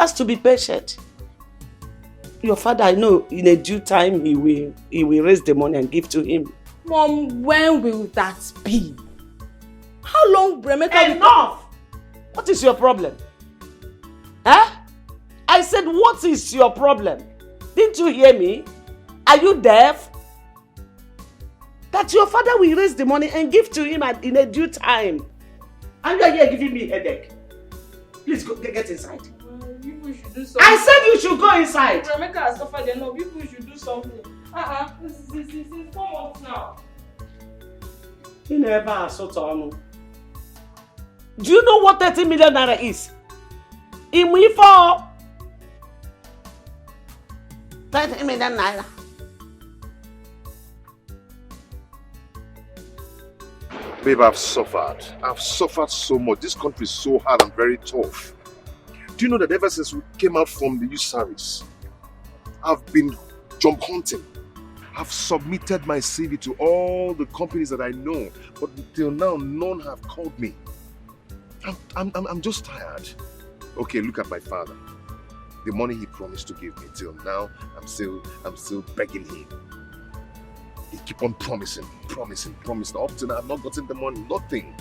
has to be patient. Your father, I know, in a due time, he will raise the money and give to him. Mom, when will that be? How long, Remeka? Enough! What is your problem? Huh? I said, what is your problem? Didn't you hear me? Are you deaf? That your father will raise the money and give to him in a due time. And you are here giving me a headache. Please go, get inside. People should do something. I said you should go inside. Remeka has suffered enough. People should do something. This is 4 months now. You never saw Tomu. Do you know what 30 million naira is? In for 30 million naira. Babe, I've suffered. I've suffered so much. This country is so hard and very tough. Do you know that ever since we came out from the youth service, I've been job hunting. I've submitted my CV to all the companies that I know, but till now, none have called me. I'm just tired. Okay, look at my father. The money he promised to give me, till now, I'm still begging him. He keep on promising. Up to now, I've not gotten the money, nothing.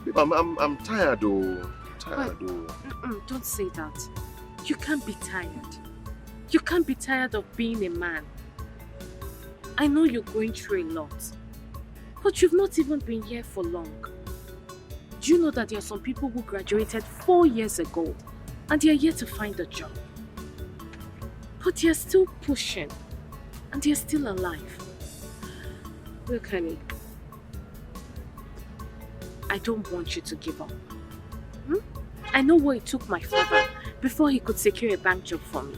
Babe, I'm tired, though. Don't say that. You can't be tired. You can't be tired of being a man. I know you're going through a lot, but you've not even been here for long. Do you know that there are some people who graduated 4 years ago and they are yet to find a job? But they are still pushing and they are still alive. Look, honey, I don't want you to give up. I know what it took my father before he could secure a bank job for me.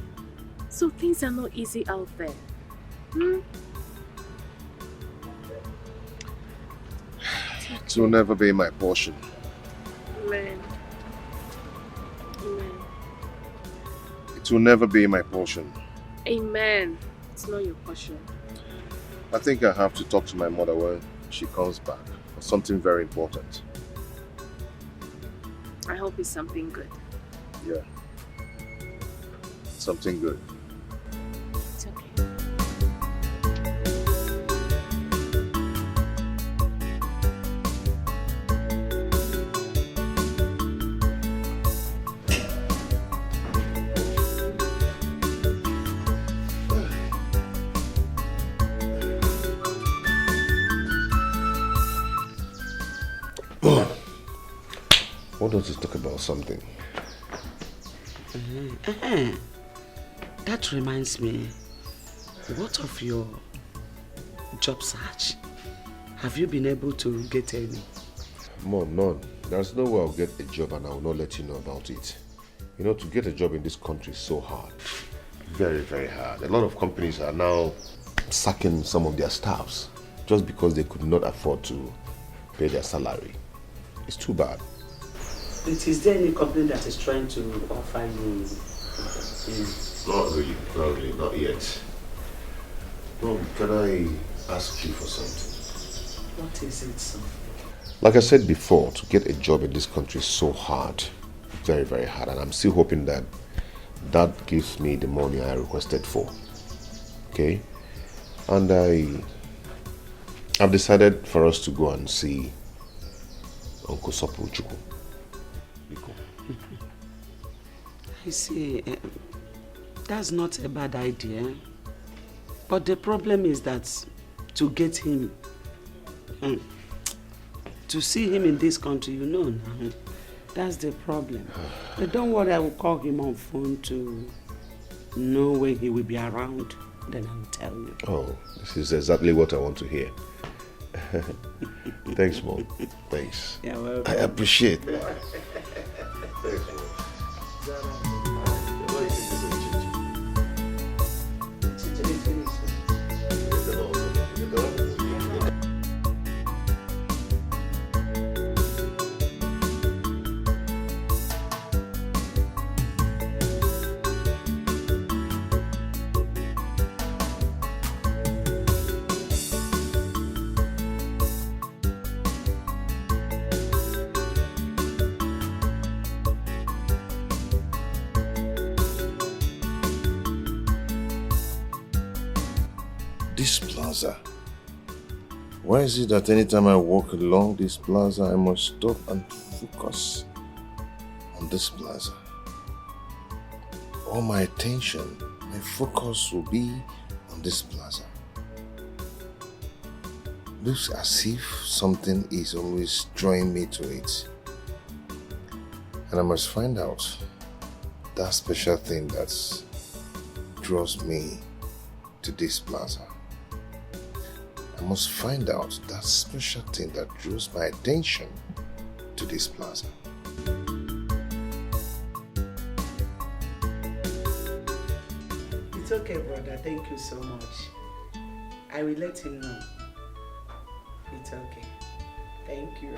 So things are not easy out there. It will never be my portion. Amen. It will never be my portion. Amen. It's not your portion. I think I have to talk to my mother when she comes back for something very important. I hope it's something good. Yeah. Something good. It's okay. Why don't you talk about something? That reminds me, what of your job search? Have you been able to get any? Mom, none. There's no way I'll get a job and I will not let you know about it. You know, to get a job in this country is so hard. Very, very hard. A lot of companies are now sacking some of their staffs just because they could not afford to pay their salary. It's too bad. Is there any company that is trying to offer you? Not really, not yet. Mom, can I ask you for something? What is it, son? Like I said before, to get a job in this country is so hard. Very, very hard. And I'm still hoping that that gives me the money I requested for. Okay? And I've decided for us to go and see Uncle Sopu Chukwu. I see. That's not a bad idea. But the problem is that to get him, to see him in this country, you know now, that's the problem. But don't worry, I will call him on phone to know when he will be around. Then I will tell you. Oh, this is exactly what I want to hear. Thanks, Mom. Thanks. You're welcome. I appreciate it. This plaza. Why is it that anytime I walk along this plaza, I must stop and focus on this plaza? All my attention, my focus will be on this plaza. Looks as if something is always drawing me to it. And I must find out that special thing that draws me to this plaza. I must find out that special thing that draws my attention to this plaza. It's okay, brother. Thank you so much. I will let him know. It's okay. Thank you.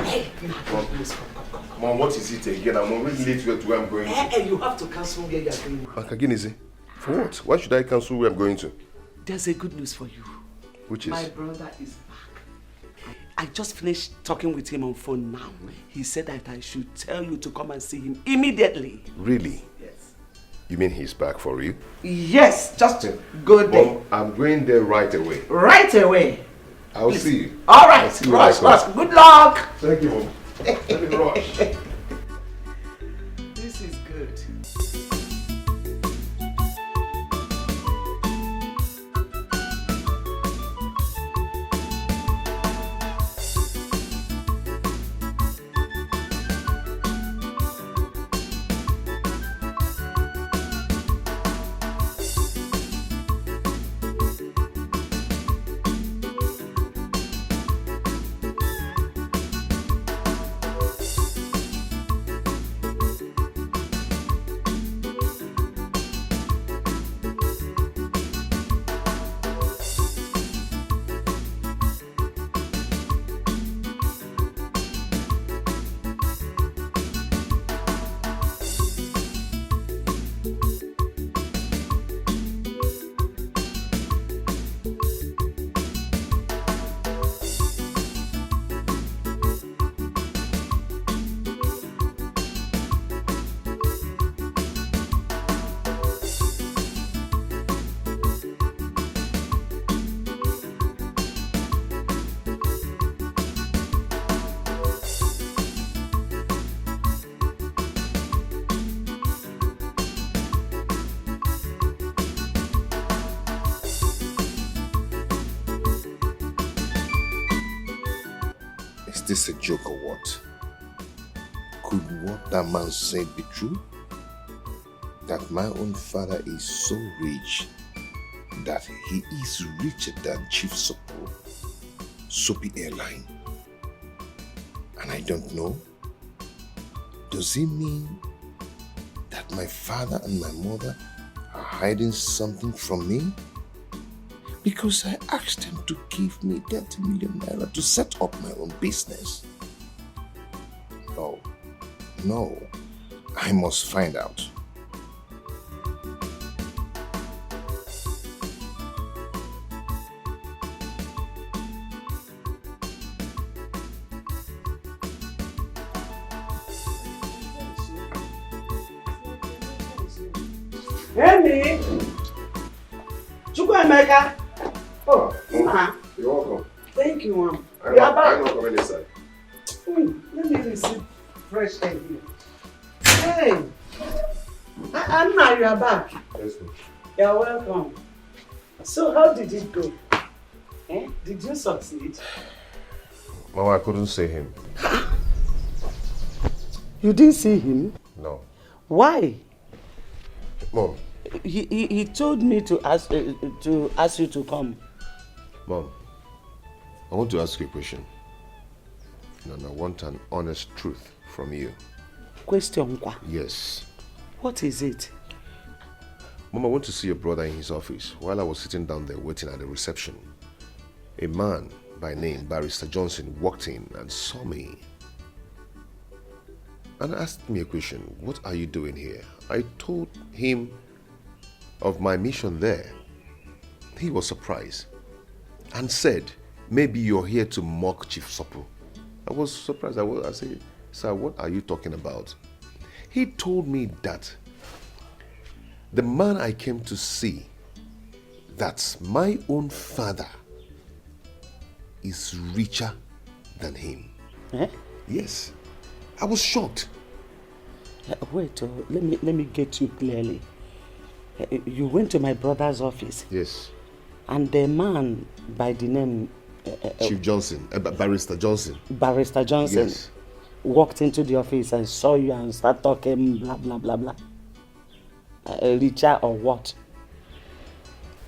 Hey, Come on, what is it again? I'm already late to where I'm going to. Hey, you have to cancel where you're going. Again, for what? Why should I cancel where I'm going to? There's a good news for you. Which is? My brother is back. I just finished talking with him on phone now. He said that I should tell you to come and see him immediately. Really? Yes. You mean he's back for real? Yes, just go there. Well, I'm going there right away. Right away. I'll see you. All right, See you rush. Good luck. Thank you, Mom. Let me rush. This is good. Is this a joke or what? Could what that man said be true? That my own father is so rich that he is richer than Chief Soapy Airline. And I don't know? Does it mean that my father and my mother are hiding something from me? Because I asked them to give me 30 million naira to set up my own business. No, I must find out. Amy! Chukwuemeka! Oh, you're welcome. Thank you, Mom. I'm not coming inside. Let me receive fresh air here. Hey! Anna, you are back. Yes, ma'am. You're welcome. So, how did it go? Did you succeed? Mama, I couldn't see him. You didn't see him? No. Why? Mom. He told me to ask you to come. Mom, I want to ask you a question. And I want an honest truth from you. Question? Yes. What is it? Mom, I went to see your brother in his office. While I was sitting down there waiting at the reception, a man by name Barrister Johnson walked in and saw me and asked me a question. What are you doing here? I told him of my mission there. He was surprised and said, maybe you're here to mock Chief Sopo. I was surprised. I said, sir, what are you talking about? He told me that the man I came to see that my own father is richer than him. Eh? Yes. I was shocked. Wait, let me get you clearly. You went to my brother's office. Yes. And the man by the name... Chief Johnson, Barrister Johnson. Barrister Johnson. Yes. Walked into the office and saw you and started talking blah, blah, blah, blah. Richer or what?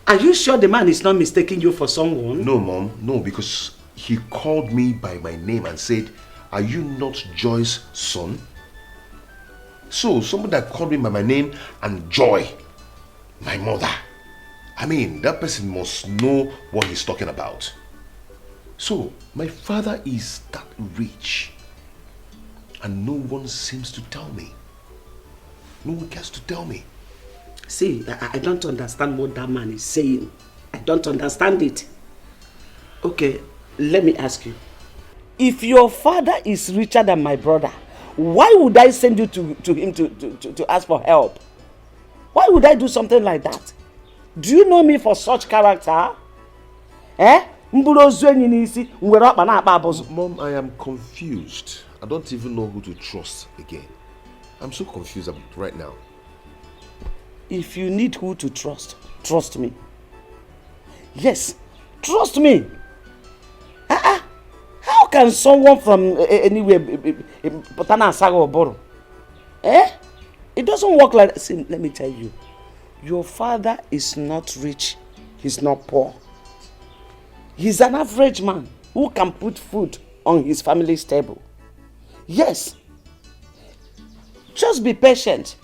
Are you sure the man is not mistaking you for someone? No, Mom. No, because he called me by my name and said, "Are you not Joy's son?" So, someone that called me by my name and Joy, my mother. I mean, that person must know what he's talking about. So, my father is that rich. And no one seems to tell me. No one cares to tell me. See, I don't understand what that man is saying. I don't understand it. Okay, let me ask you. If your father is richer than my brother, why would I send you to him to ask for help? Why would I do something like that? Do you know me for such character? Eh? Mom, I am confused. I don't even know who to trust again. I'm so confused right now. If you need who to trust, trust me. Yes, trust me. How can someone from anywhere eh? It doesn't work like that. See, let me tell you. Your father is not rich. He's not poor. He's an average man who can put food on his family's table. Yes. Just be patient.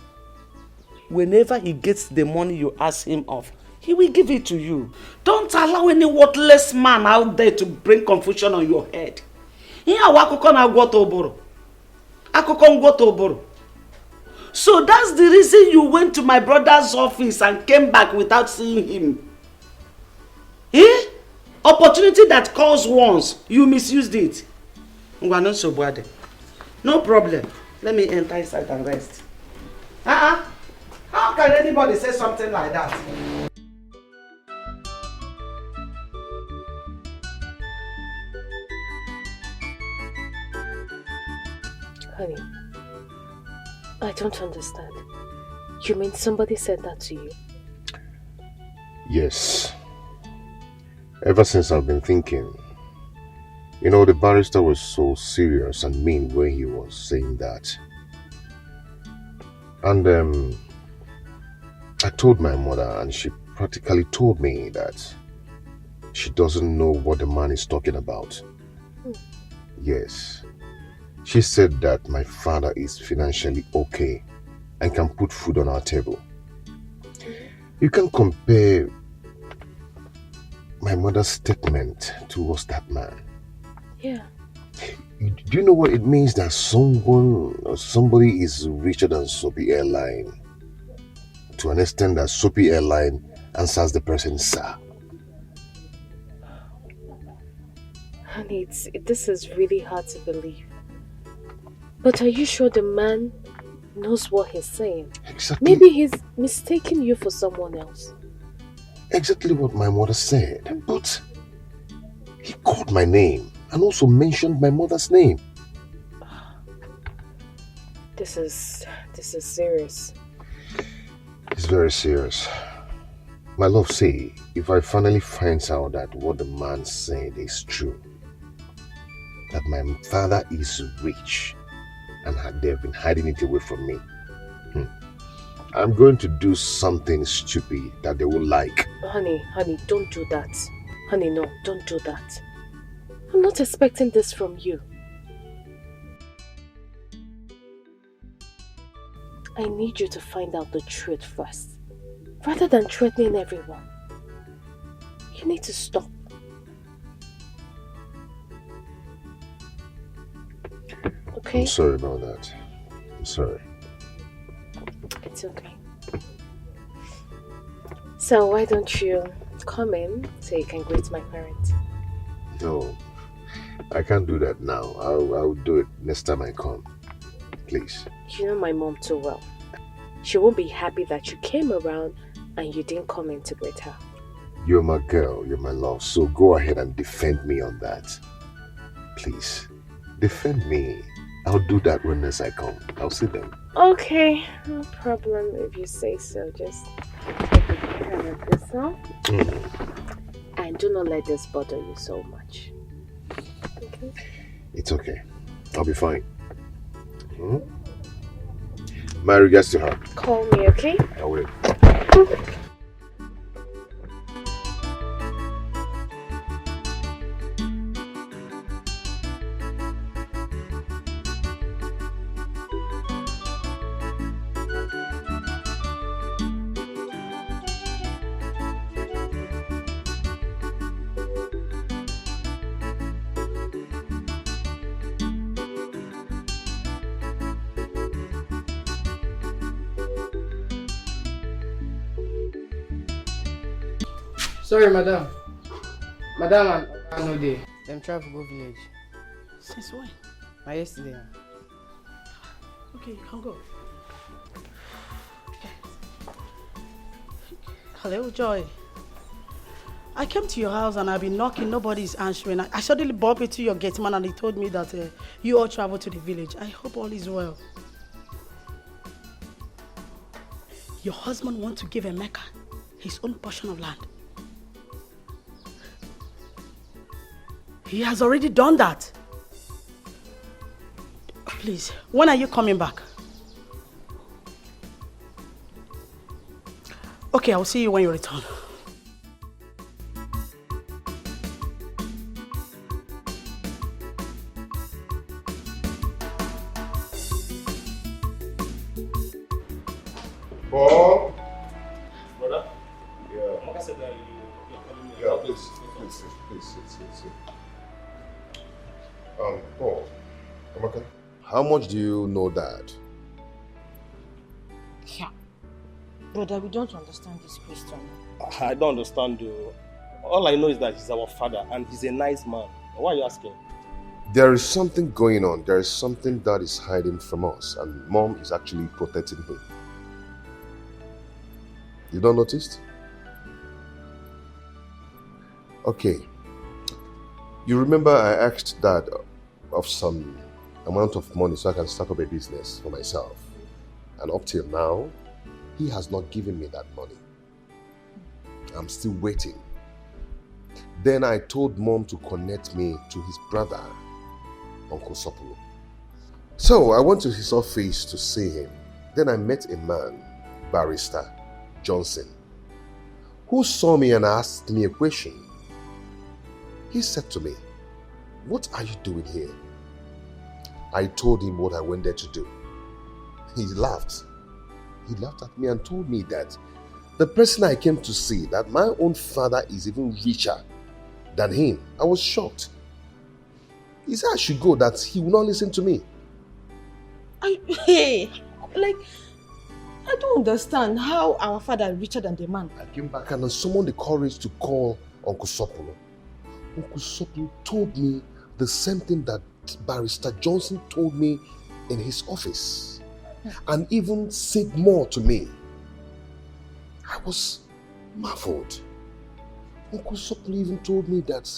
Whenever he gets the money you ask him of, he will give it to you. Don't allow any worthless man out there to bring confusion on your head. So that's the reason you went to my brother's office and came back without seeing him. Eh? Opportunity that calls once, you misused it. No problem. Let me enter inside and rest. How can anybody say something like that? Honey, I don't understand. You mean somebody said that to you? Yes. Ever since I've been thinking, you know, the barrister was so serious and mean when he was saying that. And I told my mother and she practically told me that she doesn't know what the man is talking about. Yes. She said that my father is financially okay and can put food on our table. You can compare my mother's statement towards that man. Yeah. Do you know what it means that someone or somebody is richer than Soapy Airline? To an extent that Soapy Airline answers the person, sir. Honey, this is really hard to believe. But are you sure the man knows what he's saying? Exactly. Maybe he's mistaking you for someone else. Exactly what my mother said. But he called my name and also mentioned my mother's name. This is serious. It's very serious. My love, say, if I finally find out that what the man said is true, that my father is rich and they've been hiding it away from me, I'm going to do something stupid that they will like. Honey, don't do that. Honey, no, don't do that. I'm not expecting this from you. I need you to find out the truth first, rather than threatening everyone. You need to stop. Okay? I'm sorry about that. I'm sorry. It's okay. So why don't you come in so you can greet my parents? No, I can't do that now. I'll do it next time I come. Please. You know my mom too well. She won't be happy that you came around and you didn't come in to greet her. You're my girl, you're my love, so go ahead and defend me on that. Please, defend me. I'll do that when next I come. I'll see them. Okay, no problem if you say so. Just take good care of yourself. And do not let this bother you so much. Okay? It's okay. I'll be fine. My regards to her. Call me, okay? I will. Sorry, madam. Madam and no day. Them travel go village. Since when? Yesterday. Okay, you can go. Hello, Joy. I came to your house and I've been knocking, nobody's answering. I suddenly bumped into your gate man and he told me that you all travel to the village. I hope all is well. Your husband wants to give Emeka his own portion of land. He has already done that. Please, when are you coming back? Okay, I'll see you when you return. Paul? Brother? Yeah. Mama said that you're coming here. Yeah, please, sit. Paul, Amaka, how much do you know Dad? Yeah. Brother, we don't understand this question. I don't understand though. All I know is that he's our father and he's a nice man. Why are you asking? There is something going on. There is something that is hiding from us, and Mom is actually protecting him. You don't notice? Okay. You remember I asked Dad of some amount of money so I can start up a business for myself. And up till now, he has not given me that money. I'm still waiting. Then I told Mom to connect me to his brother, Uncle Sopolo. So I went to his office to see him. Then I met a man, Barrister Johnson, who saw me and asked me a question. He said to me, "What are you doing here?" I told him what I went there to do. He laughed. He laughed at me and told me that the person I came to see, that my own father is even richer than him. I was shocked. He said I should go, that he will not listen to me. I don't understand how our father is richer than the man. I came back and I summoned the courage to call Uncle Sopolo. Uncle Sopolo told me the same thing that Barrister Johnson told me in his office, and even said more to me. I was marveled. Uncle Sopolo even told me that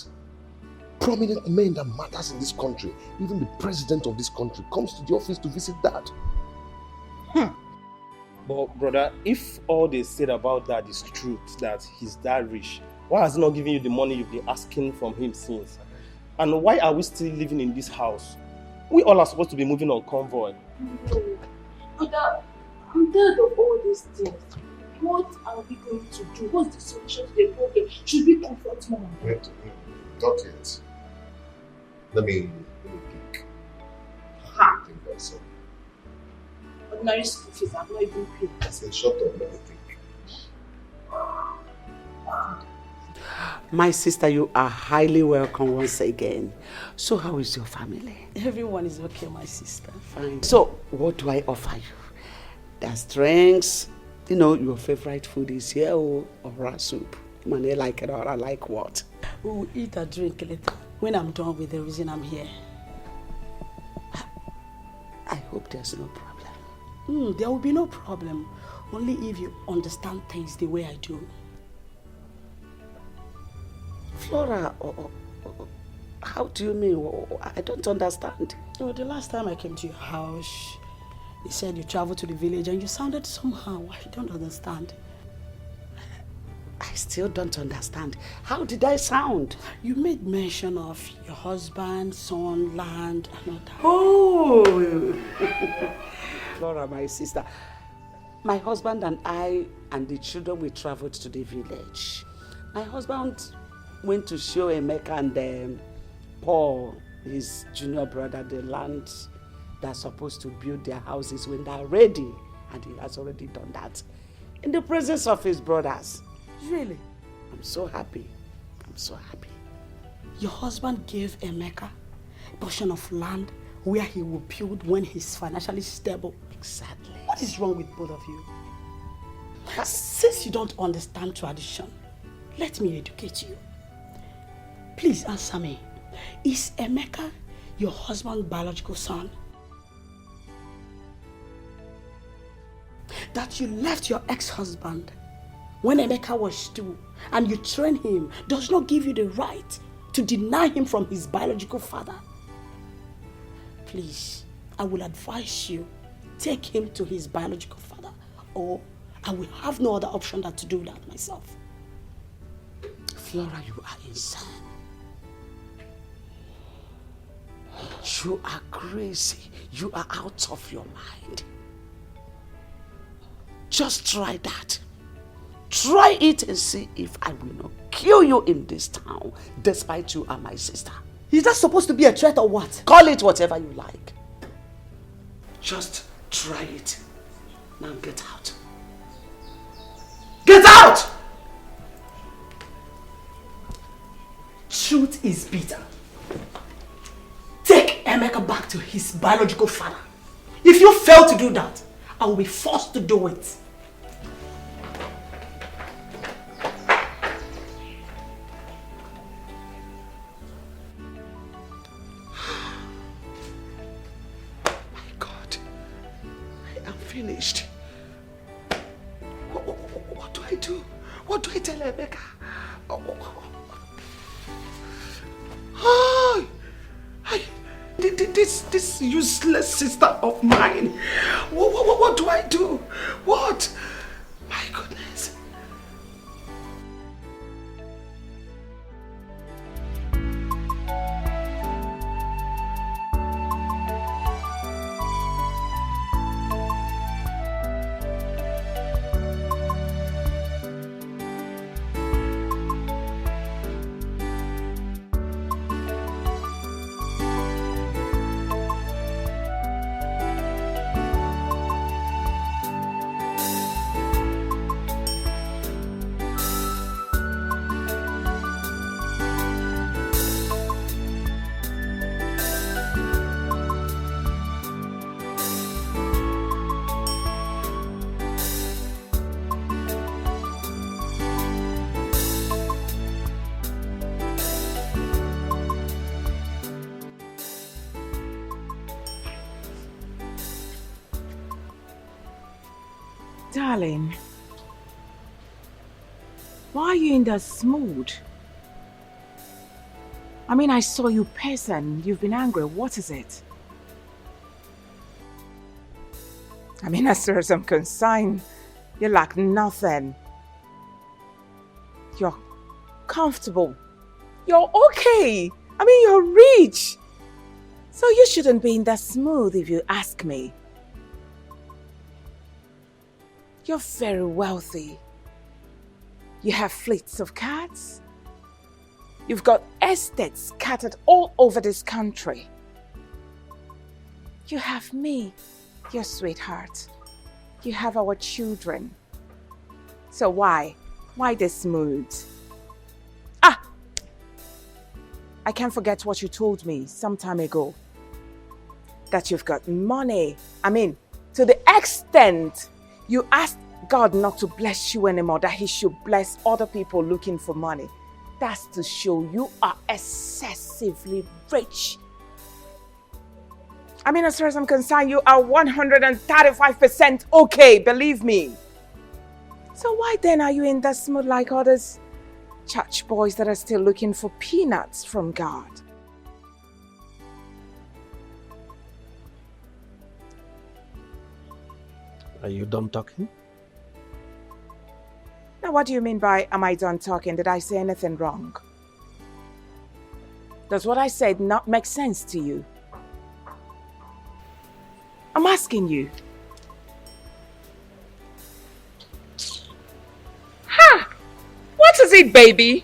prominent men that matters in this country, even the president of this country, comes to the office to visit Dad. But brother, if all they said about that is truth, that he's that rich, why has he not given you the money you've been asking from him since? And why are we still living in this house? We all are supposed to be moving on convoy. Brother, I'm tired of all these things. What are we going to do? What's the solution to the problem? Should we confront Mom? Wait, not yet. Let me think. Think myself. Ordinary school fees, I'm not even paid. I said, shut up, let me think. My sister, you are highly welcome once again. So how is your family? Everyone is okay, my sister. Fine. So what do I offer you? There's drinks. You know, your favorite food is here, or soup. Man, I like it or I like what? We will eat and drink later. When I'm done with the reason I'm here. I hope there's no problem. There will be no problem. Only if you understand things the way I do. Flora, how do you mean? I don't understand. Oh, the last time I came to your house, you said you traveled to the village and you sounded somehow. I don't understand. I still don't understand. How did I sound? You made mention of your husband, son, land, and all that. Oh! Flora, my sister. My husband and I and the children, we traveled to the village. My husband went to show Emeka and Paul, his junior brother, the land they're supposed to build their houses when they're ready. And he has already done that in the presence of his brothers. Really? I'm so happy. I'm so happy. Your husband gave Emeka a portion of land where he will build when he's financially stable. Exactly. What is wrong with both of you? Since you don't understand tradition, let me educate you. Please answer me. Is Emeka your husband's biological son? That you left your ex-husband when Emeka was 2 and you trained him does not give you the right to deny him from his biological father. Please, I will advise you, take him to his biological father, or I will have no other option than to do that myself. Flora, you are insane. You are crazy. You are out of your mind. Just try that. Try it and see if I will not kill you in this town, despite you are my sister. Is that supposed to be a threat or what? Call it whatever you like. Just try it. Now get out. Get out! Truth is bitter. Take Emeka back to his biological father. If you fail to do that, I will be forced to do it. Finished. What do I do? What do I tell Emeka? This useless sister of mine. What do I do? What? My goodness. Darling, why are you in that mood? I mean, I saw you pacing. You've been angry. What is it? I mean, as far as I'm concerned, you lack nothing. You're comfortable. You're okay. I mean, you're rich. So you shouldn't be in that mood if you ask me. You're very wealthy. You have fleets of cars. You've got estates scattered all over this country. You have me, your sweetheart. You have our children. So why? Why this mood? Ah! I can't forget what you told me some time ago. That you've got money. I mean, to the extent you asked God not to bless you anymore, that He should bless other people looking for money. That's to show you are excessively rich. I mean, as far as I'm concerned, you are 135% okay, believe me. So why then are you in that mood like others? Church boys that are still looking for peanuts from God. Are you done talking? Now what do you mean by, am I done talking? Did I say anything wrong? Does what I said not make sense to you? I'm asking you. Ha! What is it, baby?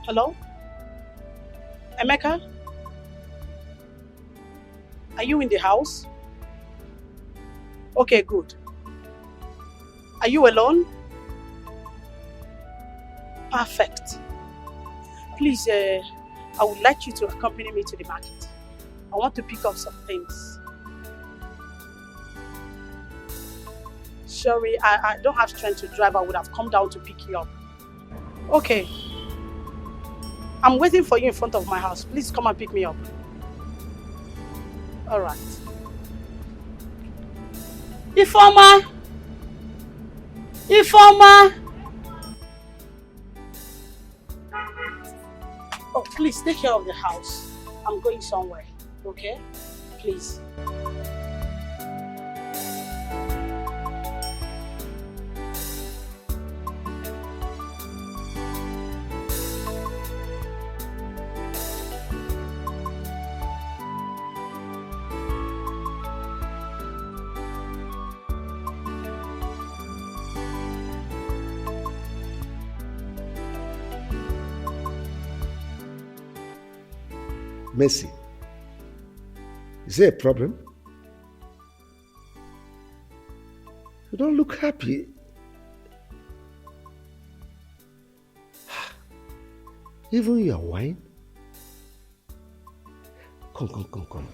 Hello? Emeka? Are you in the house? Okay, good. Are you alone? Perfect. Please, I would like you to accompany me to the market. I want to pick up some things. Sorry, I don't have strength to drive. I would have come down to pick you up. Okay. I'm waiting for you in front of my house. Please come and pick me up. All right. Ifeoma! Ifeoma! Oh, please take care of the house. I'm going somewhere, okay? Please. Mercy, is there a problem? You don't look happy. Even your wine? Come.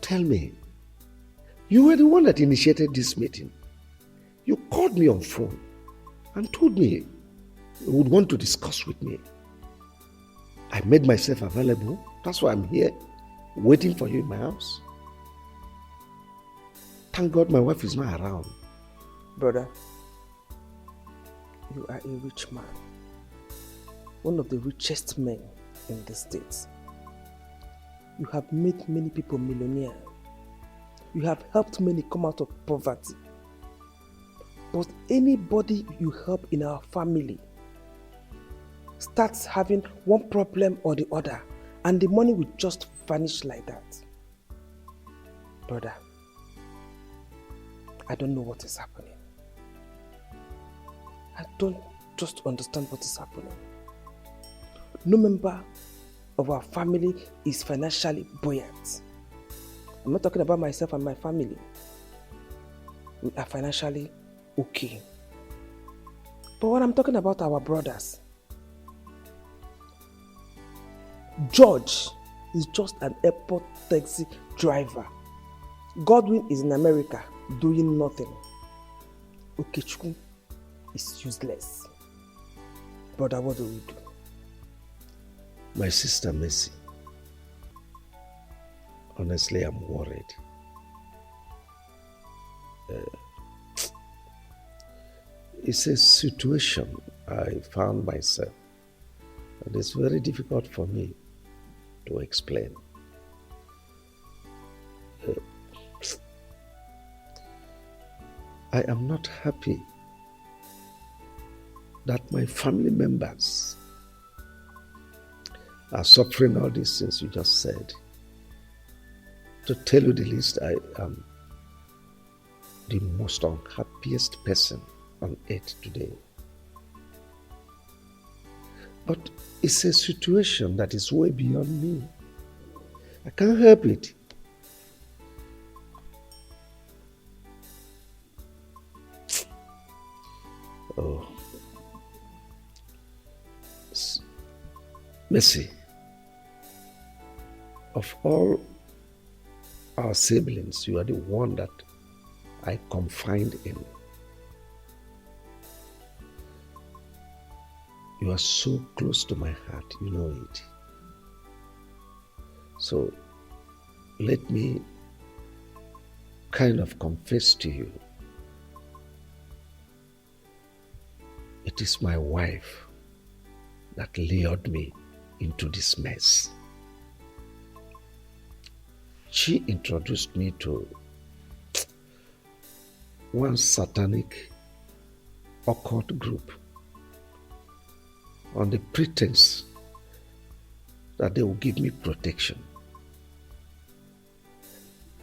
Tell me, you were the one that initiated this meeting. You called me on phone and told me you would want to discuss with me. I made myself available. That's why I'm here, waiting for you in my house. Thank God my wife is not around. Brother, you are a rich man. One of the richest men in the States. You have made many people millionaires. You have helped many come out of poverty. But anybody you help in our family starts having one problem or the other, and the money will just vanish like that. Brother, I don't know what is happening. I don't just understand what is happening. No member of our family is financially buoyant. I'm not talking about myself and my family. We are financially okay. But when I'm talking about our brothers, George is just an airport taxi driver. Godwin is in America doing nothing. Okechukwu is useless. Brother, what do we do? My sister Mercy, honestly, I'm worried. It's a situation I found myself, and it's very difficult for me to explain. I am not happy that my family members are suffering all these things you just said. To tell you the least, I am the most unhappiest person on earth today. But it's a situation that is way beyond me. I can't help it. Oh, Mercy, of all our siblings, you are the one that I confide in. You are so close to my heart, you know it. So let me kind of confess to you. It is my wife that lured me into this mess. She introduced me to one satanic occult group on the pretense that they will give me protection.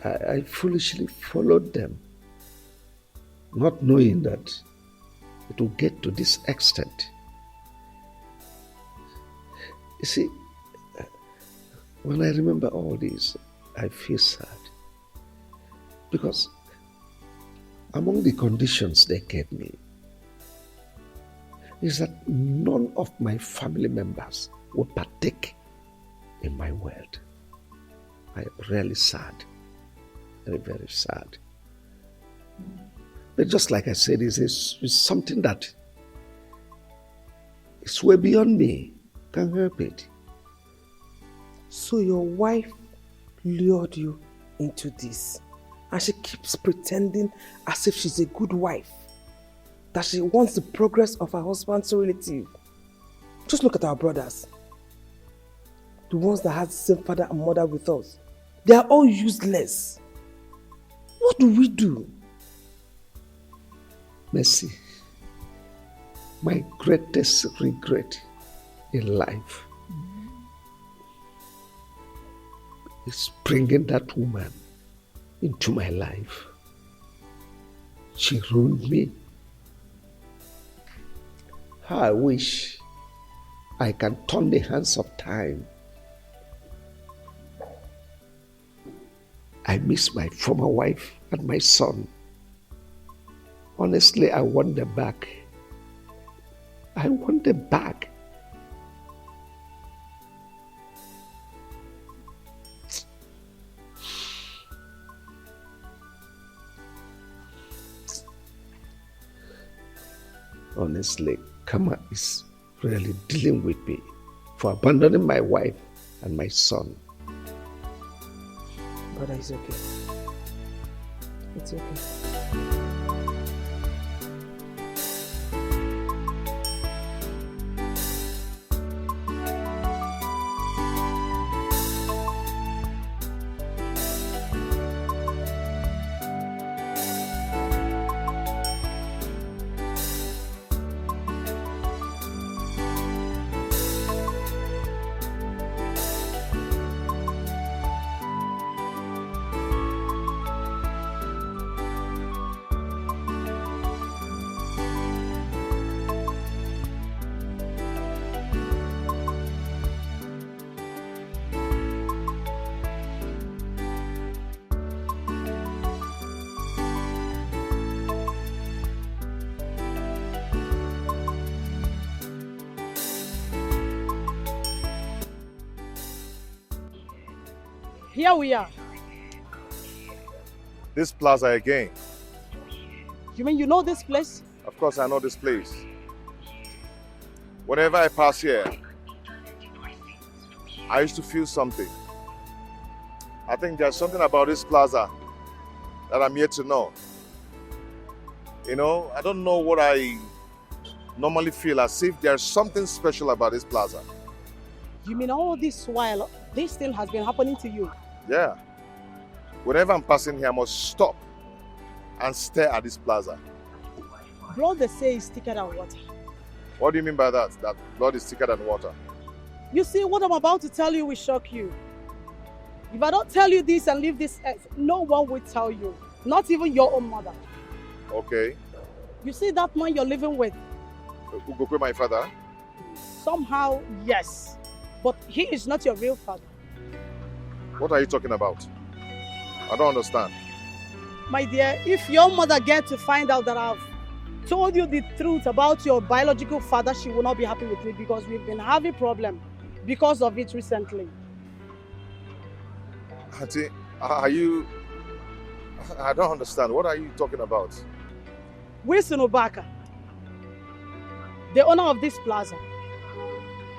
I foolishly followed them, not knowing that it will get to this extent. You see, when I remember all this, I feel sad. Because among the conditions they gave me is that none of my family members will partake in my world. I am really sad. Very, very sad. But just like I said, it's something that is way beyond me. Can't help it. So your wife lured you into this, and she keeps pretending as if she's a good wife, that she wants the progress of her husband's relative. Just look at our brothers, the ones that had the same father and mother with us. They are all useless. What do we do? Mercy, my greatest regret in life is bringing that woman into my life. She ruined me. How I wish I can turn the hands of time. I miss my former wife and my son. Honestly, I want them back. I want them back. Honestly, karma is really dealing with me for abandoning my wife and my son. Brother, it's okay. It's okay. Here we are. This plaza again. You mean you know this place? Of course I know this place. Whenever I pass here, I used to feel something. I think there's something about this plaza that I'm yet to know. You know, I don't know what I normally feel, as if there's something special about this plaza. You mean all this while, this thing has been happening to you? Yeah. Whenever I'm passing here, I must stop and stare at this plaza. Blood, they say, is thicker than water. What do you mean by that? That blood is thicker than water? You see, what I'm about to tell you will shock you. If I don't tell you this and leave this earth, no one will tell you. Not even your own mother. Okay. You see that man you're living with? Ugokwe, my father? Somehow, yes. But he is not your real father. What are you talking about? I don't understand. My dear, if your mother gets to find out that I've told you the truth about your biological father, she will not be happy with me because we've been having problems. because of it recently. Auntie, are you... I don't understand. What are you talking about? Wilson Obaka, the owner of this plaza,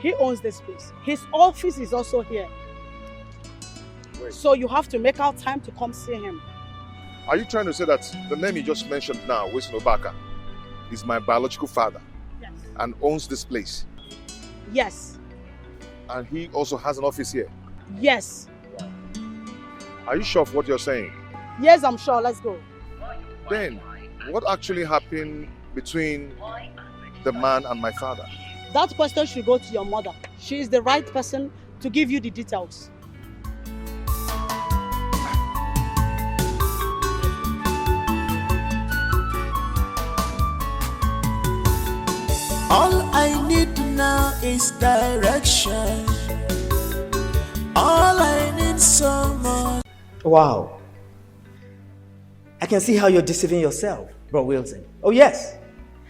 he owns this place. His office is also here. Wait. So you have to make out time to come see him. Are you trying to say that the name you just mentioned now, Wilson Obaka, is my biological father? Yes. And owns this place? Yes. And he also has an office here? Yes. Are you sure of what you're saying? Yes, I'm sure. Let's go. Then, what actually happened between the man and my father? That question should go to your mother. She is the right person to give you the details. All I need now is direction. All I need so much. Wow. I can see how you're deceiving yourself, Bro Wilson. Oh yes.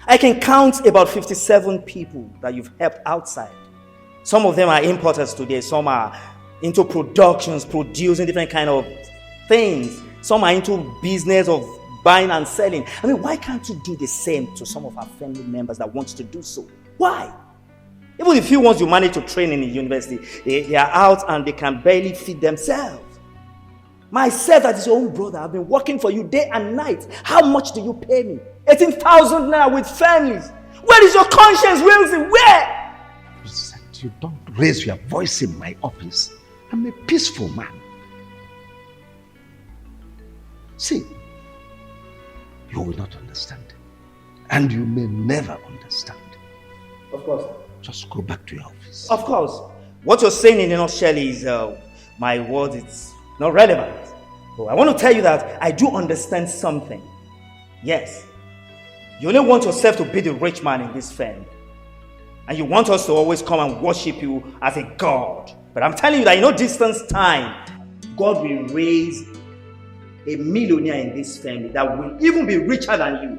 I can count about 57 people that you've helped outside. Some of them are importers today. Some are into productions, producing different kind of things. Some are into business of buying and selling. I mean, why can't you do the same to some of our family members that want to do so? Why? Even the few ones you manage to train in the university, they are out and they can barely feed themselves. Myself, as your own brother, I've been working for you day and night. How much do you pay me? 18,000 now with families. Where is your conscience, Wilson? Where? You don't raise your voice in my office. I'm a peaceful man. See, you will not understand. And you may never understand. Of course. Just go back to your office. Of course. What you're saying in a nutshell is my word is not relevant. But I want to tell you that I do understand something. Yes. You only want yourself to be the rich man in this family. And you want us to always come and worship you as a god. But I'm telling you that in no distance time, God will raise a millionaire in this family that will even be richer than you.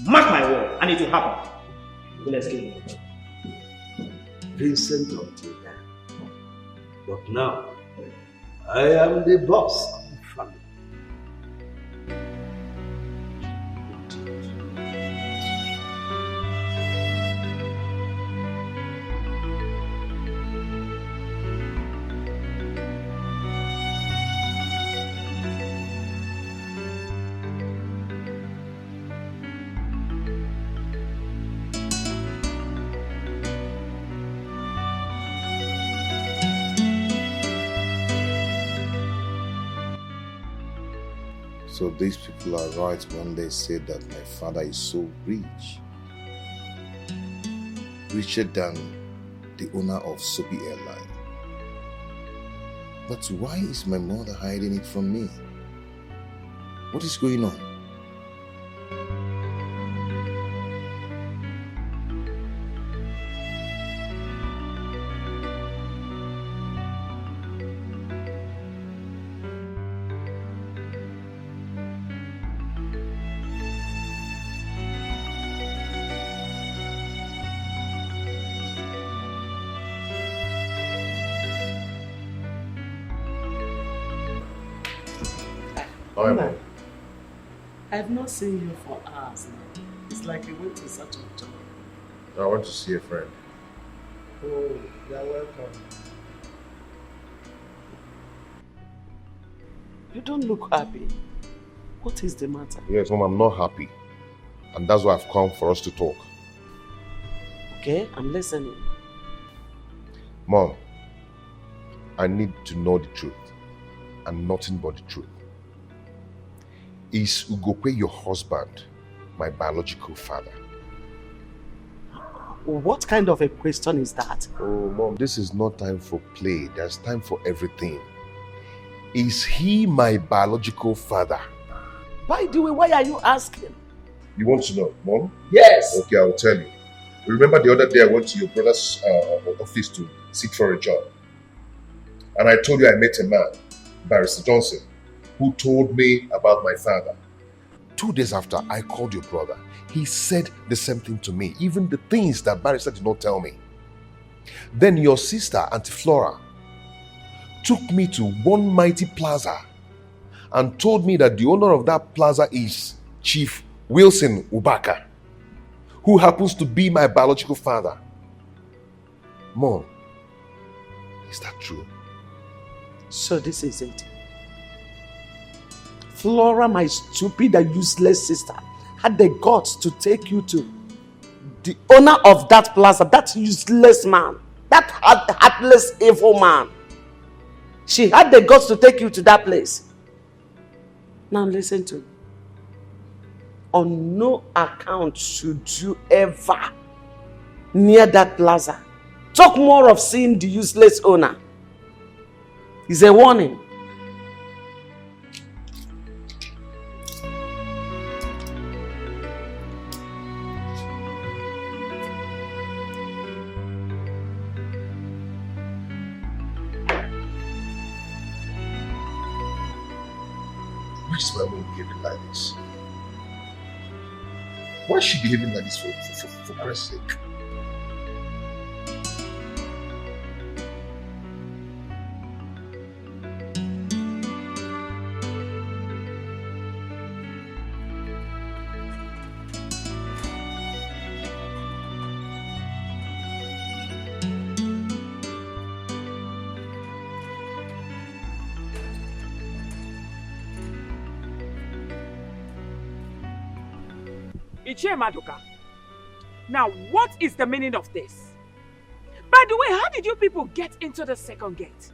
Mark my word, and it will happen. Let's go. Vincent until then. But now, I am the boss of the family. So these people are right when they say that my father is so rich. Richer than the owner of Soapy Airline. But why is my mother hiding it from me? What is going on? Mama, I've not seen you for hours now. It's like you went to such a job. I want to see a friend. Oh, you're welcome. You don't look happy. What is the matter? Yes, Mom, I'm not happy. And that's why I've come for us to talk. Okay, I'm listening. Mom, I need to know the truth. And nothing but the truth. Is Ugokwe your husband, my biological father? What kind of a question is that? Oh, Mom, this is not time for play. There's time for everything. Is he my biological father? By the way, why are you asking? You want to know, Mom? Yes. Okay, I'll tell you. Remember the other day I went to your brother's office to seek for a job. And I told you I met a man, Barrister Johnson, who told me about my father. 2 days after, I called your brother. He said the same thing to me, even the things that Barrister did not tell me. Then your sister, Auntie Flora, took me to one mighty plaza and told me that the owner of that plaza is Chief Wilson Ubaka, who happens to be my biological father. Mom, is that true? So this is it. Flora, my stupid and useless sister, had the guts to take you to the owner of that plaza, that useless man, that heartless, evil man. She had the guts to take you to that place. Now listen to me. On no account should you ever near that plaza talk more of seeing the useless owner. It's a warning. Why is my mom behaving like this? Why is she behaving like this for Christ's sake? Ichie Maduka, now what is the meaning of this? By the way, how did you people get into the second gate?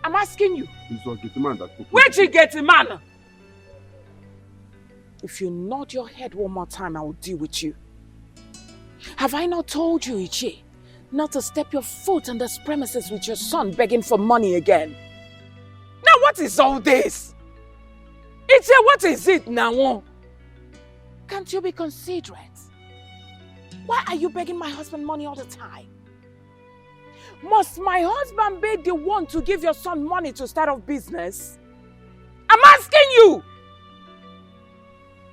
I'm asking you. It's a gate man that Which gate man? If you nod your head one more time, I will deal with you. Have I not told you, Ichie, not to step your foot on this premises with your son begging for money again? Now what is all this? Ichie, what is it now? Can't you be considerate? Why are you begging my husband money all the time? Must my husband be the one to give your son money to start off business? I'm asking you!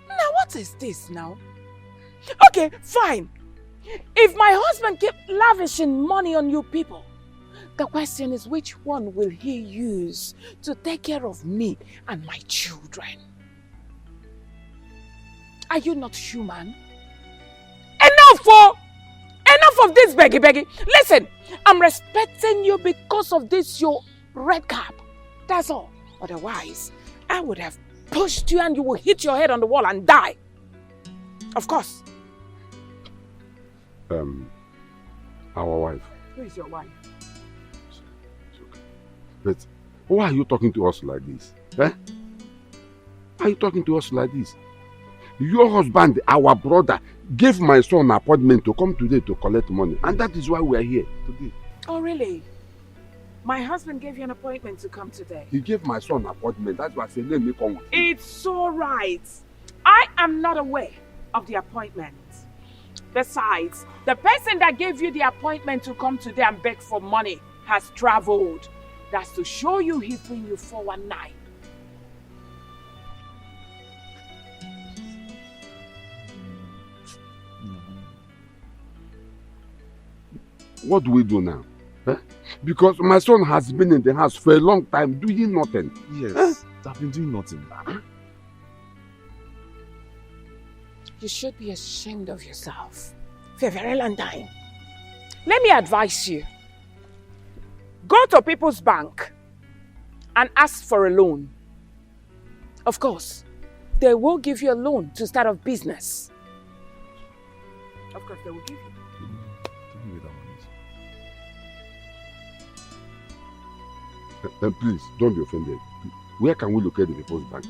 Now what is this now? Okay, fine. If my husband keep lavishing money on you people, the question is which one will he use to take care of me and my children? Are you not human? Enough of this beggy. Listen, I'm respecting you because of this your red cap. That's all. Otherwise, I would have pushed you and you will hit your head on the wall and die. Of course. Our wife. Who is your wife? But why are you talking to us like this? Eh? Why are you talking to us like this? Your husband, our brother, gave my son an appointment to come today to collect money. And that is why we are here today. Oh, really? My husband gave you an appointment to come today. He gave my son an appointment. That's why I said, let me come. It's all right. I am not aware of the appointment. Besides, the person that gave you the appointment to come today and beg for money has traveled. That's to show you he's bringing you 419. What do we do now? Eh? Because my son has been in the house for a long time doing nothing. Yes, I've been doing nothing. You should be ashamed of yourself for a very long time. Let me advise you. Go to People's Bank and ask for a loan. Of course, they will give you a loan to start off business. Of course, they will give you. Please, don't be offended. Where can we locate the People's Bank?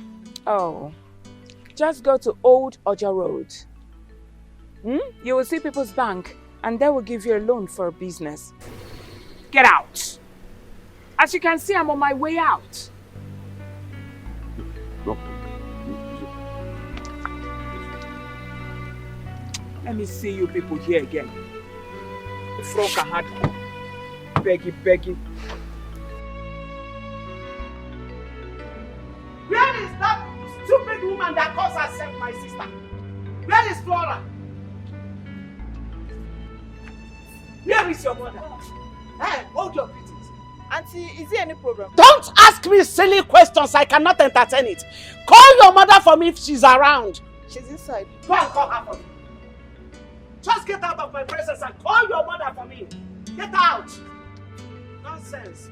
Oh, just go to Old Oja Road. You will see People's Bank and they will give you a loan for a business. Get out. As you can see, I'm on my way out. Let me see you people here again. The frog had begging. Where is that stupid woman that calls herself my sister? Where is Flora? Where is is your mother? Hey, hold your critics. Auntie, is there any problem? Don't ask me silly questions. I cannot entertain it. Call your mother for me if she's around. She's inside. Go and call her for me. Just get out of my presence and call your mother for me. Get out. Nonsense.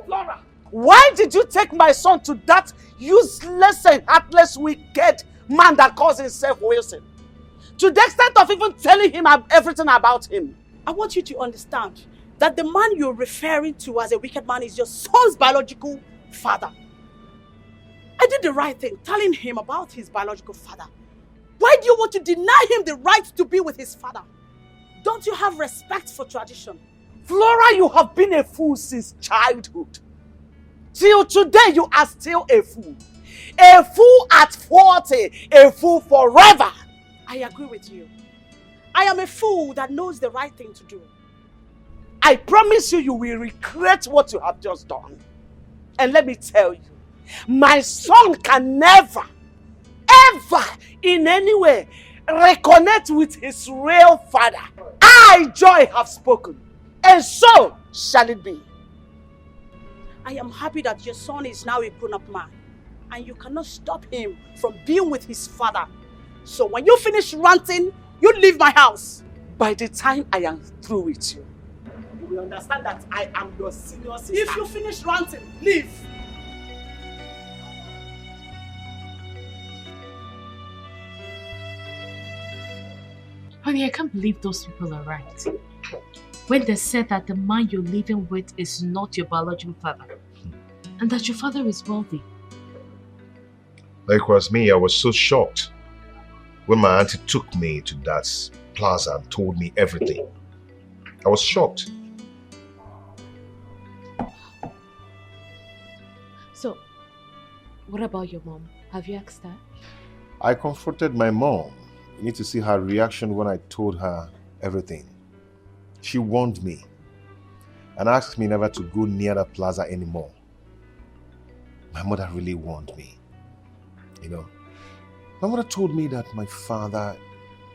Flora, why did you take my son to that useless and heartless, wicked man that calls himself Wilson? To the extent of even telling him everything about him. I want you to understand that the man you're referring to as a wicked man is your son's biological father. I did the right thing, telling him about his biological father. Why do you want to deny him the right to be with his father? Don't you have respect for tradition? Flora, you have been a fool since childhood. Till today, you are still a fool. A fool at 40, a fool forever. I agree with you. I am a fool that knows the right thing to do. I promise you, you will regret what you have just done. And let me tell you, my son can never, ever, in any way, reconnect with his real father. I, Joy, have spoken. And so shall it be. I am happy that your son is now a grown-up man. And you cannot stop him from being with his father. So when you finish ranting, you leave my house. By the time I am through with you, you will understand that I am your senior sister. If you finish ranting, leave. Honey, I can't believe those people are right. When they said that the man you're living with is not your biological father, and that your father is wealthy. Likewise me, I was so shocked when my auntie took me to that plaza and told me everything. I was shocked. So, what about your mom? Have you asked her? I confronted my mom. You need to see her reaction when I told her everything. She warned me and asked me never to go near that plaza anymore. My mother really warned me. You know, my mother told me that my father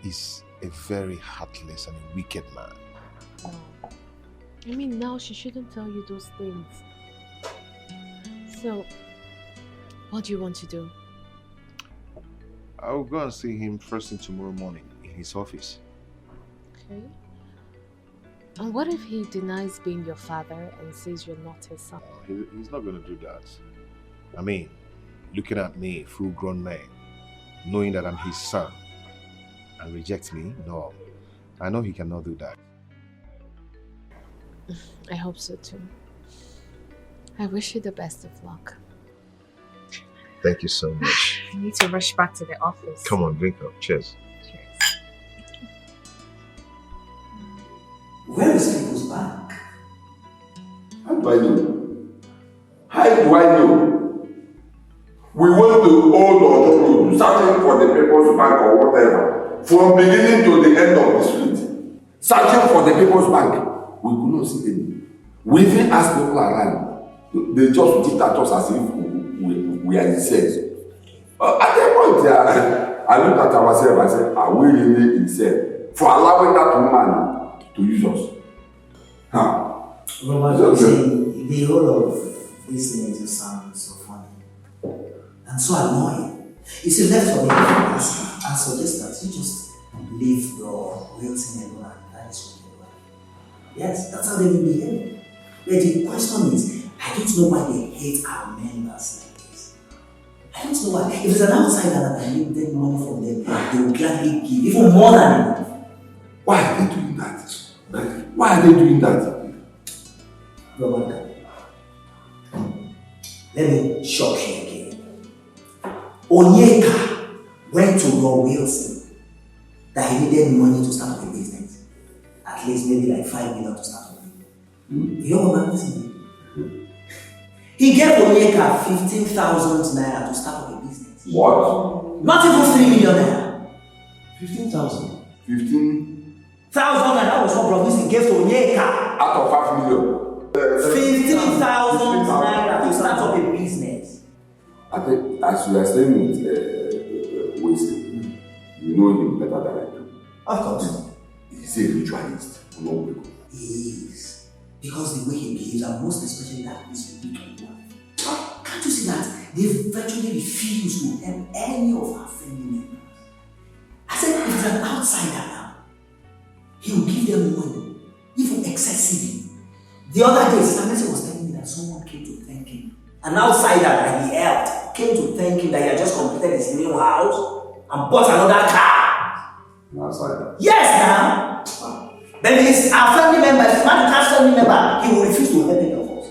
is a very heartless and a wicked man. Oh. I mean, now she shouldn't tell you those things. So, what do you want to do? I'll go and see him first thing tomorrow morning in his office. Okay. And what if he denies being your father and says you're not his son? He's not going to do that. I mean, looking at me, full-grown man, knowing that I'm his son, and reject me? No. I know he cannot do that. I hope so too. I wish you the best of luck. Thank you so much. I need to rush back to the office. Come on, drink up. Cheers. Where is People's Bank? How do I know? How do I know? We went to Old Ojo Road, searching for the People's Bank or whatever, from beginning to the end of the street. Searching for the People's Bank. We could not see any. We even asked people around. They just looked at us as if we are insane. At that point, I looked at ourselves and said, are we really insane for allowing that woman to use us? Huh? Robert, the whole of this thing just sounds so funny and so annoying. You see, left for me, I suggest that you just leave your Wilson alone and that is what you are. Yes, that's how they will behave. But the question is, I don't know why they hate our members like this. I don't know why. If it's an outsider that I need them money from them, they will gladly give even more than enough. Why are they doing that? Why are they doing that? Robert, let me shock you again. Onyeka went to Roy Wilson that he needed money to start up a business. At least maybe like 5 million to start up. You know what I'm saying? He gave Onyeka 15,000 naira to start up a business. What? Not even 3 million naira. 15,000. 15,000 naira. That was what Province gave to Onyeka. Out of 5 million. 15,000 naira to start up a business. I think as you are staying with Wilson, you know him better than I do. Of course. He's a ritualist. He is. Because the way he behaves, and most especially that his wicked wife. Can't you see that? They virtually refuse to help any of our family members. I said, if it's an outsider now, he will give them money, even excessively. The other day, Sister Mercy was telling me that someone came to thank him. An outsider that he helped came to thank him that he had just completed his new house and bought another car. An outsider? Yes, now. Then it's our family member, if Martha's family member, he will refuse to help any of us.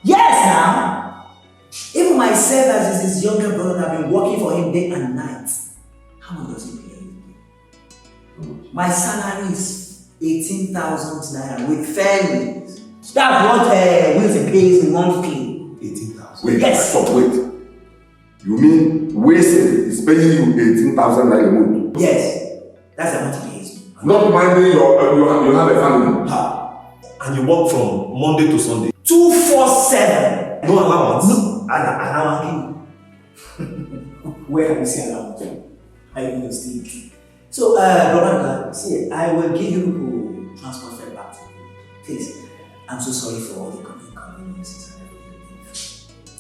Yes, now. Even myself, as his younger brother, have been working for him day and night. How much does he pay me? My salary is 18,000 naira with families. That's what Wilson pays monthly. 18,000? Wait, yes. Stop, wait. You mean Wilson is paying you 18,000 naira a month? Yes. That's the amount he pays me. Not minding you have a family. And you work from Monday to Sunday? 247. No allowance? No, allowance. Where can we see allowance? I even steal. So, brother, see, I will give you transport fare back to you. Please, I'm so sorry for all the inconveniences and everything.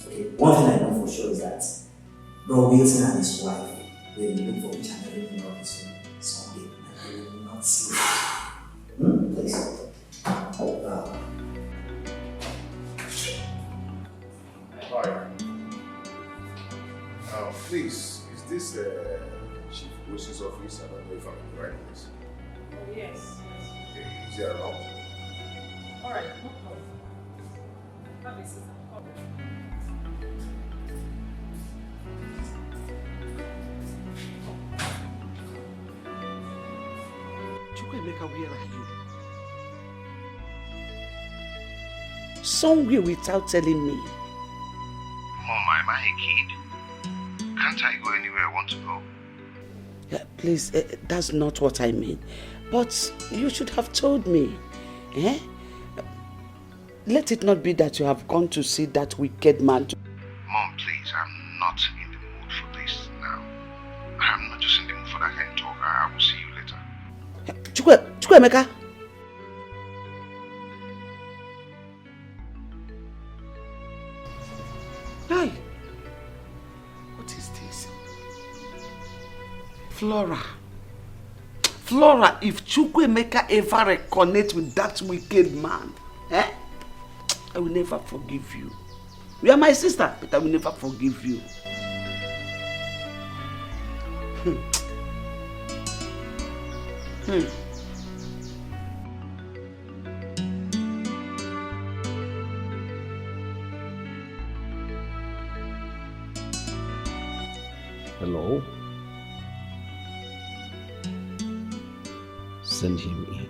Okay, one thing I know for sure is that Bro Wilson and his wife will look for each and every member of his family someday, and they will not see it. Please. Hi. Please, is this Chief Wilson's office? I don't know if I'm in the right place. Oh, yes. Okay, is he around? Alright, no problem. Have a seat. Chukwemeka, where are you? Somewhere without telling me. Mom, am I a kid? Can't I go anywhere I want to go? Please, that's not what I mean. But you should have told me. Eh? Let it not be that you have gone to see that wicked man. Mom, please, I'm not in the mood for this now. I'm not just in the mood for that kind of talk. I will see you later. Chukwemeka. Hey, what is this? Flora, if Chukwemeka ever reconnect with that wicked man, I will never forgive you. You are my sister, but I will never forgive you. Hello? Send him in.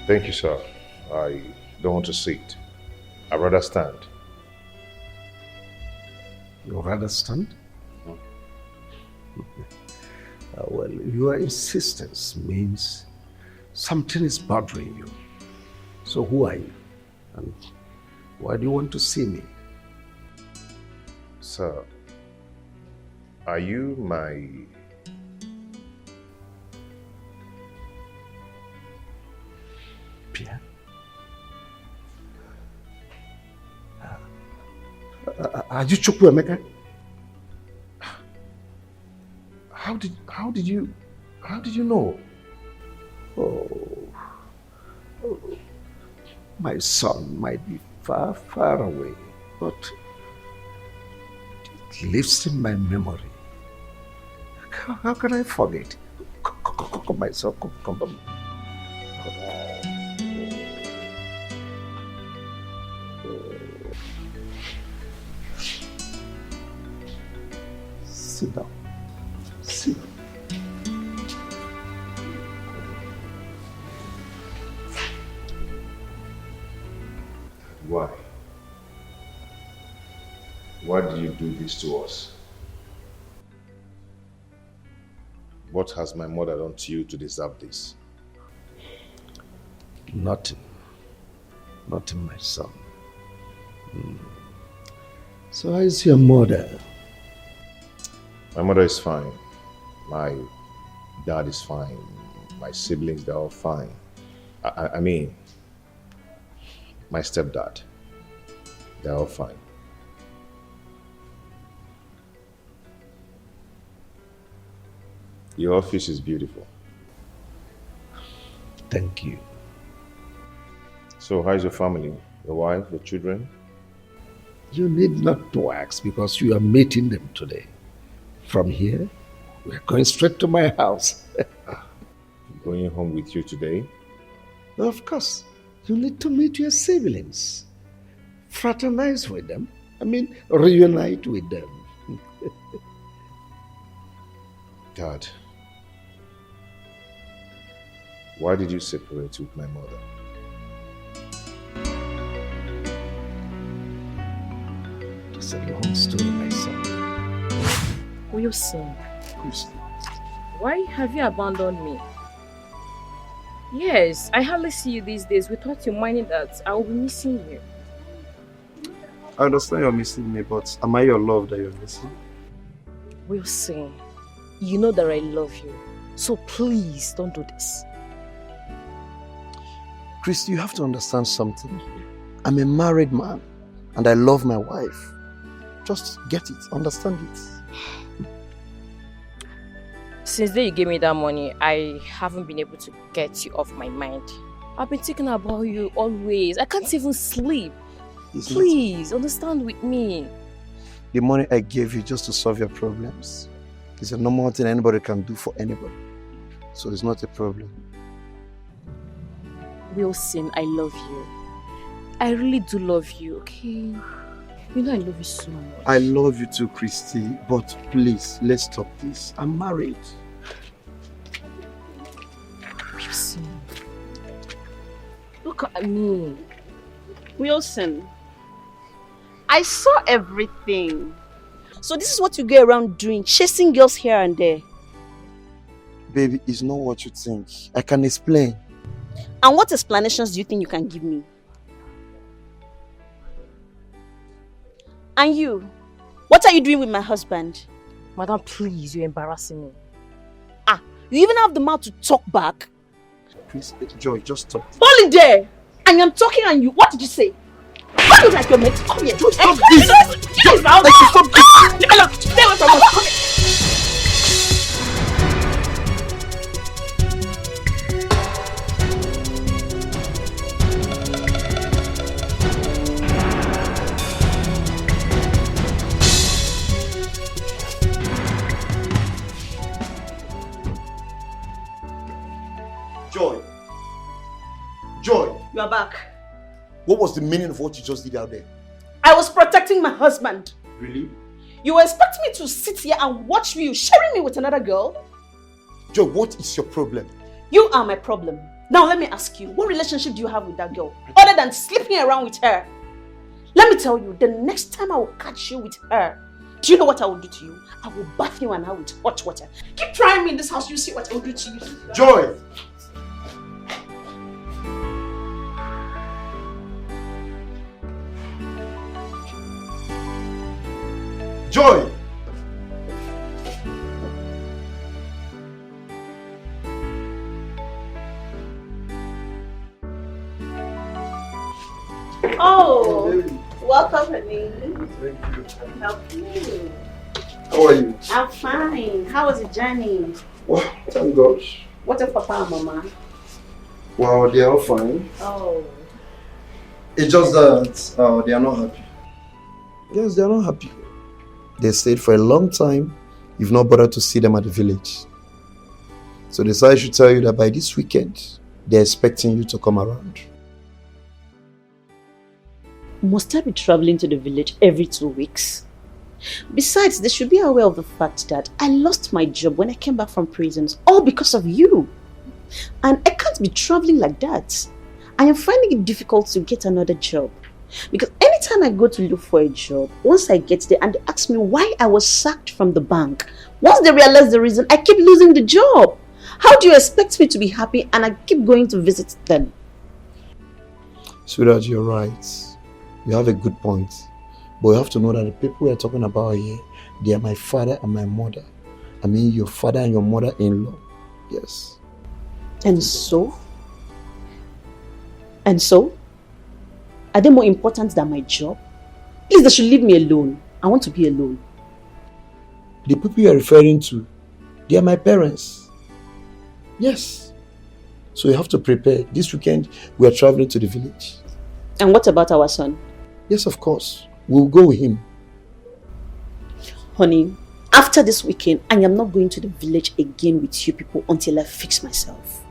Thank you, sir. I don't want to sit. I'd rather stand. You rather stand? Well, your insistence means something is bothering you. So who are you? And why do you want to see me? Sir, are you my... Pierre? Are you Chukwuemeka? How did you know? Oh, my son might be far, far away, but it lives in my memory. How can I forget? Come, my son, come. Sit down. Sit down. Why? Why did you do this to us? What has my mother done to you to deserve this? Nothing. Nothing, my son. So how is your mother? My mother is fine. My dad is fine. My siblings, they're all fine. I mean, my stepdad, they're all fine. Your office is beautiful. Thank you. So how's your family? Your wife, your children? You need not to ask because you are meeting them today. From here, we're going straight to my house. Going home with you today? Of course. You need to meet your siblings. Fraternize with them. Reunite with them. Dad, why did you separate with my mother? It's a long story, my son. Wilson, why have you abandoned me? Yes, I hardly see you these days without you minding that I will be missing you. I understand you're missing me, but am I your love that you're missing? Wilson, you know that I love you, so please don't do this. Chris, you have to understand something. I'm a married man and I love my wife. Just get it, understand it. Since the day you gave me that money, I haven't been able to get you off my mind. I've been thinking about you always. I can't even sleep. Please, understand with me. The money I gave you just to solve your problems is a normal thing anybody can do for anybody. So it's not a problem. Wilson, I love you. I really do love you, okay? You know I love you so much. I love you too, Christy, but please, let's stop this. I'm married. Wilson, look at me. Wilson, I saw everything. So this is what you go around doing, chasing girls here and there. Baby, it's not what you think. I can explain. And what explanations do you think you can give me? And you, what are you doing with my husband? Madam, please, you're embarrassing me. You even have the mouth to talk back? Please, Joy, just stop. Hold it there! And I'm talking and you, what did you say? What do you like your mate? Come here. Joy, stop this! Joy, stop this! Stay away from us. Come here. Joy! You are back. What was the meaning of what you just did out there? I was protecting my husband. Really? You were expecting me to sit here and watch you sharing me with another girl? Joy, what is your problem? You are my problem. Now let me ask you, what relationship do you have with that girl? Other than sleeping around with her? Let me tell you, the next time I will catch you with her, do you know what I will do to you? I will bath you and I with hot water. Keep trying me in this house, you see what I will do to you. Joy! Joy! Oh, welcome, honey. Thank you. Help you. How are you? I'm fine. How was the journey? Well, thank God. What of Papa and Mama? Well, they are all fine. Oh. It's just that they are not happy. Yes, they are not happy. They stayed for a long time. You've not bothered to see them at the village. So they decided I should tell you that by this weekend, they're expecting you to come around. Must I be traveling to the village every 2 weeks? Besides, they should be aware of the fact that I lost my job when I came back from prisons, all because of you. And I can't be traveling like that. I am finding it difficult to get another job. Because anytime I go to look for a job, once I get there and they ask me why I was sacked from the bank, once they realize the reason, I keep losing the job. How do you expect me to be happy and I keep going to visit them? Sweetheart, you're right. You have a good point. But you have to know that the people we're talking about here, they are my father and my mother. I mean your father and your mother-in-law. Yes. And so? And so? Are they more important than my job? Please, they should leave me alone. I want to be alone. The people you are referring to, they are my parents. Yes. So you have to prepare. This weekend, we are traveling to the village. And what about our son? Yes, of course. We'll go with him. Honey, after this weekend, I am not going to the village again with you people until I fix myself.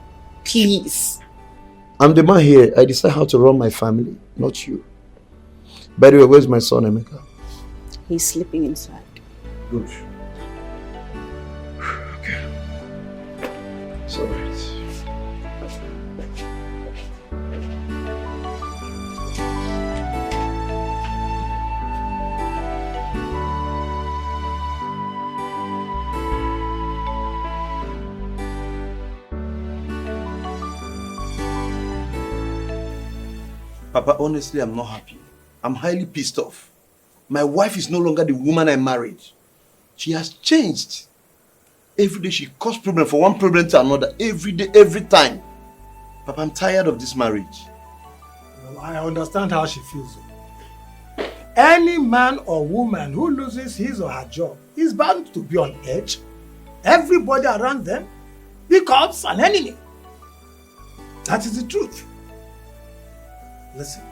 Please. I'm the man here. I decide how to run my family, not you. By the way, where's my son, Emeka? He's sleeping inside. Good. Okay. It's all right. Papa, honestly, I'm not happy. I'm highly pissed off. My wife is no longer the woman I married. She has changed. Every day she causes problem from one problem to another. Every day, every time. Papa, I'm tired of this marriage. Well, I understand how she feels. Any man or woman who loses his or her job is bound to be on edge. Everybody around them becomes an enemy. That is the truth. Listen,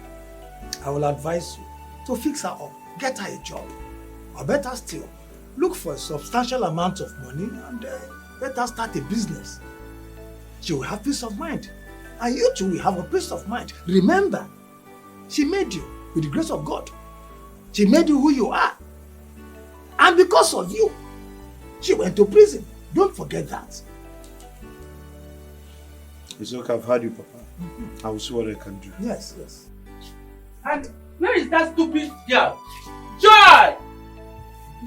I will advise you to fix her up, get her a job, or better still, look for a substantial amount of money and let her start a business. She will have peace of mind, and you too will have a peace of mind. Remember, she made you with the grace of God. She made you who you are, and because of you, she went to prison. Don't forget that. It's okay, I've heard you, Papa. I will see what I can do. Yes, yes. And where is that stupid girl? Joy!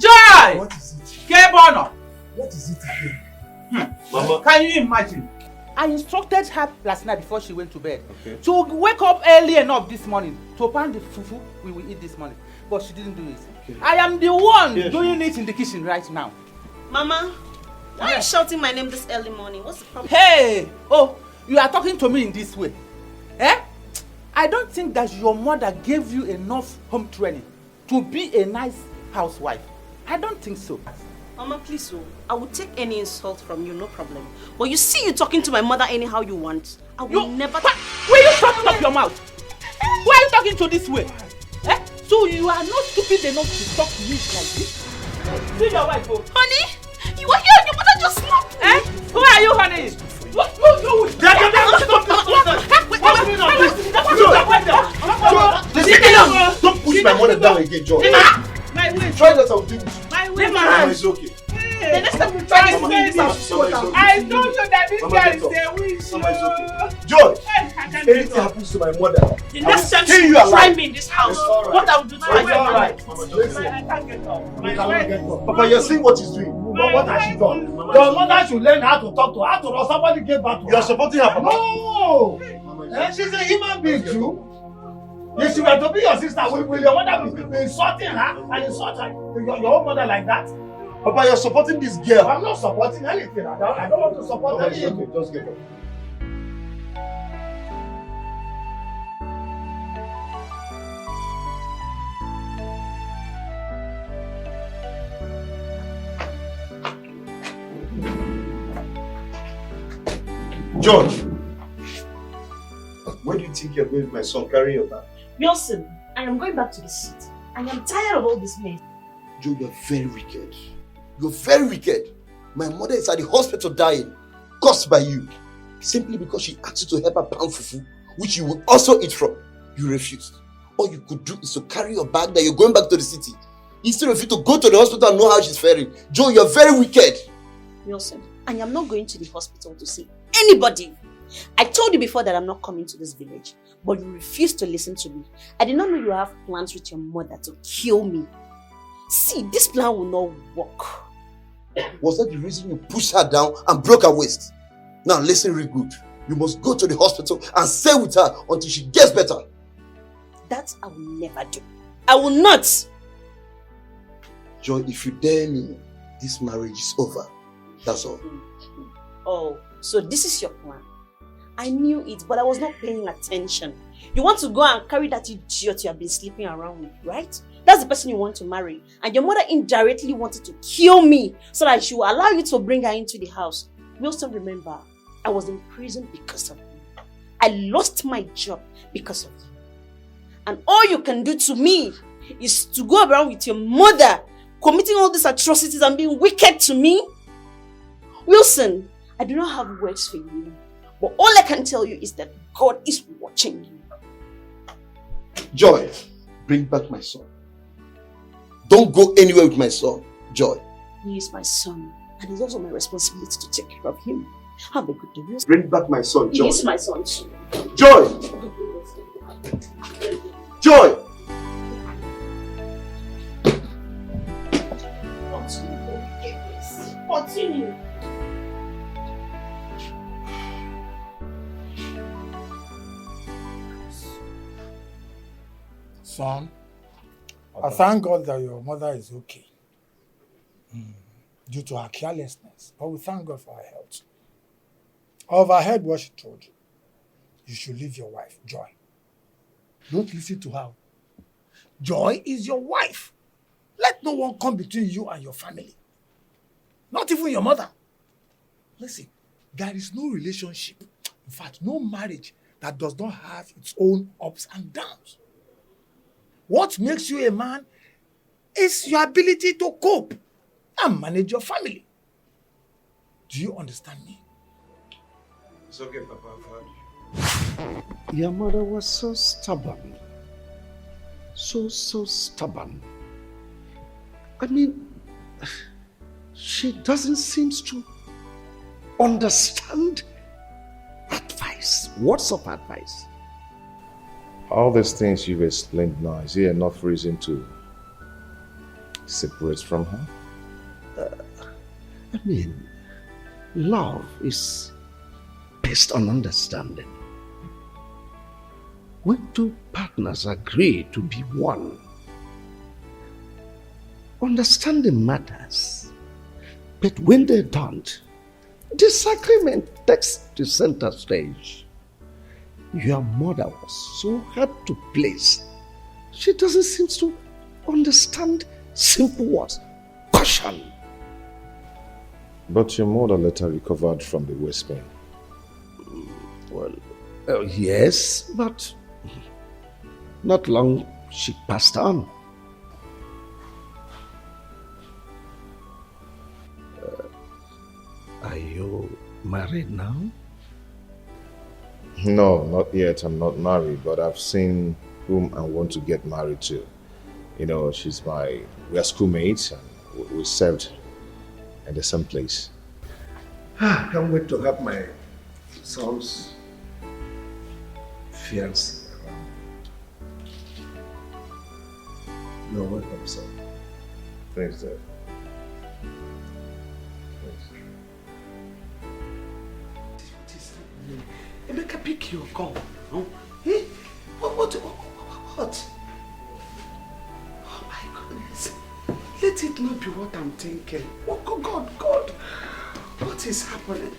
Joy! What is it? K-Bono! What is it again? Mama, can you imagine? I instructed her last night before she went to bed to wake up early enough this morning to pan the fufu we will eat this morning. But she didn't do it. Okay. I am the one doing it in the kitchen right now. Mama, why are you shouting my name this early morning? What's the problem? Hey! Oh, you are talking to me in this way. Eh? I don't think that your mother gave you enough home training to be a nice housewife. I don't think so. Mama, please, I will take any insult from you, no problem. But you see you talking to my mother anyhow you want. I will never... Will you shut up your mouth? Why are you talking to this way? Eh? So you are not stupid enough to talk to me like this? See your wife, oh. Honey, you are here and your mother just slapped me. Eh? Who are you, honey? Don't push my mother down again, John. Try that, I'll do it. Mama, it's okay. The next time you try this, I told you that this guy is a witch. Mama, it's okay. Joy, if anything happens to my mother, the next time you try alive. me in this house, what I will do to my It's all right. I can't get up. Papa, you're seeing what he's doing. What has she done? Your mother should learn how to talk to her. After all, somebody gave back to her. You are supporting her, Papa. No! She's a human being too. If she were to be your sister, will your mother be insulting her and insult her, your own mother like that? Papa, you're supporting this girl. I'm not supporting anything. I don't want to support Papa, anything. okay. Just get up. John! Where do you think you're going with my son? Carry your bag. Wilson, I am going back to the city. I am tired of all this mess. Joe, you're very wicked. You're very wicked. My mother is at the hospital dying, caused by you. Simply because she asked you to help her pound fufu, which you will also eat from. You refused. All you could do is to carry your bag that you're going back to the city. Instead of you to go to the hospital and know how she's faring. Joe, you're very wicked. Wilson, I am not going to the hospital to see anybody. I told you before that I'm not coming to this village, but you refused to listen to me. I did not know you have plans with your mother to kill me. See, this plan will not work. Was that the reason you pushed her down and broke her waist? Now listen real good. You must go to the hospital and stay with her until she gets better. That I will never do. I will not. Joy, if you dare me, this marriage is over. That's all. Oh, so this is your plan. I knew it, but I was not paying attention. You want to go and carry that idiot you have been sleeping around with, right? That's the person you want to marry. And your mother indirectly wanted to kill me so that she will allow you to bring her into the house. Wilson, remember, I was in prison because of you. I lost my job because of you. And all you can do to me is to go around with your mother, committing all these atrocities and being wicked to me. Wilson, I do not have words for you. But all I can tell you is that God is watching you. Joy, bring back my son. Don't go anywhere with my son, Joy. He is my son, and it's also my responsibility to take care of him. Have a good day, Wilson. Bring back my son, Joy. He is my son too. Joy! Joy! Continue. Son, I thank God that your mother is okay due to her carelessness. But we thank God for her health. I overheard what she told you. You should leave your wife, Joy. Don't listen to her. Joy is your wife. Let no one come between you and your family. Not even your mother. Listen, there is no relationship, in fact, no marriage that does not have its own ups and downs. What makes you a man is your ability to cope and manage your family. Do you understand me? It's okay, Papa, I've heard you. Your mother was so stubborn. So stubborn. I mean, she doesn't seem to understand advice. Words of advice. All these things you've explained now, is there enough reason to separate from her? I mean, love is based on understanding. When two partners agree to be one, understanding matters. But when they don't, disagreement takes the center stage. Your mother was so hard to please. She doesn't seem to understand simple words. Caution. But your mother later recovered from the waist pain. Well, yes, but not long she passed on. Are you married now? No, not yet. I'm not married, but I've seen whom I want to get married to. You know, we are schoolmates and we served at the same place. I can't wait to have my son's fiancé around. You're welcome, son. Thanks, Dad. Emeka, pick your gun. No? Eh? What? Oh my goodness. Let it not be what I'm thinking. Oh God. What is happening?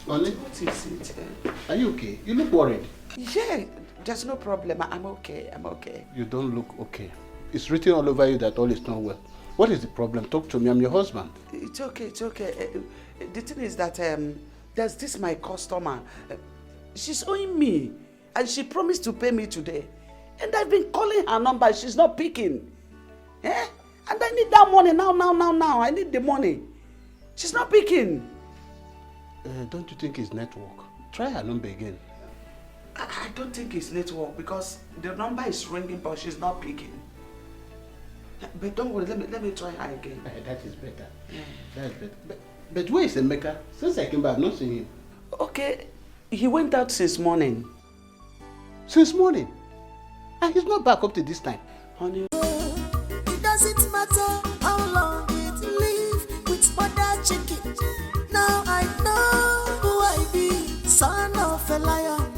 Nolly? What is it? Are you okay? You look worried. Yeah, there's no problem. I'm okay. You don't look okay. It's written all over you that all is not well. What is the problem? Talk to me. I'm your husband. It's okay. The thing is that there's this my customer. She's owing me. And she promised to pay me today. And I've been calling her number. She's not picking. Eh? And I need that money now. I need the money. She's not picking. Don't you think it's network? Try her number again. I don't think it's network because the number is ringing but she's not picking. But don't worry, let me try her again. That is better. Yeah. That is better. But where is Emeka? Since I came back, I've not seen him. Okay, he went out since morning. Since morning? And he's not back up to this time. Honey. It doesn't matter how long it live with mother chicken. Now I know who I be, son of a lion.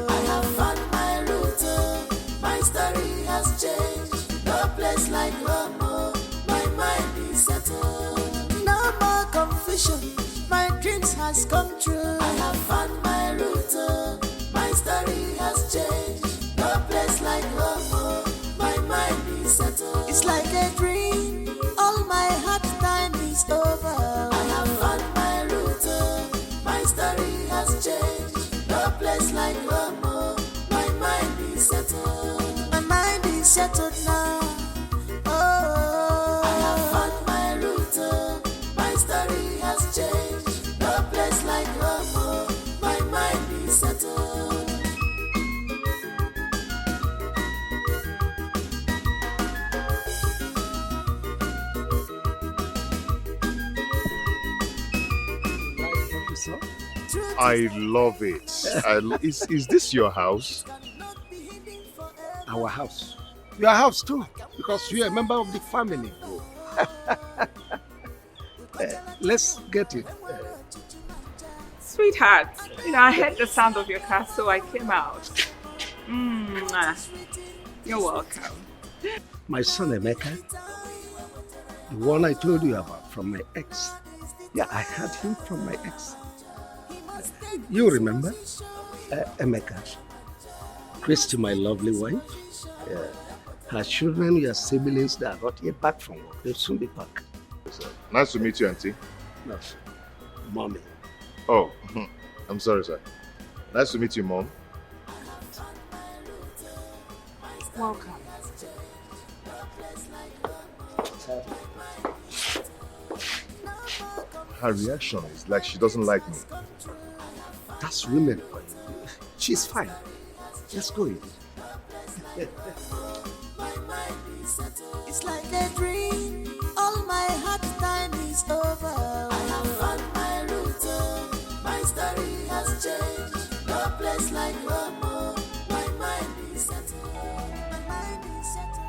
I have found my route, my story has changed. No place like home, my mind is settled. No more confusion, my dreams has come true. I have found my route, my story has changed. No place like home, my mind is settled. It's like a dream, all my hard time is over. I have found my route, my story has changed. No place like home, my mind is settled. My mind is settled now. Oh, I have found my route, my story has changed. No place like home, my mind is settled. I love it. Is this your house? Our house. Your house too, because you're a member of the family. Let's get it. Sweetheart, I heard the sound of your car, so I came out. You're welcome. My son Emeka, the one I told you about from my ex. Yeah, I had him from my ex. You remember? Emeka. Christy, my lovely wife. Her children, your siblings, they are not yet back from work. They'll soon be back. Nice to meet you, Auntie. No, Mommy. Oh, I'm sorry, sir. Nice to meet you, Mom. Welcome. Her reaction is like she doesn't like me. That's women. She's fine. Let's go in. It's like a dream. All my hard time is over. I have found my route. My story has changed. No place like home. My mind is settled. My mind is settled.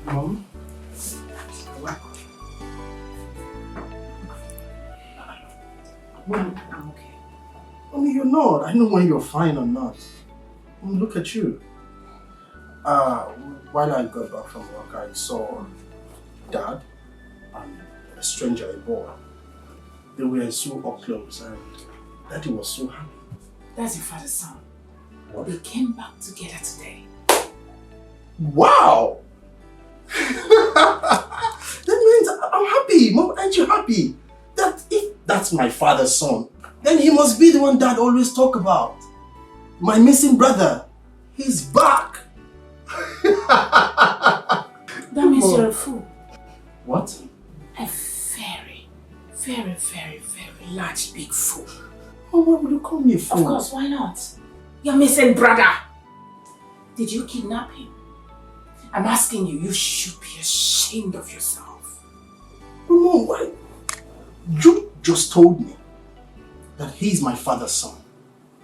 Mom? Mom, I'm okay. Mommy, you're not. I know when you're fine or not. Mom, look at you. While I got back from work, I saw Dad and a stranger, a boy. They were so up close and Daddy was so happy. That's your father's son. What? They came back together today. Wow! That means I'm happy. Mom, aren't you happy? That if that's my father's son, then he must be the one Dad always talk about. My missing brother. He's back. That means you're a fool. What? A very, very, very, very large, big fool. Oh, why would you call me a fool? Of course, why not? Your missing brother. Did you kidnap him? I'm asking you, you should be ashamed of yourself. Mom, why? You just told me that he's my father's son.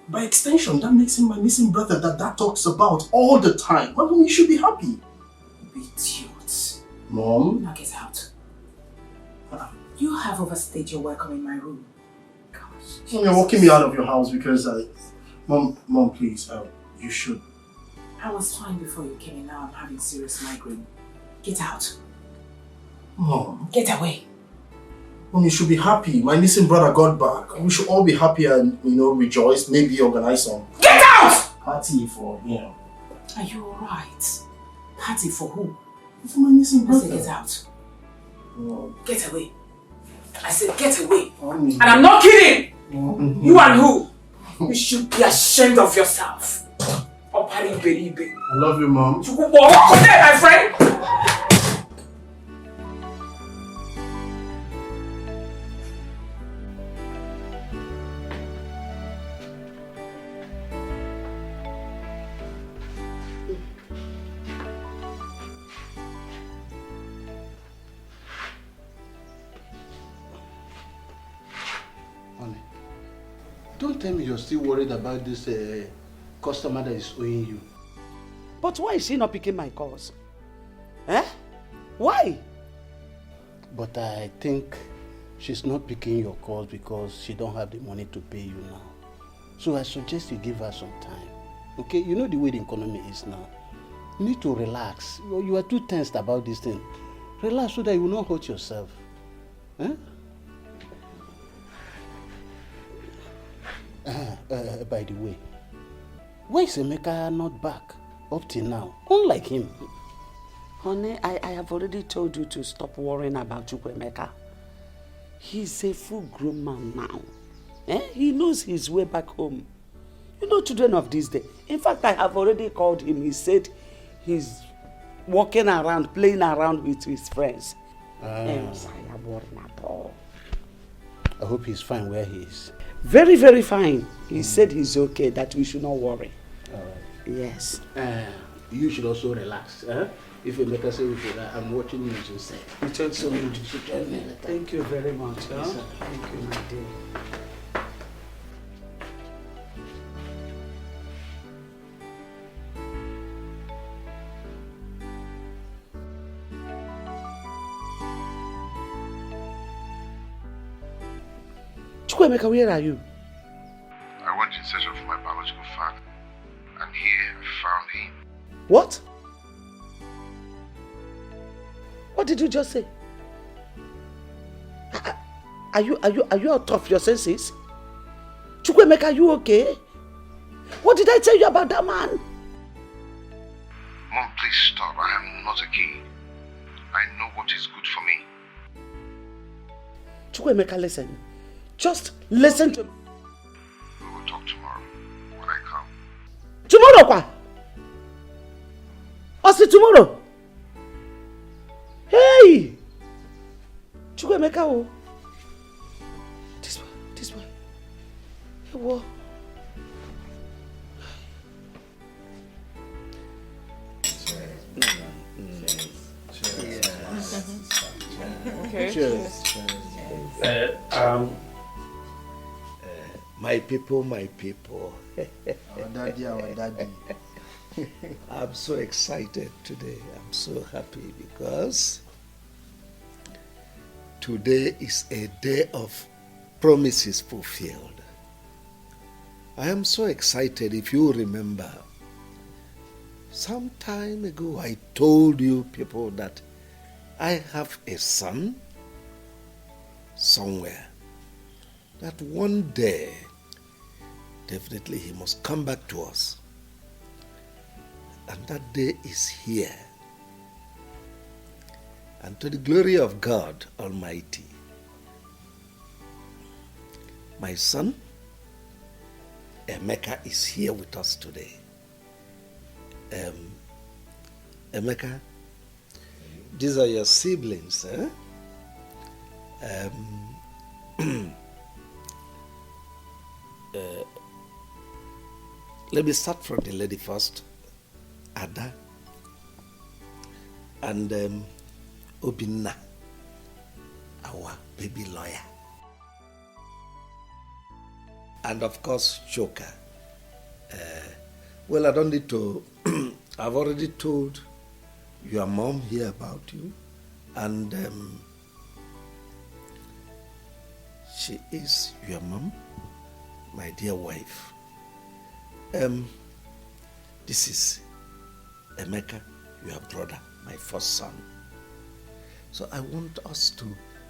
By extension, that makes him my missing brother that Dad talks about all the time. Well, you should be happy. Idiot. Mom? Now get out. You have overstayed your welcome in my room. Gosh. Mom, you're walking me out of your house because Mom, please, you should. I was fine before you came in. Now I'm having serious migraine. Get out. Mom. Get away. Mom, you should be happy. My missing brother got back. We should all be happy and, rejoice. Maybe organize some Get out! party for him. Are you alright? Party for who? For my missing I brother. said get out. Mom. Get away. I said get away. Mommy. And I'm not kidding! Mom. You and who? You should be ashamed of yourself. Opari Beribe. I love you, Mom. You go walk on there, my friend! Don't tell me you're still worried about this customer that is owing you. But why is she not picking my calls? Eh? Why? But I think she's not picking your calls because she don't have the money to pay you now. So I suggest you give her some time. Okay? You know the way the economy is now. You need to relax. You are too tensed about this thing. Relax so that you will not hurt yourself. Eh? By the way, why is Emeka not back up till now? Unlike him. Honey, I have already told you to stop worrying about Chukwuemeka. He's a full-grown man now. He knows his way back home. You know children of this day. In fact, I have already called him. He said he's walking around, playing around with his friends. Yes, I am worried at all. I hope he's fine where he is. Very, very fine. He said he's okay, that we should not worry. All right. Yes. You should also relax. If you make us say we should, I'm watching news instead. You talk so much. You should tell me later. Thank you very much. Yes, sir. Thank you, my dear. Chukwuemeka, where are you? I went in search of my biological father, and here I found him. What? What did you just say? Are you out of your senses? Chukwuemeka, are you okay? What did I tell you about that man? Mom, please stop. I am not a kid. I know what is good for me. Chukwuemeka, listen. Just listen to me. We will talk tomorrow when I come. Tomorrow, kwa? I'll see tomorrow. Hey! Chukwuemeka, oh. This way. Hey, what? Okay. Cheers. My people. Our daddy. I'm so excited today. I'm so happy because today is a day of promises fulfilled. I am so excited. If you remember, some time ago I told you people that I have a son somewhere, that one day definitely he must come back to us. And that day is here. And to the glory of God Almighty, my son Emeka is here with us today. Emeka, these are your siblings, eh? Let me start from the lady first. Ada and Obinna, our baby lawyer, and of course Choka. Well, I don't need to. I've already told your mom here about you, and she is your mom, my dear wife. This is Emeka, your brother, my first son. So I want us to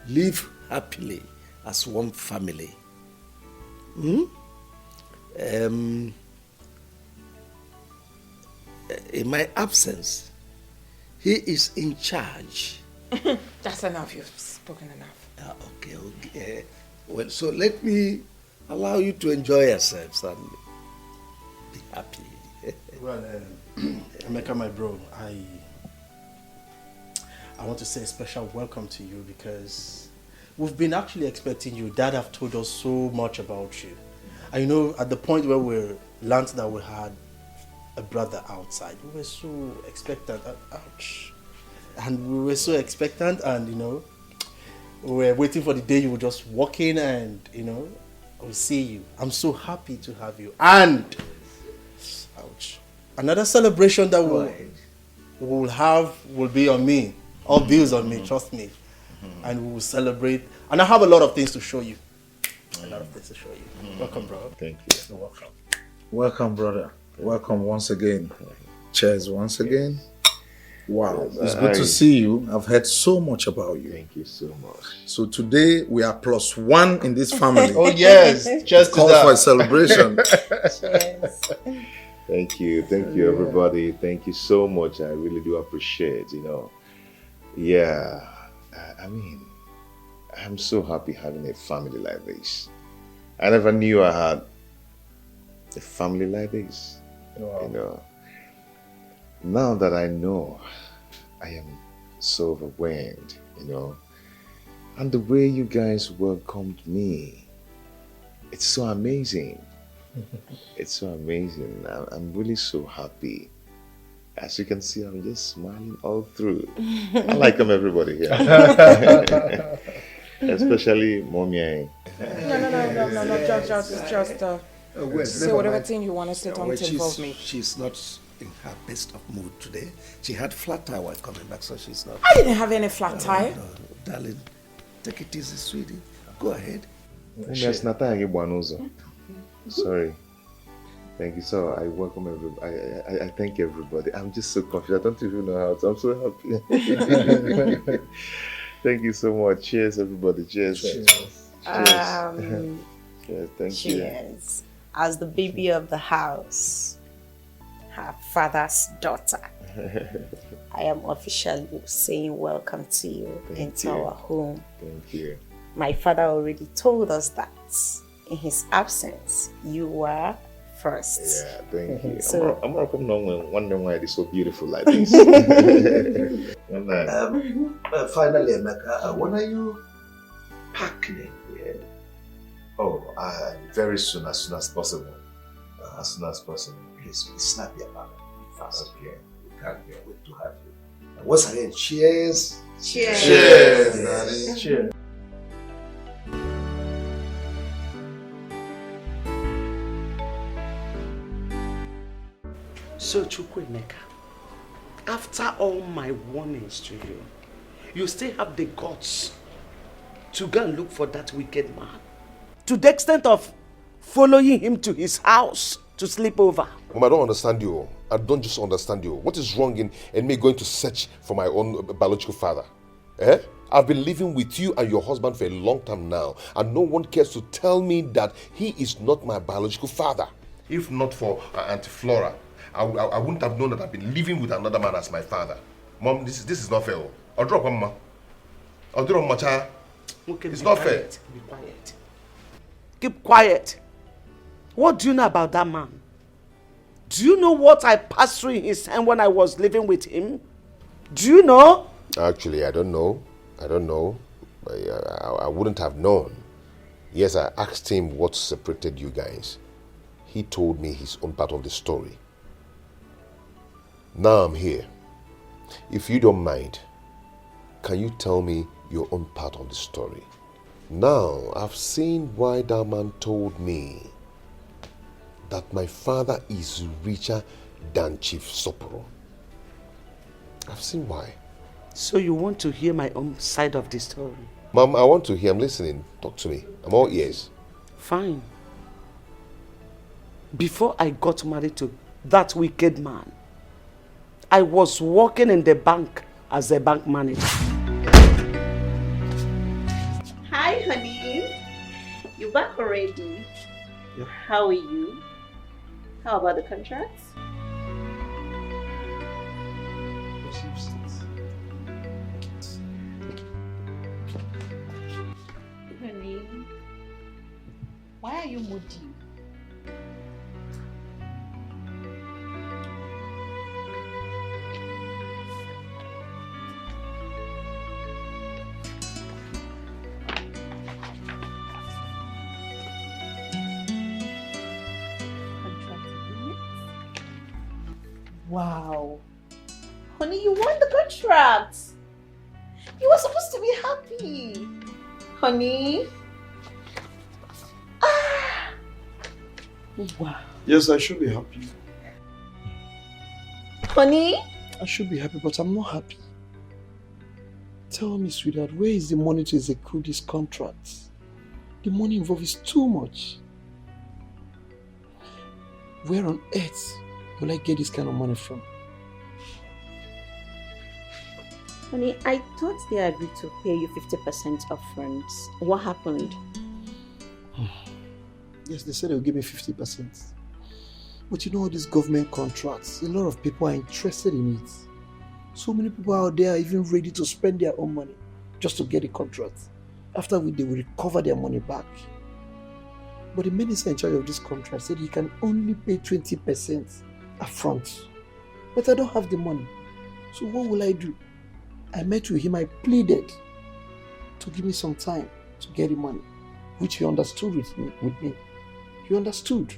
leave happily as one family. Hmm? In my absence, he is in charge. That's enough. You've spoken enough. Okay. Well, so let me allow you to enjoy yourselves and be happy. Well, Emeka, my bro, I want to say a special welcome to you because we've been actually expecting you. Dad have told us so much about you. And you know, at the point where we learned that we had a brother outside, we were so expectant. Ouch. And we were so expectant, and you know, we were waiting for the day you would just walk in and, you know, we'll see you. I'm so happy to have you. And, ouch, another celebration that we'll have will be on me. All bills on me, trust me. And we will celebrate. And I have a lot of things to show you. A lot of things to show you. Welcome, bro. Thank you. You're welcome. Welcome, brother. Welcome once again. Cheers once again. Wow, it's good to see you. I've heard so much about you. Thank you so much. So today we are +1 in this family. Oh yes, just call for a celebration. Cheers. Thank you everybody. Thank you so much. I really do appreciate, you know. Yeah, I mean, I'm so happy having a family like this. I never knew I had a family like this. Wow. You know, now that I know, I am so overwhelmed, you know. And the way you guys welcomed me, it's so amazing. It's so amazing. I'm really so happy. As you can see, I'm just smiling all through. I like everybody here. Especially Mommy. No, just say whatever thing you want to say, don't involve me. She's not in her best of mood today. She had flat tire while coming back, so she's not. I didn't have any flat tire. No, darling, take it easy, sweetie. Go ahead. Sorry. Thank you. So I welcome everybody. I thank everybody. I'm just so confused. I don't even know how to. I'm so happy. Thank you so much. Cheers, everybody. Cheers. Cheers. Cheers. Thank you. Cheers. As the baby of the house, her father's daughter, I am officially saying welcome to you into our home. Thank you. My father already told us that in his absence, you were first. Yeah, thank you. So, I'm not wondering why it is so beautiful like this. Finally, Emeka, when are you packing? Yeah. Oh, very soon as possible. As soon as possible. Please be snappy about it. Fast. Okay. We can't wait to have you. And once again, cheers. Cheers. Cheers, darling. Cheers. So, Chukwuemeka, after all my warnings to you, you still have the guts to go and look for that wicked man, to the extent of following him to his house to sleep over. Mom, I don't understand you. I don't just understand you. What is wrong in me going to search for my own biological father? I've been living with you and your husband for a long time now, and no one cares to tell me that he is not my biological father. If not for Auntie Flora, I wouldn't have known that I've been living with another man as my father. Mom, this is not fair. I'll drop one, Mama. I'll do it on my child. It's not fair. Be quiet. Keep quiet. What do you know about that man? Do you know what I passed through in his hand when I was living with him? Do you know? Actually, I don't know. I wouldn't have known. Yes, I asked him what separated you guys. He told me his own part of the story. Now I'm here. If you don't mind, can you tell me your own part of the story? Now, I've seen why that man told me that my father is richer than Chief Soporo. I've seen why. So you want to hear my own side of the story? Mom, I want to hear. I'm listening. Talk to me. I'm all ears. Fine. Before I got married to that wicked man, I was working in the bank as a bank manager. Hi, You back already? Yeah. How are you? How about the contracts? Honey, why are you moody? Wow. Honey, you won the contract. You were supposed to be happy. Honey. Ah. Wow. Yes, I should be happy. Honey? I should be happy, but I'm not happy. Tell me, sweetheart, where is the money to execute this contract? The money involved is too much. Where on earth will I get this kind of money from? Honey, I thought they agreed to pay you 50% upfront. What happened? Yes, they said they'll give me 50%. But you know all these government contracts, a lot of people are interested in it. So many people out there are even ready to spend their own money just to get a contract. After which they will recover their money back. But the minister in charge of this contract said he can only pay 20% upfront. But I don't have the money. So what will I do? I met with him, I pleaded to give me some time to get the money, which he understood with me. He understood.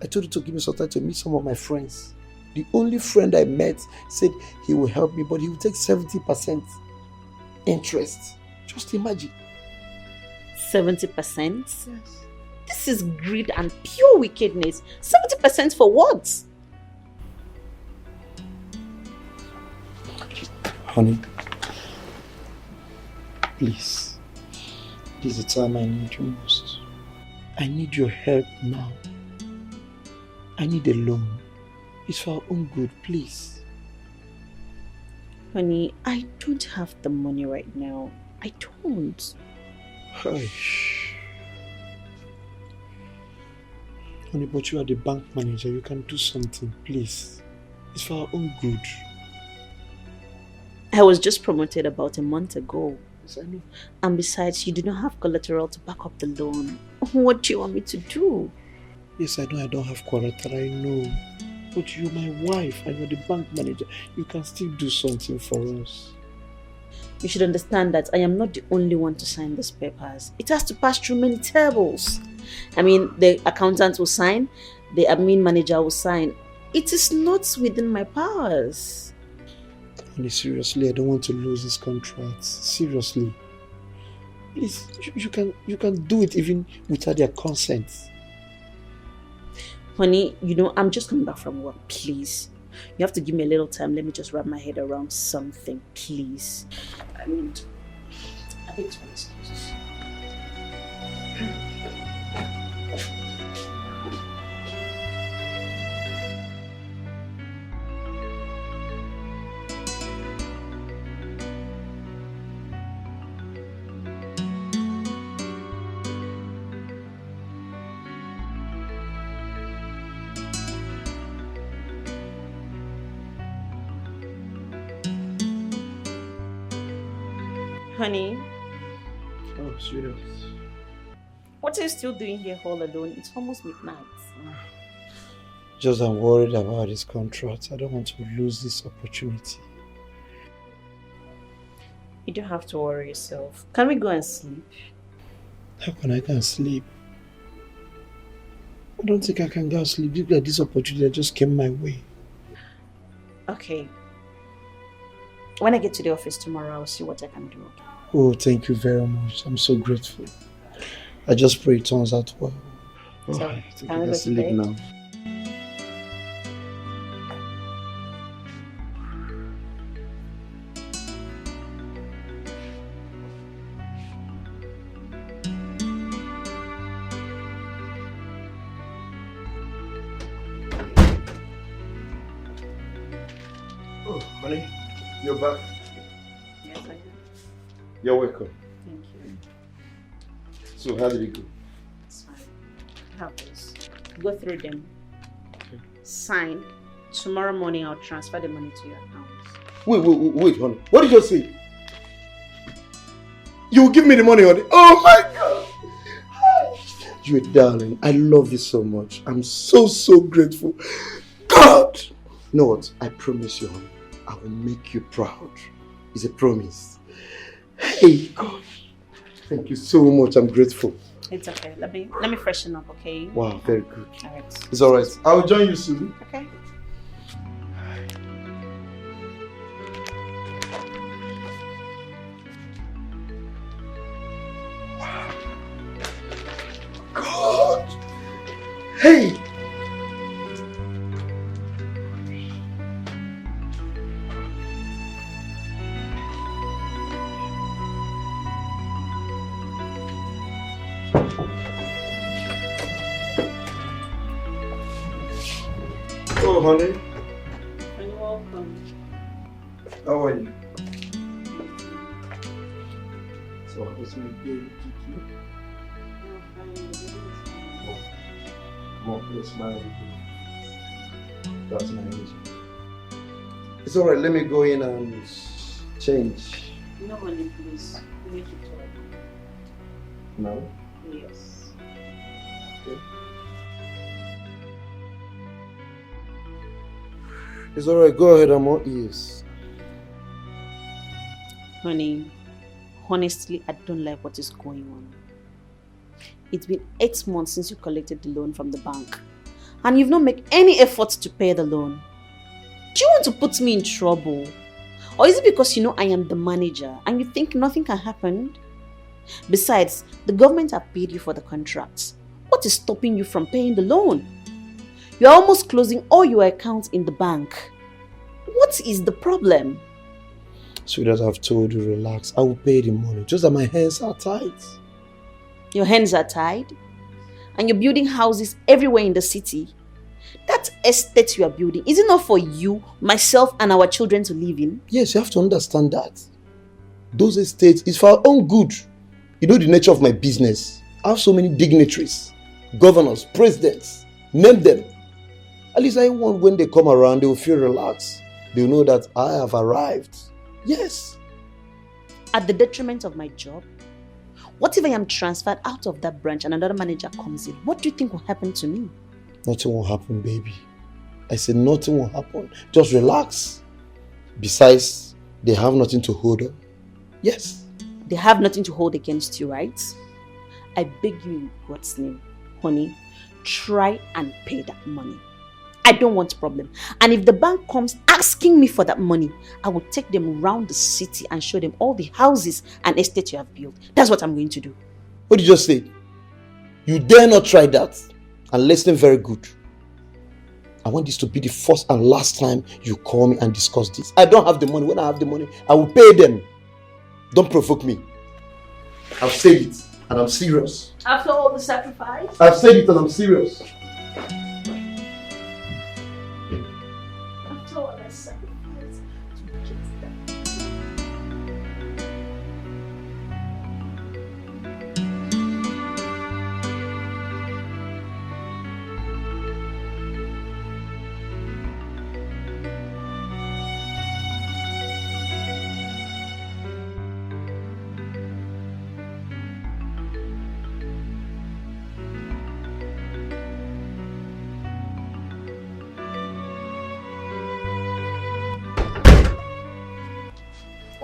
I told him to give me some time to meet some of my friends. The only friend I met said he will help me, but he will take 70% interest. Just imagine. 70%? Yes. This is greed and pure wickedness. 70% for what? Honey, please. This is the time I need you most. I need your help now. I need a loan. It's for our own good, please. Honey, I don't have the money right now. I don't. Hush. Honey, but you are the bank manager. You can do something, please. It's for our own good. I was just promoted about a month ago. Yes, I know. And besides, you do not have collateral to back up the loan. What do you want me to do? Yes, I know I don't have collateral, I know. But you're my wife and you're the bank manager. You can still do something for us. You should understand that I am not the only one to sign these papers. It has to pass through many tables. I mean, the accountant will sign, the admin manager will sign. It is not within my powers. Honey, seriously, I don't want to lose this contract. Seriously. Please, you can do it even without their consent. Honey, you know, I'm just coming back from work, please. You have to give me a little time. Let me just wrap my head around something, please. I need some excuses. Honey. Oh, sweetheart. What are you still doing here all alone? It's almost midnight. Just I'm worried about this contract. I don't want to lose this opportunity. You don't have to worry yourself. Can we go and sleep? How can I go and sleep? I don't think I can go and sleep. This opportunity just came my way. Okay. When I get to the office tomorrow, I'll see what I can do. Oh, thank you very much. I'm so grateful. I just pray it turns out well. So, I think can I we can go to sleep bed? now. Oh, honey, you're back. Yes, I am. You're welcome. Thank you. So how did it go? It's fine. Have this. Go through them. Sign. Tomorrow morning I'll transfer the money to your account. Wait, honey. What did you just say? You will give me the money, honey. Oh my God! You're a darling. I love you so much. I'm so grateful. God! You know what? I promise you, honey. I will make you proud. It's a promise. Hey, God. Thank you so much. I'm grateful. It's okay. Let me freshen up, okay? Wow, very good. Alright. It's alright. I will join you soon. Okay. God! Hey! Oh, honey. You're welcome. How are you? So, what's my baby? Come on, please smile. That's my reason. It's alright, let me go in and change. No, honey, please. We need to talk. No? Yes. Okay. It's alright, go ahead, I'm all ears. Honey, honestly, I don't like what is going on. It's been 8 months since you collected the loan from the bank. And you've not made any effort to pay the loan. Do you want to put me in trouble? Or is it because you know I am the manager and you think nothing can happen? Besides, the government have paid you for the contract. What is stopping you from paying the loan? You're almost closing all your accounts in the bank. What is the problem? Sweetheart, I've told you, relax. I will pay the money. Just that my hands are tight. Your hands are tied? And you're building houses everywhere in the city? That estate you are building, is it not for you, myself, and our children to live in? Yes, you have to understand that. Those estates is for our own good. You know the nature of my business. I have so many dignitaries, governors, presidents. Name them. At least I want when they come around, they will feel relaxed. They will know that I have arrived. Yes. At the detriment of my job? What if I am transferred out of that branch and another manager comes in? What do you think will happen to me? Nothing will happen, baby. I said nothing will happen. Just relax. Besides, they have nothing to hold on. Yes. They have nothing to hold against you, right? I beg you in God's name, honey, try and pay that money. I don't want problem. And if the bank comes asking me for that money, I will take them around the city and show them all the houses and estates you have built. That's what I'm going to do. What did you just say? You dare not try that. And listen very good. I want this to be the first and last time you call me and discuss this. I don't have the money. When I have the money, I will pay them. Don't provoke me. I've said it and I'm serious. After all the sacrifice? I've said it and I'm serious. After all that sacrifice to get that.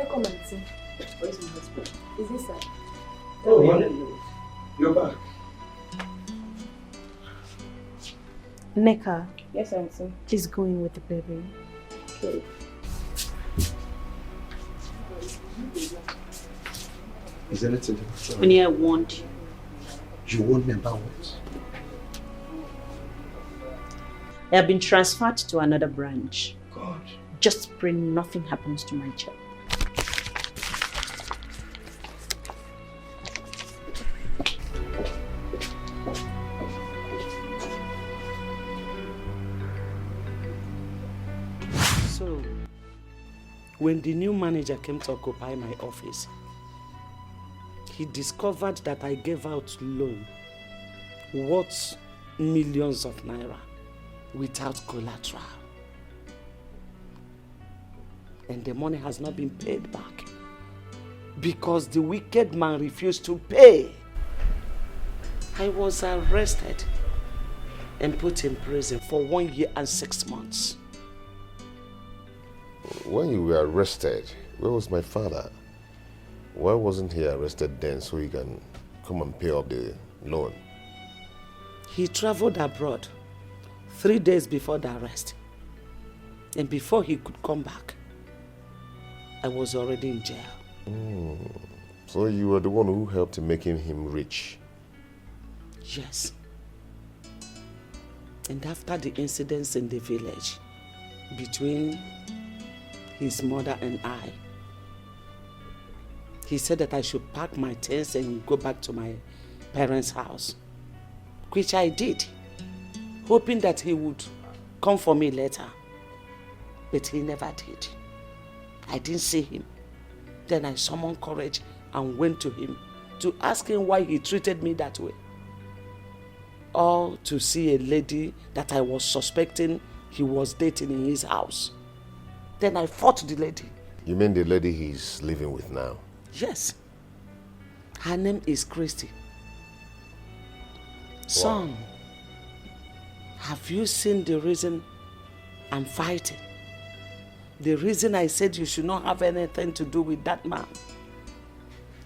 Come and see. Where's my husband? Is he sir? Oh, honey. You're back. Neka. Yes, auntie. Please go in with the baby. Okay. Is anything? Honey, I want you. You want me about what? I have been transferred to another branch. God. Just pray nothing happens to my child. So, when the new manager came to occupy my office, he discovered that I gave out loan worth millions of naira without collateral. And the money has not been paid back because the wicked man refused to pay. I was arrested and put in prison for 1 year and 6 months. When you were arrested, where was my father? Why wasn't he arrested then so he can come and pay off the loan? He traveled abroad 3 days before the arrest. And before he could come back, I was already in jail. So you were the one who helped in making him rich? Yes. And after the incidents in the village between his mother and I, he said that I should pack my things and go back to my parents' house, which I did, hoping that he would come for me later. But he never did. I didn't see him. Then I summoned courage and went to him to ask him why he treated me that way. All to see a lady that I was suspecting he was dating in his house. Then I fought the lady. You mean the lady he's living with now? Yes. Her name is Christy. Son, have you seen the reason I'm fighting? The reason I said you should not have anything to do with that man.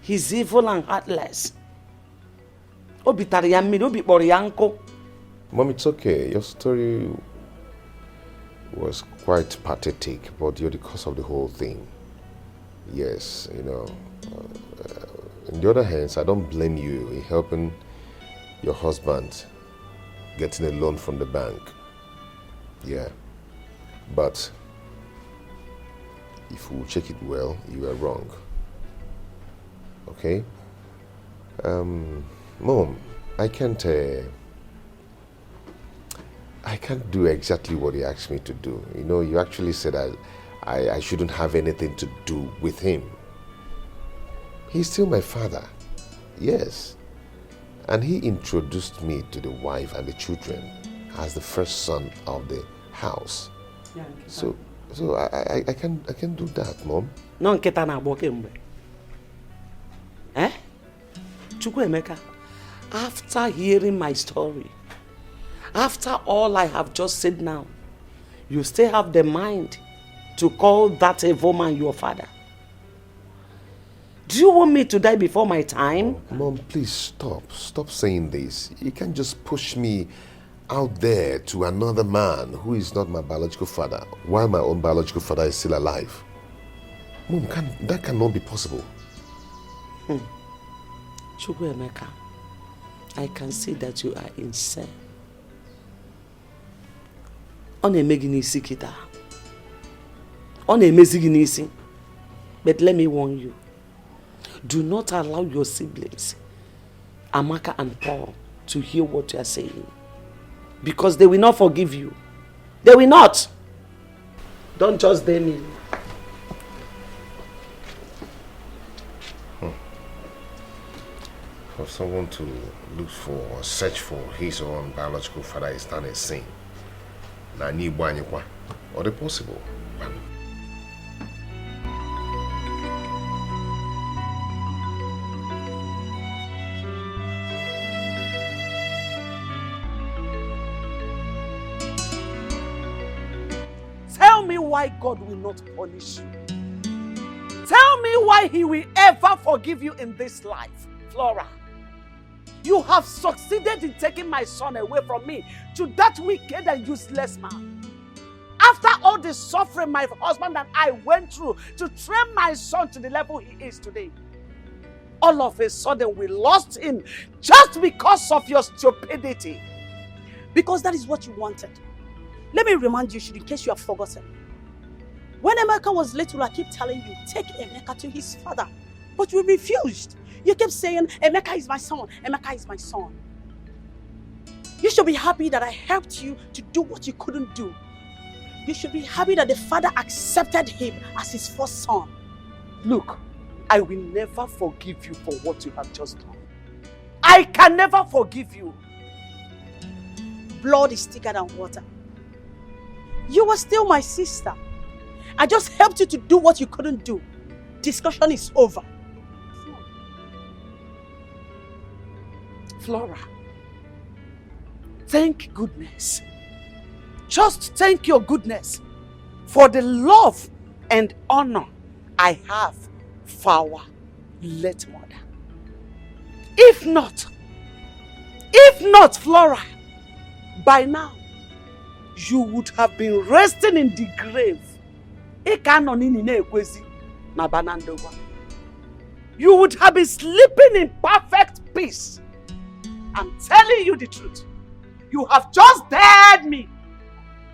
He's evil and heartless. Mom, it's okay. Your story was quite pathetic, but you're the cause of the whole thing. Yes, you know. On the other hand, I don't blame you in helping your husband getting a loan from the bank. Yeah. But if we check it well, you are wrong. Okay? Mom, I can't do exactly what he asked me to do. You know, you actually said I shouldn't have anything to do with him. He's still my father. Yes. And he introduced me to the wife and the children as the first son of the house. Yeah, So I can do that, Mom. No, nketa na agbo kemgbe. Chukwuemeka, after hearing my story, after all I have just said now, you still have the mind to call that evil man your father. Do you want me to die before my time? Mom, please stop. Stop saying this. You can't just push me out there to another man who is not my biological father while my own biological father is still alive. Mom, that cannot be possible. Chukwuemeka, I can see that you are insane. Ọ na-eme gị n'isi kịta. Ọ na-emezi gị n'isi. But let me warn you. Do not allow your siblings, Amaka and Paul, to hear what you are saying. Because they will not forgive you. They will not. Don't just blame me. For someone to look for or search for his own biological father is not a sin. Or the possible. Tell me why God will not punish you. Tell me why he will ever forgive you in this life, Flora. You have succeeded in taking my son away from me to that wicked and useless man. After all the suffering my husband and I went through to train my son to the level he is today, all of a sudden we lost him just because of your stupidity. Because that is what you wanted. Let me remind you, in case you have forgotten. When Emeka was little, I keep telling you, take Emeka to his father. But you refused. You kept saying, Emeka is my son, Emeka is my son. You should be happy that I helped you to do what you couldn't do. You should be happy that the father accepted him as his first son. Look, I will never forgive you for what you have just done. I can never forgive you. Blood is thicker than water. You were still my sister. I just helped you to do what you couldn't do. Discussion is over. Flora, thank goodness. Just thank your goodness for the love and honor I have for our late mother. If not, Flora, by now, you would have been resting in the grave. You would have been sleeping in perfect peace. I'm telling you the truth. You have just dared me.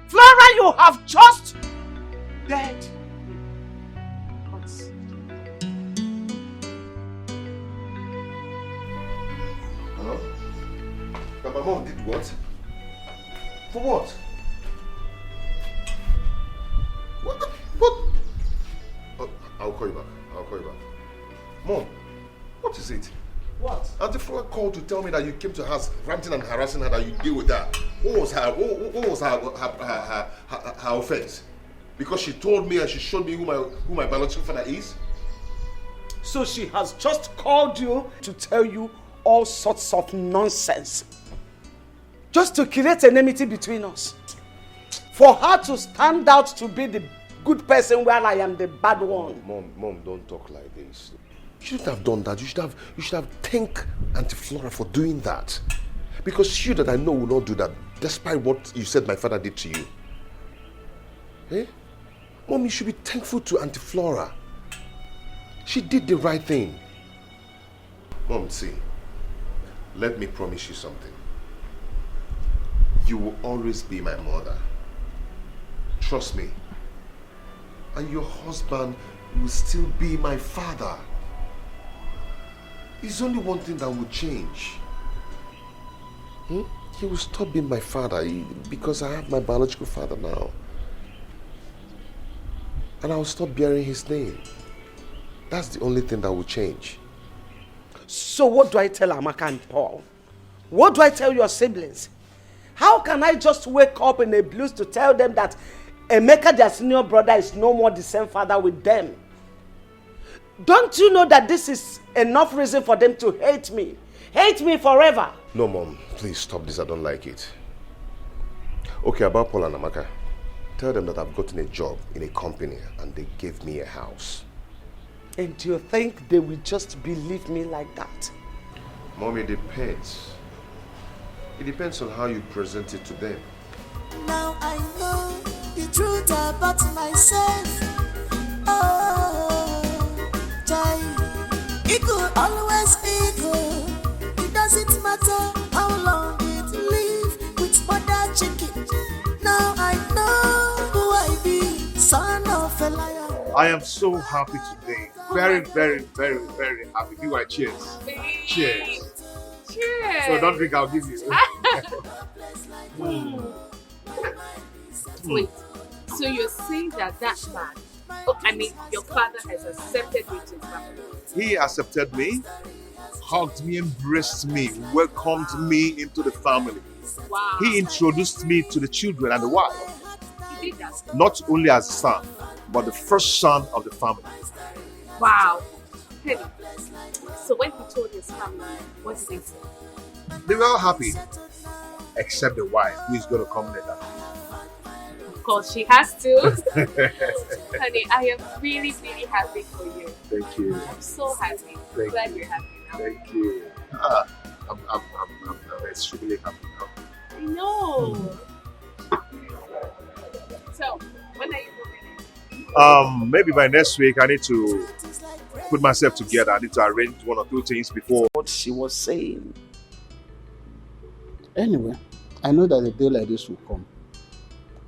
Flora, you have just dared me. Hello? But my mom did what? For what? What? Oh, I'll call you back. Mom, what is it? What? Auntie Flora called to tell me that you came to her house ranting and harassing her, that you deal with her. What was her offense? Because she told me and she showed me who my biological father is? So she has just called you to tell you all sorts of nonsense. Just to create enmity between us. For her to stand out to be the good person while I am the bad one. Mom, don't talk like this. You shouldn't have done that. You should have thanked Auntie Flora for doing that. Because you that I know will not do that, despite what you said my father did to you. Eh? Mom, you should be thankful to Auntie Flora. She did the right thing. Mom, see, let me promise you something. You will always be my mother. Trust me. And your husband will still be my father. There's only one thing that will change. He will stop being my father because I have my biological father now. And I will stop bearing his name. That's the only thing that will change. So what do I tell Amaka and Paul? What do I tell your siblings? How can I just wake up in a blues to tell them that Emeka, their senior brother, is no more the same father with them? Don't you know that this is enough reason for them to hate me? Hate me forever. No, Mom, please stop this. I don't like it. Okay, about Paul and Amaka. Tell them that I've gotten a job in a company and they gave me a house. And do you think they will just believe me like that? Mom, it depends. It depends on how you present it to them. Now I know the truth about myself. Oh, Jai, it could always be good. It doesn't matter how long it live with mother chicken. Now I know who I be, son of a liar. I am so happy today. Very, very, very, very happy. You are cheers. Cheers. Cheers. So don't drink, I'll give you. Wait, so you're saying that man, your father has accepted you to his family? He accepted me, hugged me, embraced me, welcomed me into the family. Wow. He introduced me to the children and the wife. He did that? Not only as a son, but the first son of the family. Wow. Hey, so when he told his family, what did they say? They were all happy, except the wife, who is going to come later. Of course, she has to. Honey, I am really, really happy for you. Thank you. I'm so happy. Thank Glad you. you're happy now. Thank you. I'm extremely happy now. I know. So, when are you moving in? Maybe by next week I need to put myself together. I need to arrange one or two things before. What she was saying. Anyway, I know that a day like this will come.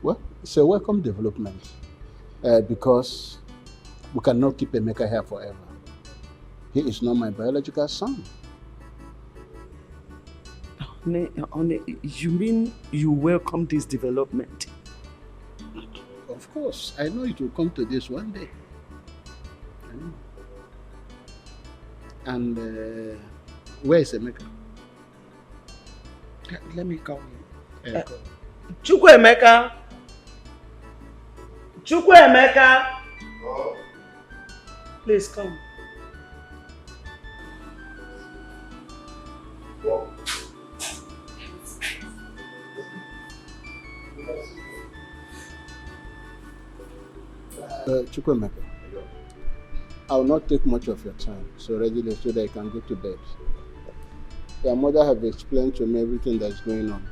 Well, it's a welcome development because we cannot keep Emeka here forever. He is not my biological son. Honey, you mean you welcome this development? Of course, I know it will come to this one day. And where is Emeka? Let me call him. Chukwuemeka. Chukwuemeka. Please come. Chukwuemeka, I will not take much of your time, so readily so that you can go to bed. Your mother have explained to me everything that's going on.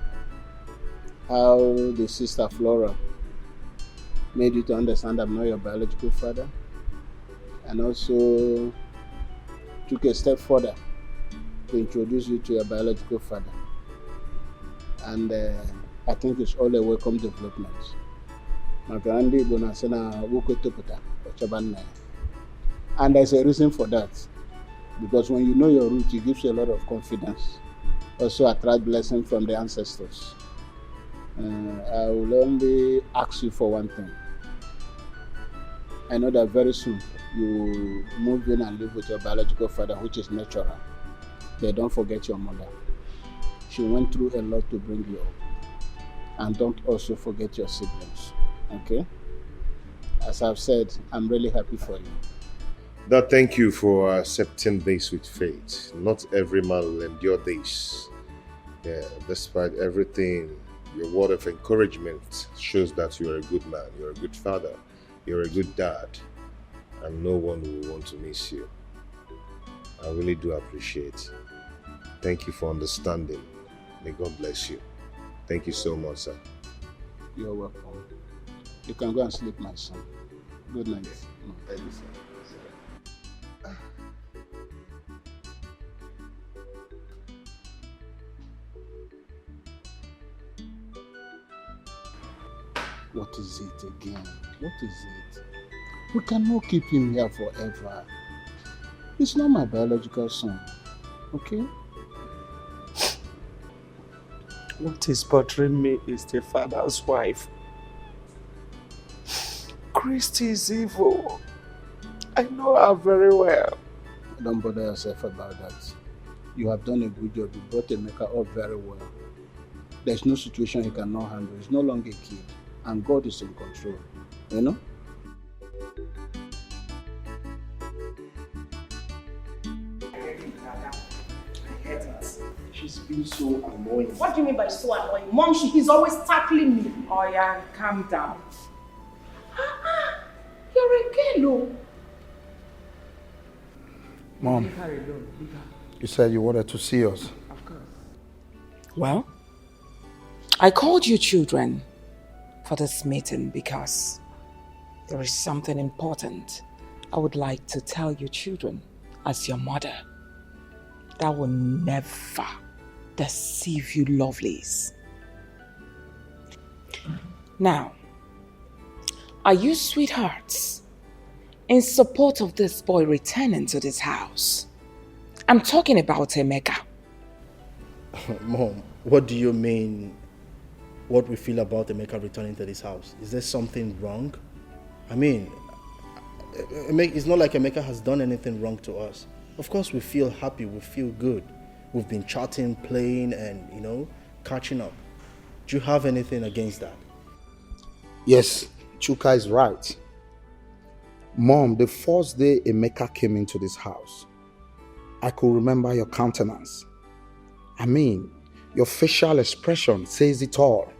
How the sister Flora made you to understand I'm not your biological father, and also took a step further to introduce you to your biological father. And I think it's all a welcome development. And there's a reason for that. Because when you know your root, it gives you a lot of confidence. Also attract blessing from the ancestors. I will only ask you for one thing. I know that very soon you move in and live with your biological father, which is natural. But don't forget your mother. She went through a lot to bring you up. And don't also forget your siblings. Okay? As I've said, I'm really happy for you. Dad, thank you for accepting this with faith. Not every man will endure this. Yeah, despite everything, your word of encouragement shows that you are a good man, you're a good father, you're a good dad, and no one will want to miss you. I really do appreciate. Thank you for understanding. May God bless you. Thank you so much, sir. You're welcome. You can go and sleep, my son. Good night. Thank you, sir. What is it again? What is it? We cannot keep him here forever. He's not my biological son, okay? What is bothering me is the father's wife. Christy is evil. I know her very well. Don't bother yourself about that. You have done a good job. You brought Emeka up very well. There's no situation he cannot handle. He's no longer a kid. And God is in control. You know? She's been so annoying. What do you mean by so annoying? Mom, he's always tackling me. Oh yeah, calm down. You're a girl. Mom, you said you wanted to see us. Of course. Well, I called you children for this meeting because there is something important I would like to tell you children as your mother that will never deceive you lovelies. Now, are you sweethearts in support of this boy returning to this house? I'm talking about Emeka. Mom, what do you mean what we feel about Emeka returning to this house? Is there something wrong? I mean, it's not like Emeka has done anything wrong to us. Of course we feel happy, we feel good. We've been chatting, playing and, catching up. Do you have anything against that? Yes, Chuka is right. Mom, the first day Emeka came into this house, I could remember your countenance. I mean, your facial expression says it all.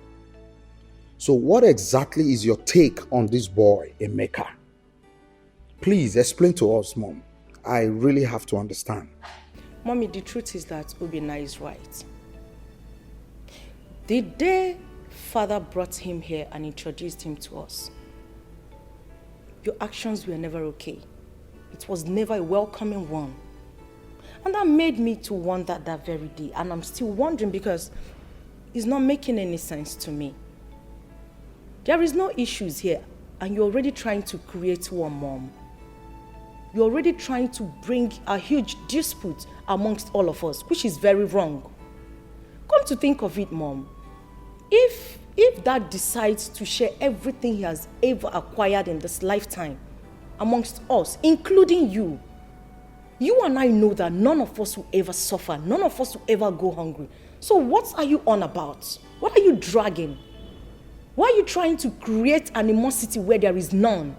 So what exactly is your take on this boy, Emeka? Please explain to us, Mom. I really have to understand. Mommy, the truth is that Obina is right. The day Father brought him here and introduced him to us, your actions were never okay. It was never a welcoming one. And that made me to wonder that very day. And I'm still wondering because it's not making any sense to me. There is no issues here and you're already trying to create one, Mom. You're already trying to bring a huge dispute amongst all of us, which is very wrong. Come to think of it, Mom. If Dad decides to share everything he has ever acquired in this lifetime amongst us, including you You and I know that none of us will ever suffer. None of us will ever go hungry. So what are you on about? What are you dragging? Why are you trying to create animosity where there is none?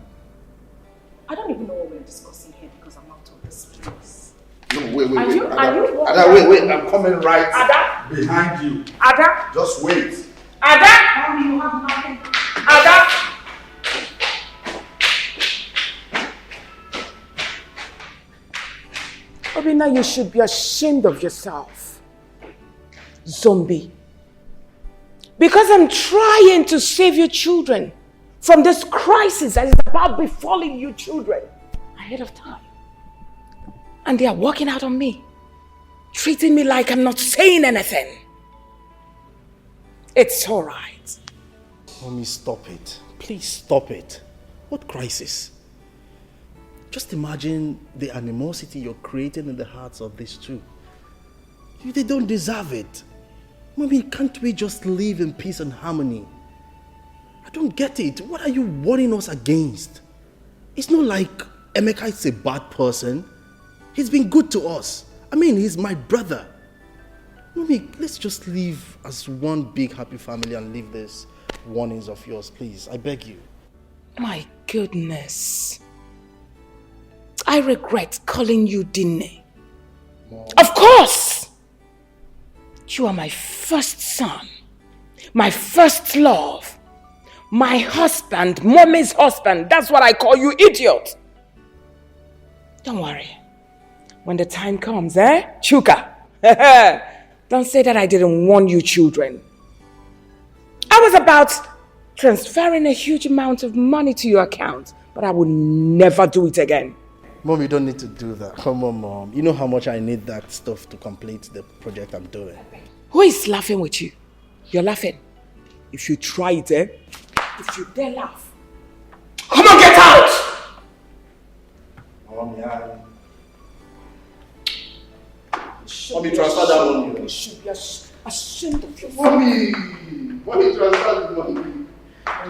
I don't even know what we're discussing here because I'm out of this place. No, wait. Are you Ada, wait. I'm coming right Ada? behind you. Ada? Just wait. Ada? Mommy, you have nothing. Ada? Obina, you should be ashamed of yourself. Zombie. Because I'm trying to save your children from this crisis that is about befalling you children ahead of time. And they are walking out on me, treating me like I'm not saying anything. It's all right. Mommy, stop it. Please stop it. What crisis? Just imagine the animosity you're creating in the hearts of these two. They don't deserve it. Mommy, can't we just live in peace and harmony? I don't get it. What are you warning us against? It's not like Emeka is a bad person. He's been good to us. I mean, he's my brother. Mommy, let's just live as one big happy family and leave these warnings of yours, please. I beg you. My goodness. I regret calling you Dine. Mom. Of course! You are my first son, my first love, my husband, mommy's husband. That's what I call you, idiot. Don't worry. When the time comes, Chuka, don't say that I didn't warn you children. I was about transferring a huge amount of money to your account, but I will never do it again. Mom, you don't need to do that. Come on, Mom. You know how much I need that stuff to complete the project I'm doing. Who is laughing with you? You're laughing. If you try it, if you dare laugh, come on, get out! Mommy, Mommy, transfer that money. You should be ashamed of yourself. Mommy, transfer the money.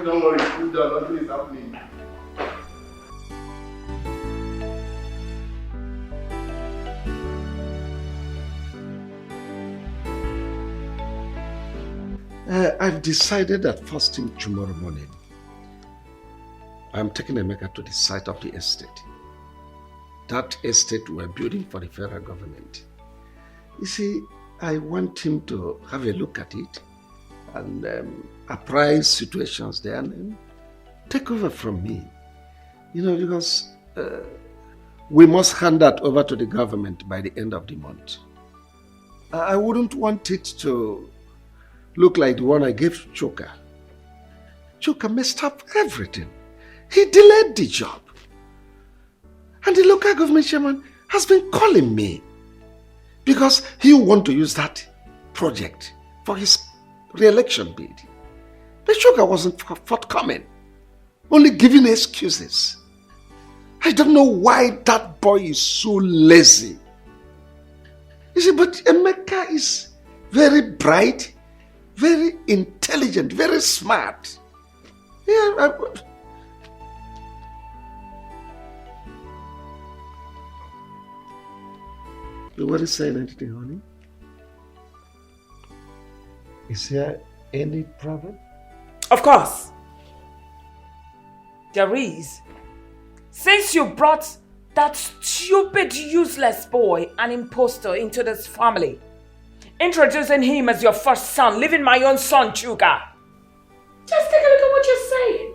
Don't worry, cool down. Nothing is happening. I've decided that first thing tomorrow morning, I'm taking Emeka to the site of the estate. That estate we're building for the federal government. You see, I want him to have a look at it and apprise situations there and then take over from me. You know, because we must hand that over to the government by the end of the month. I wouldn't want it to look like the one I gave Choka. Choka messed up everything. He delayed the job. And the local government chairman has been calling me because he want to use that project for his re-election bid. But Choka wasn't forthcoming, only giving excuses. I don't know why that boy is so lazy. You see, but Emeka is very bright, very intelligent, very smart. Yeah, You want to say anything, honey? Is there any problem? Of course. There is. Since you brought that stupid, useless boy, an impostor, into this family, introducing him as your first son, leaving my own son, Chuka. Just take a look at what you're saying.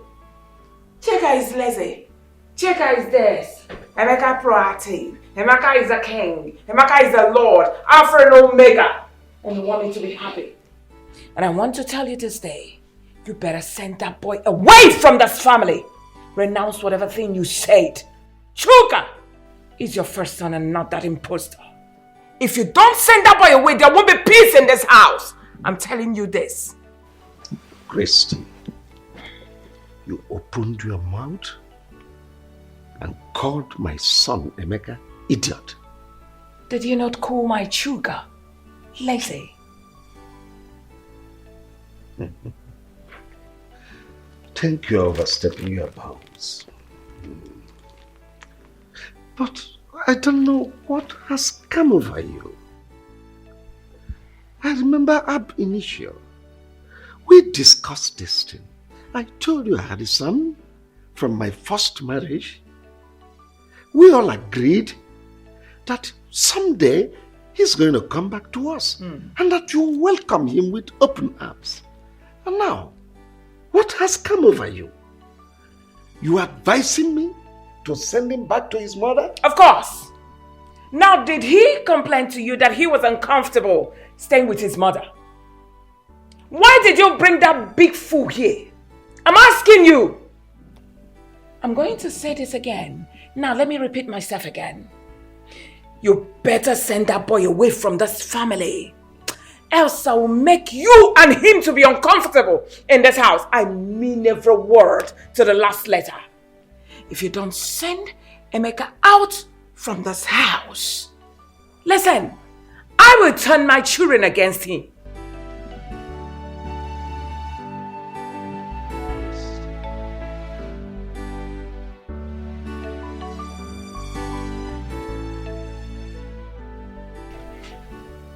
Chuka is lazy. Chuka is this. Emeka proactive. Emeka is a king. Emeka is a lord. Alpha and Omega. And you want me to be happy. And I want to tell you this day, you better send that boy away from this family. Renounce whatever thing you said. Chuka is your first son and not that imposter. If you don't send that boy away, there won't be peace in this house. I'm telling you this. Christy, you opened your mouth and called my son Emeka idiot. Did you not call my Chuka lazy? Think you're overstepping your bounds. But I don't know what has come over you. I remember ab initio, we discussed this thing. I told you I had a son from my first marriage. We all agreed that someday he's going to come back to us and that you welcome him with open arms. And now, what has come over you? You advising me to send him back to his mother? Of course. Now, did he complain to you that he was uncomfortable staying with his mother? Why did you bring that big fool here? I'm asking you. I'm going to say this again. Now, let me repeat myself again. You better send that boy away from this family. Else I will make you and him to be uncomfortable in this house. I mean every word to the last letter. If you don't send Emeka out from this house, listen, I will turn my children against him.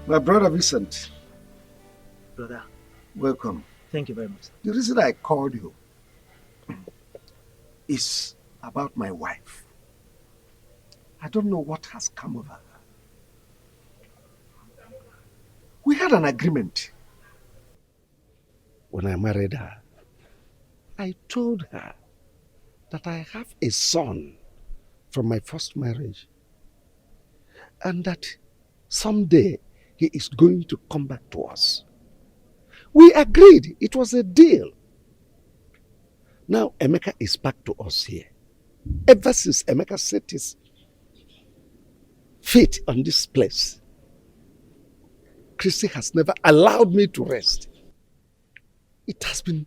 My brother Vincent. Brother. Welcome. Thank you very much. The reason I called you is about my wife. I don't know what has come over her. We had an agreement. When I married her, I told her that I have a son from my first marriage and that someday he is going to come back to us. We agreed. It was a deal. Now Emeka is back to us here. Ever since Emeka set his feet on this place, Christy has never allowed me to rest. It has been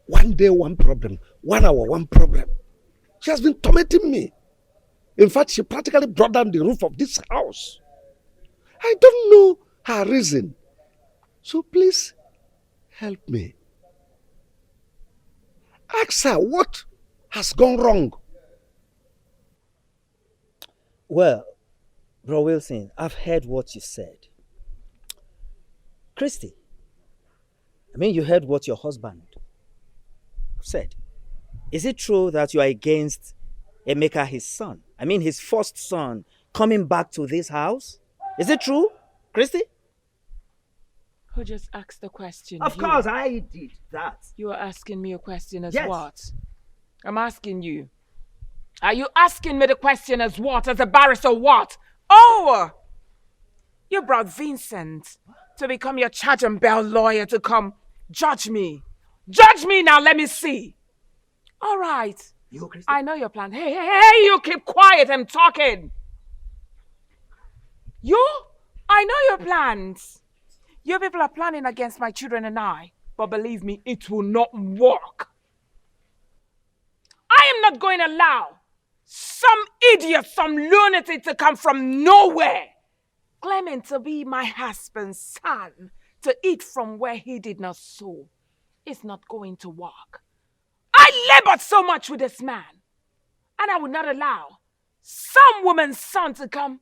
one day, one problem, 1 hour, one problem. She has been tormenting me. In fact, she practically brought down the roof of this house. I don't know her reason. So please, help me. Ask her what has gone wrong. Well, Bro Wilson, I've heard what you said. Christy, I mean, you heard what your husband said. Is it true that you are against Emeka, his son? I mean, his first son coming back to this house? Is it true, Christy? Who just asked the question? Of course, I did that. You are asking me a question as Yes. what? I'm asking you. Are you asking me the question as what? As a barrister what? Oh! You brought Vincent to become your charge and bail lawyer to come judge me. Judge me now, let me see. All right. I know your plan. Hey, you keep quiet, I'm talking. I know your plans. You people are planning against my children and I, but believe me, it will not work. I am not going to allow some idiot, some lunatic to come from nowhere, claiming to be my husband's son, to eat from where he did not sow. It's not going to work. I labored so much with this man, and I would not allow some woman's son to come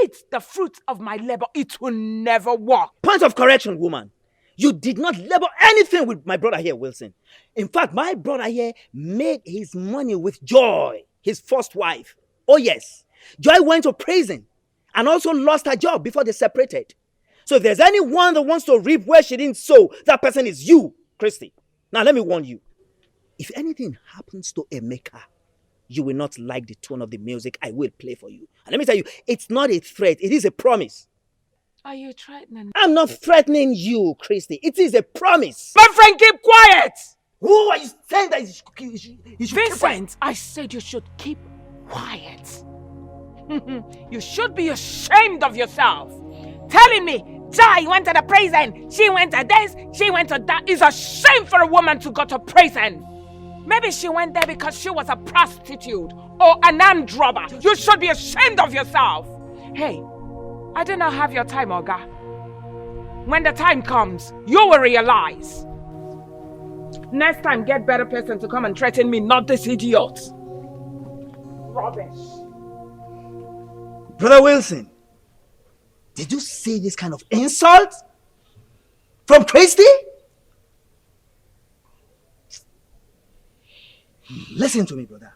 eat the fruit of my labor. It will never work. Point of correction, woman. You did not labor anything with my brother here, Wilson. In fact, my brother here made his money with Joy, his first wife. Oh yes, Joy went to prison and also lost her job before they separated. So if there's anyone that wants to reap where she didn't sow, that person is you, Christy. Now let me warn you. If anything happens to Emeka, you will not like the tone of the music I will play for you. And let me tell you, it's not a threat, it is a promise. Are you threatening? I'm not threatening you, Christy. It is a promise. My friend, keep quiet! Who are you saying that you should Vincent, I said you should keep quiet. You should be ashamed of yourself. Telling me, Joy went to the prison, she went to this, she went to that. It's a shame for a woman to go to prison. Maybe she went there because she was a prostitute or an armed robber. You should be ashamed of yourself. Hey, I do not have your time, Oga. When the time comes, you will realize. Next time, get better person to come and threaten me, not this idiot. Rubbish. Brother Wilson, did you see this kind of insult from Christy? Listen to me, brother.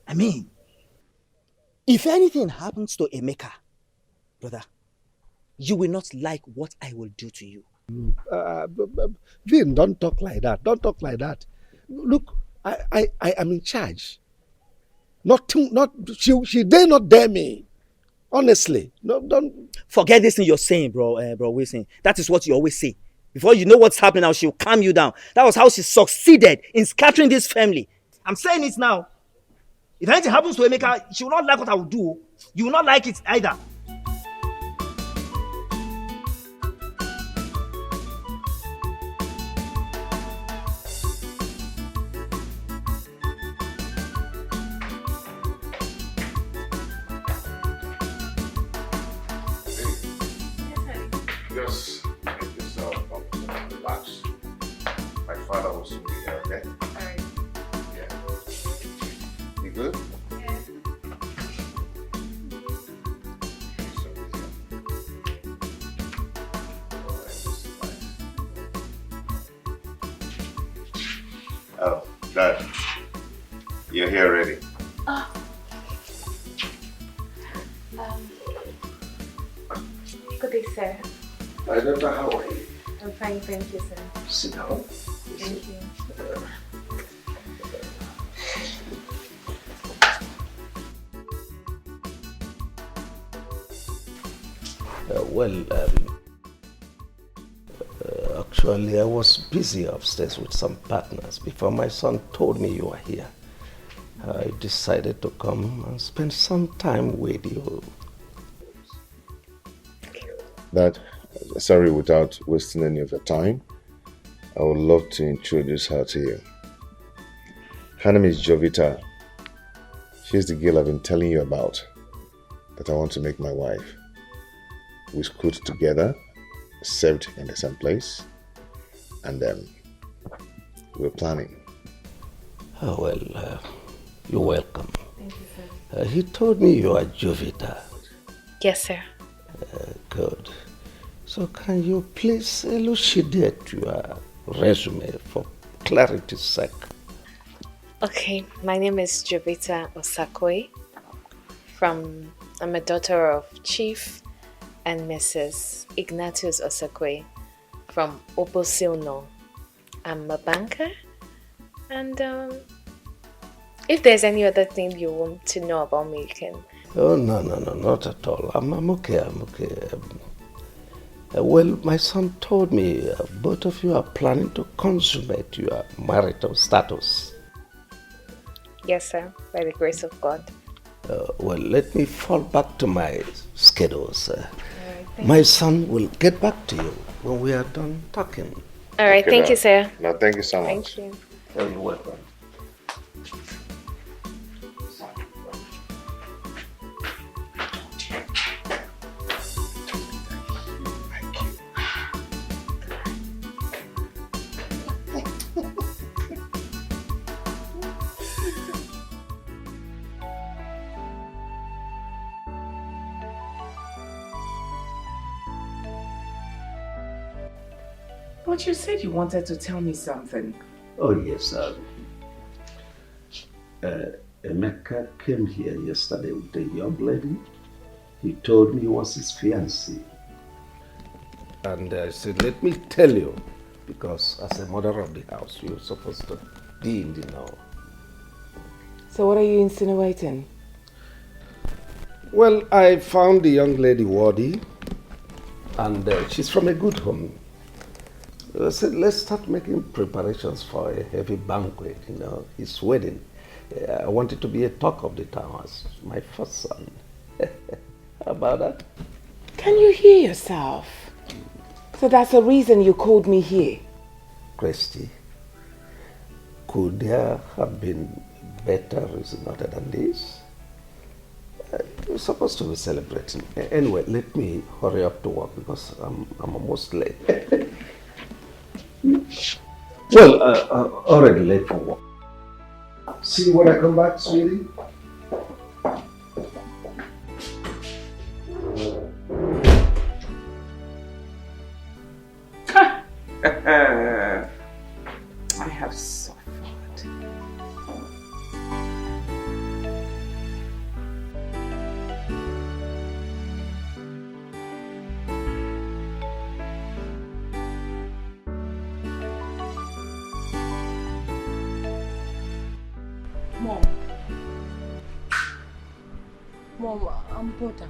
I mean, if anything happens to Emeka, brother, you will not like what I will do to you. Vin, don't talk like that. Don't talk like that. Look, I am in charge. She dare not dare me. Honestly, no, don't forget this thing you're saying, bro Wilson. That is what you always say. Before you know what's happening now, she'll calm you down. That was how she succeeded in scattering this family. I'm saying it now. If anything happens to Emeka, she will not like what I will do. You will not like it either. Just make yourself comfortable and relax. My father will soon be here, okay? Alright. Yeah. You good? Yeah. Oh, Dad. You're here already. Good day, sir. Hi, Doctor. How are you? I'm fine, thank you, sir. Sit down. Thank you. Actually, I was busy upstairs with some partners before my son told me you were here. I decided to come and spend some time with you. Dad, sorry, without wasting any of your time, I would love to introduce her to you. Her name is Jovita. She's the girl I've been telling you about that I want to make my wife. We schooled together, served in the same place, and we're planning. Oh, well, you're welcome. Thank you, sir. He told me you are Jovita. Yes, sir. Good. So can you please elucidate your resume for clarity's sake? Okay, my name is Jovita Osakwe. I'm a daughter of Chief and Mrs. Ignatius Osakwe from Obosilno. I'm a banker, and if there's any other thing you want to know about me, you can. Oh, no, not at all. I'm okay. Well, my son told me both of you are planning to consummate your marital status. Yes, sir, by the grace of God. Well, let me fall back to my schedules. Right, my son will get back to you when we are done talking. All right, thank you, sir. No, thank you so much. Thank you. Oh, you're welcome. But you said you wanted to tell me something. Oh, yes. Emeka came here yesterday with a young lady. He told me he was his fiancée. And I said, let me tell you, because as a mother of the house, you're supposed to be in the know. So what are you insinuating? Well, I found the young lady worthy, and she's from a good home. I said, let's start making preparations for a heavy banquet, his wedding. I want it to be a talk of the town as my first son. How about that? Can you hear yourself? So that's the reason you called me here. Christy, could there have been better reason other than this? We're supposed to be celebrating. Anyway, let me hurry up to work because I'm almost late. Well, already late for work. See you when I come back, sweetie. Mom. Mom, I'm bothered.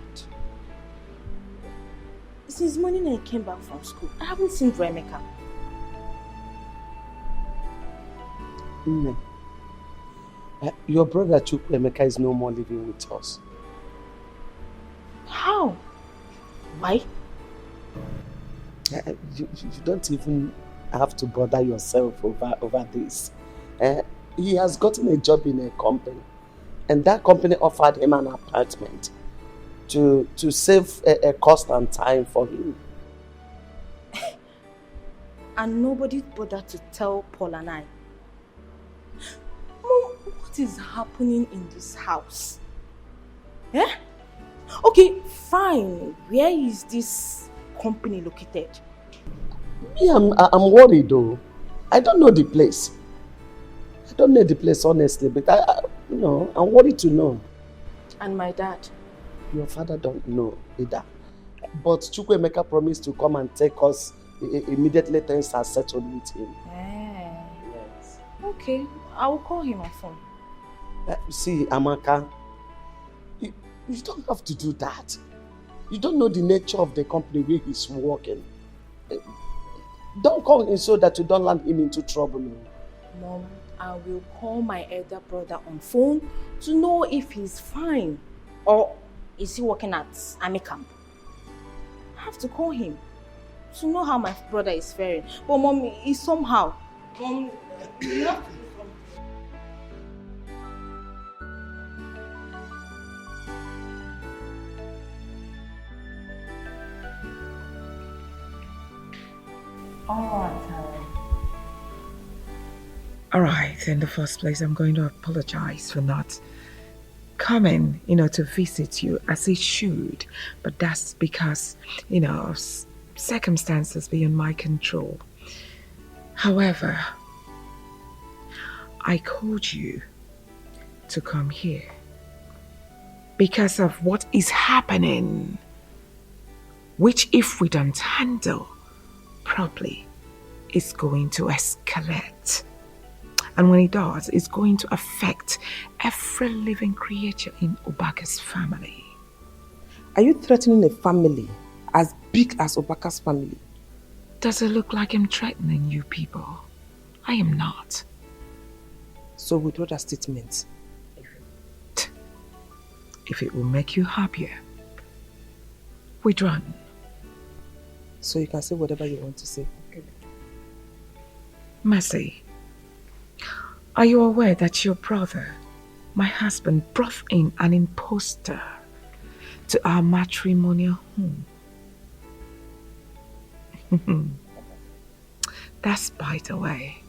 Since morning I came back from school, I haven't seen Emeka. Nne, your brother Emeka is no more living with us. How? Why? You don't even have to bother yourself over this. He has gotten a job in a company, and that company offered him an apartment to save a cost and time for him. And nobody bothered to tell Paul and I. Mom, what is happening in this house? Eh? Okay, fine. Where is this company located? Me, I'm worried though. I don't know the place. I don't know the place honestly, but I'm worried to know. And my dad? Your father don't know either. But Chukwuemeka promised to come and take us immediately things are settled with him. Yes. Okay, I will call him on phone. See, Amaka, you don't have to do that. You don't know the nature of the company where he's working. Don't call him so that you don't land him into trouble. Mom, I will call my elder brother on phone to know if he's fine. Or is he working at Army camp? I have to call him to know how my brother is faring. But Mom, he's somehow. Mom, you have to do something. All right, in the first place, I'm going to apologize for not coming, to visit you as it should. But that's because, of circumstances beyond my control. However, I called you to come here because of what is happening, which if we don't handle properly, is going to escalate. And when it does, it's going to affect every living creature in Obaka's family. Are you threatening a family as big as Obaka's family? Does it look like I'm threatening you people? I am not. So withdraw that statement. If it will make you happier, withdraw. So you can say whatever you want to say. Mercy, are you aware that your brother, my husband, brought in an impostor to our matrimonial home? That's by the way.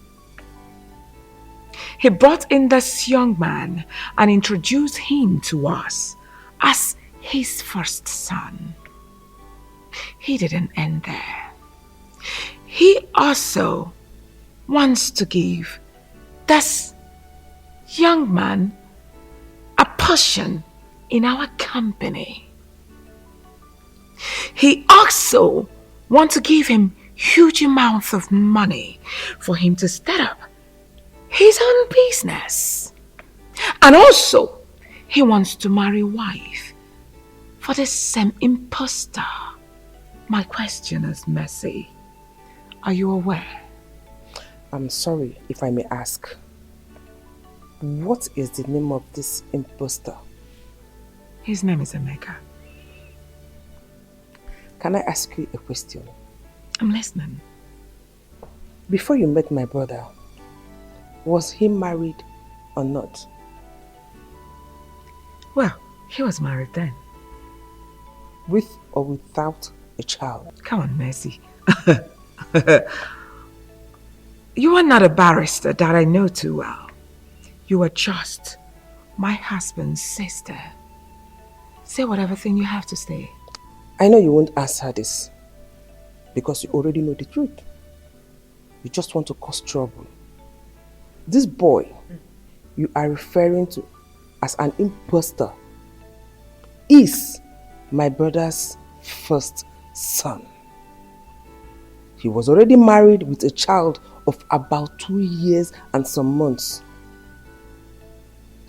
He brought in this young man and introduced him to us as his first son. He didn't end there. He also wants to give this young man a portion in our company. He also wants to give him huge amounts of money for him to start up his own business. And also, he wants to marry a wife for the same impostor. My question is, Mercy, are you aware? I'm sorry if I may ask. What is the name of this impostor? His name is Emeka. Can I ask you a question? I'm listening. Before you met my brother, was he married or not? Well, he was married then. With or without a child? Come on, Mercy. You are not a barrister that I know too well. You are just my husband's sister. Say whatever thing you have to say. I know you won't answer this because you already know the truth. You just want to cause trouble. This boy you are referring to as an impostor is my brother's first son. He was already married with a child of about 2 years and some months.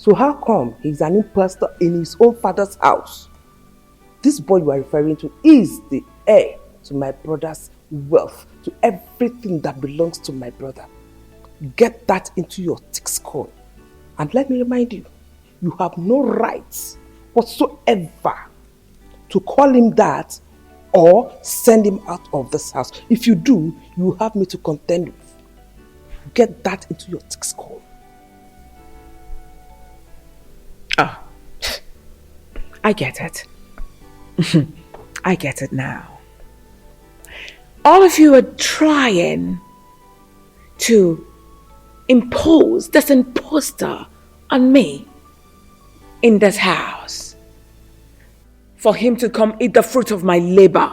So how come he's an imposter in his own father's house? This boy you are referring to is the heir to my brother's wealth, to everything that belongs to my brother. Get that into your thick skull. And let me remind you, you have no rights whatsoever to call him that or send him out of this house. If you do, you will have me to contend with. Get that into your thick skull. Ah, I get it. I get it now. All of you are trying to impose this imposter on me in this house for him to come eat the fruit of my labor.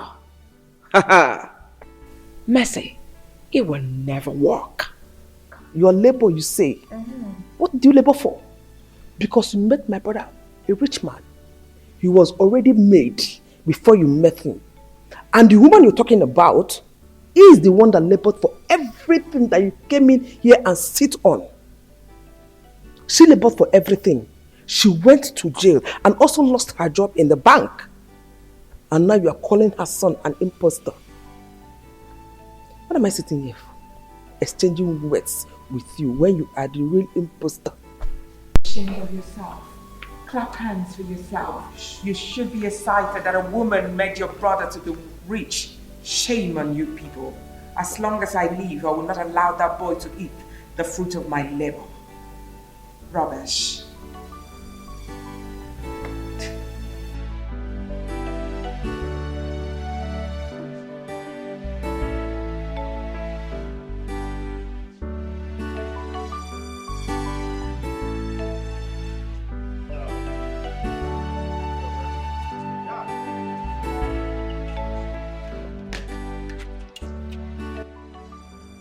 Mercy, it will never work. Your labor, you say? What do you labor for? Because you met my brother, a rich man. He was already made before you met him. And the woman you're talking about is the one that labored for everything that you came in here and sit on. She labored for everything. She went to jail and also lost her job in the bank. And now you are calling her son an imposter. What am I sitting here for? Exchanging words with you when you are the real imposter. Shame of yourself. Clap hands for yourself. You should be excited that a woman made your brother to be rich. Shame on you people. As long as I live, I will not allow that boy to eat the fruit of my labor. Rubbish.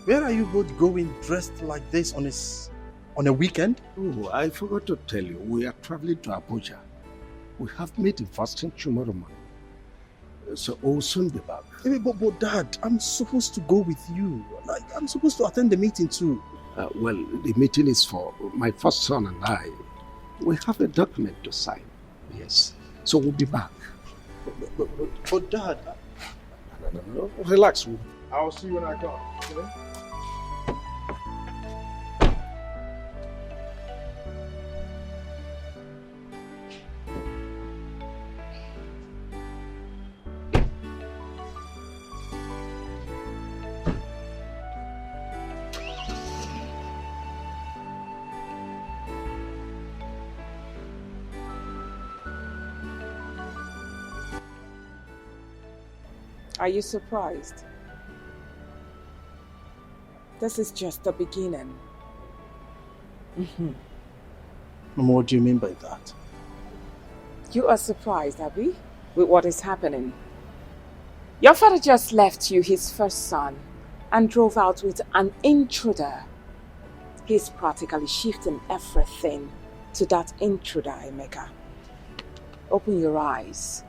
Where are you both going dressed like this on a weekend? Oh, I forgot to tell you, we are traveling to Abuja. We have meeting first thing tomorrow morning. So we'll soon be back. But Dad, I'm supposed to go with you. Like, I'm supposed to attend the meeting too. Well, the meeting is for my first son and I. We have a document to sign. Yes. So we'll be back. But Dad... No, relax. I'll see you when I come. Okay? Are you surprised? This is just the beginning. Mama, what do you mean by that? You are surprised, Abby, with what is happening. Your father just left you his first son and drove out with an intruder. He's practically shifting everything to that intruder, Emeka. Open your eyes.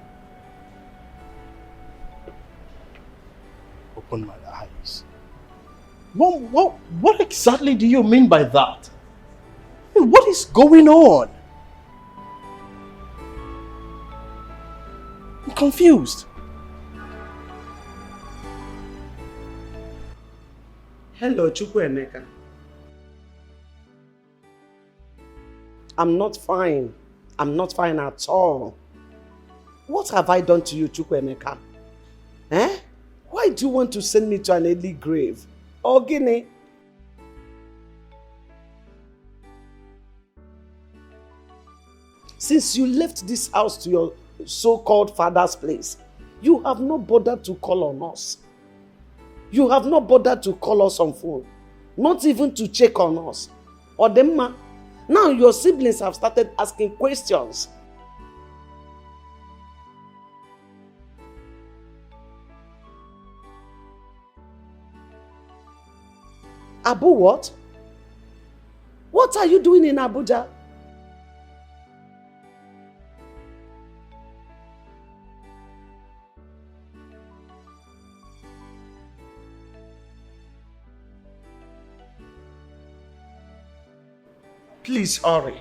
Open my eyes. What exactly do you mean by that? What is going on? I'm confused. Hello, Chukwuemeka. I'm not fine. I'm not fine at all. What have I done to you, Chukwuemeka? Eh? Why do you want to send me to an early grave? Or Guinea? Since you left this house to your so-called father's place, you have not bothered to call on us. You have not bothered to call us on phone. Not even to check on us. Odemma, now your siblings have started asking questions. Abu what? What are you doing in Abuja? Please hurry.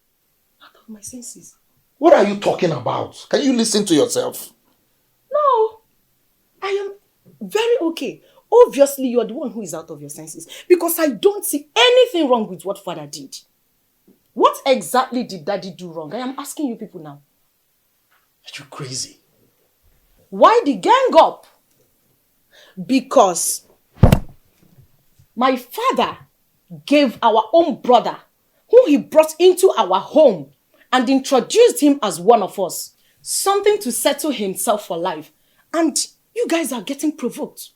to my senses. What are you talking about? Can you listen to yourself? No, I am very okay. Obviously, you're the one who is out of your senses because I don't see anything wrong with what father did. What exactly did daddy do wrong? I am asking you people now. Are you crazy? Why the gang up? Because my father gave our own brother, who he brought into our home and introduced him as one of us, something to settle himself for life. And you guys are getting provoked.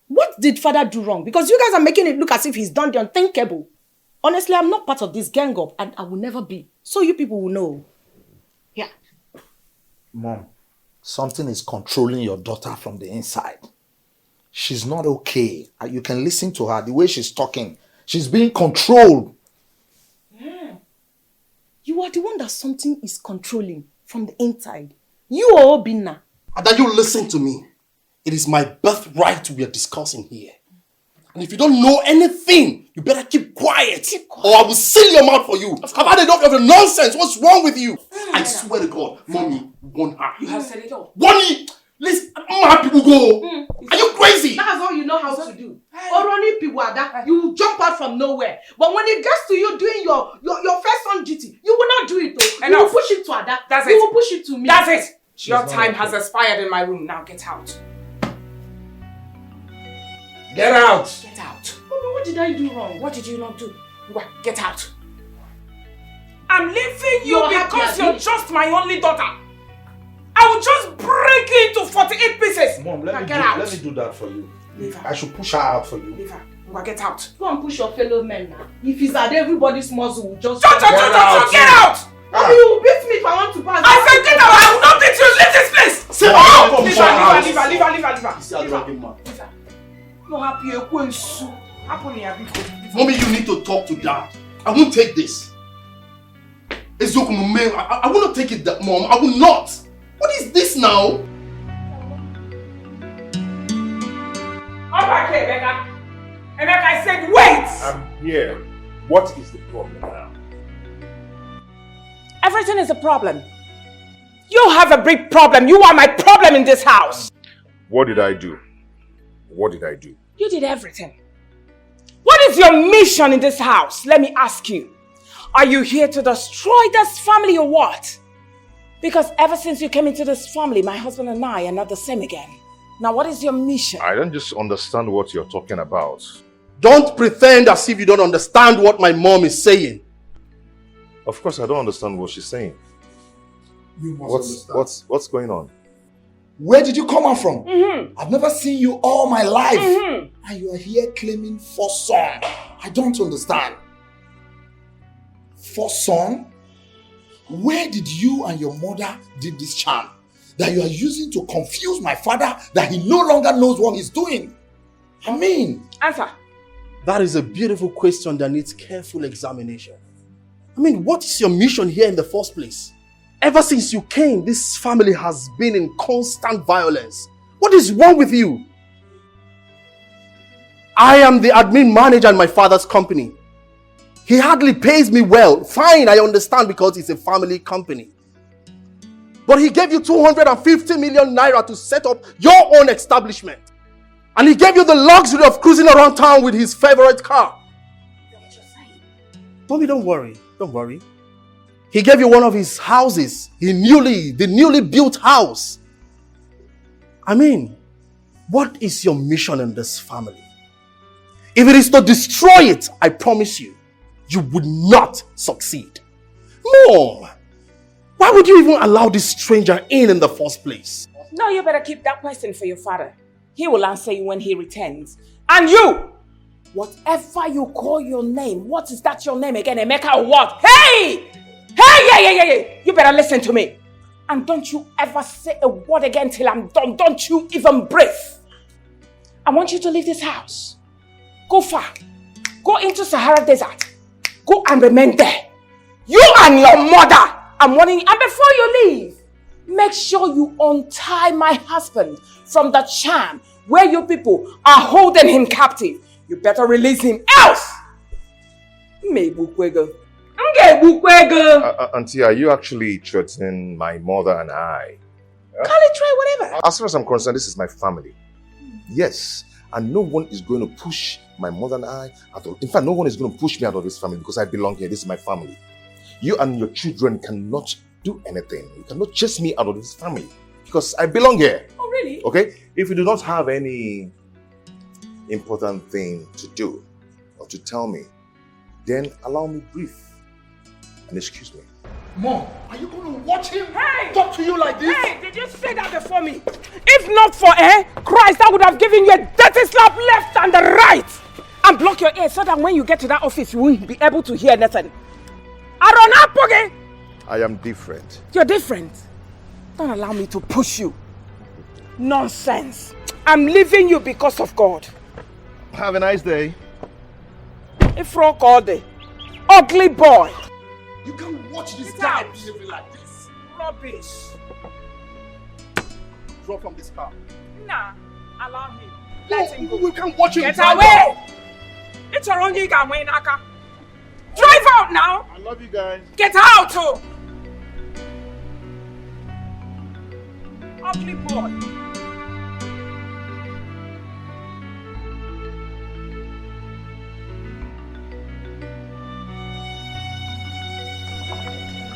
What did father do wrong? Because you guys are making it look as if he's done the unthinkable. Honestly, I'm not part of this gang up and I will never be. So you people will know. Yeah. Mom, something is controlling your daughter from the inside. She's not okay. You can listen to her, the way she's talking. She's being controlled. Yeah. You are the one that something is controlling from the inside. You are Obinna. And that you listen to me. It is my birthright we are discussing here. And if you don't know anything, you better keep quiet. Or I will seal your mouth for you. I've had enough of the nonsense. What's wrong with you? I swear to God, Mommy, warn her. You have said it all. Warn listen, my people go. Are you crazy? That's all you know how to do. Oroni people are that you will jump out from nowhere. But when it gets to you doing your first on duty, you will not do it though. You will push it to Ada. That's you it. will push it to me. That's it. Your time has expired in my room. Now get out. Get out. Get out. Mommy, what did I do wrong? What did you not do? Get out. I'm leaving you You're because happy, you're just my only daughter. I will just break you into 48 pieces. Mom, now get out. let me do that for you. Leave her. I should push her out for you. Leave her. Get out. Go and push your fellow men now. If it's at everybody's muzzle will just Get out. Mommy, you will beat me if I want to pass. I said get out. I will not beat you. Leave this place. Sit down. Leave her. No happy. Mommy, you need to talk to Dad. I won't take this. I will not take it, Mom. I will not. What is this now? Come back here, Emeka. Emeka, I said wait. I'm here. What is the problem now? Everything is a problem. You have a big problem. You are my problem in this house. What did I do? What did I do? You did everything. What is your mission in this house? Let me ask you. Are you here to destroy this family or what? Because ever since you came into this family, my husband and I are not the same again. Now, what is your mission? I don't just understand what you're talking about. Don't pretend as if you don't understand what my mom is saying. Of course, I don't understand what she's saying. You must understand. What's going on? Where did you come out from? I've never seen you all my life. And you are here claiming first son. I don't understand. First son? Where did you and your mother did this charm that you are using to confuse my father that he no longer knows what he's doing? I mean... Answer. That is a beautiful question that needs careful examination. I mean, what is your mission here in the first place? Ever since you came, this family has been in constant violence. What is wrong with you? I am the admin manager in my father's company. He hardly pays me well. Fine, I understand because it's a family company. But he gave you 250 million naira to set up your own establishment. And he gave you the luxury of cruising around town with his favorite car. Mommy, don't worry. Don't worry. He gave you one of his houses. The newly built house. I mean, what is your mission in this family? If it is to destroy it, I promise you, you would not succeed. Mom, why would you even allow this stranger in the first place? No, you better keep that question for your father. He will answer you when he returns. And you, whatever you call your name, what is that your name again, Emeka or what? Hey! Hey! You better listen to me. And don't you ever say a word again till I'm done. Don't you even breathe. I want you to leave this house. Go far. Go into Sahara Desert. Go and remain there. You and your mother. I'm warning you. And before you leave, make sure you untie my husband from the charm where you people are holding him captive. You better release him, else! Mebukwego. Ngebukwe. Auntie, are you actually threatening my mother and I? Call it try, whatever. As far as I'm concerned, this is my family. Yes, and no one is going to push my mother and I out of. In fact, no one is going to push me out of this family because I belong here. This is my family. You and your children cannot do anything. You cannot chase me out of this family because I belong here. Oh, really? Okay? If you do not have any important thing to do or to tell me, then allow me brief and excuse me. Mom, are you going to watch him talk to you like this? Hey, did you say that before me? If not for Christ, I would have given you a dirty slap left and the right. And block your ears so that when you get to that office, you won't be able to hear nothing. I run up again. I am different. You're different. Don't allow me to push you. Nonsense. I'm leaving you because of God. Have a nice day. If rock all day. Ugly boy. You can't watch this guy behaving like this. Rubbish. Drop from this car. Nah, allow him. Let him go. We can't watch him. Get away! It's your own yiga way, Naka. Drive out now! I love you guys. Get out! Oh. Ugly boy.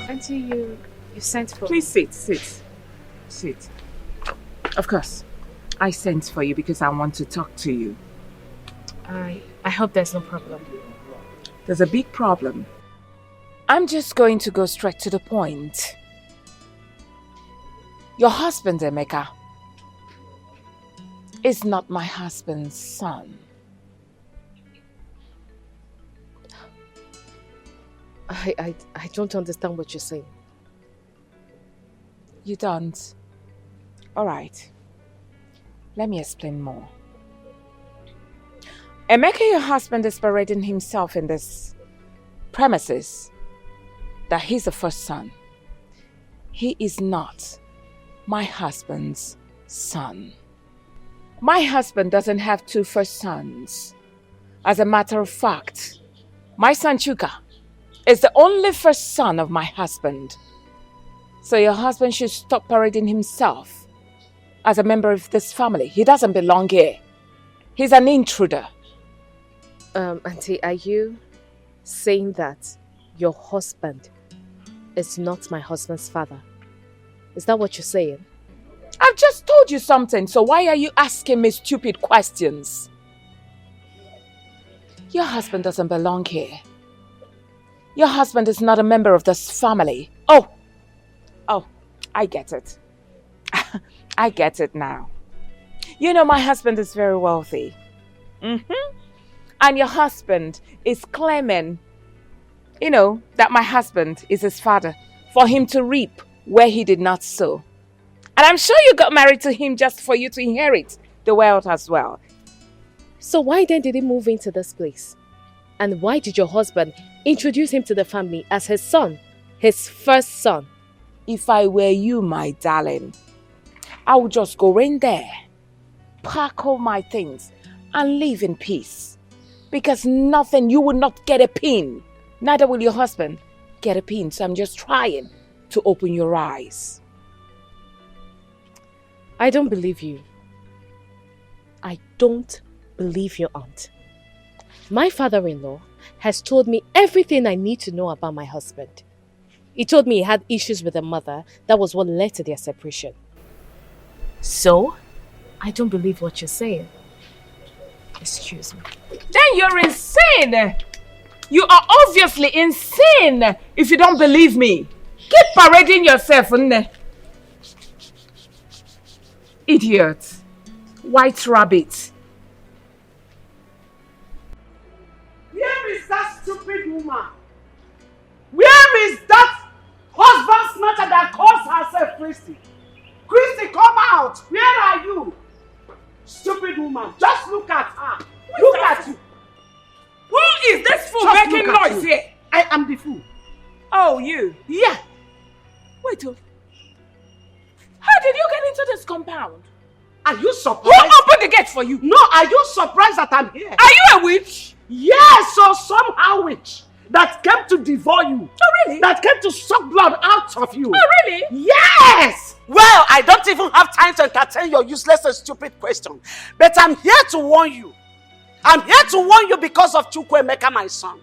Auntie, you sent for Please sit. Of course, I sent for you because I want to talk to you. I hope there's no problem. There's a big problem. I'm just going to go straight to the point. Your husband, Emeka, is not my husband's son. I don't understand what you're saying. You don't? Alright. Let me explain more. Emeka, your husband, is parading himself in this premises that he's the first son. He is not my husband's son. My husband doesn't have two first sons. As a matter of fact, my son Chuka is the only first son of my husband. So your husband should stop parading himself as a member of this family. He doesn't belong here. He's an intruder. Auntie, are you saying that your husband is not my husband's father? Is that what you're saying? I've just told you something, so why are you asking me stupid questions? Your husband doesn't belong here. Your husband is not a member of this family. Oh, I get it. I get it now. You know, my husband is very wealthy. And your husband is claiming, that my husband is his father for him to reap where he did not sow. And I'm sure you got married to him just for you to inherit the wealth as well. So why then did he move into this place? And why did your husband introduce him to the family as his son, his first son? If I were you, my darling, I would just go in there, pack all my things, and live in peace. Because you will not get a pin. Neither will your husband get a pin. So I'm just trying to open your eyes. I don't believe you. I don't believe your aunt. My father-in-law has told me everything I need to know about my husband. He told me he had issues with a mother. That was what led to their separation. So, I don't believe what you're saying. Excuse me. Then you're insane! You are obviously insane if you don't believe me. Keep parading yourself, idiot. White rabbit. Where is that stupid woman? Where is that husband snatcher that calls herself Christy? Christy, come out! Where are you? Stupid woman, just look at her. Look at you. Who is this fool Just making look at noise you. here? I am the fool. Oh, you? Yeah. Wait, how did you get into this compound? Are you surprised? Who opened the gate for you? No, are you surprised that I'm here? Are you a witch? Yes, or somehow witch. that came to devour you. Oh, really? That came to suck blood out of you. Oh, really? Yes! Well, I don't even have time to entertain your useless and stupid question. But I'm here to warn you. I'm here to warn you because of Chukwuemeka, my son.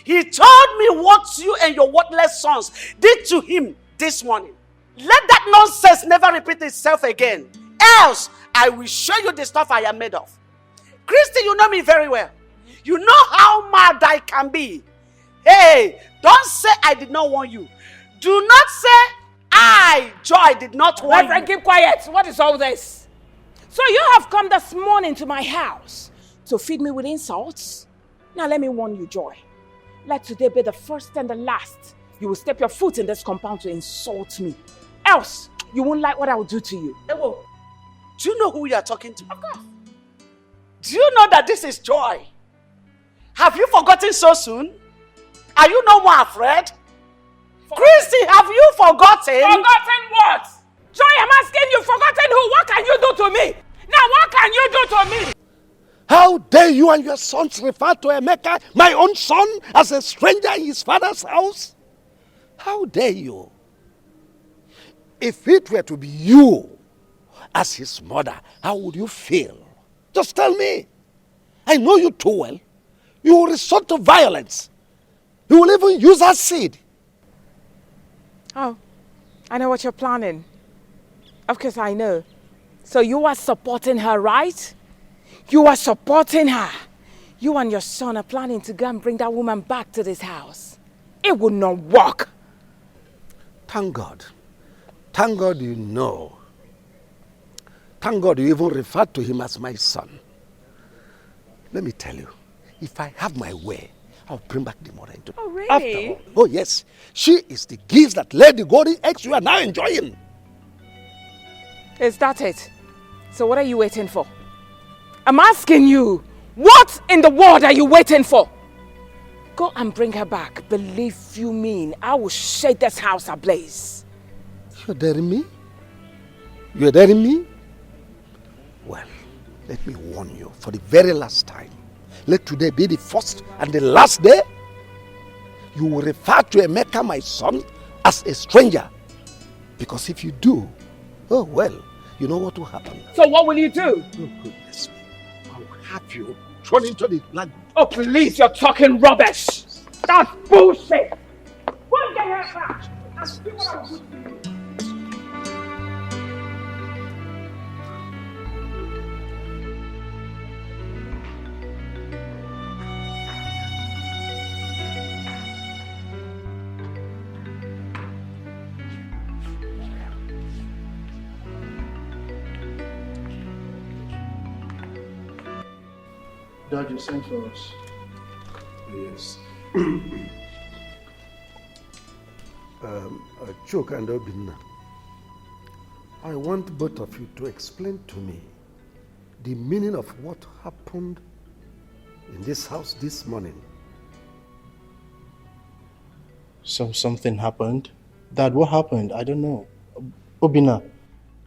He told me what you and your worthless sons did to him this morning. Let that nonsense never repeat itself again. Else, I will show you the stuff I am made of. Christy, you know me very well. You know how mad I can be. Hey, don't say I did not warn you. Do not say I, Joy, did not warn you. Reverend, keep quiet. What is all this? So you have come this morning to my house to feed me with insults? Now let me warn you, Joy. Let today be the first and the last you will step your foot in this compound to insult me. Else, you won't like what I will do to you. Ewo, do you know who you are talking to? Of course. Do you know that this is Joy? Have you forgotten so soon? Are you no more afraid? Christy, have you forgotten? Forgotten what? Joy, I'm asking you, forgotten who? What can you do to me? Now, what can you do to me? How dare you and your sons refer to Emeka, my own son, as a stranger in his father's house? How dare you? If it were to be you as his mother, how would you feel? Just tell me. I know you too well. You will resort to violence. You will even use acid. Oh, I know what you're planning. Of course I know. So you are supporting her, right? You are supporting her. You and your son are planning to go and bring that woman back to this house. It will not work. Thank God. Thank God you know. Thank God you even referred to him as my son. Let me tell you, if I have my way, I'll bring back the mother into it. Oh, really? After all, oh yes, she is the gift that laid the golden eggs you are now enjoying. Is that it? So what are you waiting for? I'm asking you, what in the world are you waiting for? Go and bring her back. Believe you me, I will shake this house ablaze. You're daring me? You're daring me? Well, let me warn you for the very last time. Let today be the first and the last day you will refer to Emeka, my son, as a stranger. Because if you do, oh well, you know what will happen. So what will you do? Oh goodness me. I will have you thrown into the land. Oh please, you're talking rubbish. That's bullshit. Go get her back and see what I'll do to you. Dad, you sent for us. Yes. Choke and Obinna, I want both of you to explain to me the meaning of what happened in this house this morning. So something happened? Dad, what happened? I don't know. Obina,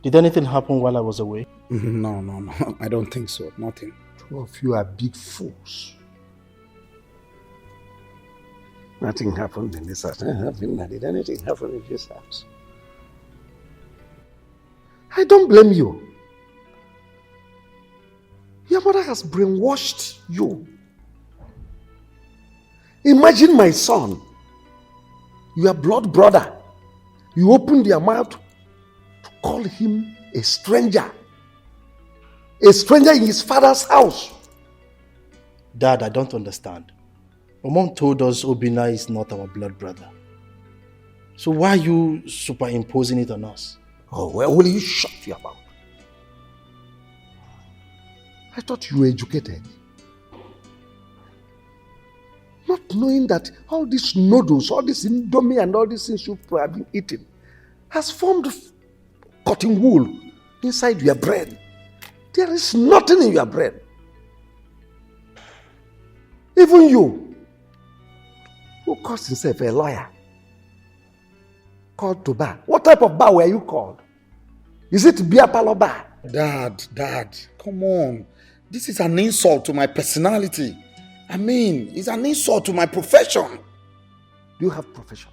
did anything happen while I was away? No. I don't think so. Nothing. Two of you are big fools. Nothing happened in this house. Did anything happen in this house? I don't blame you. Your mother has brainwashed you. Imagine my son, your blood brother. You opened your mouth to call him a stranger. A stranger in his father's house. Dad, I don't understand. My mom told us Obina is not our blood brother. So why are you superimposing it on us? Oh, well, will you shut your mouth? I thought you were educated. Not knowing that all these noodles, all this indomie and all these things you've probably been eating has formed cotton wool inside your brain. There is nothing in your brain. Even you, who calls himself a lawyer, called to bar. What type of bar were you called? Is it beer parlor bar? Dad, come on. This is an insult to my personality. I mean, it's an insult to my profession. Do you have profession?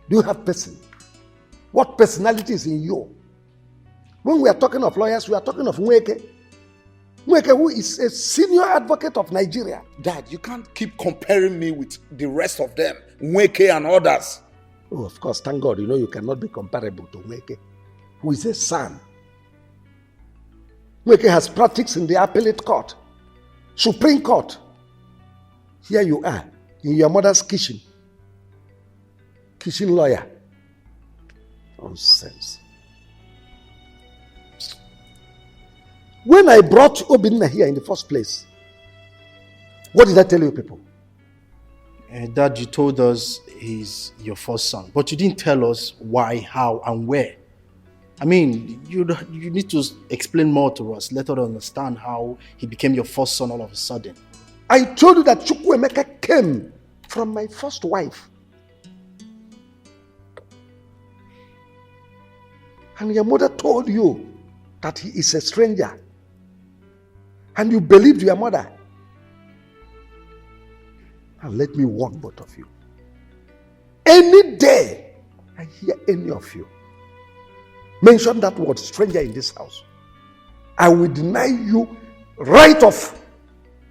Do you have person? What personality is in you? When we are talking of lawyers, we are talking of Nweke. Nweke, who is a senior advocate of Nigeria. Dad, you can't keep comparing me with the rest of them, Nweke and others. Oh, of course, thank God, you cannot be comparable to Nweke, who is a son. Nweke has practiced in the appellate court, Supreme Court. Here you are, in your mother's kitchen lawyer. Nonsense. When I brought Obinna here in the first place, what did I tell you people? Dad, you told us he's your first son, but you didn't tell us why, how, and where. I mean, you need to explain more to us. Let us understand how he became your first son all of a sudden. I told you that Chukwuemeka came from my first wife. And your mother told you that he is a stranger. And you believed your mother. And let me warn both of you. Any day I hear any of you mention that word stranger in this house, I will deny you right of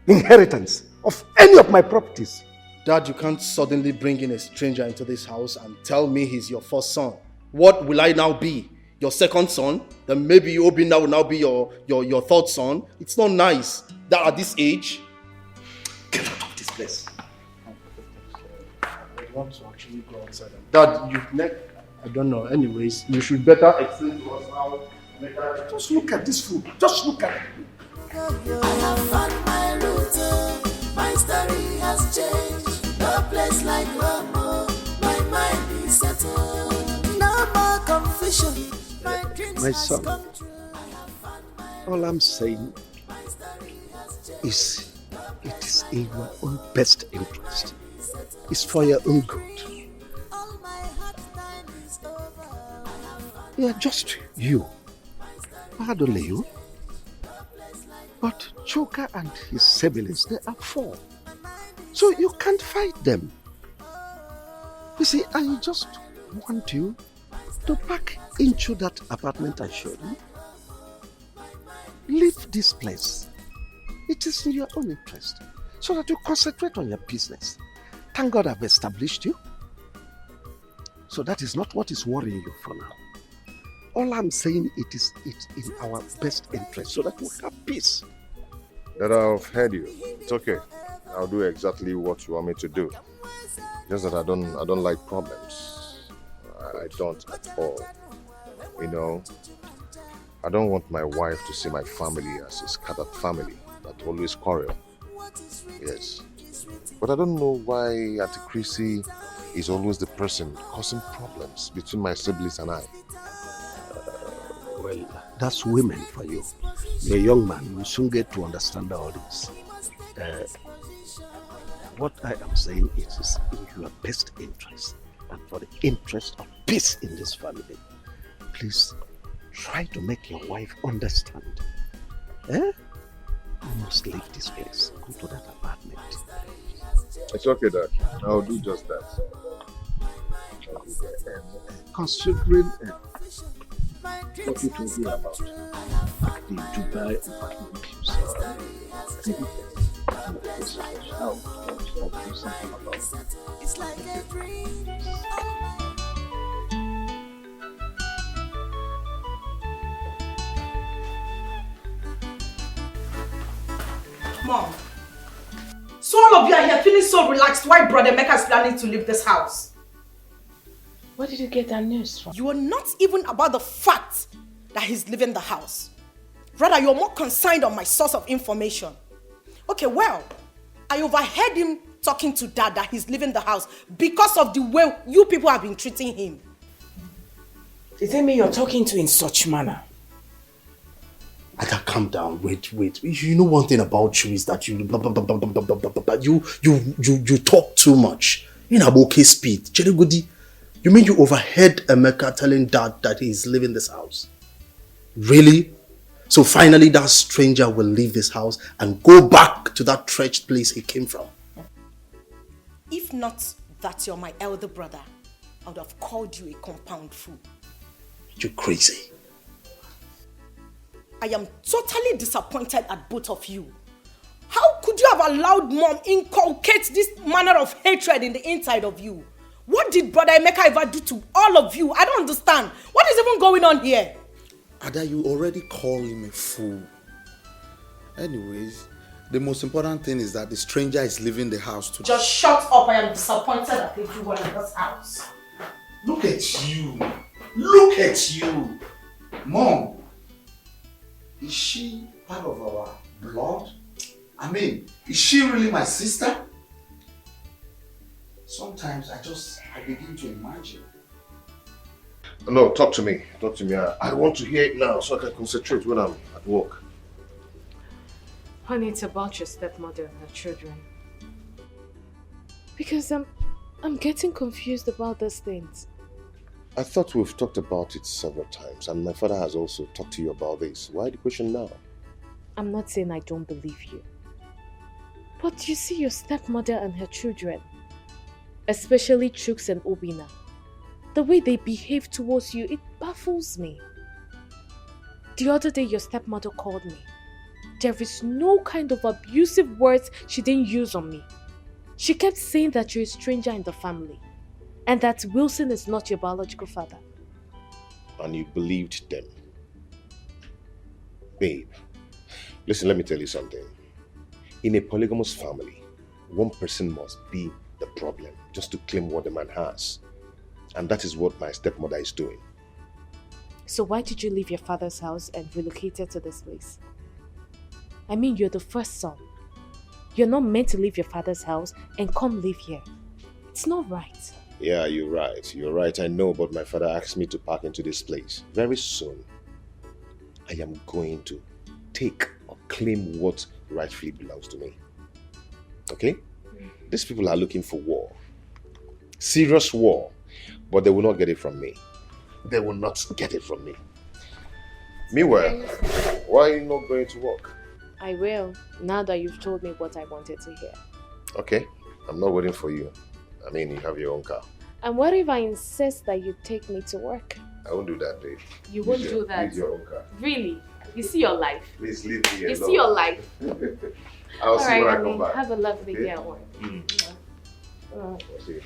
inheritance of any of my properties. Dad, you can't suddenly bring in a stranger into this house and tell me he's your first son. What will I now be? Your second son? Then maybe Obinna will now be your third son. It's not nice that at this age. Get out of this place. I want to actually go outside. Dad, I don't know. Anyways, you should better explain to us how. Just look at this food. Just look at it. I have found my route. My story has changed. No place like Mama. My mind is settled. No more confusion. My son, all I'm saying is it is in your own best interest. It's for your own good. Yeah, just you. Not only you. But Choka and his siblings, they are 4. So you can't fight them. You see, I just want you to pack into that apartment I showed you. Leave this place. It is in your own interest. So that you concentrate on your business. Thank God I've established you. So that is not what is worrying you for now. All I'm saying, it's in our best interest so that we have peace. That I've heard you. It's okay. I'll do exactly what you want me to do. Just that I don't like problems. I don't at all. I don't want my wife to see my family as a scattered family that always quarrel. Yes. But I don't know why Auntie Chrissy is always the person causing problems between my siblings and I. Well, that's women for you. You're a young man, you will soon get to understand all this. What I am saying is in your best interest and for the interest of peace in this family. Please try to make your wife understand. You must leave this place. Go to that apartment. It's okay, Dad. I'll do just that. Considering what you told me about the Dubai apartment you saw, I'll do something about it. It's like a dream. Mom, so all of you are here feeling so relaxed while Brother Emeka is planning to leave this house. Where did you get that news from? You are not even about the fact that he's leaving the house. Rather, you're more concerned on my source of information. Okay, well, I overheard him talking to Dad that he's leaving the house because of the way you people have been treating him. Is it me you're talking to in such manner? I can't calm down. Wait. You know one thing about you is that you blah, blah, blah, blah, blah, blah, blah, blah. You talk too much. In a okay speed. Cherigudi, you mean you overheard Emeka telling Dad that he's leaving this house? Really? So finally that stranger will leave this house and go back to that wretched place he came from. If not that you're my elder brother, I would have called you a compound fool. You're crazy. I am totally disappointed at both of you. How could you have allowed Mom inculcate this manner of hatred in the inside of you? What did Brother Emeka ever do to all of you? I don't understand. What is even going on here? Ada, you already call him a fool. Anyways, the most important thing is that the stranger is leaving the house today. Just shut up. I am disappointed at everyone in this house. Look at you. Look at you. Mom, is she part of our blood? I mean, is she really my sister? Sometimes I begin to imagine. No, talk to me. Talk to me. I want to hear it now so I can concentrate when I'm at work. Honey, it's about your stepmother and her children. Because I'm getting confused about these things. I thought we've talked about it several times, and my father has also talked to you about this. Why the question now? I'm not saying I don't believe you. But you see your stepmother and her children, especially Chooks and Obina, the way they behave towards you, it baffles me. The other day your stepmother called me. There is no kind of abusive words she didn't use on me. She kept saying that you're a stranger in the family and that Wilson is not your biological father. And you believed them. Babe, listen, let me tell you something. In a polygamous family, one person must be the problem just to claim what the man has. And that is what my stepmother is doing. So why did you leave your father's house and relocated to this place? I mean, you're the first son. You're not meant to leave your father's house and come live here. It's not right. Yeah, you're right. You're right, I know, but my father asked me to pack into this place. Very soon, I am going to take or claim what rightfully belongs to me. Okay? These people are looking for war. Serious war. But they will not get it from me. They will not get it from me. Meanwhile, why are you not going to work? I will, now that you've told me what I wanted to hear. Okay, I'm not waiting for you. I mean, you have your own car. And what if I insist that you take me to work? I won't do that, babe. You won't do that? Use your own car. Really? You see your life? Please leave me alone. You see your life? I'll see when I honey, come back. have a lovely Okay? day at work. Yeah. I'll see you.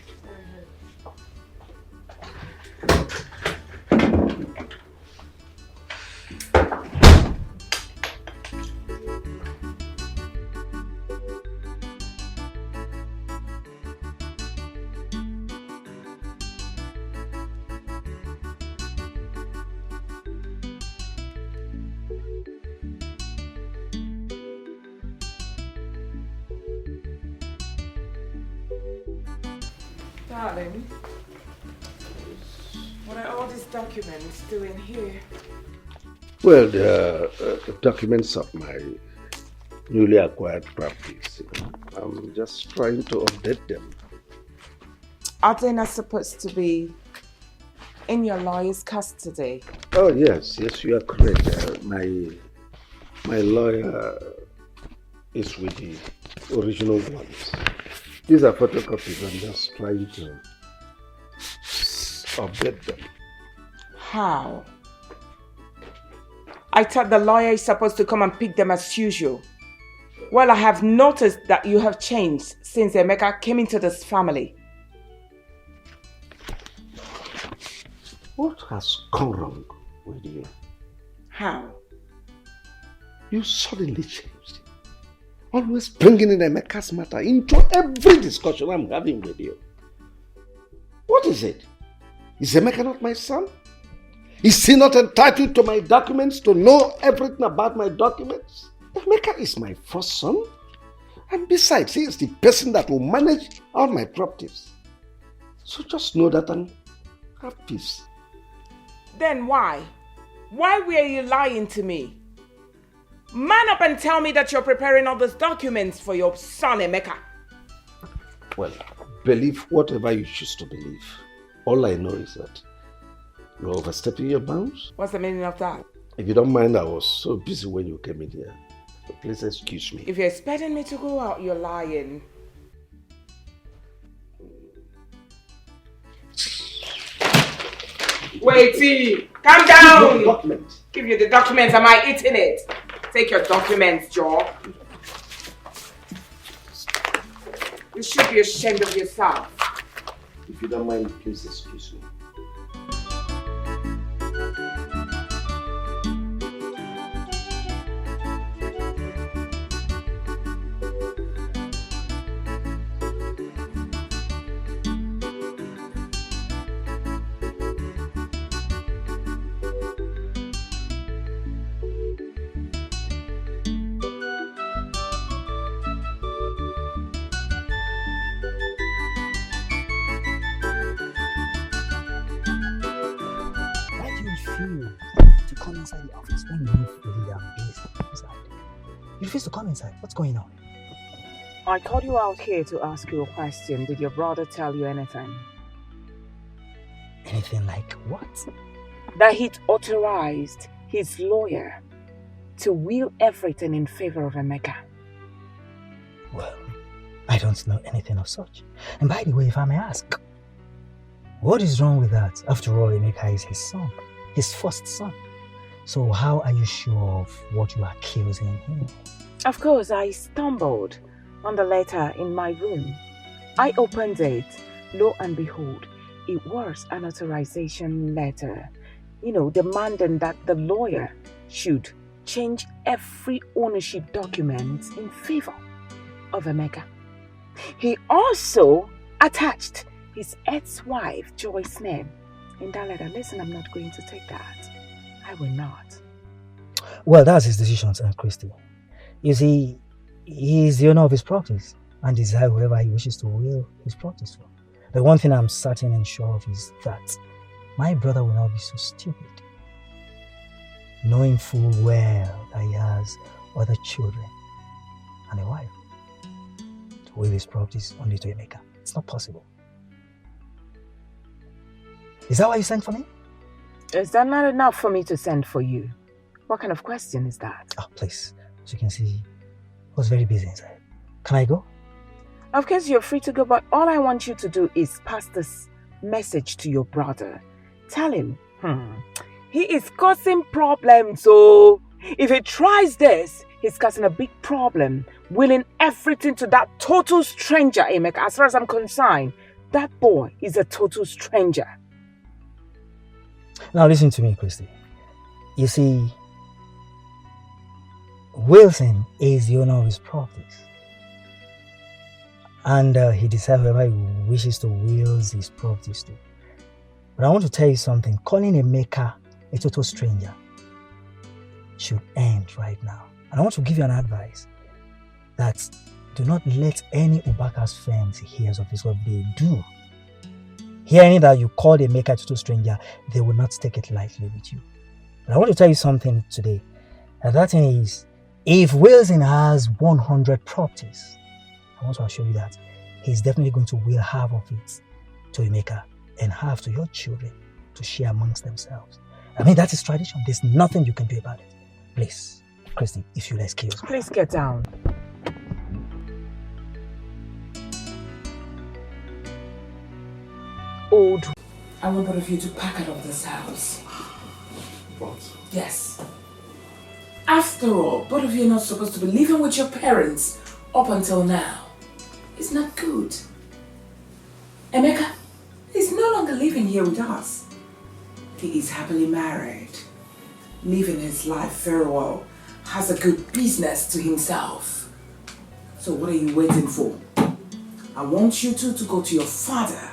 Darling, what are all these documents doing here? Well, the documents of my newly acquired properties. I'm just trying to update them. Are they not supposed to be in your lawyer's custody? Oh, yes, you are correct. My lawyer is with the original ones. These are photocopies. I'm just trying to update them. How? I thought the lawyer is supposed to come and pick them as usual. Well, I have noticed that you have changed since Emeka came into this family. What has gone wrong with you? How? You suddenly changed. Always bringing in Emeka's matter into every discussion I'm having with you. What is it? Is Emeka not my son? Is he not entitled to my documents, to know everything about my documents? Emeka is my first son. And besides, he is the person that will manage all my properties. So just know that and have peace. Then why? Why were you lying to me? Man up and tell me that you're preparing all those documents for your son, Emeka. Well, believe whatever you choose to believe. All I know is that you're overstepping your bounds. What's the meaning of that? If you don't mind, I was so busy when you came in here. So please excuse me. If you're expecting me to go out, you're lying. Wait, calm down. Documents. Give you the documents. Am I eating it? Take your documents, Joe. You should be ashamed of yourself. If you don't mind, please excuse me. To come inside the office when you know fully I'm busy inside. You refuse to come inside. What's going on? I called you out here to ask you a question. Did your brother tell you anything? Anything like what? That he'd authorized his lawyer to will everything in favor of Emeka. Well, I don't know anything of such. And by the way, if I may ask, what is wrong with that? After all, Emeka is his son. His first son. So how are you sure of what you are accusing him? Of course, I stumbled on the letter in my room. I opened it. Lo and behold, it was an authorization letter. You know, demanding that the lawyer should change every ownership document in favor of Emeka. He also attached his ex-wife, Joyce's name in that letter. Listen, I'm not going to take that. I will not. Well, that's his decision, Aunt Christy. You see, he is the owner of his properties and desires whoever he wishes to will his properties for. The one thing I'm certain and sure of is that my brother will not be so stupid, knowing full well that he has other children and a wife, to will his properties only to Emeka. It's not possible. Is that why you sent for me? Is that not enough for me to send for you? What kind of question is that? Oh, please. As you can see, I was very busy inside. Can I go? Of course, you're free to go, but all I want you to do is pass this message to your brother. Tell him, he is causing problems, so if he tries this, he's causing a big problem, willing everything to that total stranger, Emeka. As far as I'm concerned, that boy is a total stranger. Now listen to me, Christy. You see, Wilson is the owner of his properties. And he decides whoever he wishes to will his properties to. But I want to tell you something. Calling Emeka a total stranger should end right now. And I want to give you an advice that do not let any Ubaka's friends hear of this. What they do, hearing that you called Emeka a total stranger, they will not take it lightly with you. But I want to tell you something today. And that thing is, if Wilson has 100 properties, I want to assure you that he's definitely going to will half of it to Emeka and half to your children to share amongst themselves. I mean, that is tradition. There's nothing you can do about it. Please, Christy, if you'll excuse me. Please get down. Old. I want both of you to pack out of this house. What? Yes. After all, both of you are not supposed to be living with your parents up until now. It's not good. Emeka is no longer living here with us. He is happily married, living his life very well, has a good business to himself. So what are you waiting for? I want you two to go to your father.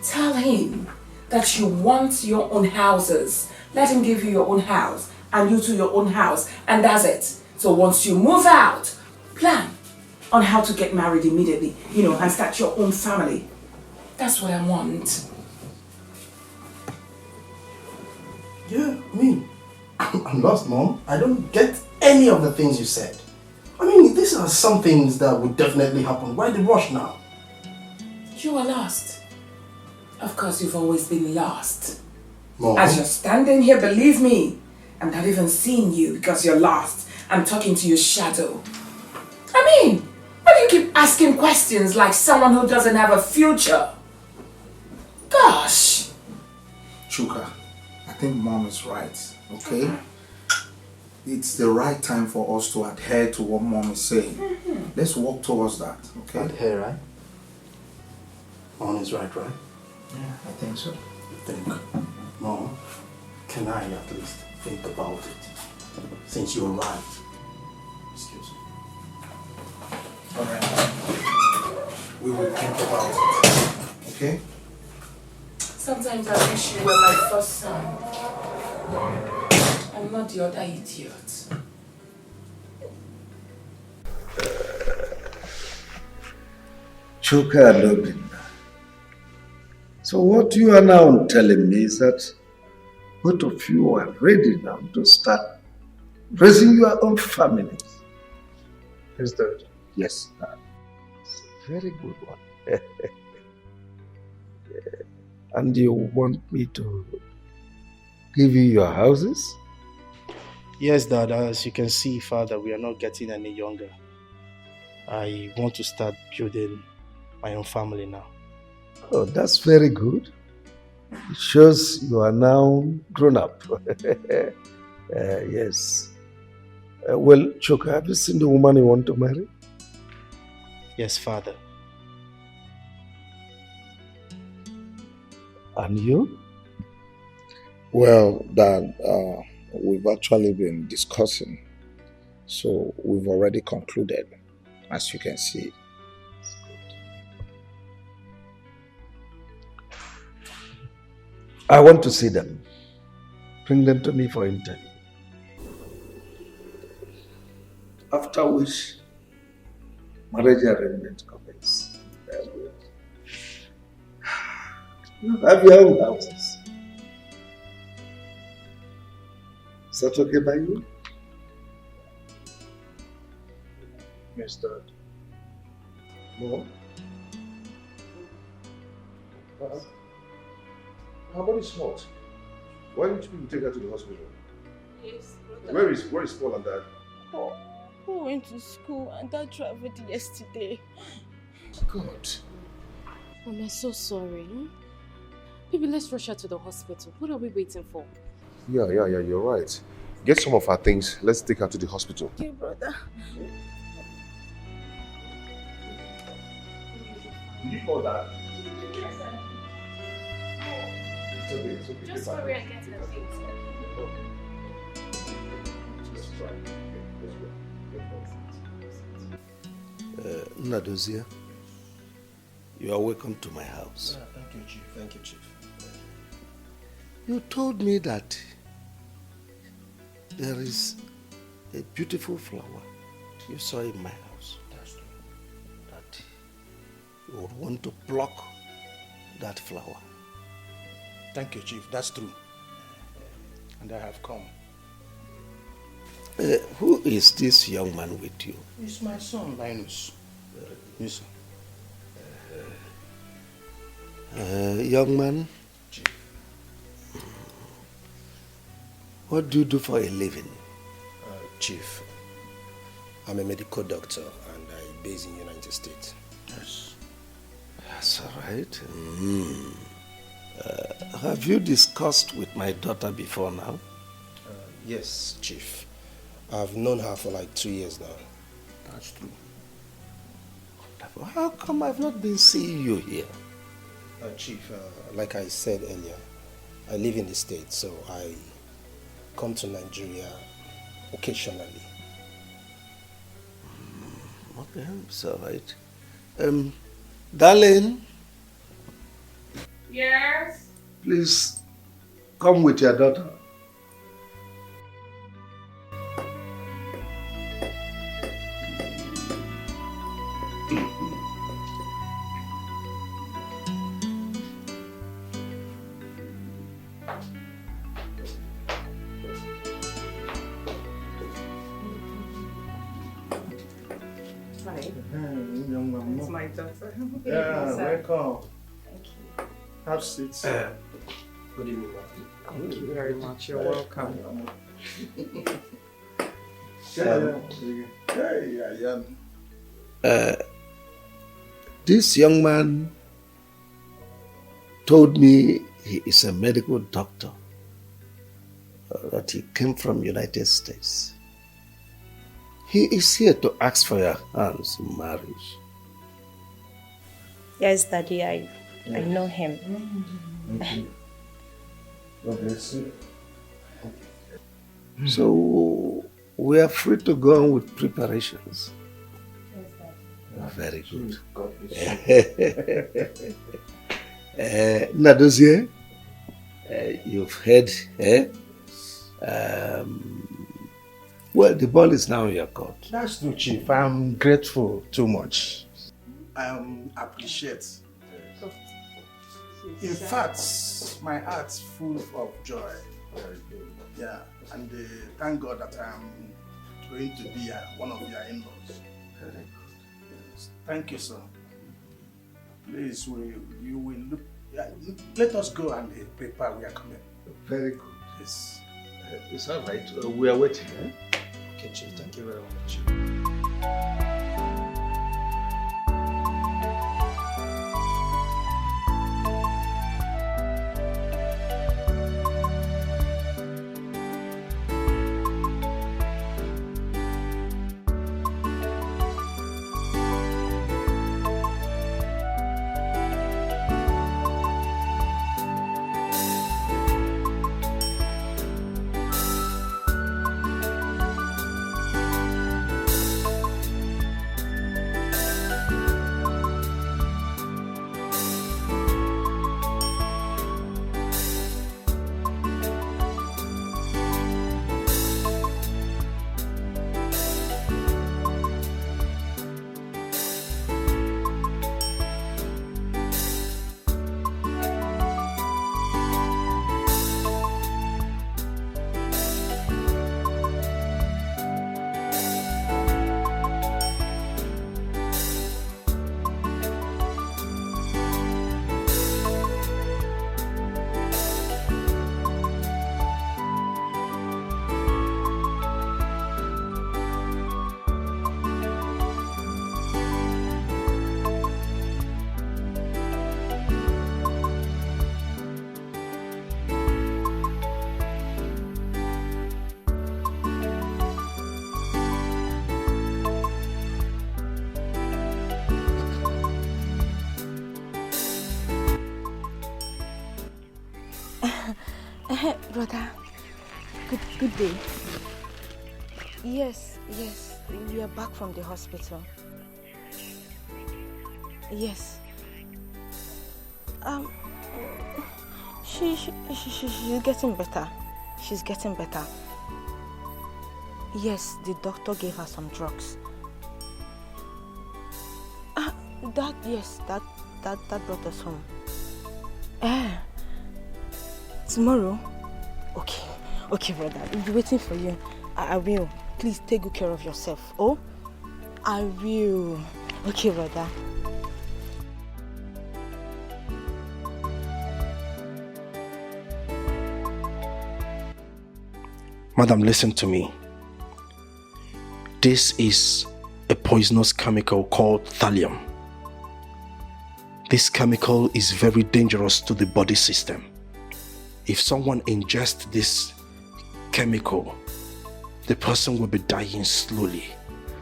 Tell him that you want your own houses. Let him give you your own house and you to your own house, and that's it. So once you move out, plan on how to get married immediately, and start your own family. That's what I want. Yeah, I'm lost, Mom. I don't get any of the things you said. I mean, these are some things that would definitely happen. Why the rush now? You are lost. Of course, you've always been lost. Mom. As you're standing here, believe me, I'm not even seeing you because you're lost. I'm talking to your shadow. I mean, why do you keep asking questions like someone who doesn't have a future? Gosh. Chuka, I think Mom is right, okay? It's the right time for us to adhere to what Mom is saying. Let's work towards that, okay? Adhere, right? Mom is right? Yeah, I think so. You think? Mom, can I at least think about it? Since you're right. Excuse me. Alright. We will think about it, okay? Sometimes I wish you were my first son. I'm not the other idiot. Chuka and Obinna. So what you are now telling me is that both of you are ready now to start raising your own families. Is that? Yes. It's a very good one. And you want me to give you your houses? Yes, Dad. As you can see, Father, we are not getting any younger. I want to start building my own family now. Oh, that's very good. It shows you are now grown up. Yes. Well, Chuka, have you seen the woman you want to marry? Yes, Father. And you? Well, Dad, we've actually been discussing. So we've already concluded, as you can see. I want to see them. Bring them to me for interview. After which, marriage arrangement commence. You have your own houses. Is that okay by you? Yes, Dad. No? Her body's hot. Why don't you take her to the hospital? Yes, Where is Paul and Dad? Paul went to school and Dad traveled yesterday. God. I'm so sorry. Baby, let's rush her to the hospital. What are we waiting for? Yeah, you're right. Get some of her things. Let's take her to the hospital. Okay, brother. Did you call Dad? Yes, sir. It's okay, it's okay. Just hurry and get her things. Nadozia, you are welcome to my house. Thank you, Chief. Thank you, Chief. You told me that there is a beautiful flower you saw in my house. That's true. That you would want to pluck that flower. Thank you, Chief. That's true. And I have come. Who is this young man with you? It's my son, Linus. Yes, sir. Young man, what do you do for a living? Chief, I'm a medical doctor and I base in the United States. Yes. That's all right. Have you discussed with my daughter before now? Yes, Chief. I've known her for like 2 years now. That's true. How come I've not been seeing you here? Chief, like I said earlier, I live in the States, so I come to Nigeria occasionally. Okay, it's all right. Darling, Yes? please come with your daughter. It's my daughter. Yeah, welcome. Thank you. Have seats. Good evening, ma'am. Thank you very much. You're welcome. This young man told me he is a medical doctor, that he came from United States. He is here to ask for your hands in marriage. Yes, Daddy, I know him. God bless you. So we are free to go on with preparations. Very good. Nadozie, you've heard, well, the ball is now in your court. That's true, Chief. I'm grateful too much. I appreciate. In fact, my heart's full of joy. Very good. Yeah, and thank God that I'm going to be one of your in-laws. Very good. Yes. Thank you, sir. Please, you will look. Let us go and prepare. We are coming. Very good. Yes. It's all right. We are waiting. Okay, Chief. Thank you very much. Brother, good day. Yes, we are back from the hospital. Yes. She's getting better. She's getting better. Yes, the doctor gave her some drugs. That brought us home. Tomorrow? Okay, brother. We'll be waiting for you. I will. Please take good care of yourself. Oh? I will. Okay, brother. Madam, listen to me. This is a poisonous chemical called thallium. This chemical is very dangerous to the body system. If someone ingests this chemical, the person will be dying slowly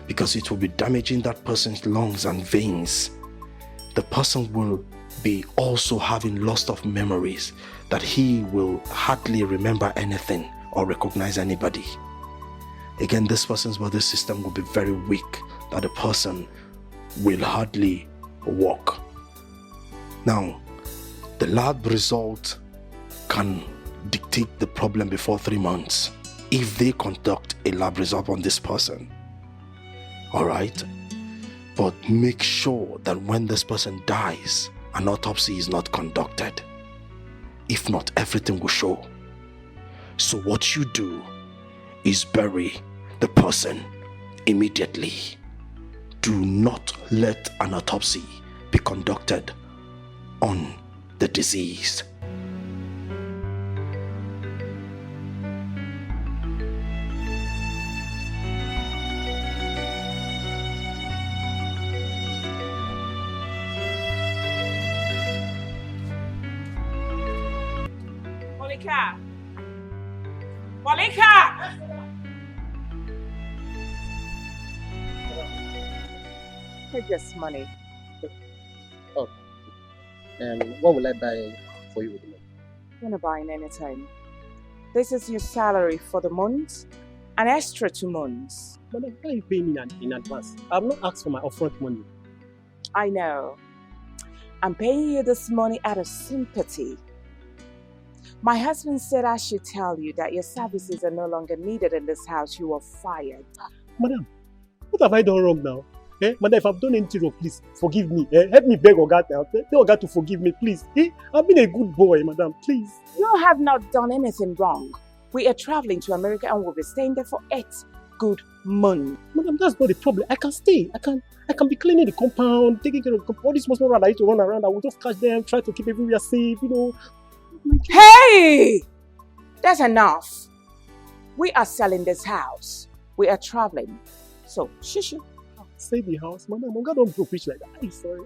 because it will be damaging that person's lungs and veins. The person will be also having loss of memories, that he will hardly remember anything or recognize anybody. Again, this person's body system will be very weak, that the person will hardly walk. Now, the lab result can dictate the problem before 3 months if they conduct a lab result on this person. Alright? But make sure that when this person dies, an autopsy is not conducted. If not, everything will show. So what you do is bury the person immediately. Do not let an autopsy be conducted on the deceased. Monica! Monica! Take this money. Oh. What will I buy for you with the money? You're not buying anything. This is your salary for the month, an extra 2 months. Madam, why are you paying me in advance? I have not asked for my upfront money. I know. I'm paying you this money out of sympathy. My husband said I should tell you that your services are no longer needed in this house. You are fired. Madam, what have I done wrong now? Madam, if I've done anything wrong, please forgive me. Help me beg Oga. Tell Oga to forgive me, please. I've been a good boy, madam, please. You have not done anything wrong. We are traveling to America and we'll be staying there for 8 good months. Madam, that's not the problem. I can stay. I can be cleaning the compound, taking care of all these small rats I used to run around. I will just catch them, try to keep everywhere safe, Hey! That's enough. We are selling this house. We are traveling. So, shush. Save the house, madam. God don't broke rich like that. I'm sorry.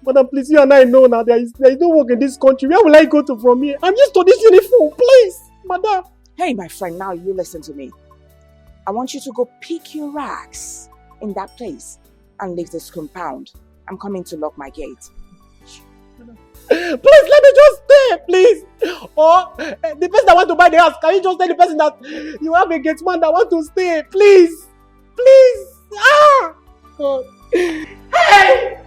Madam, please, you and I know now there is no work in this country. Where will I go to from here? I'm used to this uniform, please, madam. Hey, my friend, now you listen to me. I want you to go pick your rags in that place and leave this compound. I'm coming to lock my gate. Please, let me just stay, please. Or the person that want to buy the house, can you just tell the person that you have a gate man that want to stay, please? Please. Ah! God. Hey!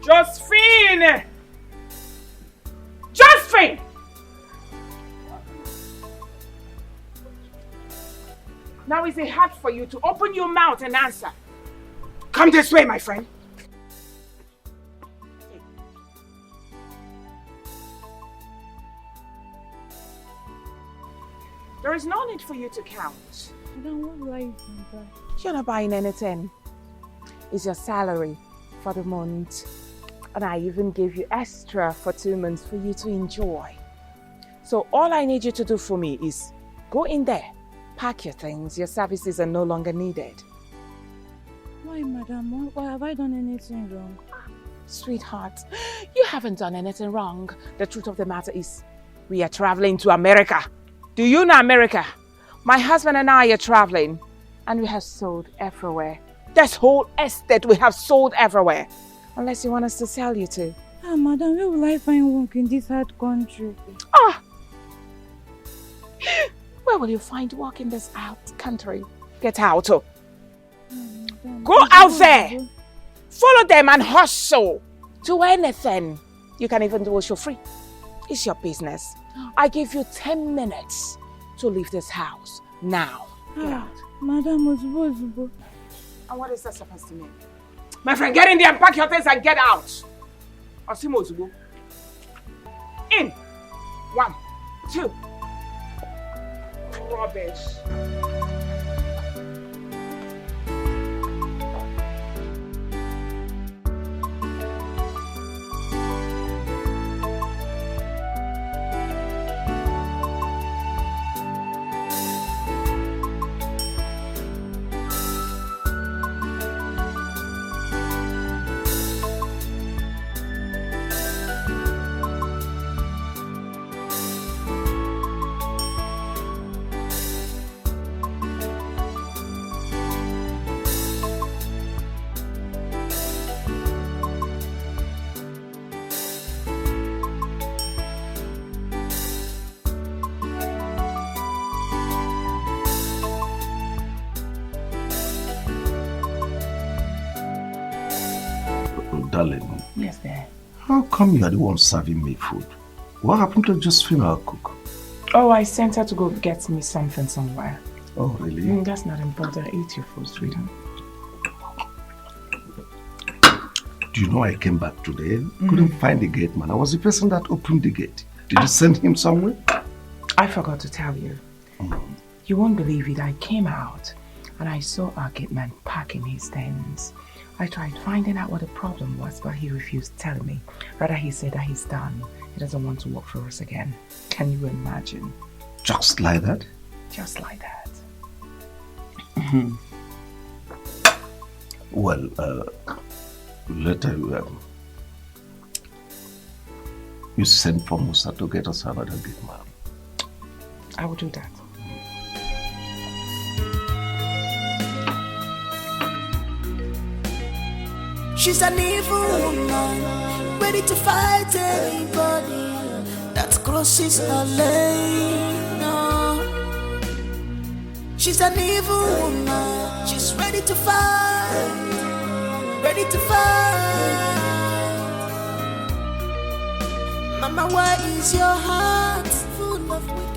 Josephine! Josephine! Now is it hard for you to open your mouth and answer? Come this way, my friend. There is no need for you to count. You're not buying anything. It's your salary for the month. And I even gave you extra for 2 months for you to enjoy. So all I need you to do for me is go in there, pack your things. Your services are no longer needed. Why, madam? Why have I done anything wrong? Sweetheart, you haven't done anything wrong. The truth of the matter is, we are traveling to America. Do you know America? My husband and I are traveling, and we have sold everywhere. This whole estate we have sold everywhere. Unless you want us to sell you to. Ah, madam, where will I find work in this hard country? Ah! Where will you find work in this out country? Get out. Go out there. Follow them and hustle. Do anything. You can even do it for free. It's your business. I give you 10 minutes to leave this house. Now. Get out. Madam, Ozubo. And what is that supposed to mean? My friend, get in there and pack your things and get out. Osimo Ozubo. In. 1, 2. Rubbish. Darling. Yes, dear. How come you are the one serving me food? What happened to Josephine, our cook? Oh, I sent her to go get me something somewhere. Oh, really? That's not important. Eat your food, sweetheart. Do you know I came back today? Couldn't find the gate man. I was the person that opened the gate. Did you send him somewhere? I forgot to tell you. You won't believe it. I came out and I saw our gate man packing his things. I tried finding out what the problem was, but he refused telling me. Rather, he said that he's done. He doesn't want to work for us again. Can you imagine? Just like that? Just like that. Well, later you send for Musa to get us another good man. I will do that. She's an evil woman, ready to fight anybody that crosses her lane. No. She's an evil woman, she's ready to fight, ready to fight. Mama, why is your heart full of wicked?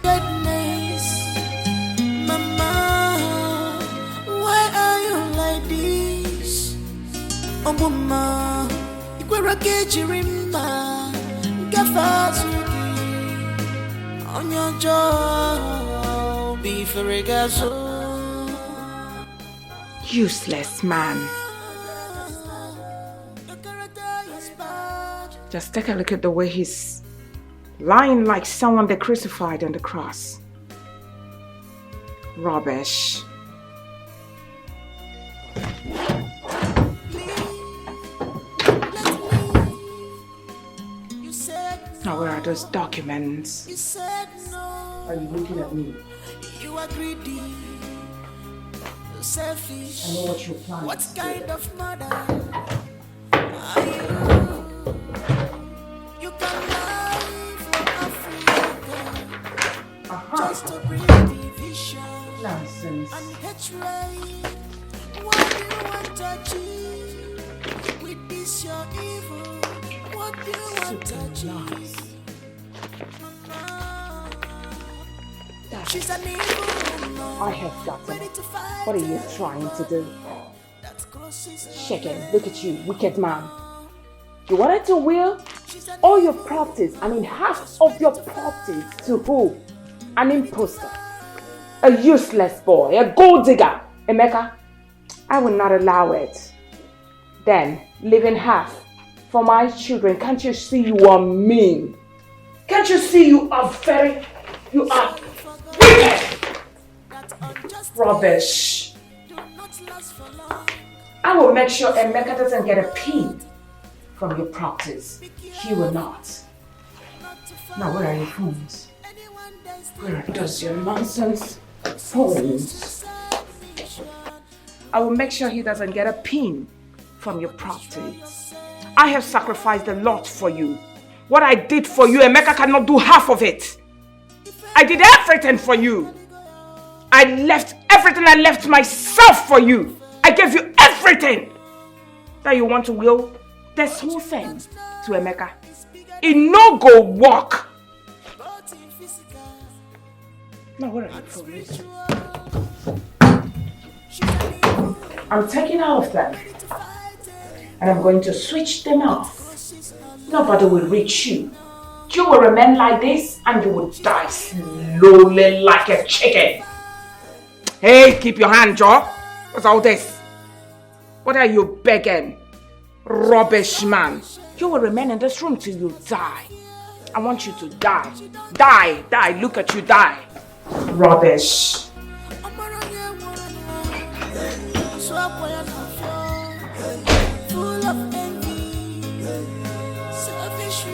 Goodness, Mama, why are you like this? Oh, Mama, you were a Jirimba, Gafazuki, on your jaw, be for a gaso. Useless man. Just take a look at the way he's lying like someone they crucified on the cross. Rubbish. Now, where are those documents? You said no. Are you looking at me? You are greedy, selfish. I know what you're planning. What kind of mother are you? You can lie for Africa just to bring division. Nonsense. And hatred. What do you want to achieve with this your evil? What do you want to achieve? She's an evil woman. I have got him. What are you trying to do? Shaken, look at you, wicked man. You wanted to will all your properties, I mean half of your properties, to who? An imposter. A useless boy, a gold digger. Emeka, I will not allow it. Then, leaving half for my children. Can't you see you are mean? Can't you see you are you are wicked? Rubbish. I will make sure Emeka doesn't get a pin from your properties. He will not. Now, where are your phones? Where are those your nonsense phones? I will make sure he doesn't get a pin from your properties. I have sacrificed a lot for you. What I did for you, Emeka cannot do half of it. I did everything for you. I left everything I left myself for you. I gave you everything that you want to will. This whole thing to Emeka. It no go work. Now what are you doing? I'm taking all of them and I'm going to switch them off. Nobody will reach you. You will remain like this and you will die slowly like a chicken. Hey, keep your hand, Joe. What's all this? What are you begging? Rubbish man. You will remain in this room till you die. I want you to die. Die, die. Look at you die. Rubbish. Full of envy, selfish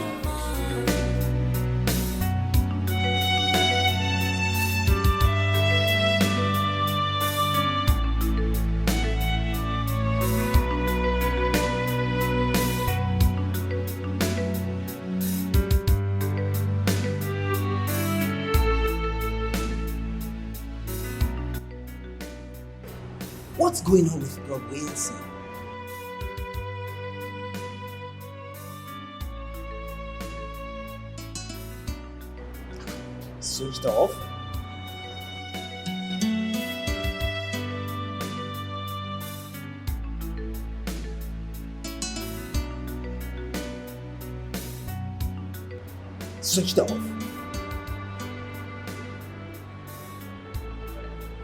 What's going on with Bro Wilson? switched off. Switched off.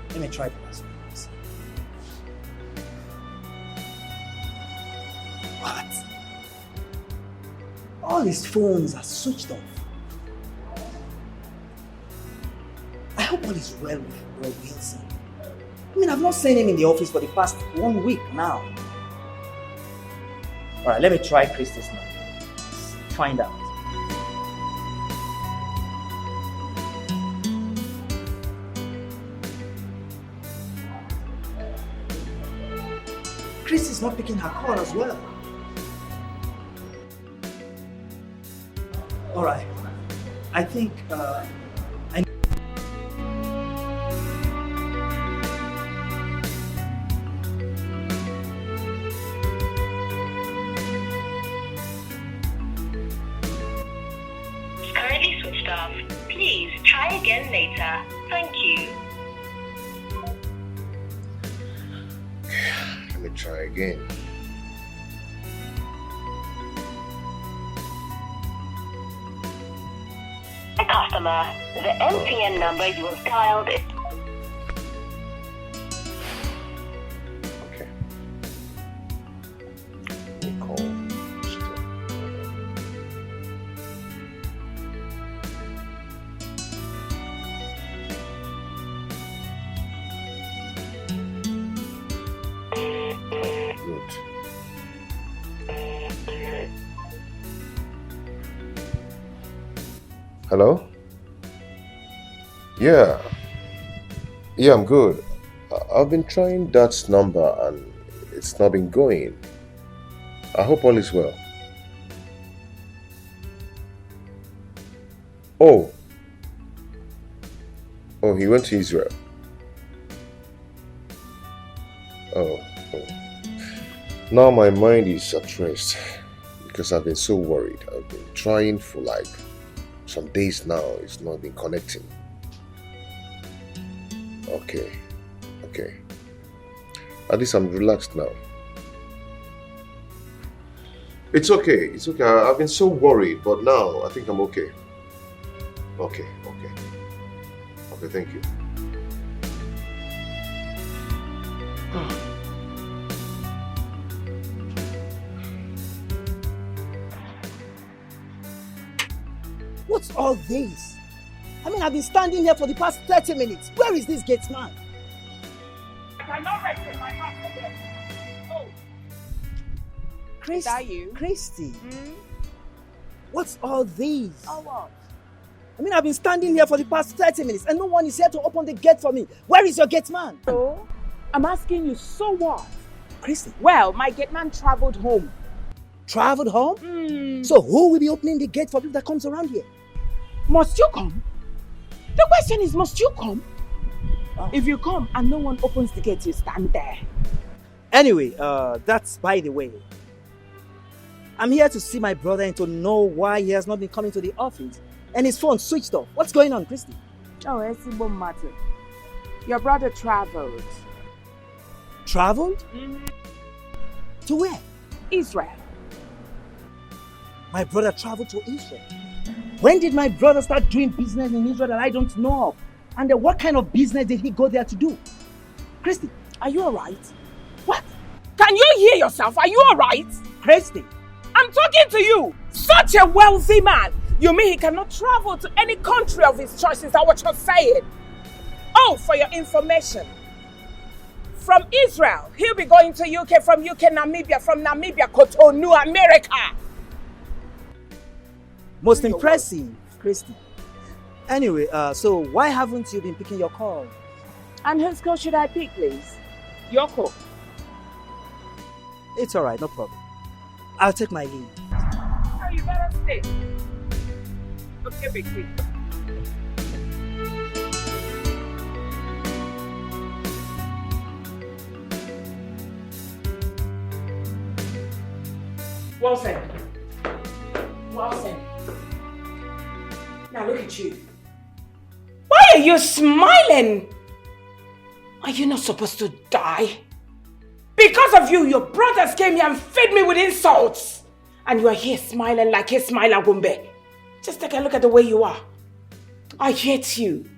Let me try the last one. What? All his phones are switched off. I hope all is well with Roy Wilson. I mean, I've not seen him in the office for the past 1 week now. Alright, let me try Christy's number. Find out. Christy's not picking her call as well. Alright. I think I Currently switched off. Please try again later. Thank you. Let me try again. Customer, the MTN number you have dialed is... Okay. Let me call. Good. Hello? Yeah. Yeah, I'm good. I've been trying Dad's number and it's not been going. I hope all is well. Oh. Oh, he went to Israel. Oh. Now my mind is at rest because I've been so worried. I've been trying for like some days now. It's not been connecting. Okay. At least I'm relaxed now. It's okay. I've been so worried, but now I think I'm okay. Okay, thank you. What's all this? I mean, I've been standing here for the past 30 minutes. Where is this gate man? I'm not ready for my house again. Oh. Christy. Is that you? Christy. What's all this? Oh, what? I mean, I've been standing here for the past 30 minutes and no one is here to open the gate for me. Where is your gate man? So, I'm asking you, so what? Christy. Well, my gate man traveled home. Traveled home? So who will be opening the gate for people that comes around here? Must you come? The question is, must you come? If you come and no one opens the gate, you stand there. Anyway, that's by the way. I'm here to see my brother and to know why he has not been coming to the office. And his phone switched off. What's going on, Christy? Oh, it's a matter. Your brother traveled. Traveled? To where? Israel. My brother traveled to Israel. When did my brother start doing business in Israel that I don't know of? And then what kind of business did he go there to do? Christy, are you alright? What? Can you hear yourself? Are you alright? Christy. I'm talking to you. Such a wealthy man. You mean he cannot travel to any country of his choice? Is that what you're saying? Oh, for your information. From Israel, he'll be going to UK, from UK, Namibia, from Namibia, Cotonou, America. Most impressive, Christy. Anyway, so why haven't you been picking your call? And whose call should I pick, please? Your call. It's alright, no problem. I'll take my leave. Oh, you better stay. Okay, big kid. Wilson. Now look at you. are you smiling? Are you not supposed to die? Because of you, your brothers came here and fed me with insults. And you are here smiling like a smiler, Gumbe. Just take a look at the way you are. I hate you.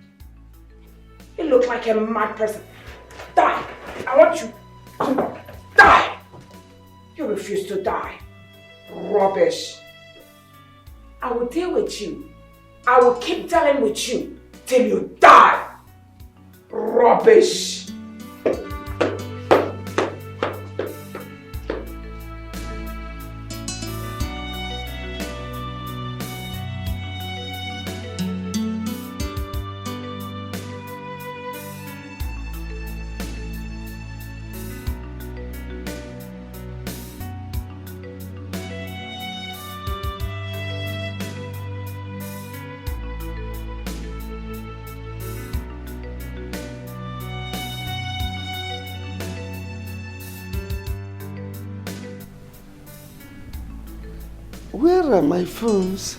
You look like a mad person. Die. I want you to die. You refuse to die. Rubbish. I will deal with you. I will keep dealing with you till you die. Rubbish. Where are my phones?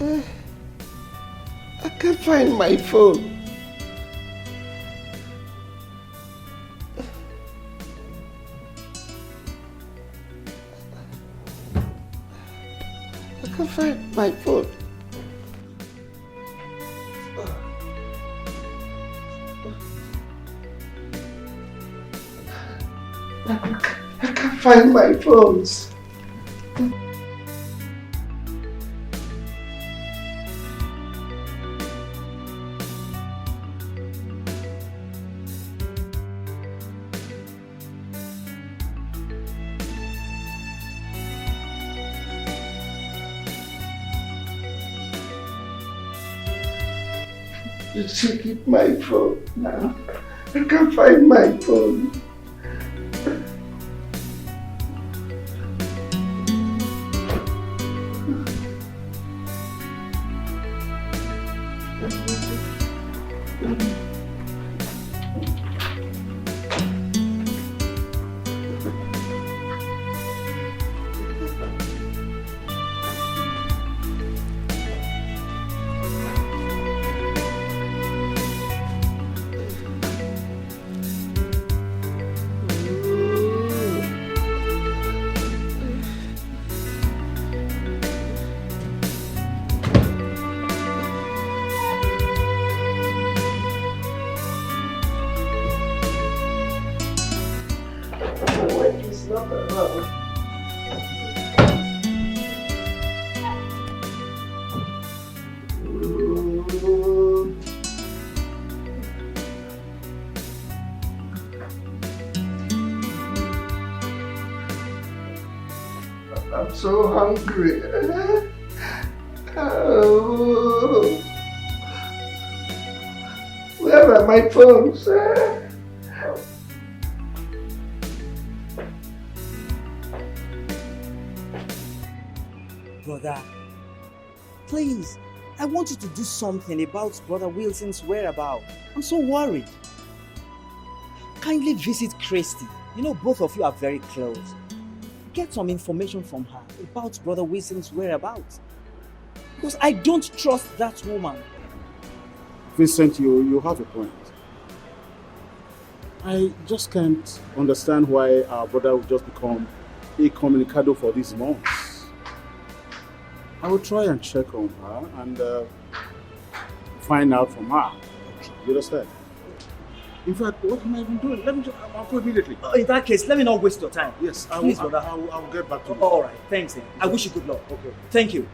I can't find my phone. I can't find my phone. I can't find my phones. Check my phone now. I can't find my phone. I'm so hungry. Oh. Where are my phones? Brother, please, I want you to do something about Brother Wilson's whereabouts. I'm so worried. Kindly visit Christy. You know, both of you are very close. Get some information from her about Brother Wilson's whereabouts. Because I don't trust that woman. Vincent, you have a point. I just can't understand why our brother would just become a communicado for these months. I will try and check on her and find out from her. You understand? In fact, what am I even doing? Let me just, I'll go immediately. In that case, let me not waste your time. Yes, Please, brother. I will get back to you. All right, thanks. I wish you good luck. Okay. Thank you.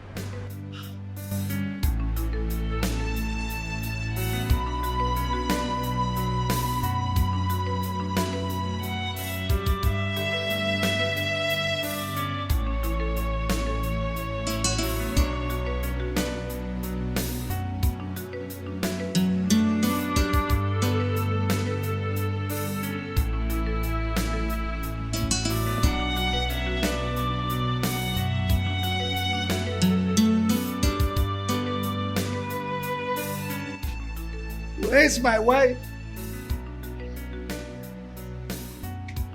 Where's my wife?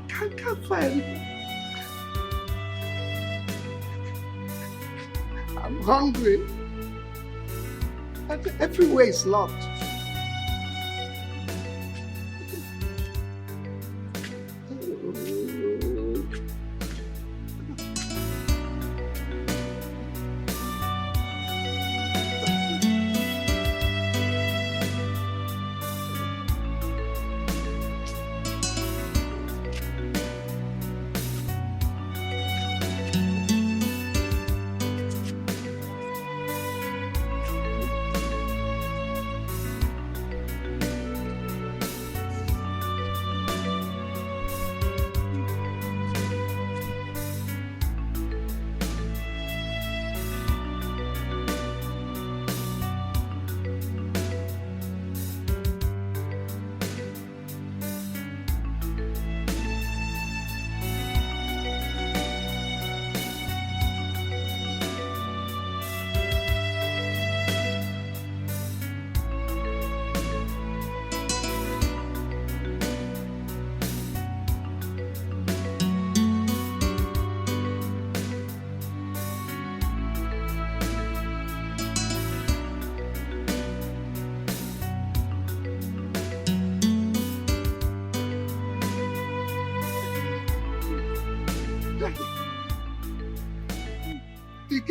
Can't find her. I'm hungry. Everywhere is locked.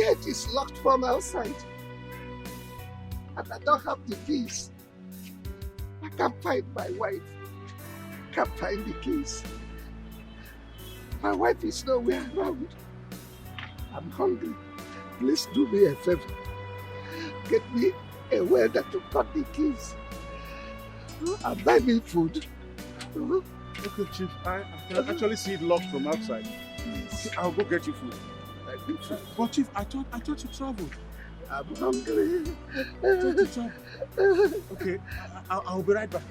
gate is locked from outside. And I don't have the keys. I can't find my wife. Can't find the keys. My wife is nowhere around. I'm hungry. Please do me a favor. Get me a welder to cut the keys. And buy me food. Okay, Chief, I can actually see it locked from outside. Okay, I'll go get you food. But Chief, I thought you traveled. I'm hungry. I thought you traveled. Okay, I'll be right back.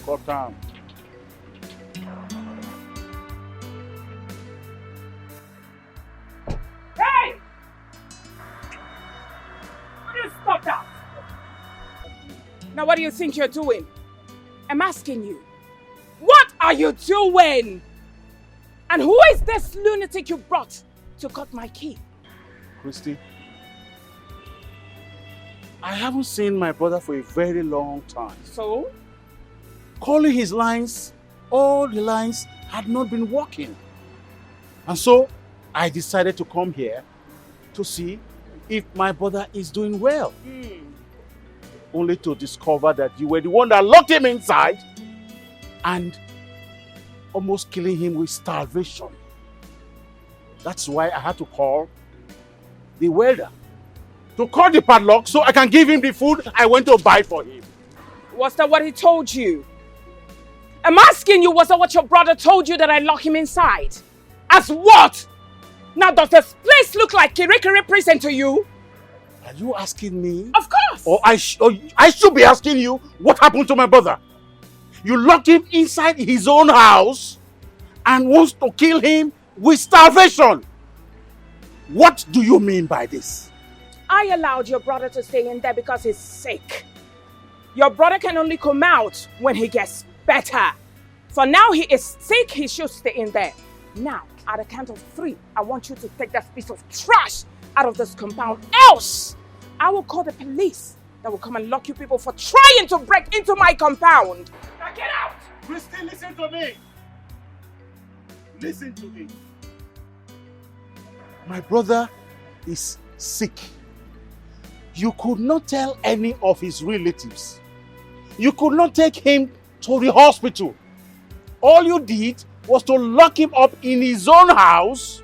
Cut down. Hey! Will you stop that? Now what do you think you're doing? I'm asking you. What are you doing? And who is this lunatic you brought to cut my key? Christy, I haven't seen my brother for a very long time. So? Calling his lines, all the lines had not been working. And so I decided to come here to see if my brother is doing well. Only to discover that you were the one that locked him inside and almost killing him with starvation. That's why I had to call the welder to cut the padlock so I can give him the food I went to buy for him. Was that what he told you? I'm asking you, was that what your brother told you, that I lock him inside? As what? Now does this place look like Kirikiri prison to you? Are you asking me? Of course! Or I should be asking you what happened to my brother. You locked him inside his own house and wants to kill him with starvation. What do you mean by this? I allowed your brother to stay in there because he's sick. Your brother can only come out when he gets better. For now he is sick, he should stay in there. Now, at the count of 3, I want you to take that piece of trash out of this compound. Else, I will call the police that will come and lock you people for trying to break into my compound. Now get out! Christy, listen to me. Listen to me. My brother is sick. You could not tell any of his relatives. You could not take him to the hospital. All you did was to lock him up in his own house,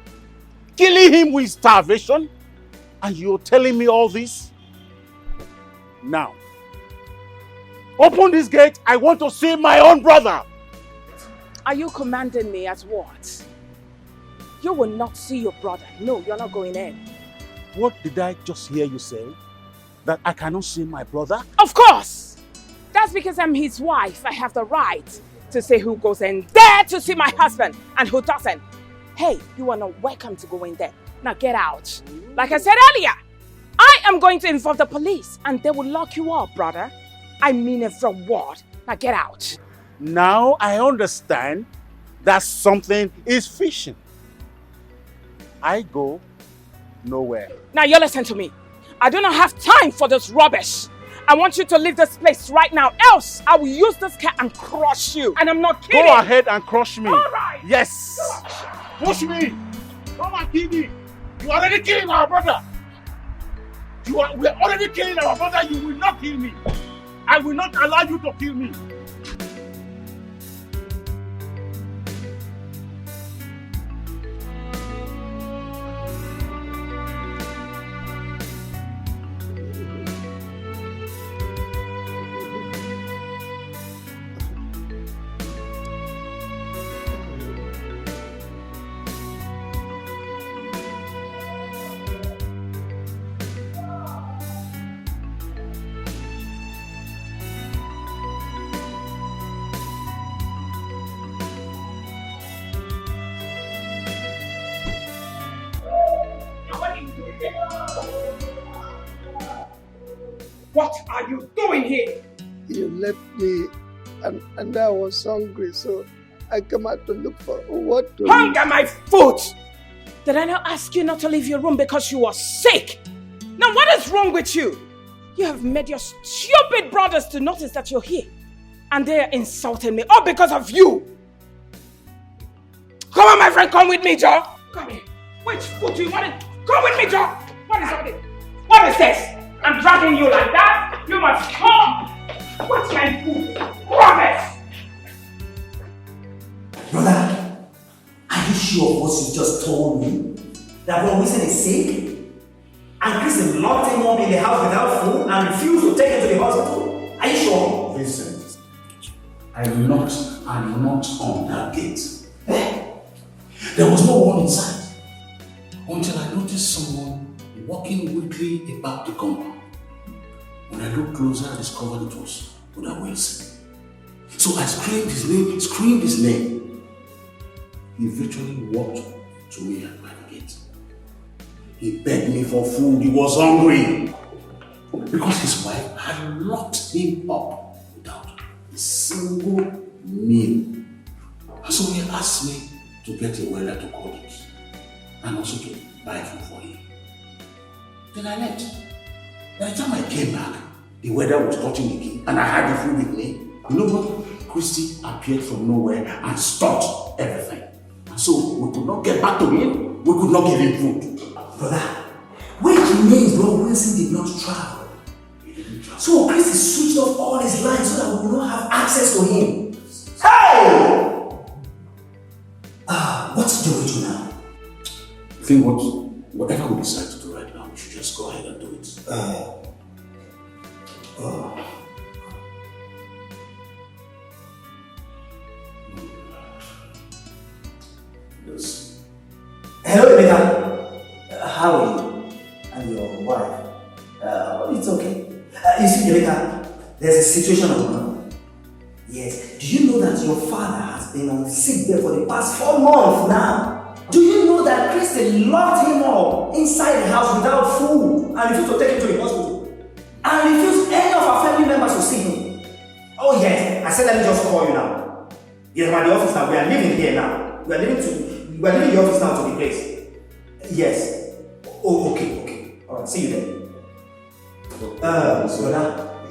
killing him with starvation, and you're telling me all this? Now, open this gate. I want to see my own brother. Are you commanding me as what? You will not see your brother. No, you're not going in. What did I just hear you say? That I cannot see my brother? Of course! That's because I'm his wife. I have the right to say who goes in there to see my husband and who doesn't. Hey, you are not welcome to go in there. Now get out. Like I said earlier, I am going to involve the police and they will lock you up, brother. I mean it from what? Now get out. Now I understand that something is fishing. I go nowhere. Now you listen to me. I do not have time for this rubbish. I want you to leave this place right now, else I will use this car and crush you. And I'm not kidding. Go ahead and crush me. All right. Yes. Push me. Come and kill me. You are already killing our brother. We are already killing our brother. You will not kill me. I will not allow you to kill me. What are you doing here? You left me and I was hungry, so I came out to look for what to Hunger my foot! Did I not ask you not to leave your room because you were sick? Now what is wrong with you? You have made your stupid brothers to notice that you're here. And they are insulting me, all because of you. Come on, my friend, come with me, Joe. Come here. Which foot do you want to... Come with me, Joe. What is all this? What is this? I'm dragging you like that? You must come. What's my food? Rubbish! Brother, are you sure of what you just told me? That Brother Wilson is sick? And Christian locked him up in the house without food and refused to take him to the hospital? Are you sure? Vincent, I knocked on that gate. There was no one inside until I noticed someone walking weakly about the compound. When I looked closer, I discovered it was Brother Wilson. So I screamed his name. He virtually walked to me at my gate. He begged me for food. He was hungry. Because his wife had locked him up without a single meal. So he asked me to get a welder to cook it and also to buy food for him. Then I left. By the time I came back, the welder was touching the key and I had the food with me. You know what? Christy appeared from nowhere and stopped everything. And so we could not get back to him. We could not give him food. Brother, which means Brother Wilson did not travel. So Christy switched off all his lines so that we will not have access to him. Hey! What's the do now? I think whatever we decide to do right now, we should just go ahead and do it. Hello, Emeka. How are you? And your wife? It's okay. You see, Emeka, there's a situation going on. Yes. Do you know that your father has been on sick bed for the past 4 months now? Do you know that Christian locked him up inside the house without food and refused to take him to the hospital? And refused any of our family members to see him? Oh yes, I said let me just call you now. Yes, I'm at the office now. We are leaving here now. We are leaving the office now to the place. Yes. Oh, okay. Alright, see you then. Brother,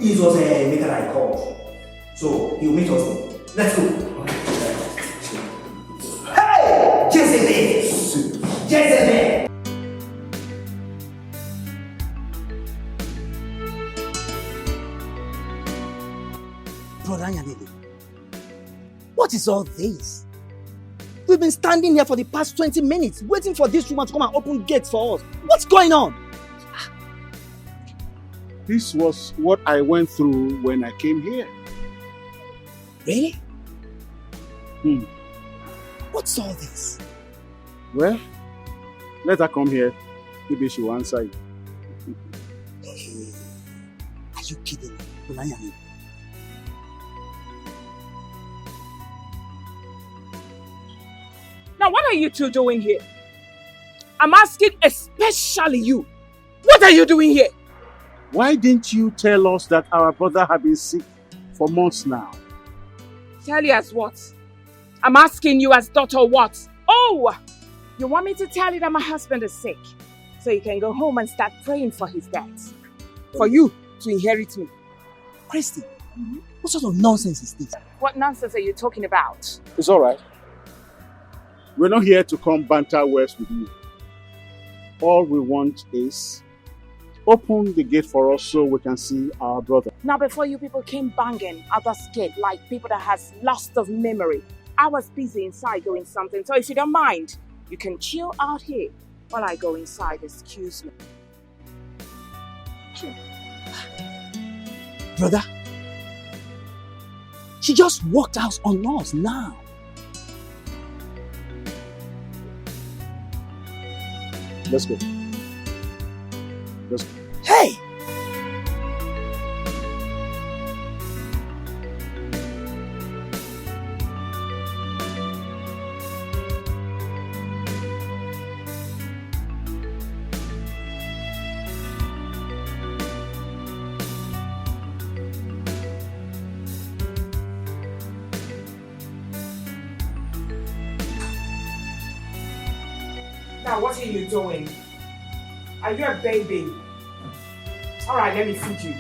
it was a maker I called. So he'll meet us there. Let's go. Hey! Jezebel! Brother Yanele, what is all this? We've been standing here for the past 20 minutes waiting for this woman to come and open gates for us. What's going on? This was what I went through when I came here. Really? What's all this? Well, let her come here. Maybe she will answer you. Are you kidding me, Brother Yanele? Now what are you two doing here? I'm asking especially you. What are you doing here? Why didn't you tell us that our brother had been sick for months now? Tell you as what? I'm asking you as daughter what? Oh, you want me to tell you that my husband is sick so you can go home and start praying for his death. For you to inherit me. Christy, what sort of nonsense is this? What nonsense are you talking about? It's all right. We're not here to come banter words with you. all we want is open the gate for us so we can see our brother. Now, before you people came banging at the gate like people that has lost of memory, I was busy inside doing something. So if you don't mind, you can chill out here while I go inside. Excuse me. Sure. Brother, she just walked out on us now. Let's go. Let's go. Hey! Now, what are you doing? Are you a baby? All right, let me feed you.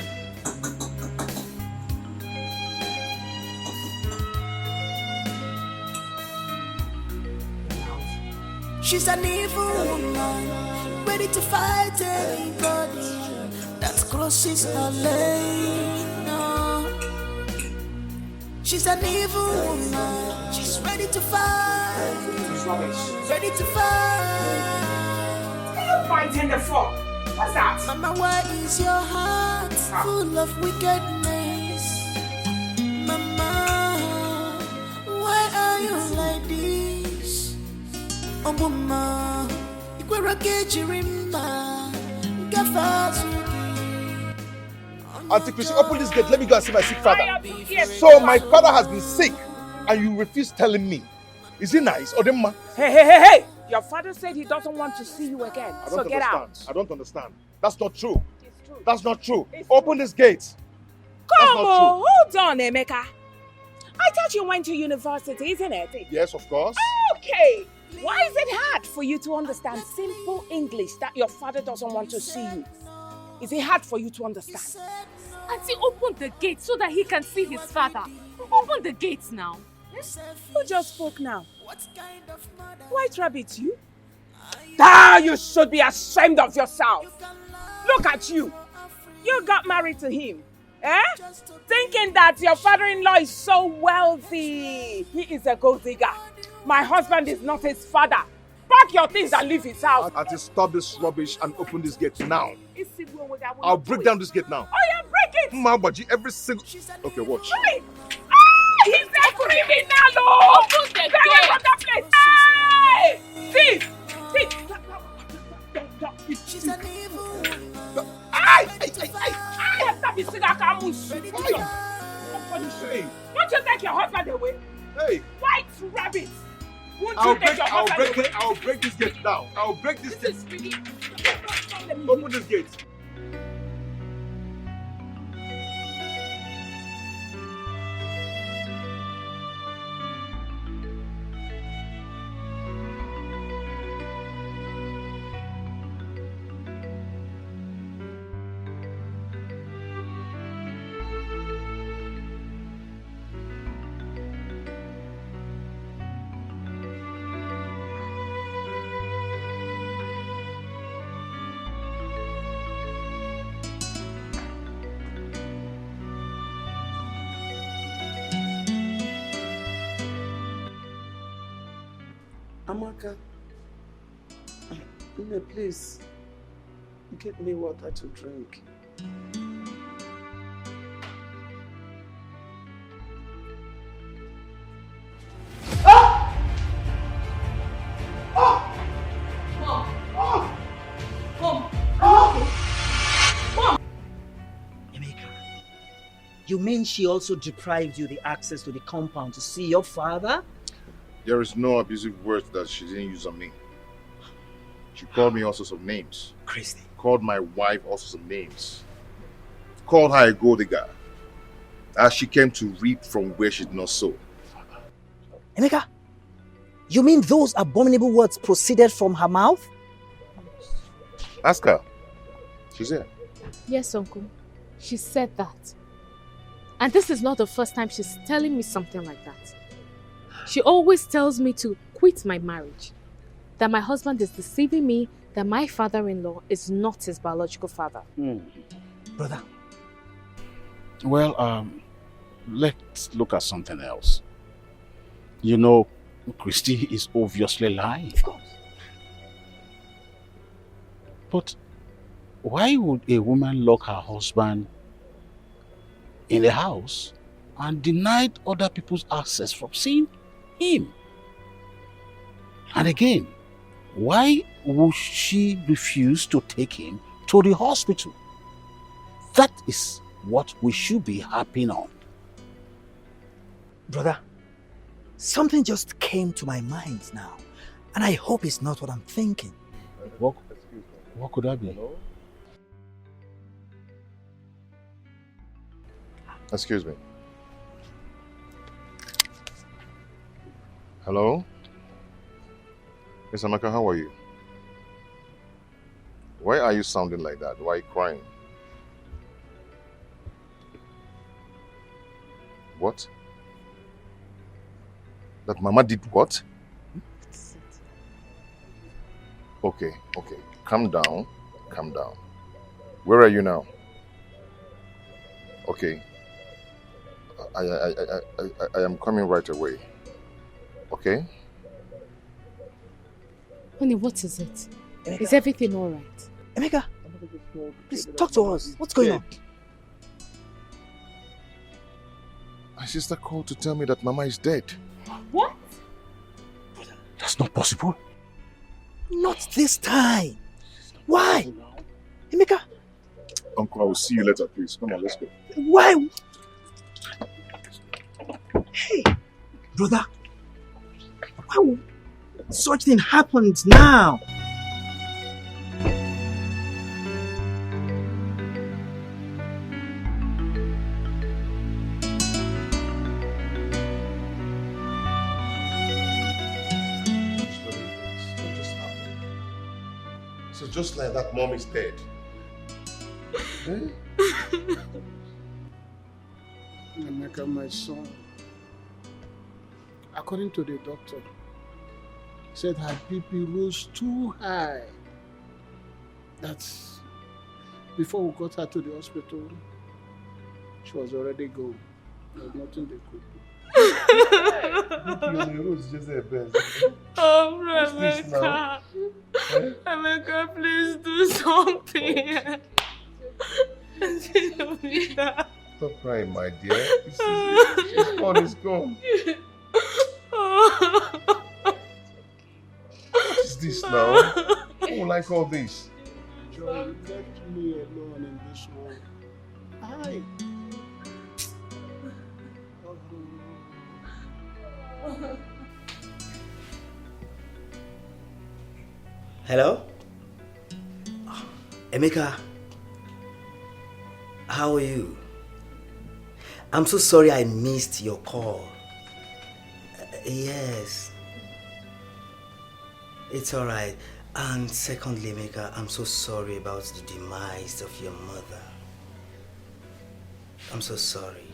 She's an evil woman, ready to fight anybody that crosses her lane. No. She's an evil woman, she's ready to fight. Ready to fight. What are you fighting the for? What's that? Mama, why is your heart full of wickedness? Mama, why are you like this? Oh, Mama, Ikwara Kejirimba, Auntie Chrissy, open this gate. Let me go and see my sick father. So my father has been sick, and you refuse telling me. Is it nice, Odemma? Hey! Your father said he doesn't want to see you again. So get out. I don't understand. That's not true. That's not true. Open this gate. Come on, hold on, Emeka. I thought you went to university, isn't it? Yes, of course. Okay. Why is it hard for you to understand simple English that your father doesn't want to see you? Is it hard for you to understand? Auntie, open the gate so that he can see his father. Open the gate now. Who just spoke now? White Rabbit, you? You should be ashamed of yourself. Look at you. You got married to him. Thinking that your father-in-law is so wealthy. He is a gold digger. My husband is not his father. Pack your things and leave his house. Auntie, stop this rubbish and open this gate now. I'll break down this gate now. Oh, yeah, break it! Mabaji, every single... Okay, watch. Hey! He's a criminal! Open the gate! Hey! Thief! She's an evil woman. Won't you take your husband away? Hey! White Rabbit! I'll break this gate now. I'll break this gate. Open this gate. Amaka, please, get me water to drink. You mean she also deprived you the access to the compound to see your father? There is no abusive words that she didn't use on me. She called me all sorts of names. Christy. Called my wife all sorts of names. Called her a gold digger. As she came to reap from where she did not sow. Emeka, you mean those abominable words proceeded from her mouth? Ask her. She's here. Yes, Uncle. She said that. And this is not the first time she's telling me something like that. She always tells me to quit my marriage. That my husband is deceiving me, that my father-in-law is not his biological father. Brother. Well, let's look at something else. You know, Christy is obviously lying. Of course. But why would a woman lock her husband in the house and deny other people's access from seeing him? And again, why would she refuse to take him to the hospital? That is what we should be harping on. Brother, something just came to my mind now, and I hope it's not what I'm thinking. What could that be? Excuse me. Hello? Miss Amaka, how are you? Why are you sounding like that? Why are you crying? What? That Mama did what? Okay. Calm down. Where are you now? Okay. I am coming right away. Okay? Honey, what is it? Emeka. Is everything all right? Emeka, please talk to us. What's going on? My sister called to tell me that Mama is dead. What? That's not possible. Not this time. Why? Emeka. Uncle, I will see you later, please. Come on, let's go. Why? Hey, brother. Why would such thing happened now? So just like that, Mom is dead. Emeka, my son, according to the doctor, said her BP rose too high. That's before we got her to the hospital, she was already gone. There was nothing they could do. Oh, Emeka. Emeka, please do something. Stop crying, my dear. It's gone. What is this now? Who will like all this? John, left me alone in this world. Hello? Emeka, how are you? I'm so sorry I missed your call. Yes. It's alright. And secondly, Emeka, I'm so sorry about the demise of your mother. I'm so sorry.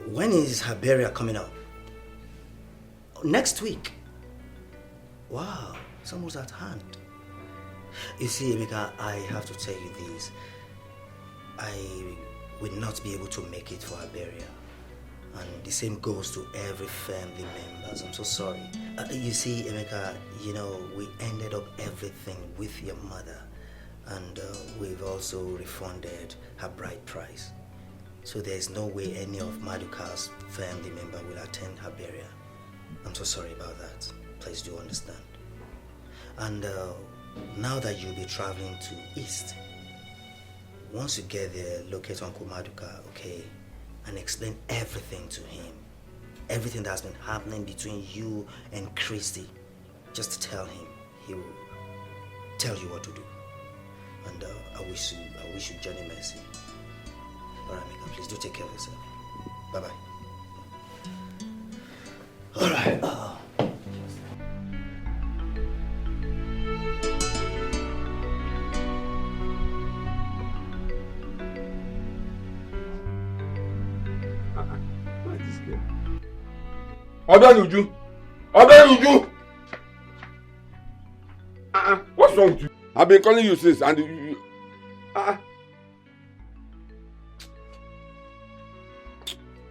When is her burial coming up? Next week. Wow, it's almost at hand. You see, Emeka, I have to tell you this. I will not be able to make it for her burial. And the same goes to every family members. I'm so sorry. You see, Emeka, you know, we ended up everything with your mother. And we've also refunded her bride price. So there's no way any of Maduka's family member will attend her burial. I'm so sorry about that. Please do understand. And now that you'll be traveling to East, once you get there, locate Uncle Maduka, okay? And explain everything to him. Everything that's been happening between you and Christy. Just tell him. He will tell you what to do. And I wish you journey mercy. Alright, Mika, please do take care of yourself. Bye-bye. Alright. What wrong with you? I've been calling you since, and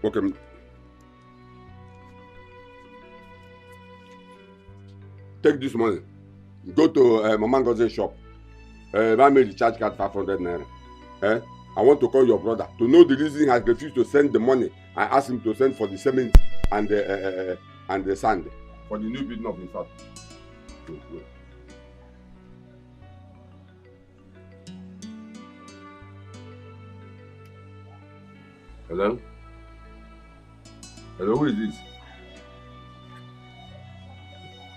Okay. Take this money. Go to Mama Ngozi's shop. Buy me the charge card 500 naira. I want to call your brother to know the reason he has refused to send the money. I asked him to send for the cement and the sand for the new building of his house. Hello? Hello, who is this?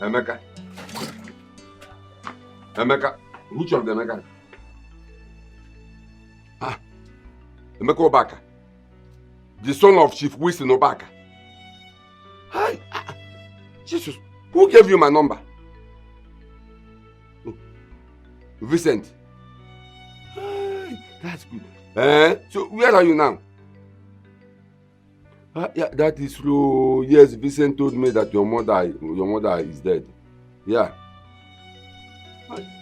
Emeka. Emeka. Which of the Emeka? Emeka Obaka. The son of Chief Wilson Obaka. Hi. Jesus. Who gave you my number? Oh. Vincent. Hi. That's good. So where are you now? Yeah, that is true. Yes, Vincent told me that your mother is dead. Yeah.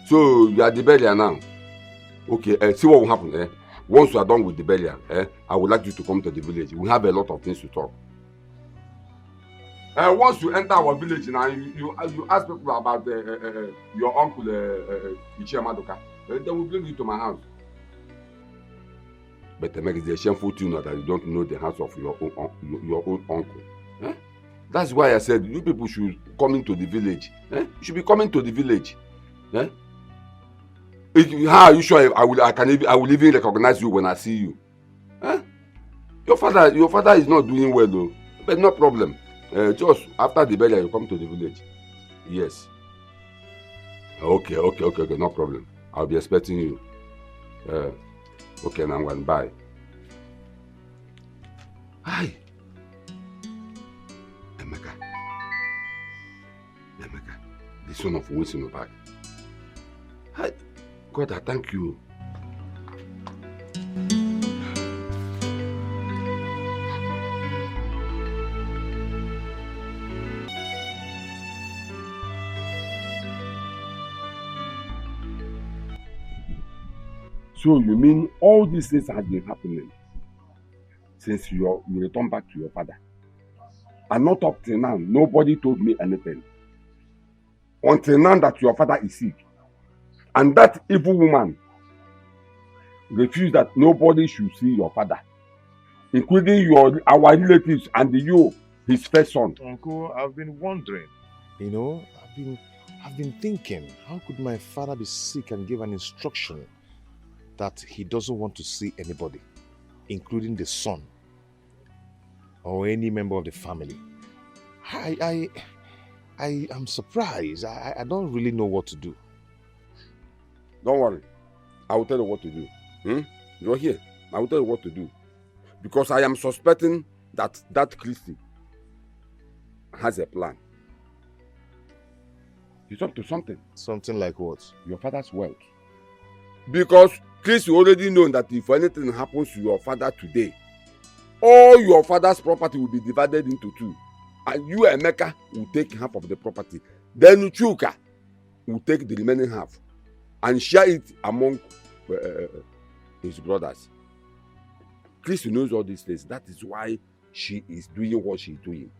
So you are the burial now. Okay, see what will happen. Once you are done with the burial, I would like you to come to the village. We have a lot of things to talk. Once you enter our village now, you ask people about your uncle Ichie Maduka. They will bring you to my house. But it is a shameful thing that you don't know the house of your own uncle. That's why I said you people should come into the village. You should be coming to the village. How are you sure I will even recognize you when I see you? Your father is not doing well though. But no problem. Just after the burial you come to the village. Yes. Okay, no problem. I'll be expecting you. Okay, now I'm going to buy. Hi. Emeka, the son of Wilson Obaka. Hi. God, I thank you. So you mean all these things have been happening since you returned back to your father? And not up till now, nobody told me anything. Until now that your father is sick. And that evil woman refused that nobody should see your father. Including our relatives and you, his first son. Uncle, I've been wondering. You know, I've been thinking, how could my father be sick and give an instruction that he doesn't want to see anybody, including the son or any member of the family? I am surprised. I don't really know what to do. Don't worry. I will tell you what to do. You're here. I will tell you what to do. Because I am suspecting that Christy has a plan. He's up to something. Something like what? Your father's wealth. Because Chris already known that if anything happens to your father today, all your father's property will be divided into two. And you, Emeka, will take half of the property. Then Chuka will take the remaining half and share it among his brothers. Chris knows all these things. That is why she is doing what she is doing.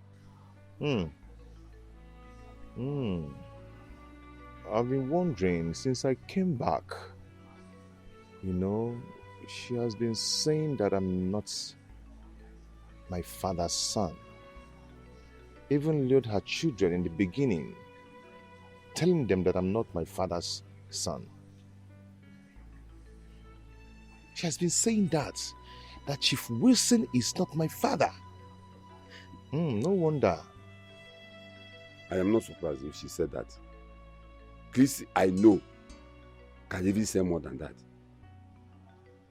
I've been wondering since I came back. You know, she has been saying that I'm not my father's son. Even lured her children in the beginning, telling them that I'm not my father's son. She has been saying that Chief Wilson is not my father. No wonder. I am not surprised if she said that. Please, I know, can even say more than that.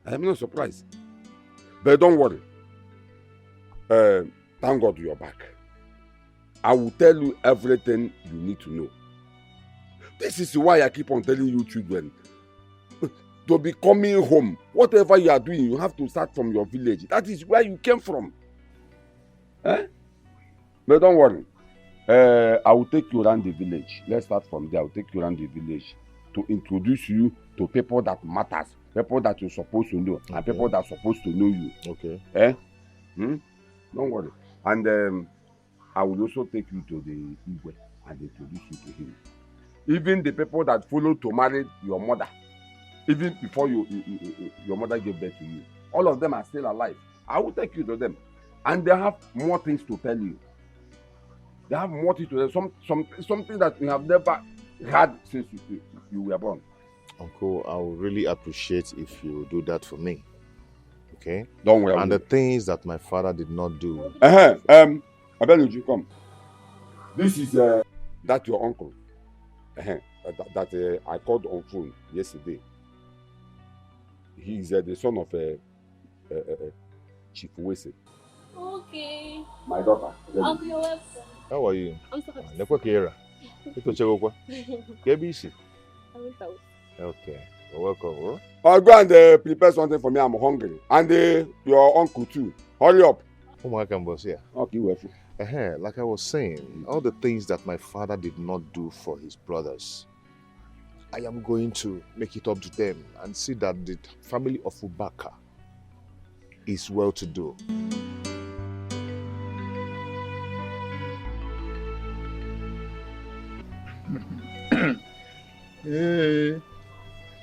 I am not surprised. But don't worry. Thank God you're back. I will tell you everything you need to know. This is why I keep on telling you children to be coming home. Whatever you are doing, you have to start from your village. That is where you came from. But don't worry. I will take you around the village. Let's start from there. I will take you around the village to introduce you to people that matters, people that you're supposed to know, and people that are supposed to know you. Okay. Eh? Don't worry. And I will also take you to the Igwe and introduce you to him. Even the people that followed to marry your mother, even before your mother gave birth to you, all of them are still alive. I will take you to them, and they have more things to tell you. They have more things to tell you. Something that we have never had since you were born. Uncle, I would really appreciate if you do that for me. Okay? Don't worry. And the things that my father did not do. Abeluji, come. This is that your uncle. That I called on phone yesterday. He is the son of Chief Wese. Okay. My daughter. Uncle, you're welcome. How are you? I'm so happy. Okay. You're welcome. Huh? I'll go and prepare something for me. I'm hungry. And your uncle too. Hurry up. Okay, welcome. Like I was saying, all the things that my father did not do for his brothers, I am going to make it up to them and see that the family of Ubaka is well to do.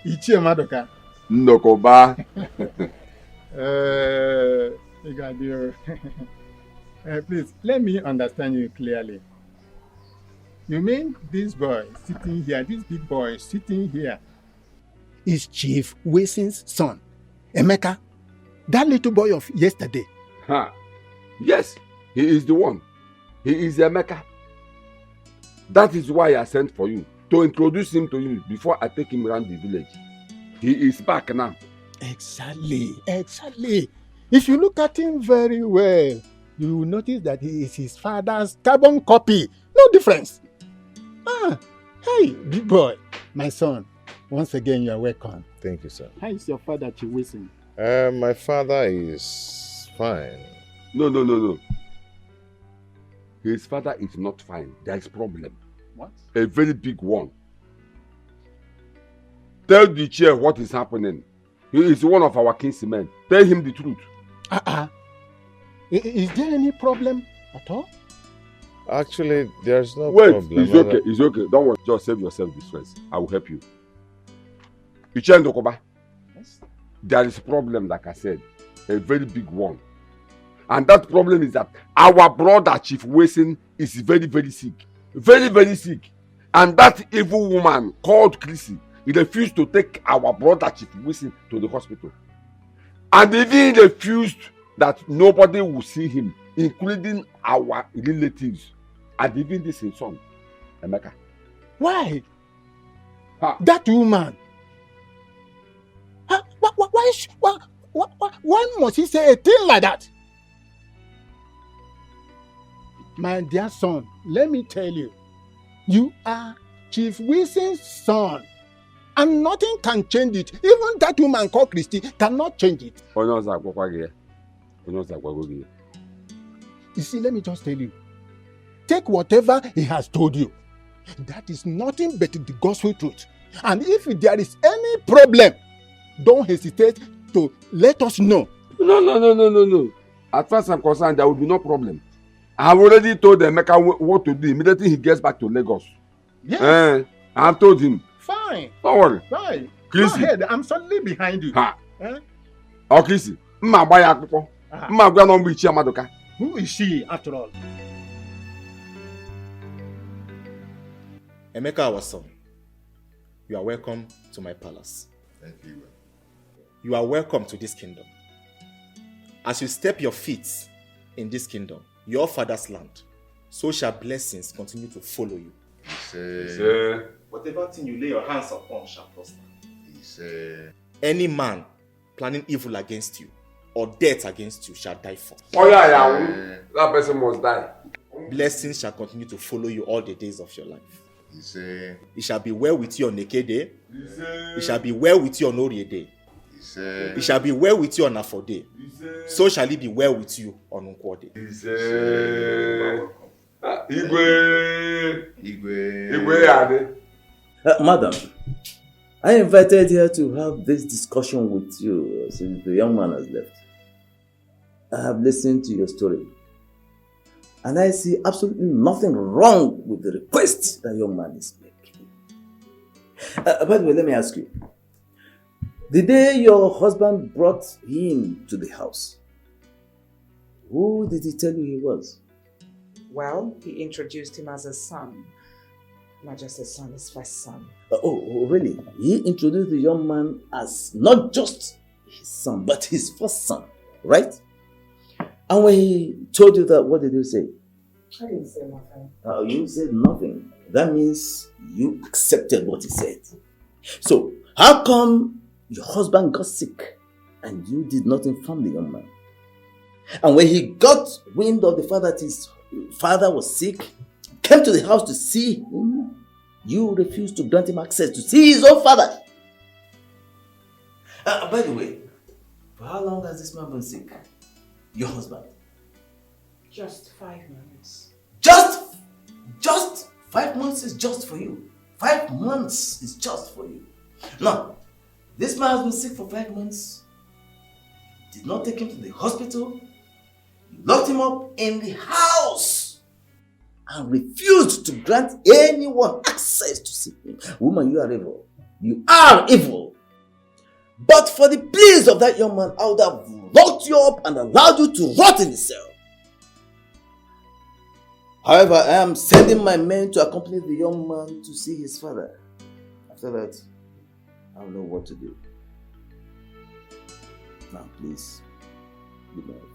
Ichie Madoka. Ndokoba. Please, let me understand you clearly. You mean this boy sitting here, this big boy sitting here, is Chief Wesin's son, Emeka? That little boy of yesterday? Huh. Yes, he is the one. He is Emeka. That is why I sent for you, to introduce him to you before I take him around the village. He is back now. Exactly. If you look at him very well, you will notice that he is his father's carbon copy. No difference. Hey, big boy, my son. Once again, you are welcome. Thank you, sir. How is your father, Chiwesin? My father is fine. No. His father is not fine. There is problem. What? A very big one. Tell the chair what is happening. He is one of our kinsmen. Tell him the truth. Is there any problem at all? Actually, there's no Wait, problem. it's okay. Don't worry. Just save yourself this stress. I will help you. Ichie Ndokoba. Yes. There is a problem, like I said. A very big one. And that problem is that our brother, Chief Wesin, is very, very sick. Very, very sick. And that evil woman called Chrissy, he refused to take our brother, Chief Wesin, to the hospital. And even refused that nobody will see him, including our relatives. And even this his son, Emeka. Why? That woman. Why must he say a thing like that? My dear son, let me tell you, you are Chief Wilson's son. And nothing can change it. Even that woman called Christy cannot change it. You see, let me just tell you. Take whatever he has told you. That is nothing but the gospel truth. And if there is any problem, don't hesitate to let us know. No. As far as I'm concerned, there will be no problem. I have already told Emeka what to do immediately he gets back to Lagos. Yes. I have told him. Fine. Don't worry. Fine. Chrissy. Go ahead. I'm solidly behind you. Chrissy. Who is she after all? Emeka, our son, you are welcome to my palace. Thank you. You are welcome to this kingdom. As you step your feet in this kingdom, your father's land, so shall blessings continue to follow you. Whatever thing you lay your hands upon shall prosper. Any man planning evil against you or death against you shall die first. That person must die. Blessings shall continue to follow you all the days of your life. It shall be well with you on Neke Day. It shall be well with you on Orie Day. It shall be well with you on Afo Day. So shall it be well with you on Nkwo Day. Igwe. Madam, I invited here to have this discussion with you since the young man has left. I have listened to your story. And I see absolutely nothing wrong with the request that young man is making. By the way, let me ask you. The day your husband brought him to the house, who did he tell you he was? Well, he introduced him as a son. Not just a son, his first son. Oh, really? He introduced the young man as not just his son, but his first son, right? And when he told you that, what did you say? I didn't say nothing. You said nothing. That means you accepted what he said. So, how come your husband got sick and you did not inform the young man? And when he got wind of the fact that his father was sick, came to the house to see him, you refused to grant him access to see his own father. By the way, for how long has this man been sick? Your husband? Just 5 months. Just 5 months is just for you. 5 months is just for you. Now, this man has been sick for 5 months. Did not take him to the hospital. You locked him up in the house and refused to grant anyone access to see him. Woman, you are evil. You are evil. But for the pleas of that young man, I would have locked you up and allowed you to rot in the cell. However, I am sending my men to accompany the young man to see his father. After that, I will know what to do. Now, please, leave my office.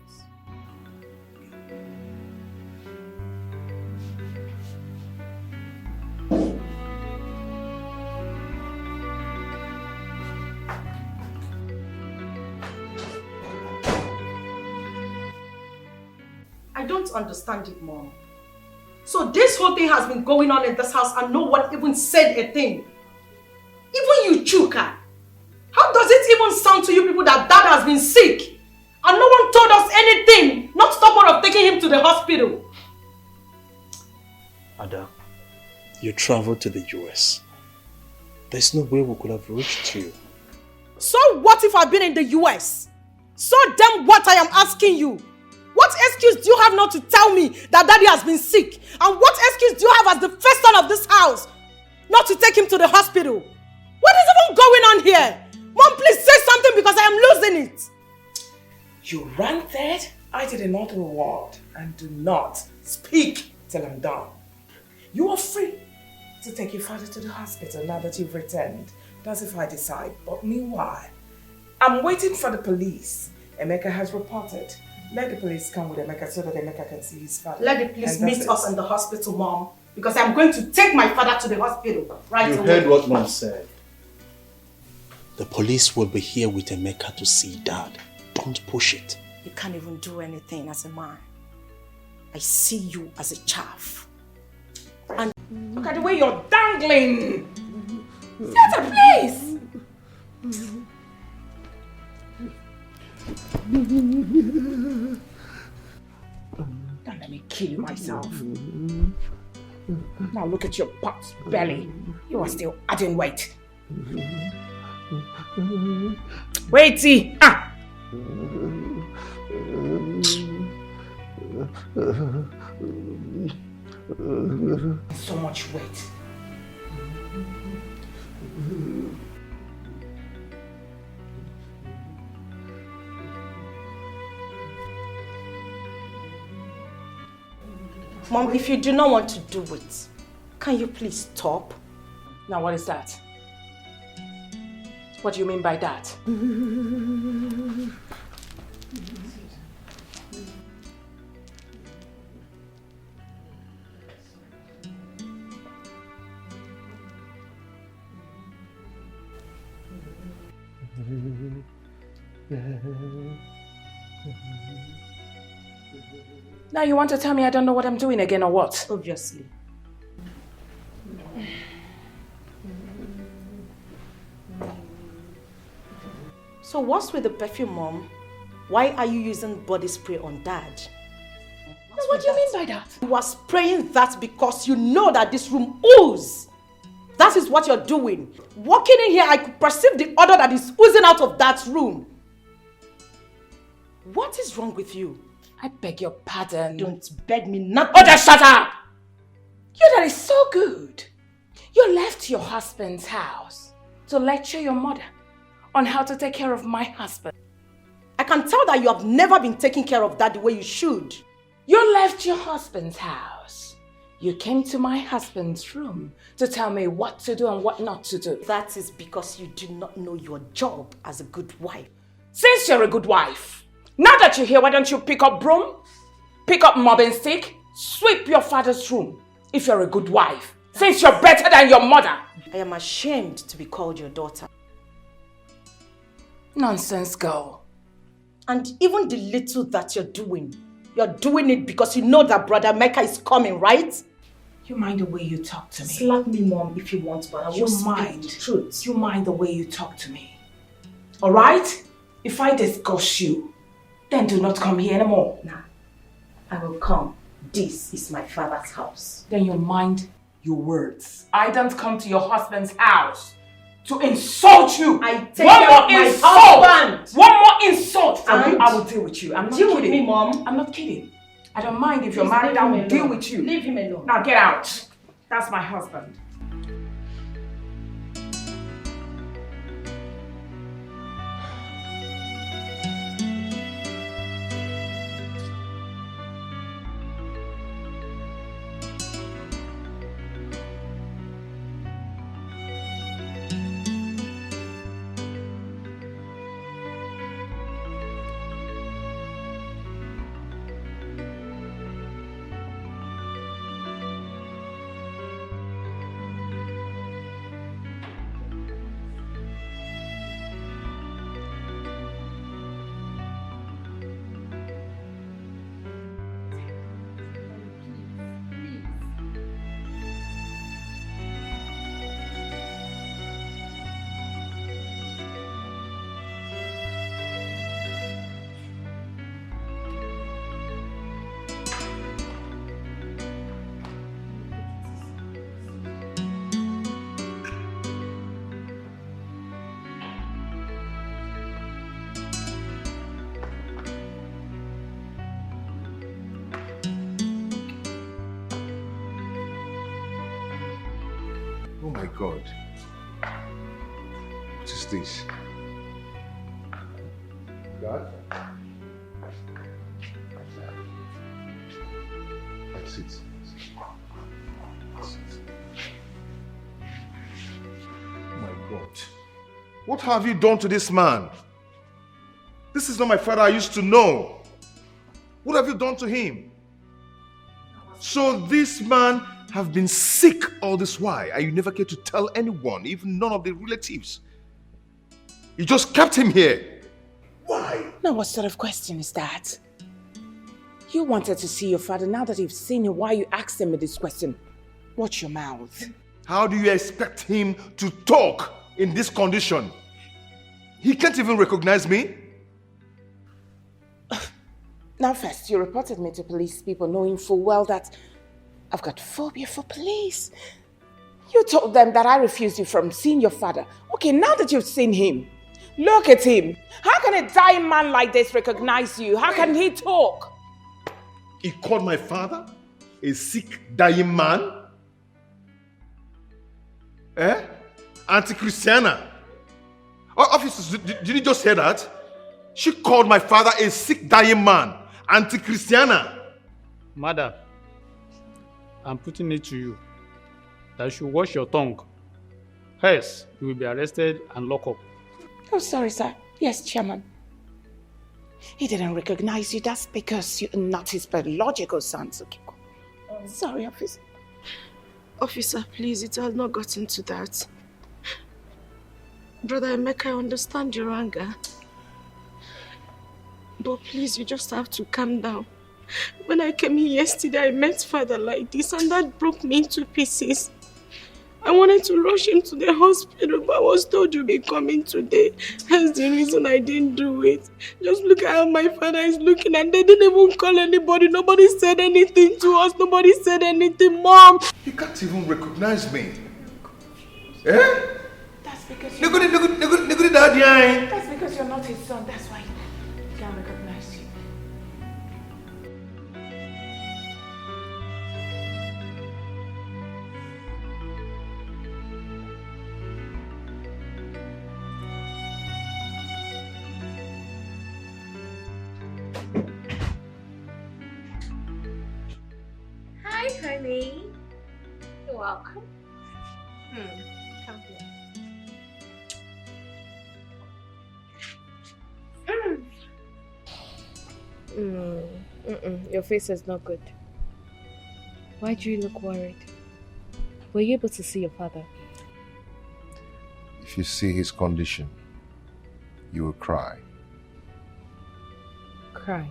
I don't understand it, Mom. So this whole thing has been going on in this house and no one even said a thing. Even you, Chuka. How does it even sound to you people that Dad has been sick and no one told us anything, not to talk about of taking him to the hospital? Ada, you traveled to the US. There's no way we could have reached you. So what if I've been in the US? So then what I am asking you? What excuse do you have not to tell me that Daddy has been sick? And what excuse do you have as the first son of this house not to take him to the hospital? What is even going on here? Mom, please say something because I am losing it. You ranted, I did another word, and do not speak till I'm done. You are free to take your father to the hospital now that you've returned. That's if I decide. But meanwhile, I'm waiting for the police. Emeka has reported. Let the police come with Emeka so that Emeka can see his father. Let the police meet us in the hospital, Mom. Because I'm going to take my father to the hospital right away. You heard what Mom said. The police will be here with Emeka to see Dad. Don't push it. You can't even do anything as a man. I see you as a chaff. And look at the way you're dangling. Theater, please. Don't let me kill myself. Now look at your pot belly. You are still adding weight. Waity! Ah! So much weight. Mom, if you do not want to do it, can you please stop? Now what is that? What do you mean by that? Now you want to tell me I don't know what I'm doing again or what? Obviously. So what's with the perfume, Mom? Why are you using body spray on Dad? What do you mean by that? You are spraying that because you know that this room oozes. That is what you're doing. Walking in here, I could perceive the odor that is oozing out of that room. What is wrong with you? I beg your pardon. Don't beg me nothing. Oh, just shut up! You that is so good. You left your husband's house to lecture your mother on how to take care of my husband. I can tell that you have never been taking care of that the way you should. You left your husband's house. You came to my husband's room to tell me what to do and what not to do. That is because you do not know your job as a good wife. Since you're a good wife, now that you're here, why don't you pick up broom, pick up mopping stick, sweep your father's room if you're a good wife, since you're better than your mother. I am ashamed to be called your daughter. Nonsense, girl. And even the little that you're doing it because you know that Brother Mecca is coming, right? You mind the way you talk to me. Slap me, Mom, if you want, but I won't speak the truth. You mind the way you talk to me. Alright? If I disgust you, then do not come here anymore. Nah, I will come. This is my father's house. Then you mind your words. I don't come to your husband's house to insult you. I take care of my husband. One more insult from you, And I will deal with you. I'm not deal kidding. with me, Mom. I'm not kidding. I don't mind if you're Please married, leave I him will deal alone. with you. Leave him alone. Now get out. That's my husband. Oh my God. What is this? God? That's it. That's it. Oh my God. What have you done to this man? This is not my father I used to know. What have you done to him? So this man have been sick all this while and you never care to tell anyone, even none of the relatives. You just kept him here. Why? Now what sort of question is that? You wanted to see your father. Now that you've seen him, why you asking me this question? Watch your mouth. How do you expect him to talk in this condition? He can't even recognize me. Now first, you reported me to police people knowing full well that I've got phobia for police. You told them that I refused you from seeing your father. Okay, now that you've seen him, look at him. How can a dying man like this recognize you? How can he talk? He called my father a sick, dying man? Eh? Anti-Christiana. Officers, did you just hear that? She called my father a sick, dying man. Anti-Christiana. Madam, I'm putting it to you that you should watch your tongue. Else, you will be arrested and locked up. Oh, sorry, sir. Yes, Chairman. He didn't recognize you. That's because you're not his biological son, Sukiko. Sorry, officer. Officer, please, it has not gotten to that. Brother Emeka, I understand your anger. But please, you just have to calm down. When I came here yesterday, I met Father like this and that broke me into pieces. I wanted to rush him to the hospital, but I was told you'll be coming today. That's the reason I didn't do it. Just look at how my father is looking and they didn't even call anybody. Nobody said anything to us. Nobody said anything, Mom. He can't even recognize me. Eh? That's because Look at daddy eye. That's because you're not his son. That's why he can't recognize you. Hi, honey. You're welcome. Come here. Your face is not good. Why do you look worried? Were you able to see your father? If you see his condition, you will cry. Cry?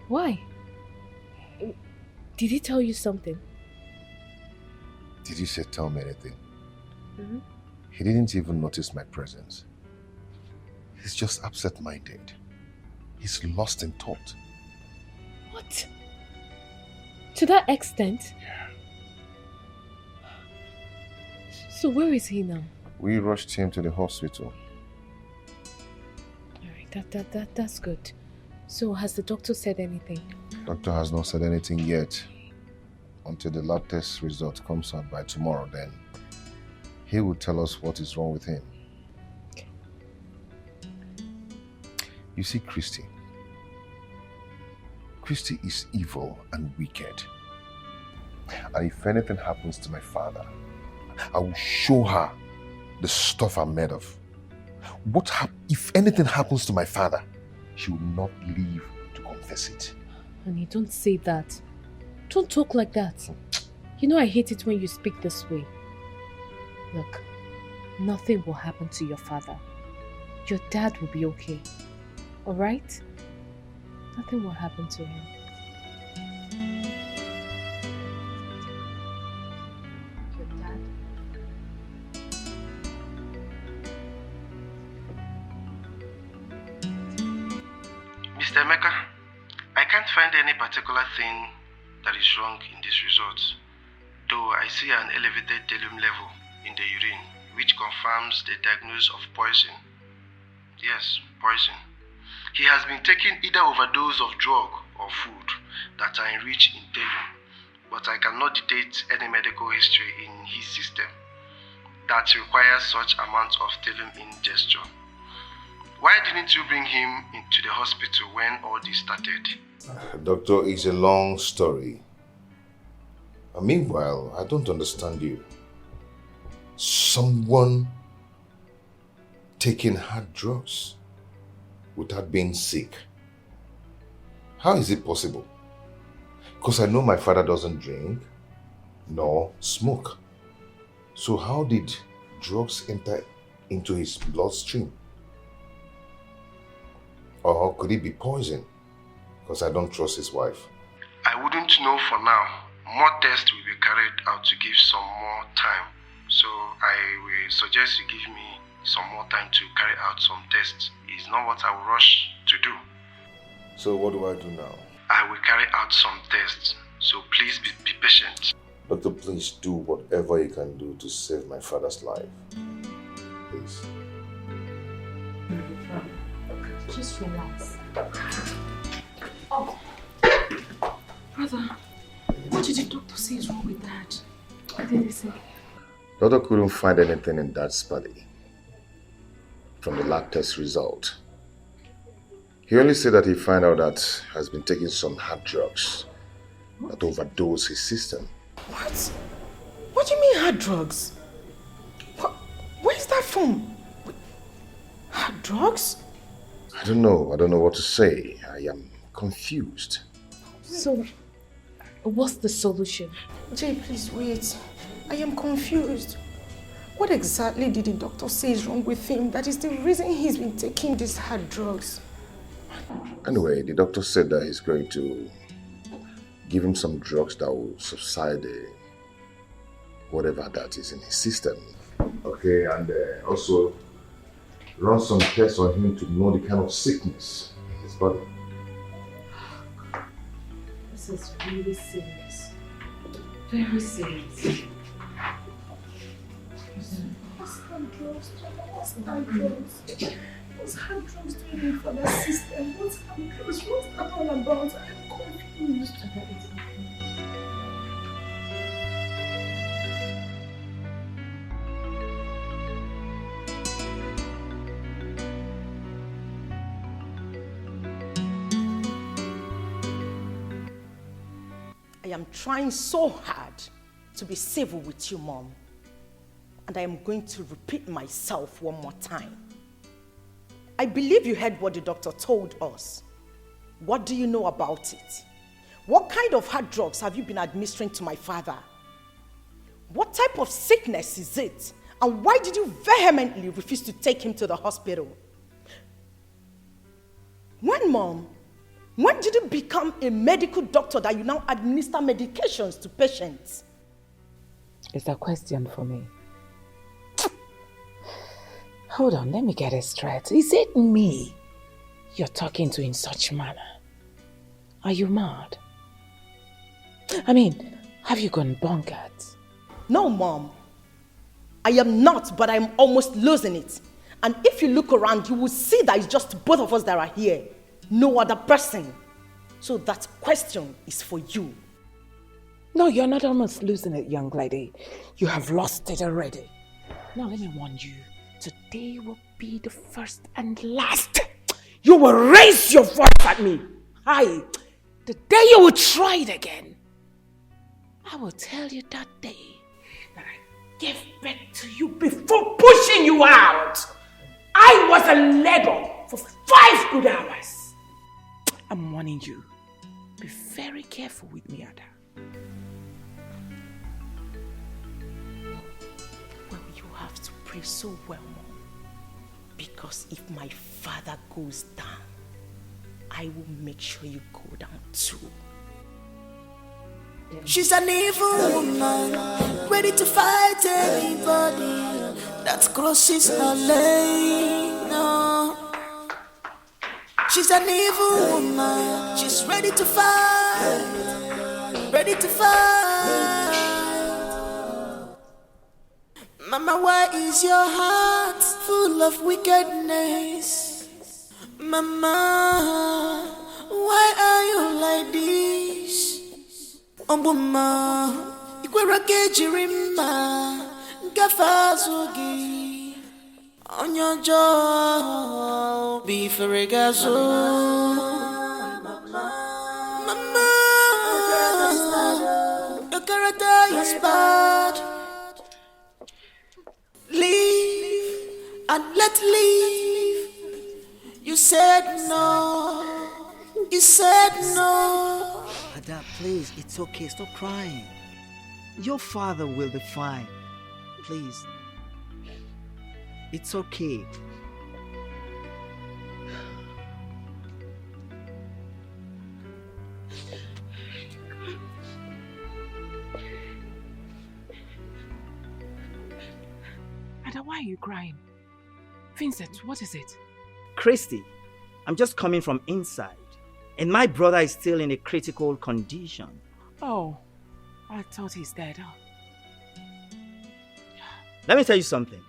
Why? Did he tell you something? Did you say tell me anything? He didn't even notice my presence. He's just absent-minded. He's lost in thought. What? To that extent? Yeah. So where is he now? We rushed him to the hospital. Alright, that's good. So has the doctor said anything? Doctor has not said anything yet. Until the lab test result comes out by tomorrow, then he will tell us what is wrong with him. Okay. You see, Christy is evil and wicked. And if anything happens to my father, I will show her the stuff I'm made of. If anything happens to my father, she will not live to confess it. Honey, don't say that. Don't talk like that. You know I hate it when you speak this way. Look, nothing will happen to your father. Your dad will be okay. Alright? Nothing will happen to him. Your dad? Mr. Emeka, I can't find any particular thing that is wrong in this result, though I see an elevated thallium level in the urine, which confirms the diagnosis of poison. Yes, poison. He has been taking either overdose of drug or food that are enriched in thallium, but I cannot detect any medical history in his system that requires such amount of thallium ingestion. Why didn't you bring him into the hospital when all this started? Doctor, it's a long story. Meanwhile, I don't understand you. Someone taking hard drugs without being sick. How is it possible? Because I know my father doesn't drink nor smoke. So how did drugs enter into his bloodstream? Or could it be poison? Because I don't trust his wife. I wouldn't know for now. More tests will be carried out to give some more time. So I will suggest you give me some more time to carry out some tests. It's not what I will rush to do. So what do I do now? I will carry out some tests. So please be patient. Doctor, please do whatever you can do to save my father's life. Please. Just relax. Oh. Brother, what did the doctor say is wrong with Dad? What did he say? Doctor couldn't find anything in Dad's body from the lab test result. He only said that he found out that he has been taking some hard drugs that overdose his system. What? What do you mean hard drugs? Where is that from? Hard drugs? I don't know what to say. I am confused. So, what's the solution? Jay, please wait. I am confused. What exactly did the doctor say is wrong with him? That is the reason he's been taking these hard drugs. Anyway, the doctor said that he's going to give him some drugs that will subside whatever that is in his system. Okay, and also run some tests on him to know the kind of sickness in his body. This is really serious. Very serious. hard drugs? What's hard drugs? What's hard drugs doing in for the system? What's hard drugs? What's that all about? I'm confused. I am trying so hard to be civil with you, Mom. And I am going to repeat myself one more time. I believe you heard what the doctor told us. What do you know about it? What kind of hard drugs have you been administering to my father? What type of sickness is it? And why did you vehemently refuse to take him to the hospital? Mom? When did you become a medical doctor that you now administer medications to patients? It's a question for me. Hold on, let me get it straight. Is it me you're talking to in such manner? Are you mad? I mean, have you gone bonkers? No, Mom. I am not, but I'm almost losing it. And if you look around, you will see that it's just both of us that are here. No other person. So that question is for you. No, you're not almost losing it, young lady. You have lost it already. Now let me warn you. Today will be the first and last. You will raise your voice at me. Aye. The day you will try it again, I will tell you that day that I gave birth to you before pushing you out. I was in labor for 5 good hours. I'm warning you. Be very careful with me, Ada. Well, you have to pray so well, Mom. Because if my father goes down, I will make sure you go down too. She's an evil woman, ready to fight anybody that crosses her lane. No. She's an evil woman, she's ready to fight, ready to fight. Mama, why is your heart full of wickedness? Mama, why are you like this? Ombuma, ikwera kejirimba, ngafazugi, onyojo, biferegazo. Mama, your character is bad. Leave and let leave. You said no. You said no. Ada, please, it's okay. Stop crying. Your father will be fine. Please. It's okay. Ada, why are you crying? Vincent, what is it? Christy, I'm just coming from inside. And my brother is still in a critical condition. Oh, I thought he's dead. Oh. Let me tell you something.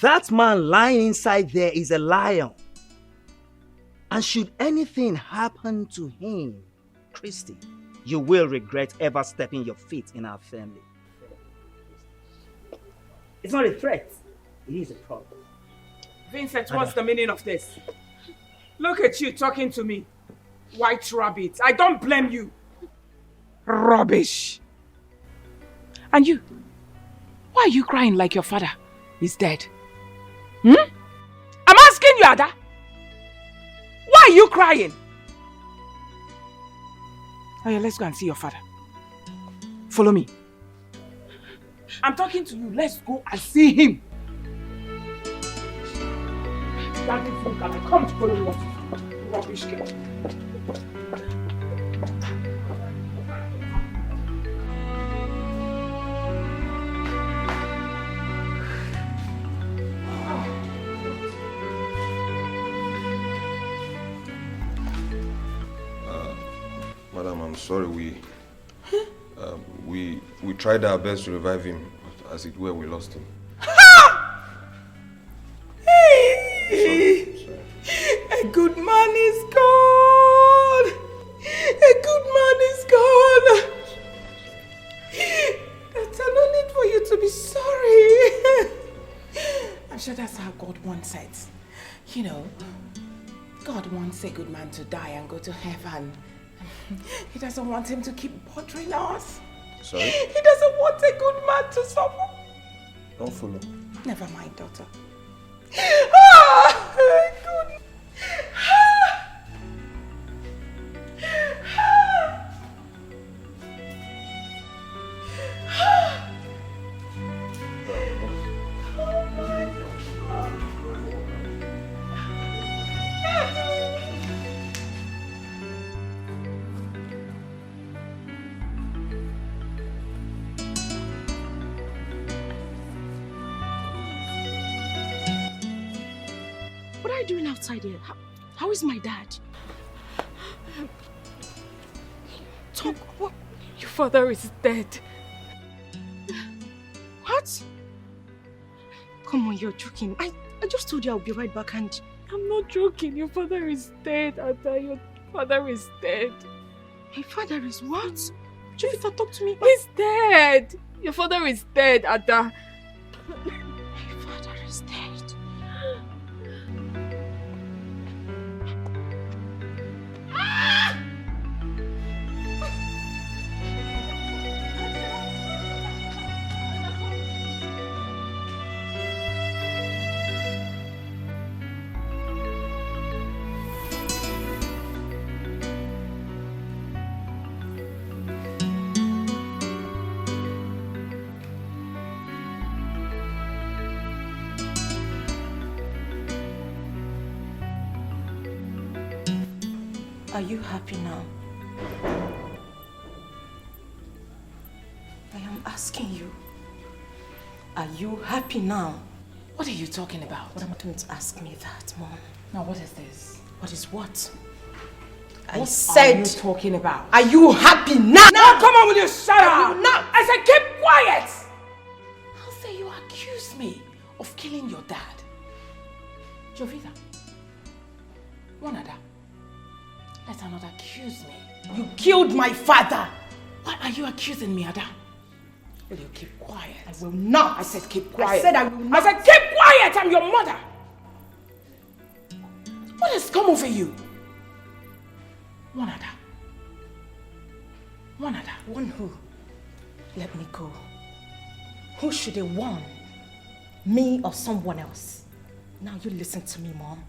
That man lying inside there is a lion. And should anything happen to him, Christy, you will regret ever stepping your feet in our family. It's not a threat. It is a problem. Vincent, what's the meaning of this? Look at you talking to me. White rabbit. I don't blame you. Rubbish. And you? Why are you crying like your father is dead? I'm asking you, Ada. Why are you crying? Oh yeah, let's go and see your father. Follow me. I'm talking to you. Let's go and see him. That is you can come to follow me. Rubbish girl. Madam, I'm sorry. We tried our best to revive him, but as it were, we lost him. sure that's how God wants it. You know, God wants a good man to die and go to heaven. He doesn't want him to keep bothering us. Sorry? He doesn't want a good man to suffer. Don't follow. Never mind, daughter. Ah, good. What are you doing outside here? How is my dad? Talk. What? Your father is dead. What? Come on, you're joking. I just told you I'll be right back and... I'm not joking. Your father is dead, Ada. Your father is dead. My father is what? Jovita, talk to me. He's dead. Your father is dead, Ada. My father is dead. Are you happy now? I am asking you. Are you happy now? What are you talking about? What am I going to ask me that, Mom? Now, what is this? What is what? What I said... are you talking about? Are you happy now? Now, come on, will you shut up? You not? I said, keep quiet! How say you accuse me of killing your dad? Jovita, Wanada, let her not accuse me. You killed my father! Why are you accusing me, Ada? Will you keep quiet? I will not! I said keep quiet. I said I will not! I said keep quiet! I'm your mother! What has come over you? Wanada. Wanada. One who? Let me go. Who should they warn? Me or someone else? Now you listen to me, Mom.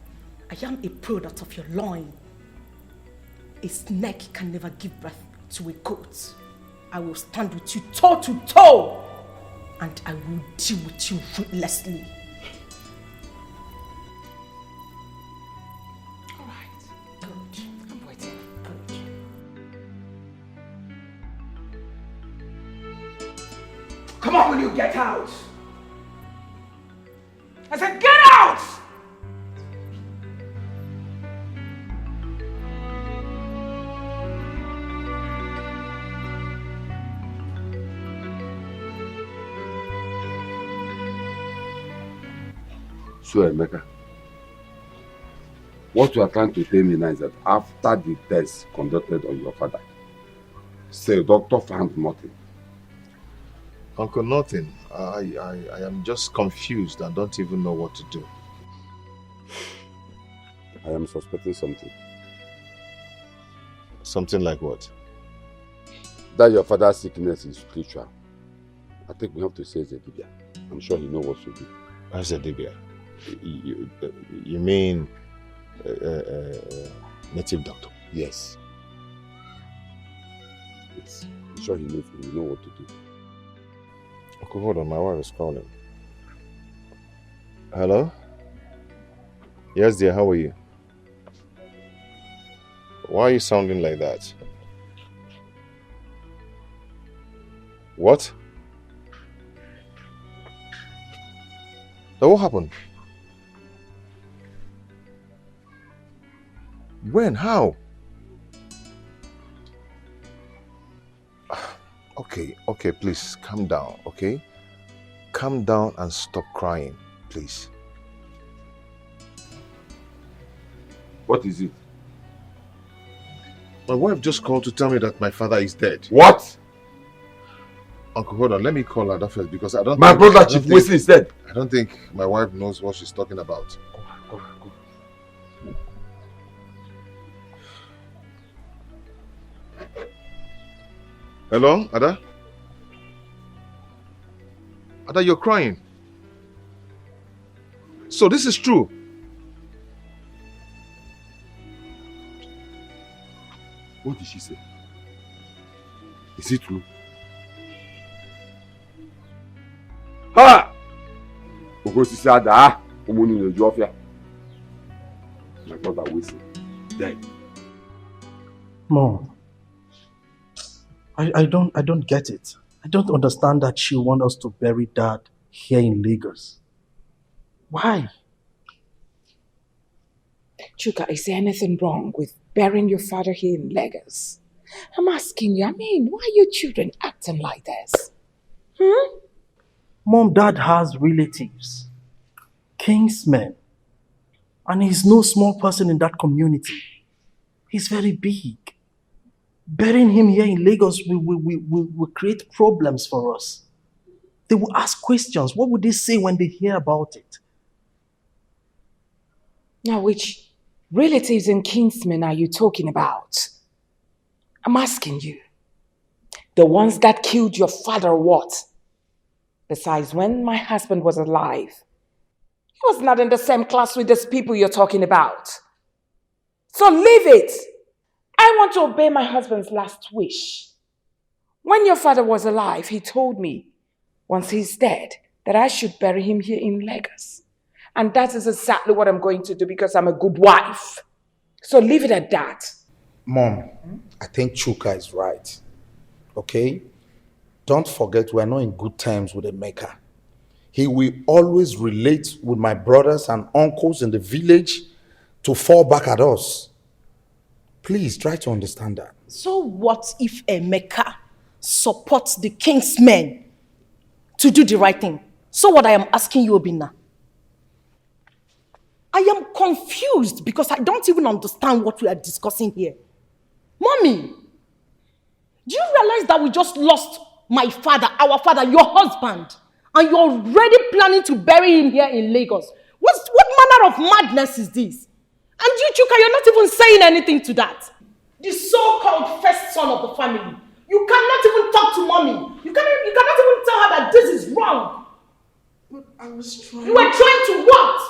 I am a product of your loin. A snake can never give birth to a goat. I will stand with you toe to toe, and I will deal with you ruthlessly. All right, good. I'm waiting. Good. Come on, will you get out? I said get out! So, Emeka, what you are trying to tell me now is that after the test conducted on your father, say doctor found nothing. Uncle, nothing. I am just confused and don't even know what to do. I am suspecting something. Something like what? That your father's sickness is spiritual. I think we have to say Zedibia. I'm sure he knows what to do. Zedibia? You mean native doctor? Yes. Yes. I'm sure he knows what to do. Okay, hold on, my wife is calling. Hello? Yes, dear, how are you? Why are you sounding like that? What? So what happened? When? How? Okay, please, calm down, okay? Calm down and stop crying, please. What is it? My wife just called to tell me that my father is dead. What? Uncle, hold on. Let me call Ada first because I don't. My brother Chief Wesley is dead. I don't think my wife knows what she's talking about. Go. Hello, Ada? Ada, you're crying. So this is true. What did she say? Is it true? Ha! Ogosisi Ada, Omoni no Jofia. My brother Wesley dead. Mom, I don't get it. I don't understand that she wants us to bury Dad here in Lagos. Why? Chuka, is there anything wrong with burying your father here in Lagos? I'm asking you, why are your children acting like this? Mom, Dad has relatives, kingsmen, and he's no small person in that community. He's very big. Burying him here in Lagos will create problems for us. They will ask questions. What would they say when they hear about it? Now, which relatives and kinsmen are you talking about? I'm asking you. The ones that killed your father or what? Besides, when my husband was alive, he was not in the same class with these people you're talking about. So leave it. I want to obey my husband's last wish. When your father was alive, he told me, once he's dead, that I should bury him here in Lagos. And that is exactly what I'm going to do because I'm a good wife. So leave it at that. Mom, I think Chuka is right. Okay? Don't forget we're not in good terms with Emeka. He will always relate with my brothers and uncles in the village to fall back at us. Please try to understand that. So what if Emeka supports the king's men to do the right thing? So what I am asking you, Obinna, I am confused because I don't even understand what we are discussing here. Mommy, do you realize that we just lost my father, our father, your husband, and you're already planning to bury him here in Lagos? What manner of madness is this? And you, Chuka, you're not even saying anything to that. The so-called first son of the family. You cannot even talk to mommy. You cannot even tell her that this is wrong. But I was trying. You were trying to what?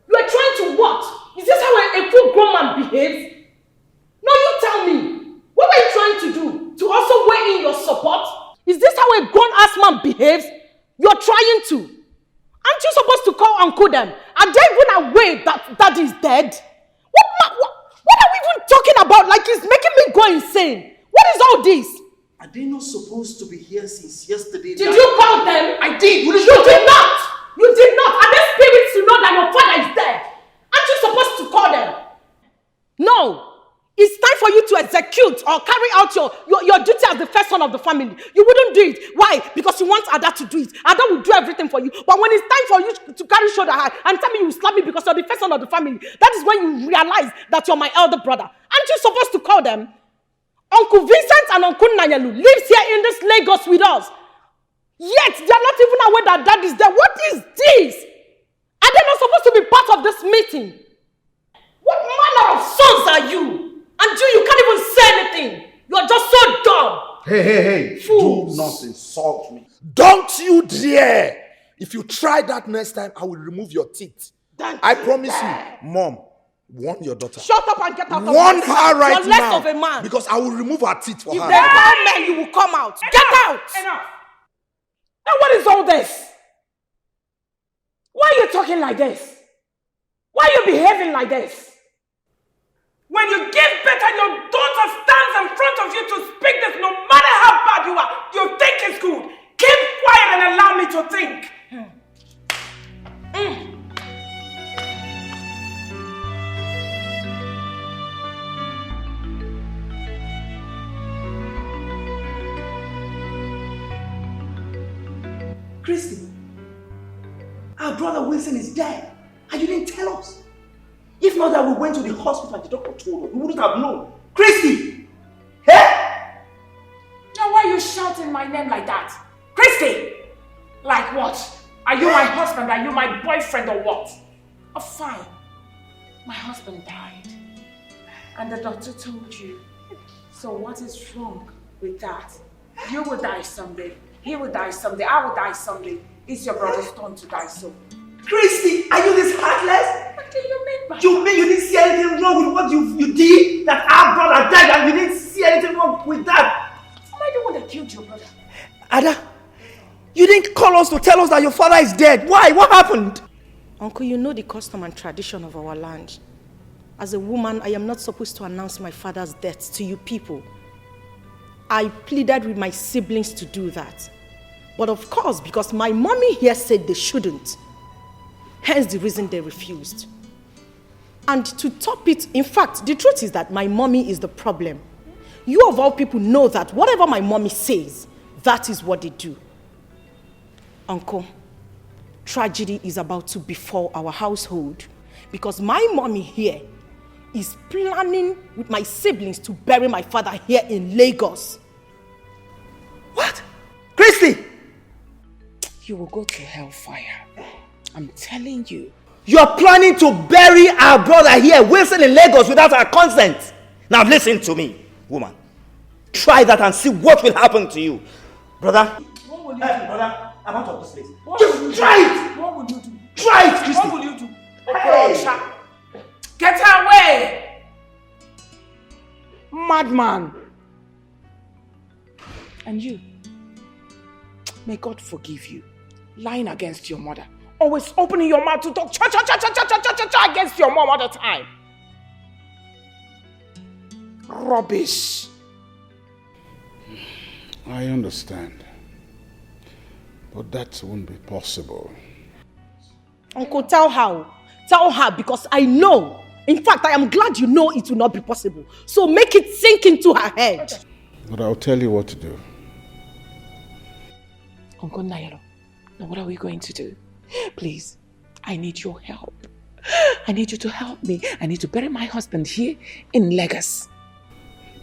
You are trying to what? Is this how a full-grown man behaves? No, you tell me. What were you trying to do? To also weigh in your support? Is this how a grown-ass man behaves? You're trying to. Aren't you supposed to call Uncle them? Are they even aware that Dad is dead? What are we even talking about? Like it's making me go insane. What is all this? Are they not supposed to be here since yesterday? Did you call them? I did. You did not. You did not. Are they spirits to know that your father is dead? Aren't you supposed to call them? No. It's time for you to execute or carry out your duty as the first son of the family. You wouldn't do it. Why? Because you want Ada to do it. Ada will do everything for you. But when it's time for you to carry shoulder high and tell me you slap me because you're the first son of the family, that is when you realize that you're my elder brother. Aren't you supposed to call them? Uncle Vincent and Uncle Nanyalu lives here in this Lagos with us. Yet they're not even aware that Dad is there. What is this? Are they not supposed to be part of this meeting? What manner of sons are you? And you can't even say anything. You're just so dumb. Hey. Fools. Do not insult me. Don't you dare. If you try that next time, I will remove your teeth. I promise you. Mom, warn your daughter. Shut up and get out of my Warn her right You're less now. of a man. Because I will remove her teeth for If her. they call men, you will come out. Get out. Enough. And what is all this? Why are you talking like this? Why are you behaving like this? When you give birth and your daughter stands in front of you to speak this, no matter how bad you are, you think it's good. Keep quiet and allow me to think. Christy, our brother Wilson is dead, and you didn't tell us. If not that we went to the hospital and the doctor told us, we wouldn't have known. Christy! Hey! Now why are you shouting my name like that? Christy! Like what? Are you my husband? Are you my boyfriend or what? Oh, fine. My husband died. And the doctor told you. So what is wrong with that? You will die someday. He will die someday. I will die someday. It's your brother's turn to die soon. Christy, are you this heartless? What do you mean by You mean you didn't see anything wrong with what you did? That our brother died and you didn't see anything wrong with that? Am I the one that killed your brother? Ada, you didn't call us to tell us that your father is dead. Why? What happened? Uncle, you know the custom and tradition of our land. As a woman, I am not supposed to announce my father's death to you people. I pleaded with my siblings to do that. But of course, because my mommy here said they shouldn't, hence the reason they refused. And to top it, in fact, the truth is that my mommy is the problem. You of all people know that whatever my mommy says, that is what they do. Uncle, tragedy is about to befall our household because my mommy here is planning with my siblings to bury my father here in Lagos. What? Christy! You will go to hellfire. I'm telling you. You're planning to bury our brother here, Wilson, in Lagos without our consent. Now listen to me, woman. Try that and see what will happen to you. Brother. What will you do? Brother, I'm out of this place. Just try it! What will you do? Try it, Christy! What will you do? Hey. Get away! Madman! And you, may God forgive you. Lying against your mother. Always opening your mouth to talk cha against your mom all the time. Rubbish. I understand. But that won't be possible. Uncle, tell her. Tell her because I know. In fact, I am glad you know it will not be possible. So make it sink into her head. But I'll tell you what to do. Uncle Nairo, now what are we going to do? Please, I need your help. I need you to help me. I need to bury my husband here in Lagos.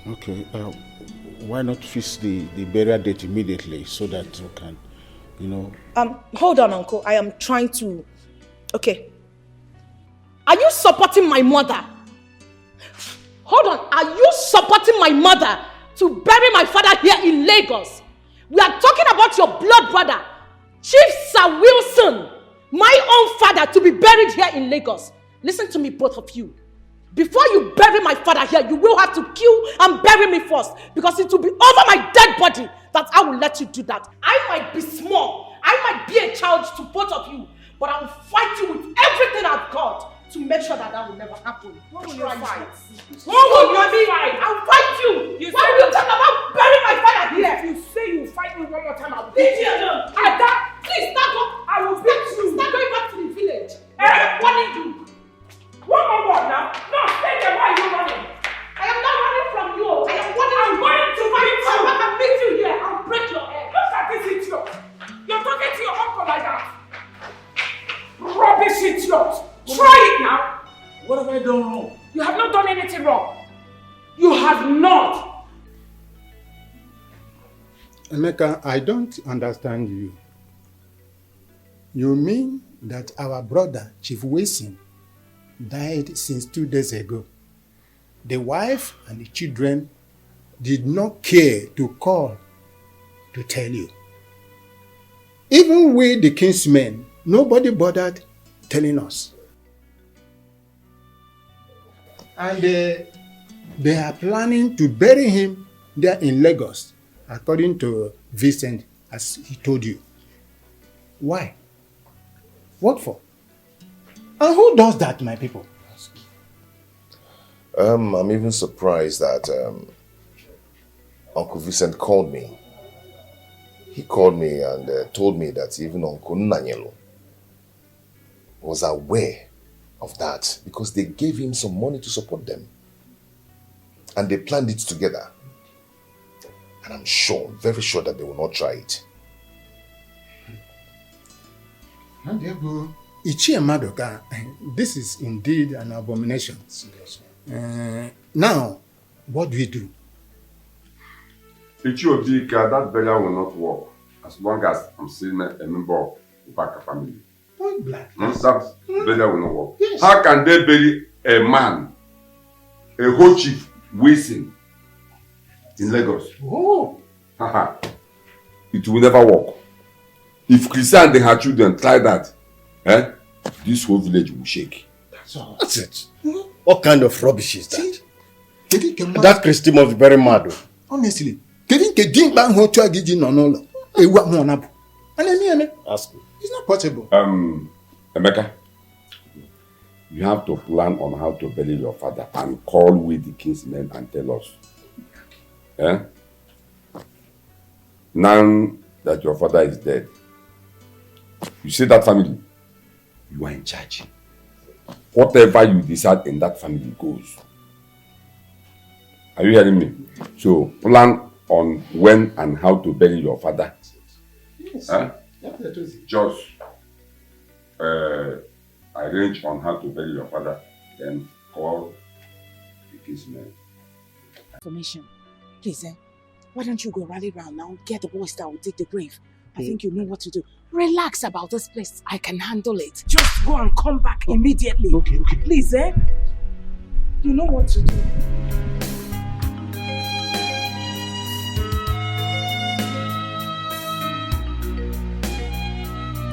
Okay, why not fix the burial date immediately so that we can, you know... Hold on, Uncle. I am trying to... Okay. Are you supporting my mother? Hold on. Are you supporting my mother to bury my father here in Lagos? We are talking about your blood brother, Chief Sir Wilson, my own father, to be buried here in Lagos. Listen to me, both of you. Before you bury my father here, you will have to kill and bury me first, because it will be over my dead body that I will let you do that. I might be small, I might be a child to both of you, but I will fight you with everything I've got to make sure that will never happen. What will you fight? What will you fight? I'll fight you. Why will you talk about burying my father here? If you say you fight me one more time, I'll beat you alone. Ada, please stand up. I will beat you. Start going back to the village. I'm warning you. One more word now. No, stay there. Why are you running? I am not running from you. I am warning you. I'm going to fight you. I'm going to meet you here. I'll break your head. Look at this idiot. You're talking to your uncle like that. Rubbish idiot. Try it now. What have I done wrong? You have not done anything wrong. You have not. Emeka, I don't understand you. You mean that our brother, Chief Wilson, died since 2 days ago? The wife and the children did not care to call to tell you. Even we, the kinsmen, nobody bothered telling us. And they are planning to bury him there in Lagos, according to Vincent, as he told you. Why? What for? And who does that, my people? I'm even surprised that Uncle Vincent called me. He called me and told me that even Uncle Nanyelo was aware of that because they gave him some money to support them. And they planned it together. And I'm sure, very sure that they will not try it. Ichie Madoka, this is indeed an abomination. Now, what do we do? Ichiobika, that burial will not work as long as I'm still a member of the Baka family. Point blank. That burial will not work. Yes. How can they bury a man, a whole chief, Wilson, in Lagos? Oh. It will never work. If Christian and her children try that, this whole village will shake. That's it. What kind of rubbish is that? That Christy must be very mad. Honestly. Ask me. It's not possible. Emeka, you have to plan on how to bury your father and call with the king's men and tell us. Now that your father is dead, you see that family, you are in charge. Whatever you decide in that family goes. Are you hearing me? So plan on when and how to bury your father. Yes. Just arrange on how to bury your father, then call the king's men. Information. Please, why don't you go rally round now, get the boys that will dig the grave. I think you know what to do. Relax about this place. I can handle it. Just go and come back immediately. Okay. Please, you know what to do.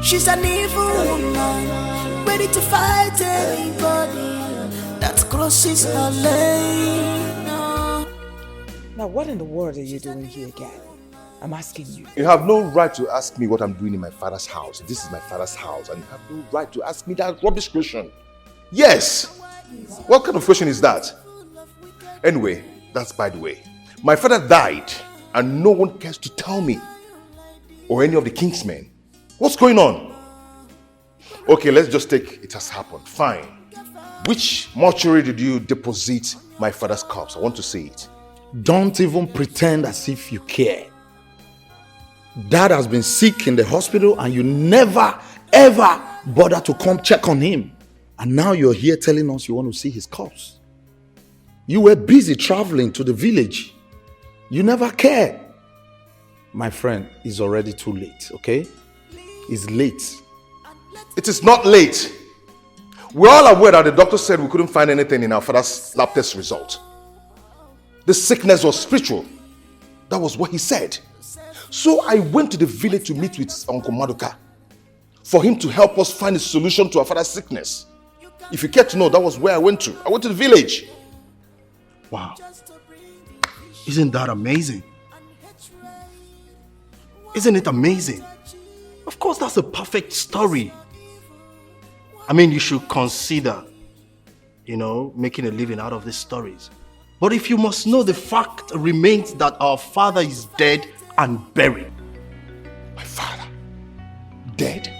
She's an evil woman, ready to fight anybody that crosses her lane. Now, what in the world are you doing here again? I'm asking you. You have no right to ask me what I'm doing in my father's house. This is my father's house, and you have no right to ask me that rubbish question. Yes! What kind of question is that? Anyway, that's by the way. My father died, and no one cares to tell me, or any of the king's men. What's going on? Okay, let's just take it has happened. Fine. Which mortuary did you deposit my father's corpse? I want to see it. Don't even pretend as if you care. Dad has been sick in the hospital and you never ever bother to come check on him. And now you're here telling us you want to see his corpse. You were busy traveling to the village. You never cared. My friend, it's already too late, okay? It's late. It is not late. We're all aware that the doctor said we couldn't find anything in our father's lab test result. The sickness was spiritual. That was what he said. So I went to the village to meet with Uncle Maduka for him to help us find a solution to our father's sickness. If you care to know, that was where I went to. I went to the village. Wow. Isn't that amazing? Isn't it amazing? Of course, that's a perfect story. I mean, you should consider, making a living out of these stories. But if you must know, the fact remains that our father is dead and buried. My father? Dead?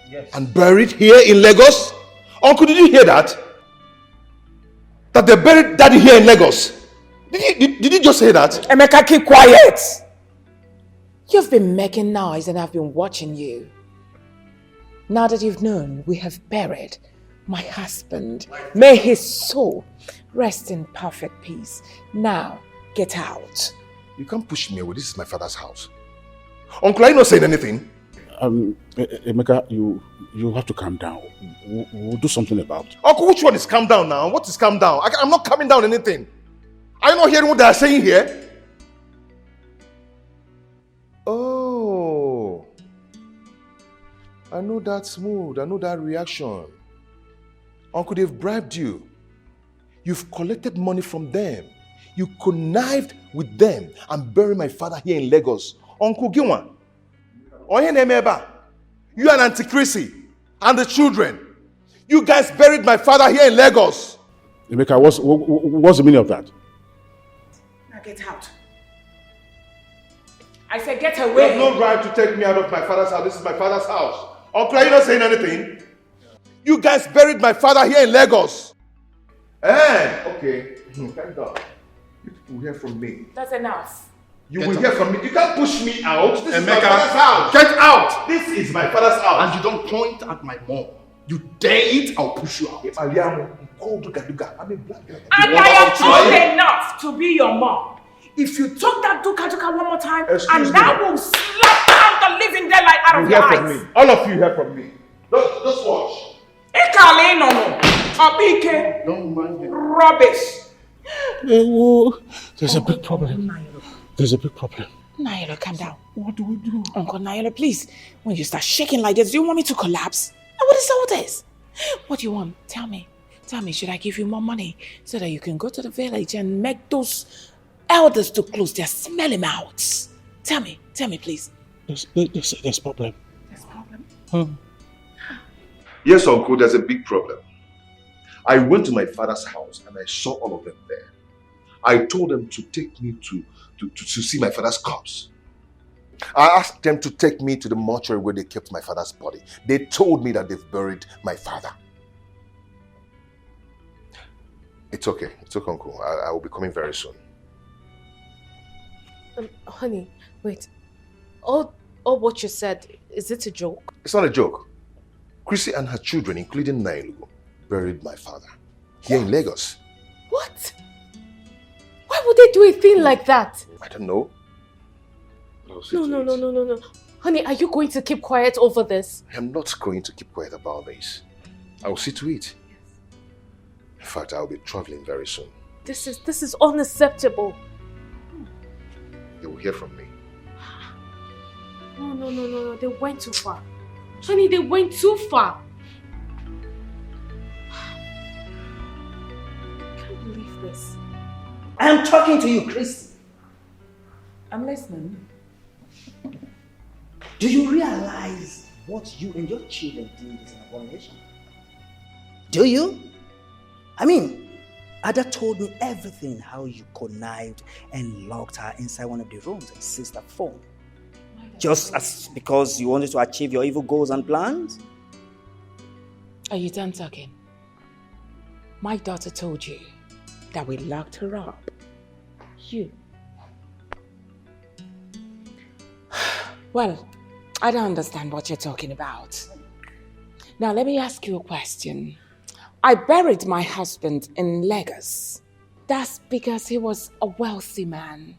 Yes. And buried here in Lagos? Uncle, did you hear that? That they buried Daddy here in Lagos? Did you just say that? Emeka, keep quiet! You've been making noise and I've been watching you. Now that you've known we have buried my husband, may his soul rest in perfect peace. Now, get out. You can't push me away. This is my father's house. Uncle, are you not saying anything? Emeka, you have to calm down. We'll do something about it. Uncle, which one is calm down now? What is calm down? I'm not calming down anything. Are you not hearing what they are saying here? Oh, I know that mood. I know that reaction. Uncle, they've bribed you. You've collected money from them. You connived with them and buried my father here in Lagos. Uncle Giwan, you and Auntie Chrissy and the children. You guys buried my father here in Lagos. Emeka, what's the meaning of that? Now get out. I said get away. You have no right to take me out of my father's house. This is my father's house. Uncle, are you not saying anything? You guys buried my father here in Lagos. Okay. Thank God. You will hear from me. That's enough. You will hear from me. You can't push me out. This is my father's house. Get out. This is my father's house. And you don't point at my mom. You dare it, I'll push you out. I'm a black guy. And I am old enough to be your mom. If you talk that duka one more time, Excuse and me. I will slap out the living daylight out of You your hear from eyes. me. All of you hear from me. Just watch. Ikale no. Abike. Don't mind it. Rubbish. There's a big problem. There's a big problem. Nailo, calm down. What do we do? Uncle Nailo, please. When you start shaking like this, do you want me to collapse? What is all this? What do you want? Tell me. Tell me, should I give you more money so that you can go to the village and make those elders to close their smelly mouths? Tell me, please. There's problem. There's problem? Yes, uncle, there's a big problem. I went to my father's house and I saw all of them there. I told them to take me to see my father's corpse. I asked them to take me to the mortuary where they kept my father's body. They told me that they've buried my father. It's okay, uncle. I will be coming very soon. Honey, wait. All what you said, is it a joke? It's not a joke. Chrissy and her children, including Nailu, buried my father here in Lagos. What? Why would they do a thing like that? I don't know. No. Honey, are you going to keep quiet over this? I'm not going to keep quiet about this. I will see to it. In fact, I will be traveling very soon. This is unacceptable. You will hear from me. No. They went too far. Honey, they went too far. I can't believe this. I am talking to you, Christy. I'm listening. Do you realize what you and your children did is an abomination? Do you? I mean, Ada told me everything, how you connived and locked her inside one of the rooms and seized her phone. Just as because you wanted to achieve your evil goals and plans? Are you done talking? My daughter told you that we locked her up. You. Well, I don't understand what you're talking about. Now, let me ask you a question. I buried my husband in Lagos. That's because he was a wealthy man.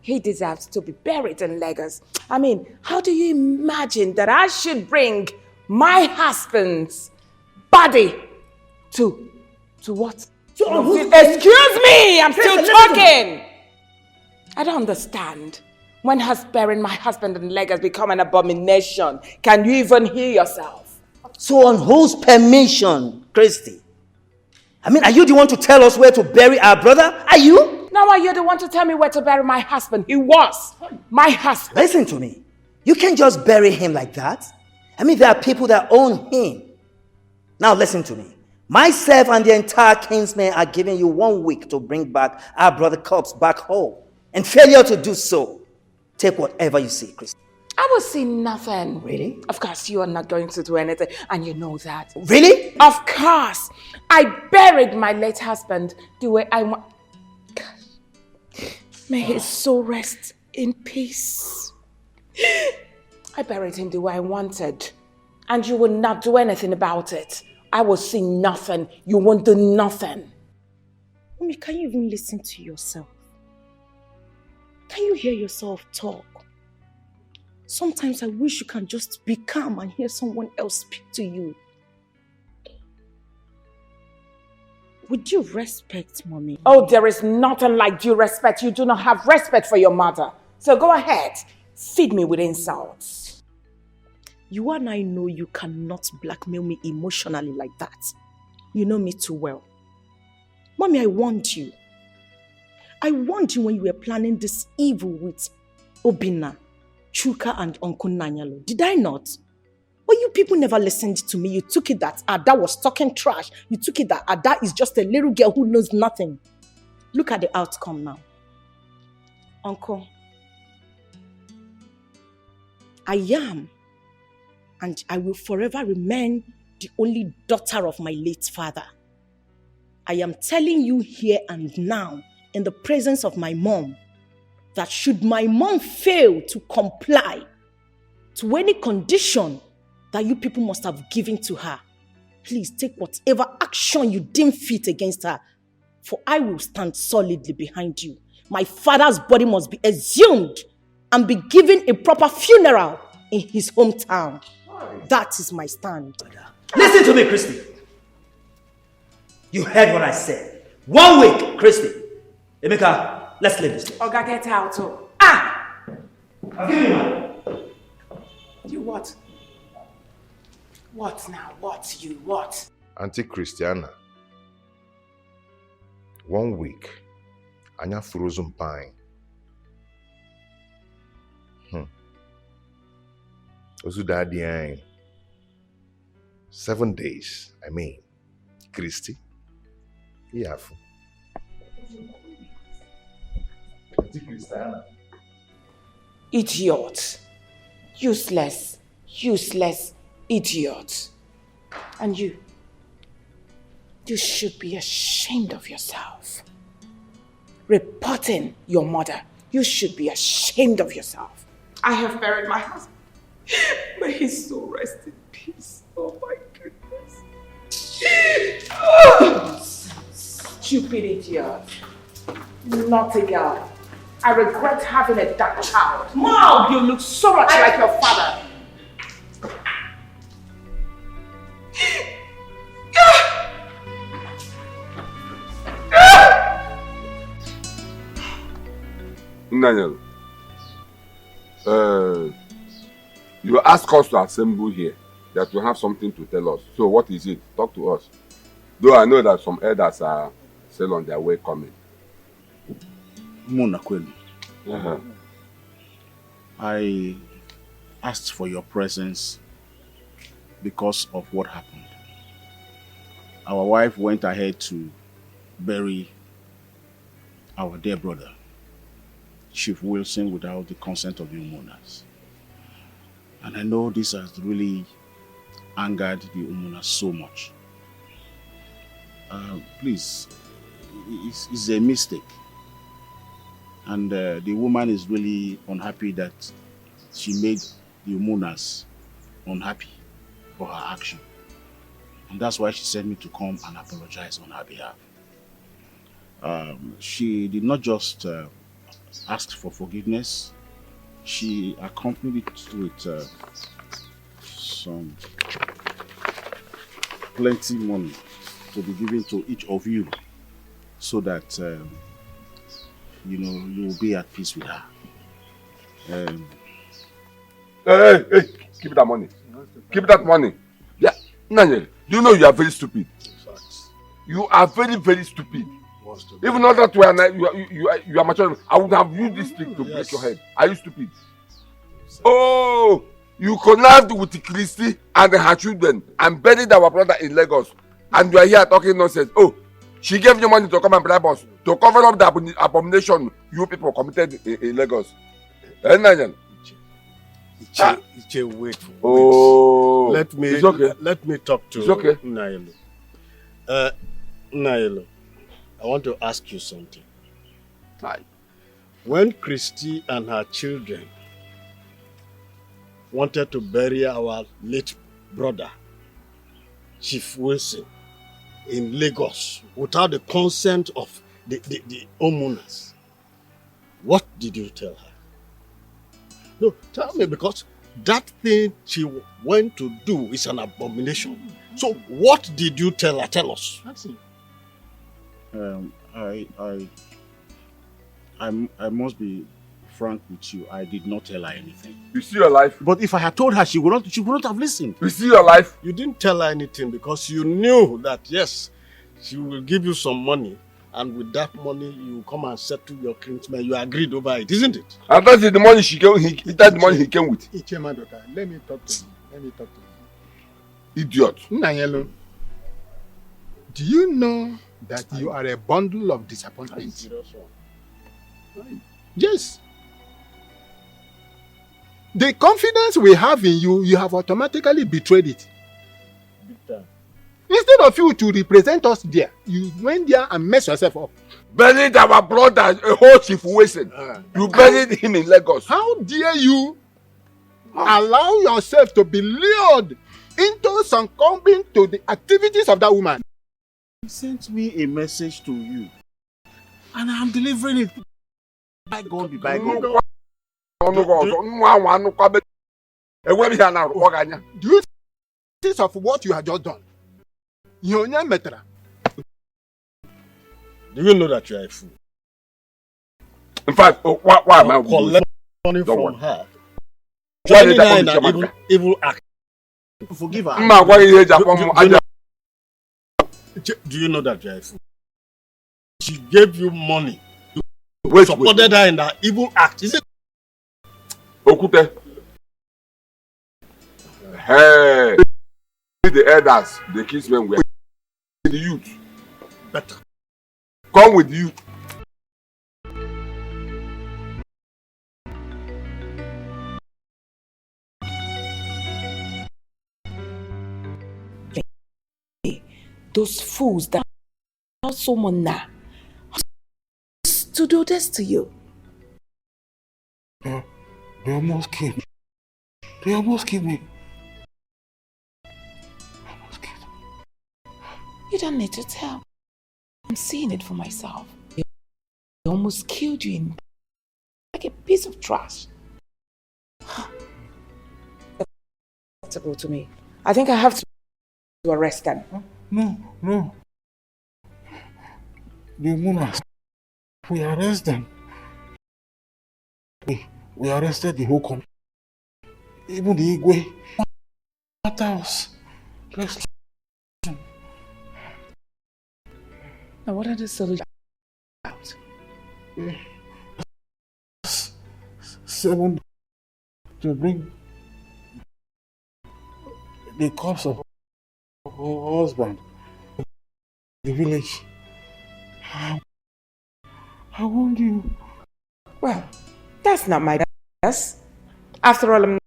He deserves to be buried in Lagos. I mean, how do you imagine that I should bring my husband's body to what? Excuse me, I'm still talking. I don't understand. When has burying my husband in Lagos become an abomination? Can you even hear yourself? So on whose permission, Christy? I mean, are you the one to tell us where to bury our brother? Are you? Now are you the one to tell me where to bury my husband? He was my husband. Listen to me. You can't just bury him like that. I mean, there are people that own him. Now listen to me. Myself and the entire Kingsmen are giving you 1 week to bring back our brother corpse back home. And failure to do so, take whatever you see, Christy. I will see nothing. Really? Of course, you are not going to do anything, and you know that. Really? Of course. I buried my late husband the way I want. May his soul rest in peace. I buried him the way I wanted, and you will not do anything about it. I will see nothing. You won't do nothing. Mommy, can you even listen to yourself? Can you hear yourself talk? Sometimes I wish you can just be calm and hear someone else speak to you. With due respect, Mommy. Oh, there is nothing like due respect. You do not have respect for your mother. So go ahead. Feed me with insults. You and I know you cannot blackmail me emotionally like that. You know me too well. Mommy, I warned you. I warned you when you were planning this evil with Obinna, Chuka, and Uncle Nanyalo. Did I not? But you people never listened to me. You took it that Ada was talking trash. You took it that Ada is just a little girl who knows nothing. Look at the outcome now. Uncle, I am, and I will forever remain the only daughter of my late father. I am telling you here and now, in the presence of my mom, that should my mom fail to comply to any condition that you people must have given to her, please take whatever action you deem fit against her, for I will stand solidly behind you. my father's body must be exhumed and be given a proper funeral in his hometown. That is my stand. Listen to me, Christy. You heard what I said. 1 week, Christy. Emeka, let's leave this place. Oga, get out. Oh. I'll give you mine. You what? What now? What you what? Auntie Christiana, 1 week, anya frozen pine. Ozu daddy ain. 7 days, I mean. Christy, yafu. Auntie Christiana. Idiot. Useless idiot. And you should be ashamed of yourself. Reporting your mother, you should be ashamed of yourself. I have buried my husband. May his soul rest in peace. Oh my goodness. Stupid idiot. Naughty girl. I regret having a dark child. Mom, you look so much like your father. Daniel, you asked us to assemble here, that you have something to tell us. So what is it? Talk to us. Though I know that some elders are still on their way coming. Munakwelu, I asked for your presence because of what happened. Our wife went ahead to bury our dear brother, Chief Wilson, without the consent of the Umunas. And I know this has really angered the Umunas so much. Please, it's a mistake. And the woman is really unhappy that she made the Umunas unhappy for her action. And that's why she sent me to come and apologize on her behalf. She did not just ask for forgiveness. She accompanied it with some plenty money to be given to each of you so that you will be at peace with her. Hey, keep that money. Keep that money. Yeah, Daniel, do you know you are very stupid? You are very, very stupid. Even though that you are mature, I would have used this stick to break your head. Are you stupid? Oh, you connived with Christy and her children and buried our brother in Lagos. And you are here talking nonsense. Oh, she gave you money to come and bribe us to cover up the abomination you people committed in Lagos. Iche, wait. Oh, let me talk to Nailo. Nailo, I want to ask you something. Hi. When Christy and her children wanted to bury our late brother, Chief Wilson, in Lagos without the consent of the Omunas, what did you tell her? No, tell me, because that thing she went to do is an abomination. So what did you tell her? Tell us. I must be frank with you. I did not tell her anything. You see your life? But if I had told her, she would not have listened. You see your life? You didn't tell her anything because you knew that, yes, she will give you some money, and with that money, you come and settle your kinsman. You agreed over it, isn't it? And that's the money that's the money he came with. Ichema, let me talk to you. Idiot. Nanyelo, do you know that you are a bundle of disappointments? Yes. The confidence we have in you, you have automatically betrayed it. Instead of you to represent us there, you went there and messed yourself up. Buried our brother, a whole Chief Wilson. You buried him in Lagos. How dare you allow yourself to be lured into succumbing to the activities of that woman? He sent me a message to you, and I'm delivering it Bygone be bygone. Do you think of what you have just done? You know better. Do you know that you are a fool? In fact, why am I collect money from worry. her? Why Joining did her I in come an to evil act. Forgive her. Do you know that you are a fool? She gave you money. You supported her in that evil act. Is it? Okute. Hey, the elders, the kids when we are the youth. Better. Come with you. Those fools that are someone now to do this to you. They almost killed me. They almost killed me. You don't need to tell. I'm seeing it for myself. They almost killed you in like a piece of trash. Acceptable to me. I think I have to arrest them. No. The Munas. We arrest them. We arrested the whole company. Even the Igwe. What else? Now what are the solutions about? 7 to bring the corpse of her husband to the village. I want you. Well, that's not my business. After all,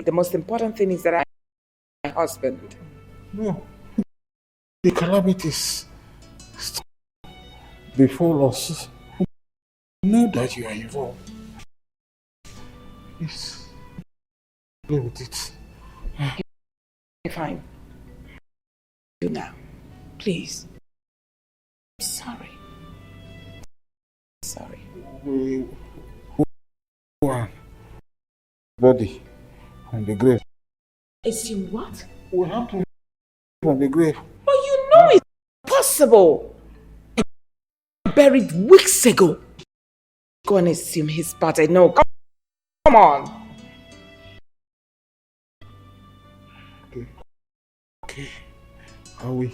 the most important thing is that I'm my husband. No. The calamities before us. Know that you are involved. Please. Play with it. Okay, fine. You now. Please. I'm sorry. Sorry. We one body on the grave. Is you what? We have to on the grave. But you know it's possible. Buried weeks ago. Go and assume his body. No, come on. Okay. I will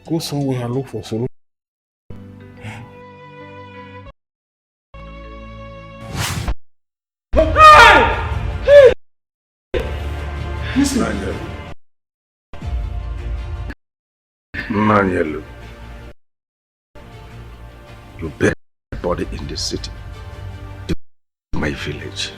go somewhere and look for solution. Listen, Nanyelu, you bury my body in the city, my village.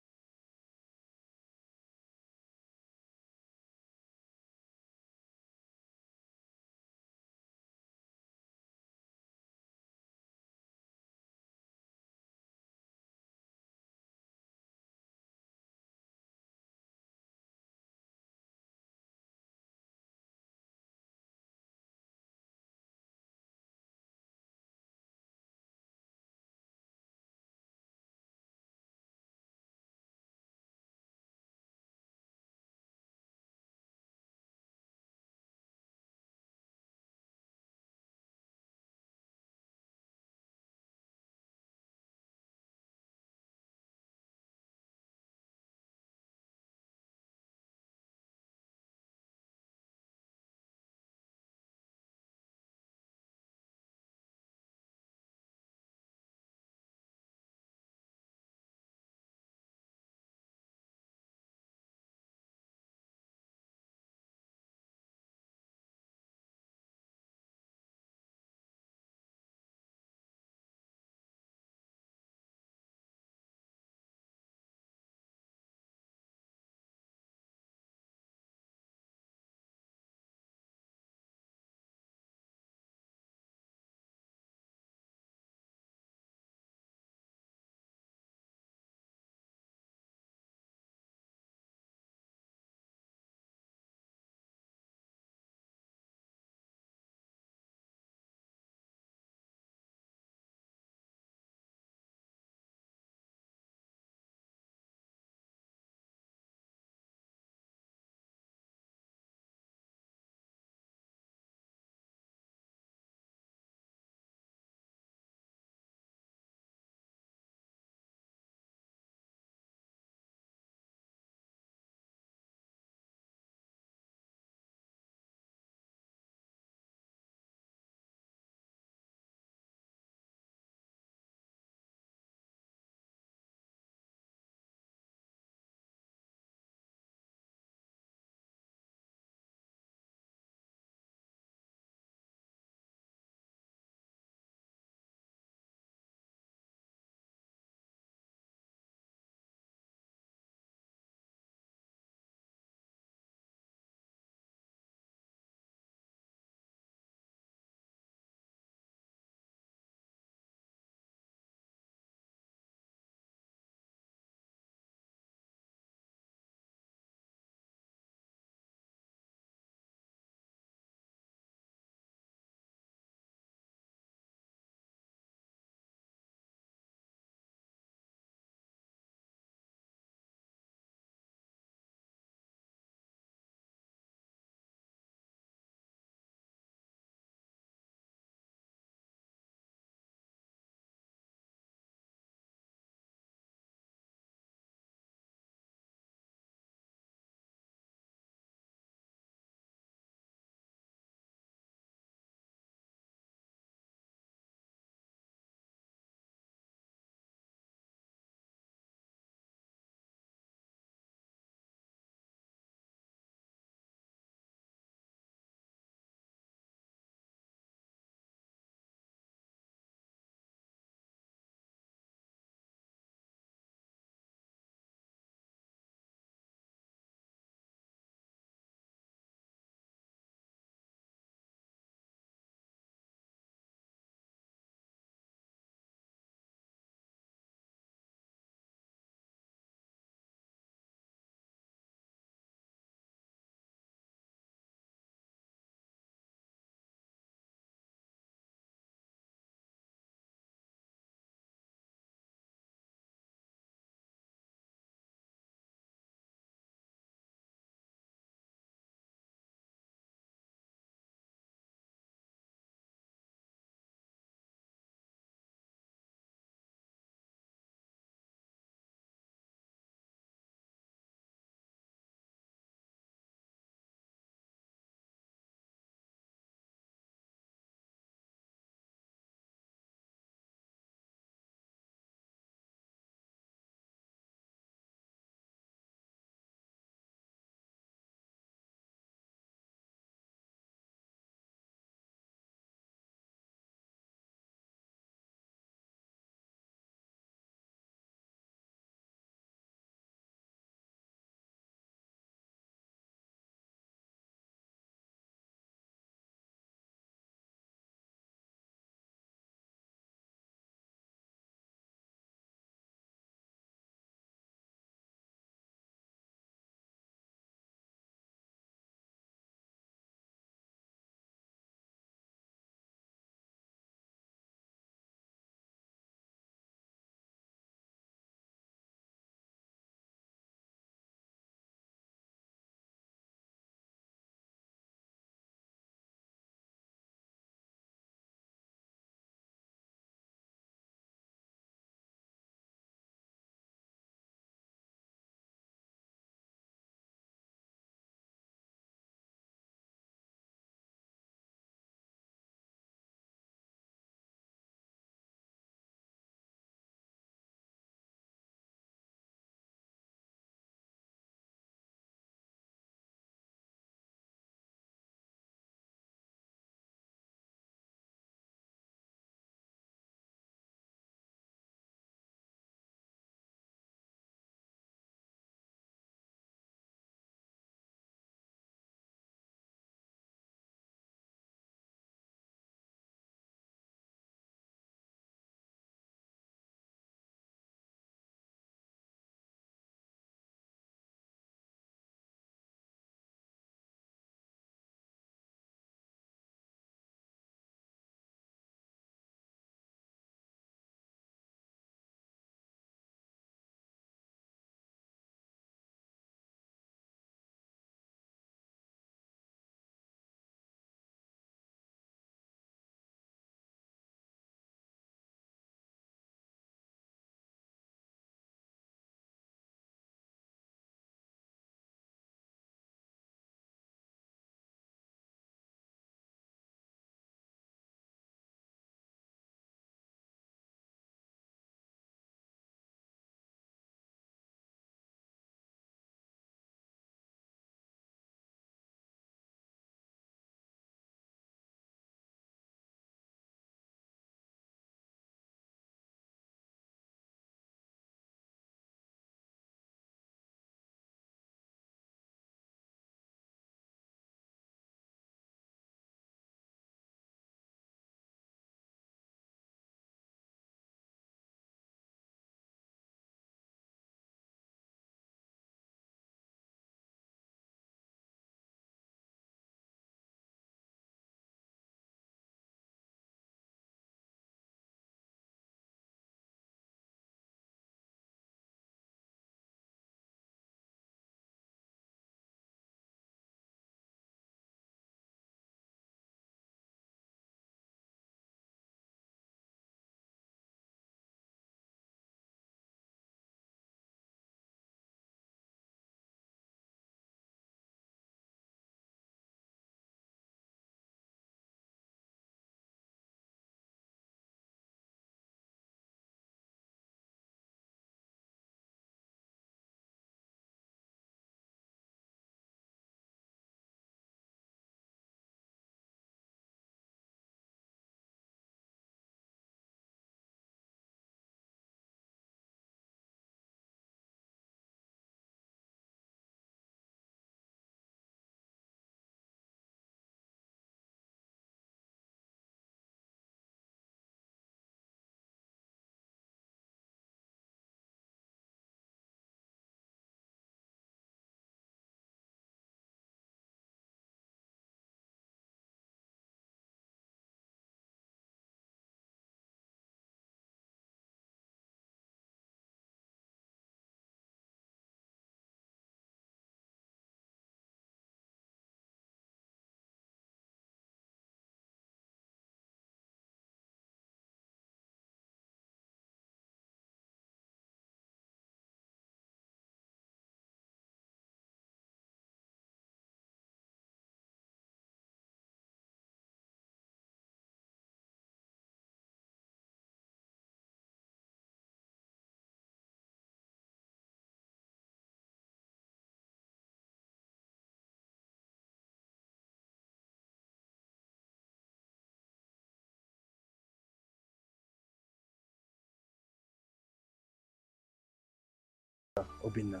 Obinna.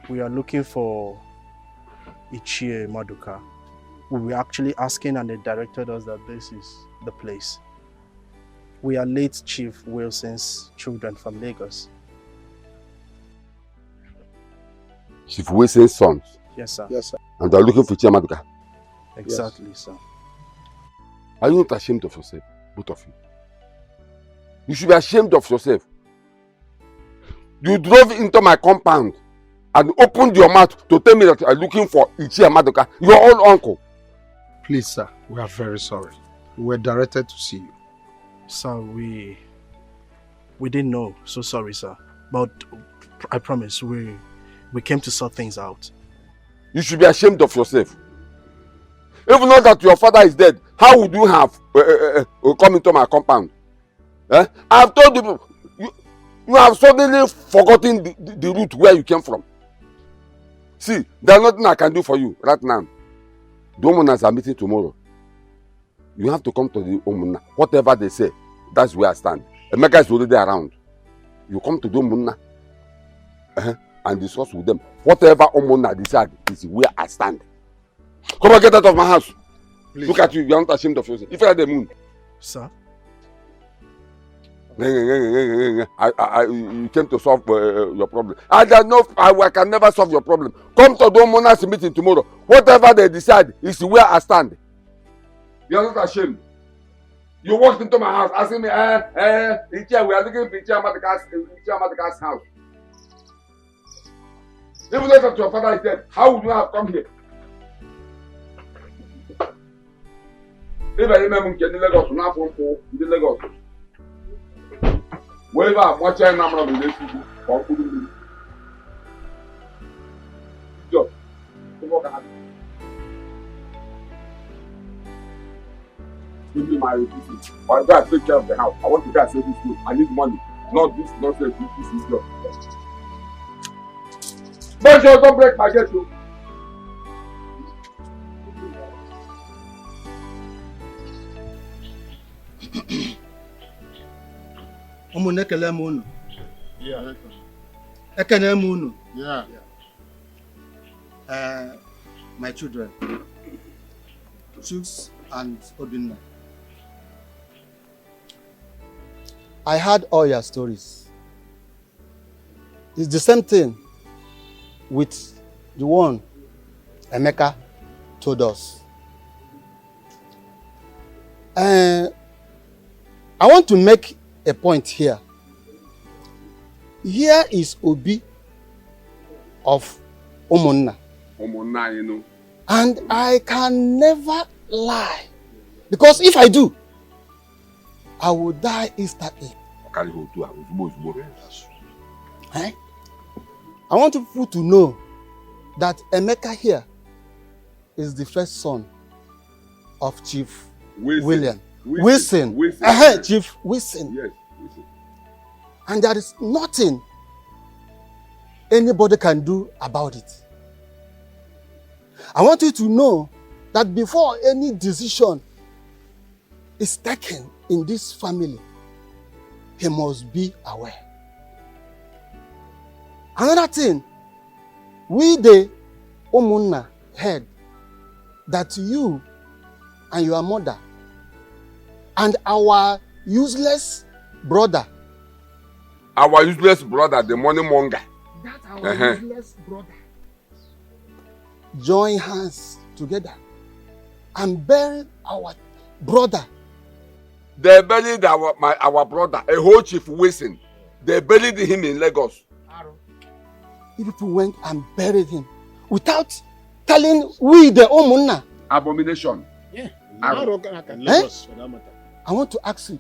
We are looking for Ichie Maduka. We were actually asking and they directed us that this is the place. We are late Chief Wilson's children from Lagos. Chief Wilson's sons? Yes, sir. Yes, sir. And they are looking for Ichie Maduka? Exactly, yes, sir. Are you not ashamed of yourself, both of you? You should be ashamed of yourself. You drove into my compound and opened your mouth to tell me that you are looking for Ichie Maduka, your own uncle. Please, sir, we are very sorry. We were directed to see you. Sir, we didn't know. So sorry, sir. But I promise, we came to sort things out. You should be ashamed of yourself. Even though that your father is dead, how would you have come into my compound? I have told you, you have suddenly forgotten the route where you came from. See, there's nothing I can do for you right now. The Omunas are meeting tomorrow. You have to come to the Omuna. Whatever they say, that's where I stand. Emeka is already around. You come to the Omuna and discuss with them. Whatever Omuna decide is where I stand. Come and get out of my house. Please. Look at you, you are not ashamed of yourself. If you are the moon. Sir? You came to solve your problem. I can never solve your problem. Come to the Omuna's meeting tomorrow. Whatever they decide is where I stand. You are not ashamed. You walked into my house asking me, we are looking for Ichie Maduka's house. Even though your father is dead, how would you have come here? If I remember in Lagos, not from Lagos. Wherever I'm watching, I'm not going to or couldn't do. Give me my receipt. Or go and take care of the house. I want to go and save this food. I need money. Not this nonsense. This is your. But you don't break my gate, too. Ekele m unu. Ekene m unu. My children, Chuks and Obinna. I heard all your stories. It's the same thing with the one Emeka told us. I want to make a point here. Here is Obi of Omunna. Omunna, you know. And I can never lie. Because if I do, I will die instantly. Eh? I want people to know that Emeka here is the first son of Chief Wilson. Chief Wilson. Yes, Wilson. And there is nothing anybody can do about it. I want you to know that before any decision is taken in this family, he must be aware. Another thing, we the Omunna heard that you and your mother and our useless brother. Our useless brother, the money monger. That's our useless brother. Join hands together and bury our brother. They buried our brother, a whole Chief Wilson. They buried him in Lagos. You people went and buried him without telling we the Omunna. Abomination. Yeah. Lagos, for that matter. I want to ask you.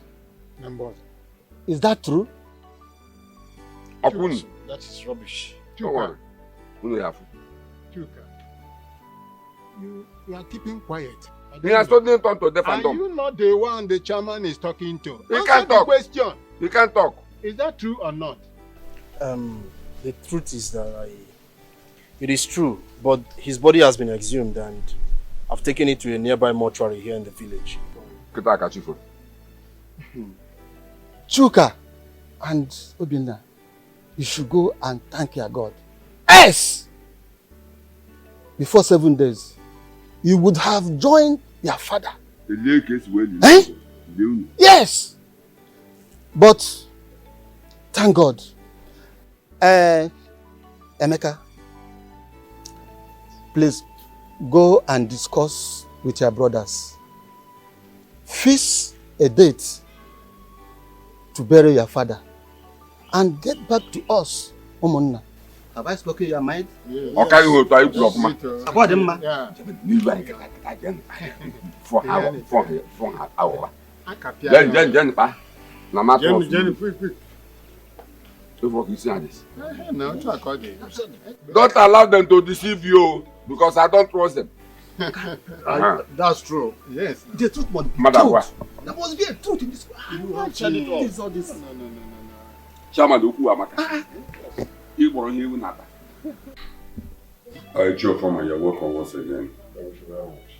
Is that true? Okun. That is rubbish. Chuka, you are keeping quiet. He has suddenly turned to deaf and Are dumb. you not the one the chairman is talking to? He Answer can't the talk. question. He can't talk. Is that true or not? The truth is that it is true, but his body has been exhumed and I've taken it to a nearby mortuary here in the village. Chuka and Obinna, you should go and thank your God. Else, before 7 days, you would have joined your father. Eh? Yes. But thank God. Emeka, please go and discuss with your brothers. Fix a date to bury your father and get back to us, Umunna. Have I spoken your mind? Okay, you will block ma. About them, ma. For our. Then, pa. Na ma. Jenny, quick. What you say this? No, don't allow them to deceive you because I don't trust them. That's true. Yes. The truth must be Madam, truth. There must be a truth in this. You have said it all. No. Chama do ku amaka. Igbo here nata. Joe Farmer, you're welcome once again. Thank you very much.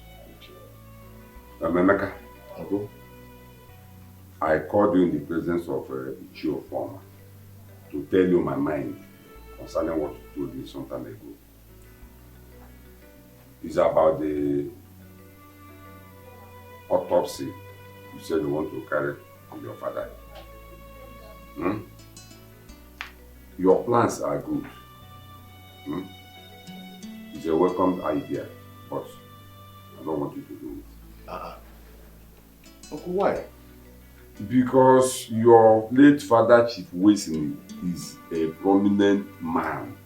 Emeka, Uncle, I called you in the presence of Joe Farmer to tell you my mind concerning what you told me some time ago. It's about the autopsy you said you want to carry on your father. Your plans are good. It's a welcome idea, but I don't want you to do it. Uncle, why? Because your late father, Chief Wilson, is a prominent man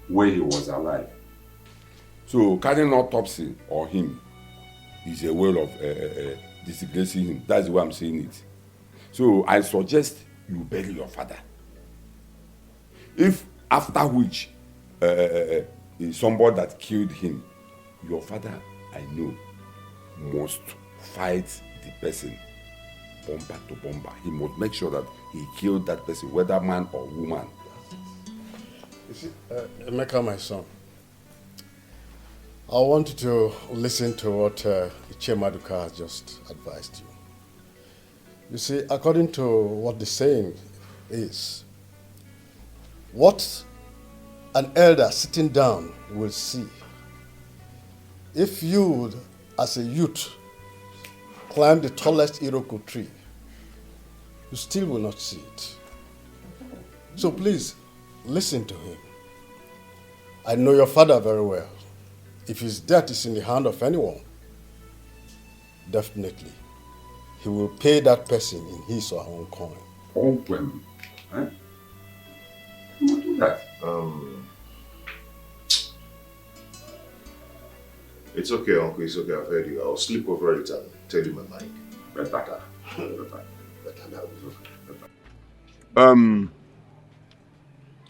when he was alive. So carrying autopsy on him is a way of disgracing him. That's the way I'm saying it. So I suggest you bury your father. If after which somebody that killed him, your father, I know, must fight the person bomber to bomber. He must make sure that he killed that person, whether man or woman. You see, Emeka, my son, I want you to listen to what Ichie Maduka has just advised you. You see, according to what the saying is, what an elder sitting down will see, if you, as a youth, climb the tallest Iroko tree, you still will not see it. So please, listen to him. I know your father very well. If his death is in the hand of anyone, definitely, he will pay that person in his or her own coin. Own coin? Eh? Who will do that? It's okay, Uncle. It's okay. I've heard you. I'll sleep over it and tell you my mind. Better.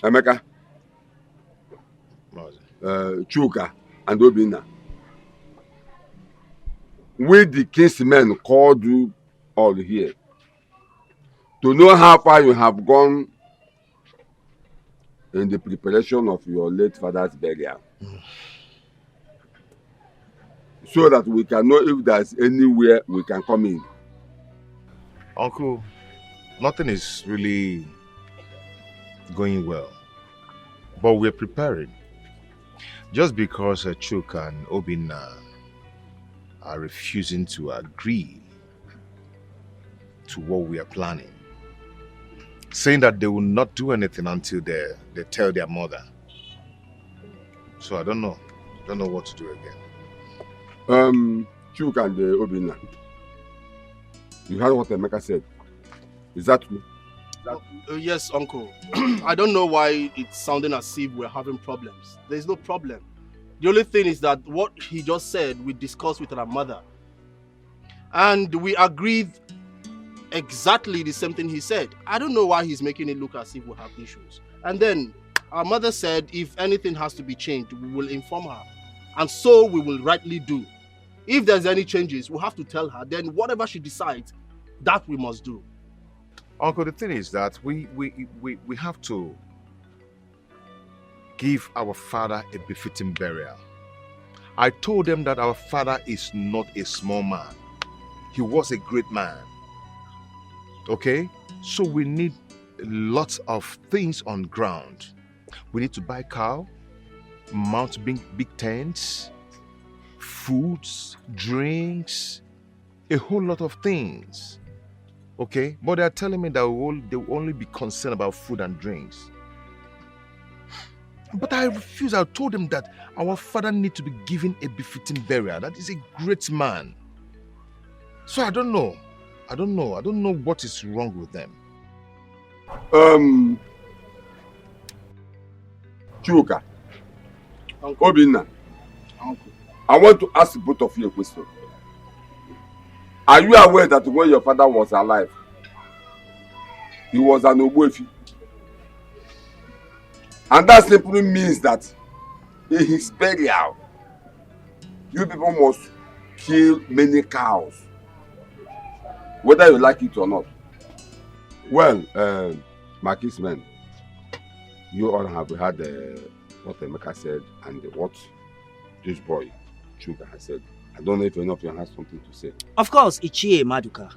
Emeka, Chuka, and Obina. We the kinsmen called you all here to know how far you have gone in the preparation of your late father's burial. So that we can know if there's anywhere we can come in. Uncle, nothing is really going well, but we're preparing. Just because Chuk and Obina are refusing to agree to what we are planning, saying that they will not do anything until they tell their mother. So I don't know what to do again. Chuk and Obina, you heard what Emeka said. Is that true? Yes, Uncle. I don't know why it's sounding as if we're having problems. There's no problem. The only thing is that what he just said, we discussed with our mother. And we agreed exactly the same thing he said. I don't know why he's making it look as if we have issues. And then our mother said if anything has to be changed, we will inform her. And so we will rightly do. If there's any changes, we'll have to tell her. Then whatever she decides, that we must do. Uncle, the thing is that we have to give our father a befitting burial. I told them that our father is not a small man. He was a great man. Okay? So we need lots of things on ground. We need to buy cow, mount big tents, foods, drinks, a whole lot of things. Okay? But they're telling me that they will only be concerned about food and drinks. But I refuse. I told them that our father needs to be given a befitting burial. That is a great man. So I don't know. I don't know what is wrong with them. Chuka, Obinna, I want to ask both of you a question. Are you aware that when your father was alive, he was an Ogbuefi? And that simply means that in his burial, you people must kill many cows, whether you like it or not. Well, my kinsmen, you all have heard what Emeka said and what this boy, Chuka, has said. I don't know if any of you has something to say. Of course, Ichie Maduka.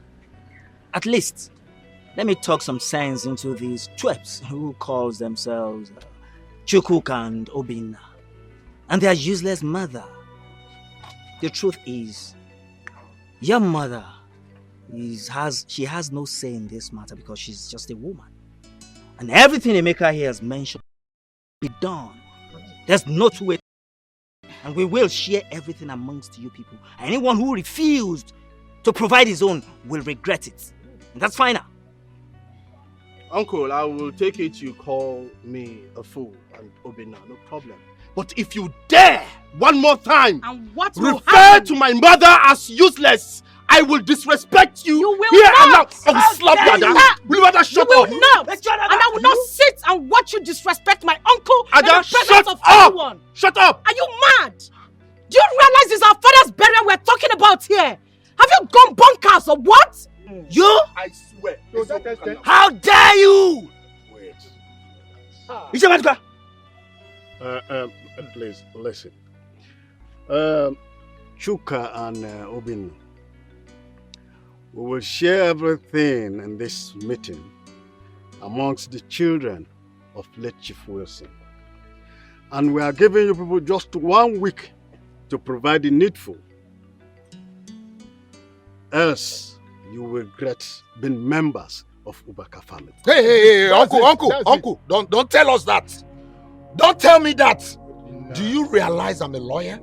At least, let me talk some sense into these twerps who calls themselves Chukwuka and Obinna and their useless mother. The truth is, your mother she has no say in this matter because she's just a woman. And everything Emeka here has mentioned will be done. There's no two way. And we will share everything amongst you people. Anyone who refused to provide his own will regret it. And that's final. Uncle, I will take it you call me a fool and Obinna, no problem. But if you dare one more time and what will refer happen? to my mother as useless, I will disrespect you. You will here not. And now. I will slap you. Will you rather shut up? You will not. And I will not sit and watch you disrespect my uncle in the presence shut of up. everyone. Shut up. Are you mad? Do you realize it's our father's burial we're talking about here? Have you gone bonkers or what? You? I swear. How dare you? Wait. Ichie Please, listen. Chuka and Obinna, we will share everything in this meeting amongst the children of late Chief Wilson. And we are giving you people just 1 week to provide the needful. Else, you will regret being members of Ubaka family. Hey, Uncle, don't tell us that. Don't tell me that. Do you realize I'm a lawyer?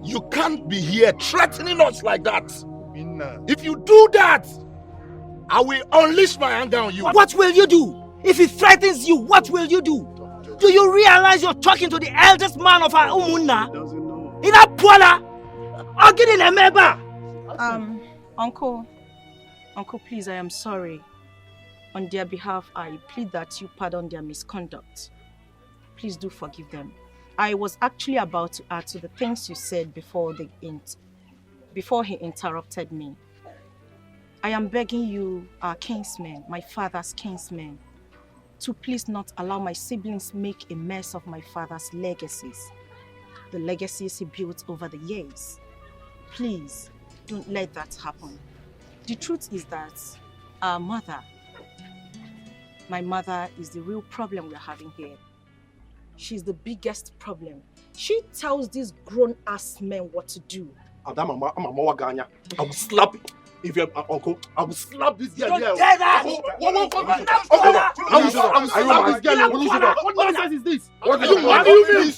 You can't be here threatening us like that. If you do that, I will unleash my anger on you. What will you do? If he threatens you, what will you do? Do you realize you're talking to the eldest man of our Umunna? In a Puala? Or get in a member? Uncle, please, I am sorry. On their behalf, I plead that you pardon their misconduct. Please do forgive them. I was actually about to add to the things you said before he interrupted me. I am begging you, our kinsmen, my father's kinsmen, to please not allow my siblings make a mess of my father's legacies. The legacies he built over the years. Please, don't let that happen. The truth is that our mother, my mother, is the real problem we're having here. She's the biggest problem. She tells these grown-ass men what to do. I will slap you. If you're uncle, I will slap this girl. Don't dare that! I will slap this girl. What nonsense is this? What do you mean? What do you mean? You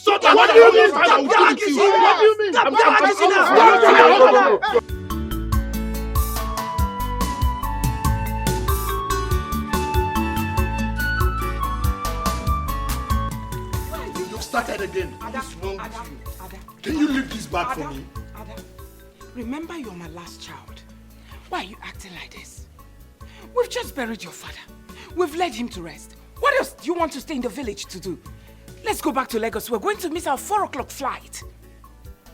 started again. What's wrong with you? Can you leave this bag for me? Remember, you're my last child. Why are you acting like this? We've just buried your father. We've laid him to rest. What else do you want to stay in the village to do? Let's go back to Lagos. We're going to miss our 4 o'clock flight.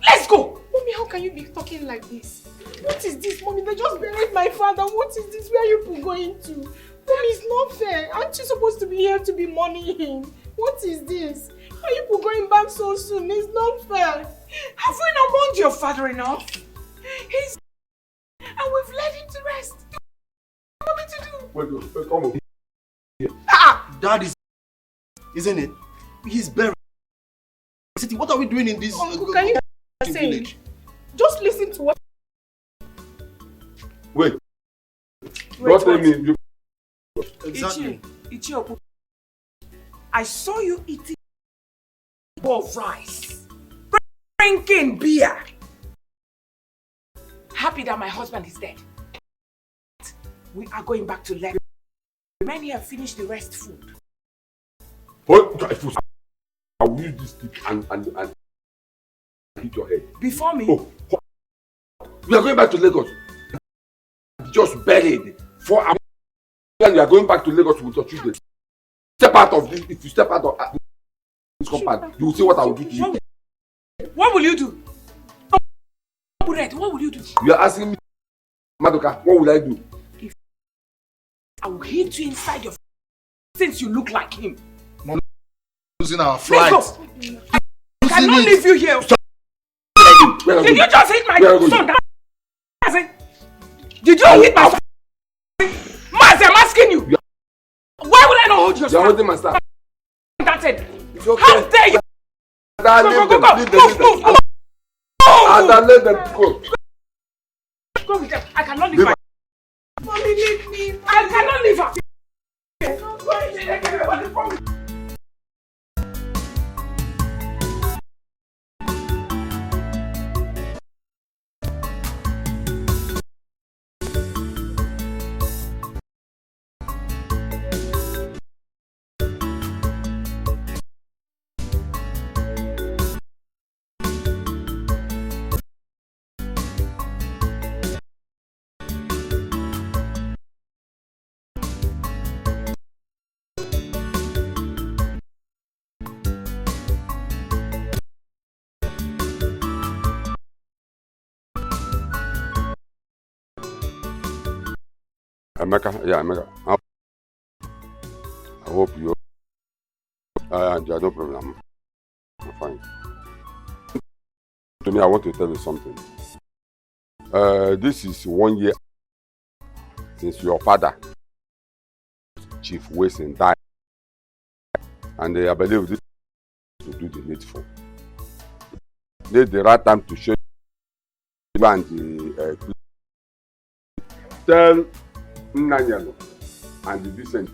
Let's go! Mommy, how can you be talking like this? What is this, Mommy? They just buried my father. What is this? Where are you people going to? Mommy, it's not fair. Aren't you supposed to be here to be mourning him? What is this? Are you people going back so soon? It's not fair. Have we not mourned your father enough? He's... and we've led him to rest. What do you want me to do? Wait, come on. Dad is, isn't it? He's buried. City, what are we doing in this Uncle, can you say village? Just listen to what. Wait. Don't tell me you. Exactly. Ichioku, I saw you eating a bowl of rice, drinking beer. Happy that my husband is dead. We are going back to Lagos. Remain here and finish the rest food. Hold I will use this stick and hit your head. Before me? Oh, we are going back to Lagos. Just buried. For a and you are going back to Lagos with your children. Step out of this. If you step out of this compound, you will see what I will do to you. What will you do? What will you do? You are asking me, Madoka, what will I do? I will hit you inside your since you look like him. Mom, losing our flight. Let's go. I cannot leave you here. Did you just hit my son? Did you hit my son? Mazi, I'm asking you. Why would I not hold your son? You are holding my son. That's it. It's okay. How dare you? Go. Ada, let them go. Go with them. I cannot leave her. Mommy, leave me. I cannot leave her. Emeka, I hope you. There's no problem. I'm fine. To me, I want to tell you something. This is 1 year since your father, Chief Wilson, died, and I believe this to do the needful. This is the right time to show you and the tell Nanyalo and the Vicent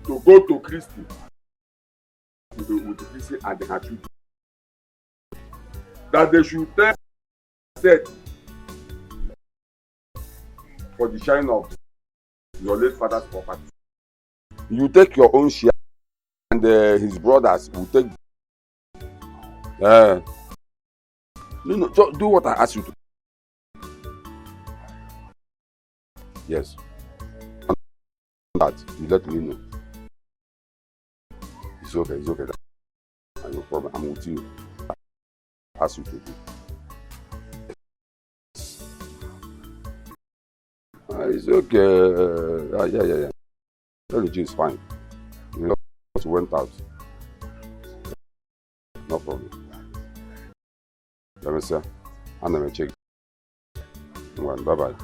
to go to Christy with the Christy and the children. That they should tell said for the sharing of your late father's property. You take your own share and his brothers will take. No, just do what I ask you to. Yes. That you let me know. It's okay. No problem. I'm with you. Ask you to do. It's okay. Yeah. Energy is fine. You know, she went out. No problem. Let me say, I'm gonna check. Bye bye.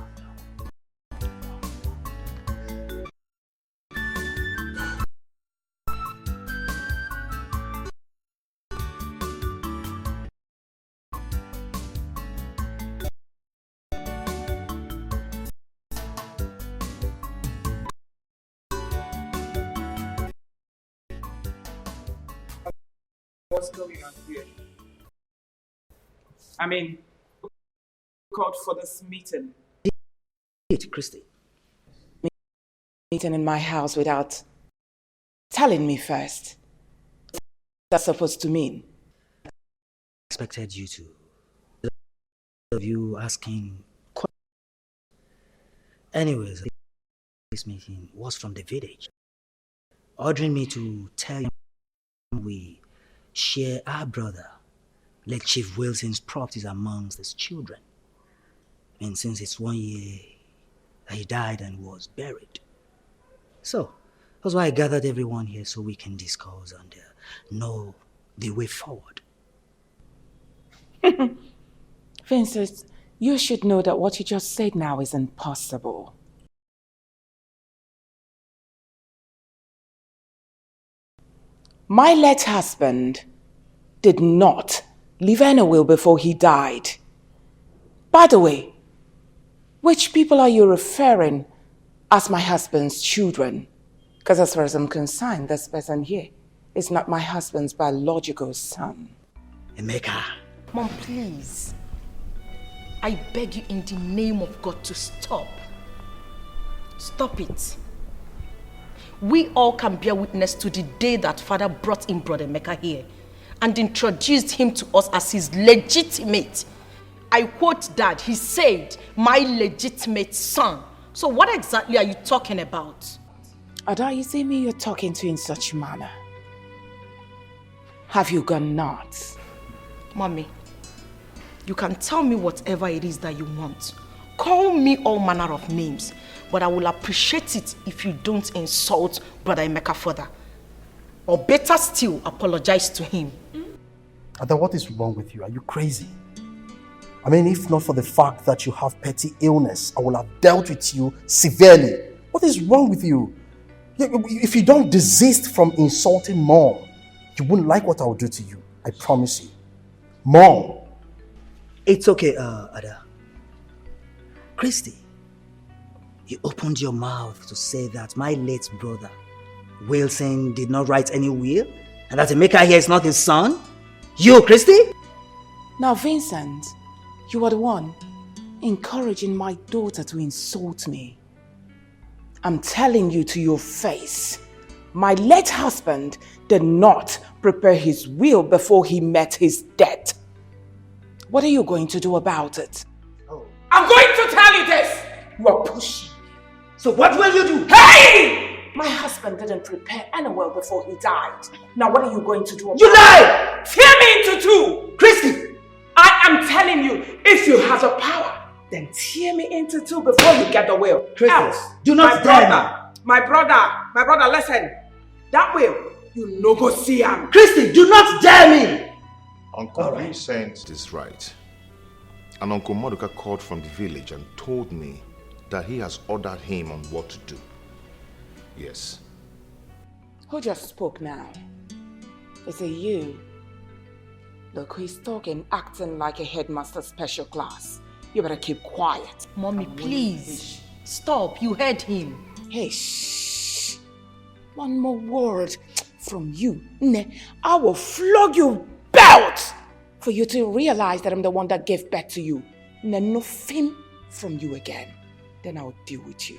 What's going on here? I mean, called for this meeting. Christy. Meeting in my house without telling me first. What's that supposed to mean? I expected you to. Of you asking questions. Anyways, this meeting was from the village, ordering me to tell him we share our brother, let Chief Wilson's properties amongst his children. And since it's 1 year that he died and was buried. So, that's why I gathered everyone here so we can discuss and know the way forward. Vincent, you should know that what you just said now is impossible. My late husband did not leave any will before he died. By the way, which people are you referring as my husband's children? Because as far as I'm concerned, this person here is not my husband's biological son. Emeka. Mom, please. I beg you in the name of God to stop. Stop it. We all can bear witness to the day that Father brought in Brother Emeka here and introduced him to us as his legitimate. I quote Dad, he said, my legitimate son. So what exactly are you talking about? Ada, you see me you're talking to in such manner. Have you gone nuts? Mommy, you can tell me whatever it is that you want. Call me all manner of names, but I will appreciate it if you don't insult Brother Emeka further. Or better still, apologize to him. Ada, what is wrong with you? Are you crazy? I mean, if not for the fact that you have petty illness, I would have dealt with you severely. What is wrong with you? If you don't desist from insulting Mom, you wouldn't like what I will do to you. I promise you. Mom. It's okay, Ada. Christy, you opened your mouth to say that my late brother, Wilson, did not write any will, and that Emeka here is not his son? You, Christy? Now, Vincent, you are the one encouraging my daughter to insult me. I'm telling you to your face, my late husband did not prepare his will before he met his death. What are you going to do about it? I'm going to tell you this! You are pushing me. So what will you do? Hey! My husband didn't prepare any will before he died. Now what are you going to do about You lie! Tear me into two! Christy! I am telling you, if you have the power, then tear me into two before you get the will. Christy, Else, do not dare me. My brother, listen. That will, you no go see him. Christy, do not dare me! Uncle Vincent is right. And Uncle Maduka called from the village and told me that he has ordered him on what to do. Yes. Who just spoke now? Is it you? Look, he's talking, acting like a headmaster special class. You better keep quiet. Mommy, please. Stop. You heard him. Hey, shh. One more word from you. I will flog you belt for you to realize that I'm the one that gave birth to you. Nothing from you again. Then I'll deal with you.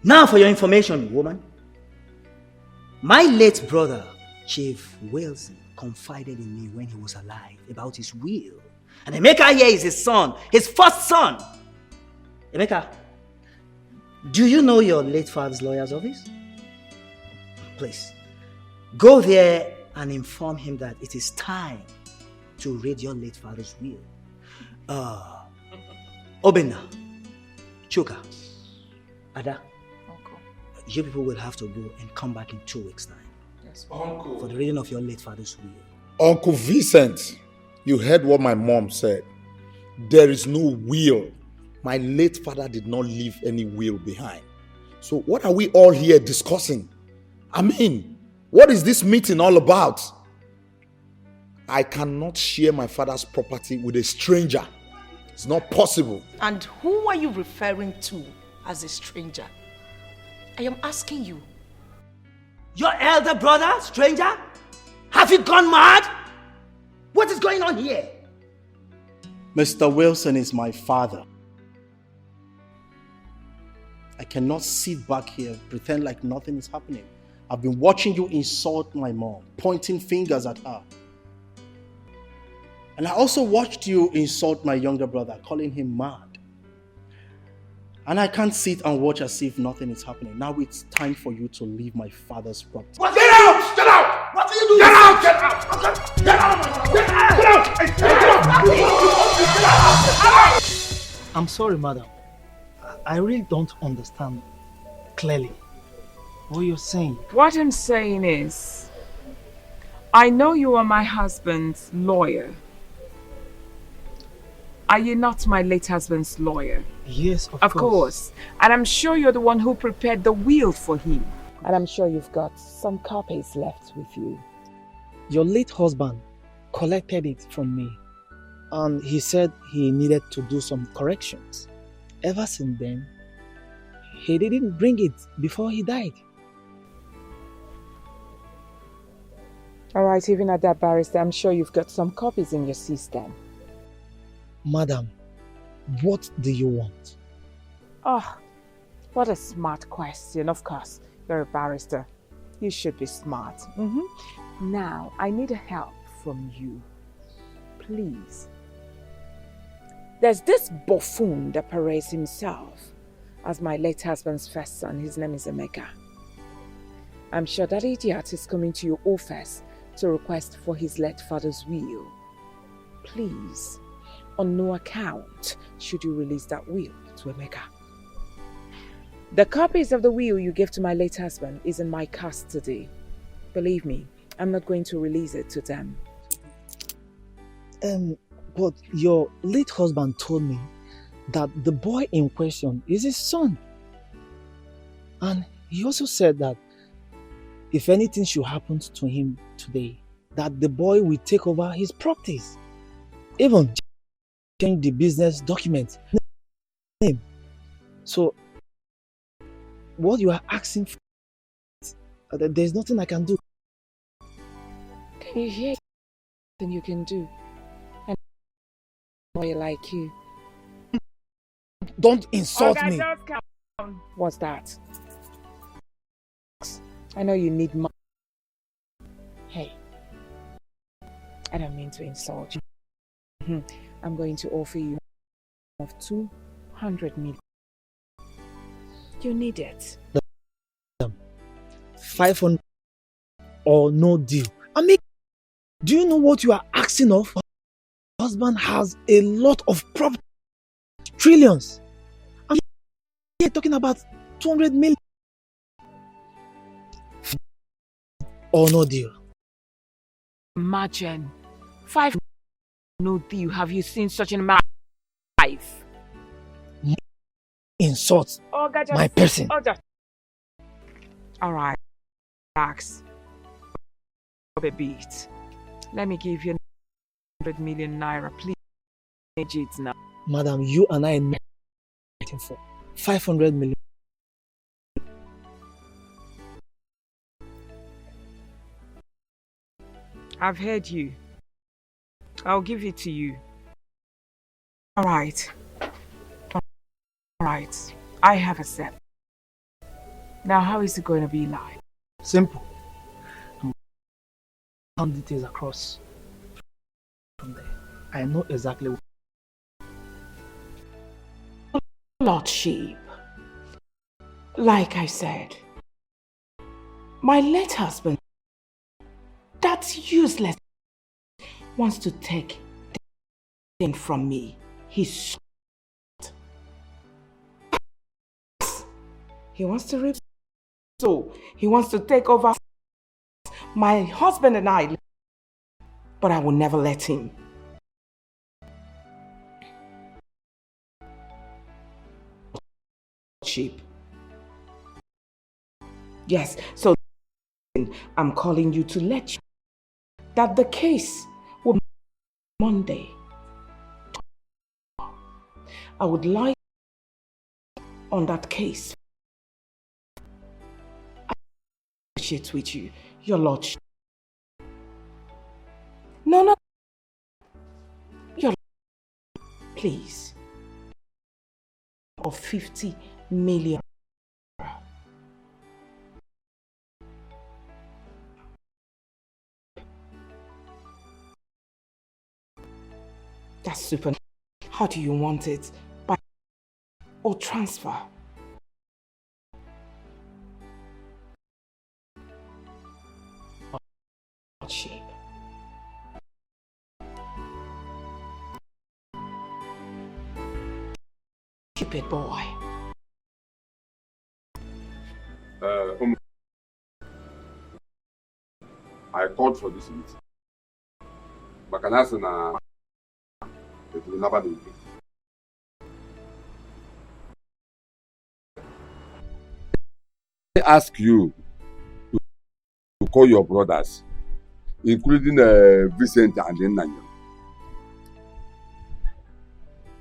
Now for your information, woman. My late brother, Chief Wilson, confided in me when he was alive about his will. And Emeka here is his son, his first son. Emeka, do you know your late father's lawyer's office? Please, go there and inform him that it is time to read your late father's will. Obinna, Chuka, Ada, Uncle. You people will have to go and come back in 2 weeks' time. Yes, Uncle. For the reading of your late father's will. Uncle Vincent, you heard what my mom said. There is no will. My late father did not leave any will behind. So what are we all here discussing? I mean, what is this meeting all about? I cannot share my father's property with a stranger. It's not possible. And who are you referring to as a stranger? I am asking you. Your elder brother, stranger? Have you gone mad? What is going on here? Mr. Wilson is my father. I cannot sit back here and pretend like nothing is happening. I've been watching you insult my mom, pointing fingers at her. And I also watched you insult my younger brother, calling him mad. And I can't sit and watch as if nothing is happening. Now it's time for you to leave my father's property. What? Get out! Get out! What are you doing? Get out! Get out! Get out! Get out! Get out! I'm sorry, madam. I really don't understand clearly what you're saying. What I'm saying is, I know you are my husband's lawyer. Are you not my late husband's lawyer? Yes, Of course. And I'm sure you're the one who prepared the will for him. And I'm sure you've got some copies left with you. Your late husband collected it from me, and he said he needed to do some corrections. Ever since then, he didn't bring it before he died. Alright, even at that, barrister, I'm sure you've got some copies in your system. Madam, what do you want? Oh, what a smart question. Of course, you're a barrister. You should be smart. Now, I need help from you. Please. There's this buffoon that parades himself as my late husband's first son. His name is Emeka. I'm sure that idiot is coming to your office to request for his late father's will. Please, on no account should you release that will to Emeka. The copies of the will you gave to my late husband is in my custody. Believe me, I'm not going to release it to them. But your late husband told me that the boy in question is his son. And he also said that if anything should happen to him today, that the boy will take over his properties. Even change the business document name. So, what you are asking for, there's nothing I can do. Can you hear anything you can do? And a boy like you. Don't insult me. What's that? I know you need money. Hey, I don't mean to insult you. I'm going to offer you of 200 million. You need it. 500 or no deal. I mean, do you know what you are asking of? Your husband has a lot of property, trillions. I'm here talking about 200 million. Or no deal. Imagine 5 no deal. Have you seen such a man life? Insult my person. Alright, relax. A bit. Let me give you 100 million naira, please. Manage it now. Madam, you and I are waiting for 500 million. I've heard you. I'll give it to you. Alright. Alright. I have a set. Now how is it going to be like? Simple. I'm details across from there. I know exactly what. Lordship. Like I said, my late husband, that's useless, wants to take the thing from me. He's he wants to rip, so he wants to take over my husband and I, but I will never let him. Sheep. Yes, so I'm calling you to let you that the case will be Monday. I would like on that case. I appreciate with you, your lordship. No. Your please. Of 50 million. That's super. How do you want it? By or transfer? Shape. Stupid boy. I called for this meeting. But can I say now? It will never do. I ask you, call your brothers, including Vincent and Nigerian,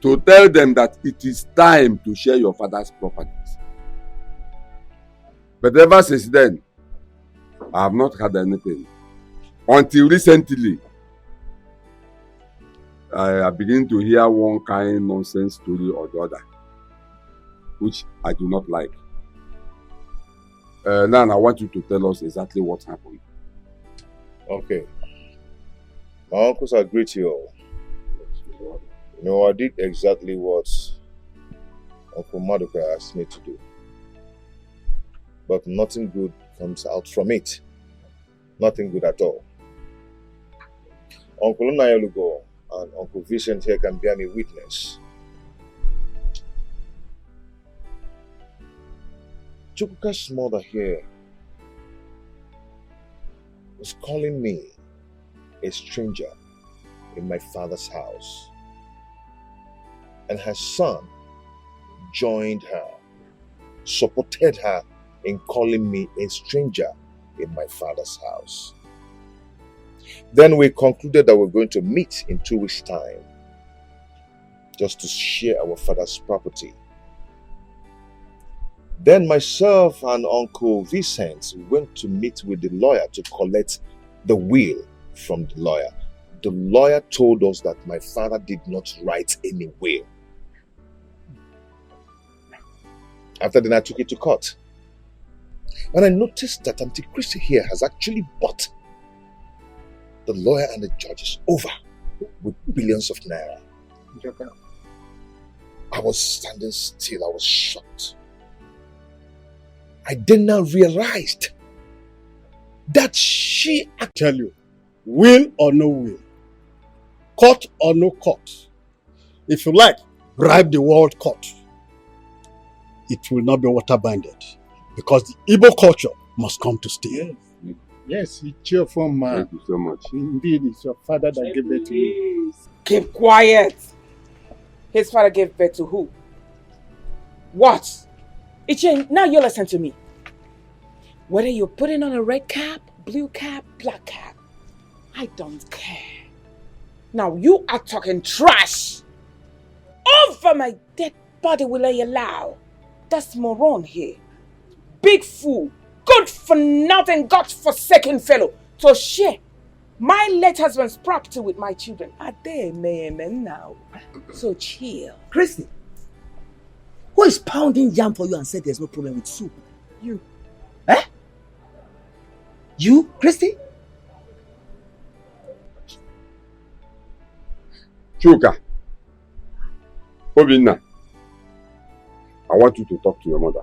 to tell them that it is time to share your father's properties. But ever since then, I have not heard anything. Until recently, I begin to hear one kind nonsense story or the other, which I do not like. Now I want you to tell us exactly what happened. Okay. My uncles agree to you all. You know, I did exactly what Uncle Maduka asked me to do. But nothing good comes out from it. Nothing good at all. Uncle Unayelugo and Uncle Vincent here can bear me witness. Chukwuka's mother here was calling me a stranger in my father's house. And her son joined her, supported her in calling me a stranger in my father's house. Then we concluded that we're going to meet in 2 weeks' time just to share our father's property. Then myself and Uncle Vincent went to meet with the lawyer to collect the will from the lawyer. The lawyer told us that my father did not write any will. After then, I took it to court. And I noticed that Auntie Christy here has actually bought the lawyer and the judges over with billions of naira. I was standing still. I was shocked. I then now realized that she... I tell you, will or no will, court or no court, if you like, bribe the world court. It will not be water binded because the Igbo culture must come to stay. Yes, he's cheerful man. Thank you so much. Indeed, it's your father that gave birth to you. Keep quiet. His father gave birth to who? What? Ichen, now you listen to me. Whether you're putting on a red cap, blue cap, black cap, I don't care. Now you are talking trash. Over my dead body will I allow. That's moron here. Big fool. Good for nothing, God-forsaken fellow. To share my late husband's property with my children. Are they men now? So chill. Christy, who is pounding yam for you and said there's no problem with soup? You. Eh? You, Christy? Chuka, Obinna, I want you to talk to your mother.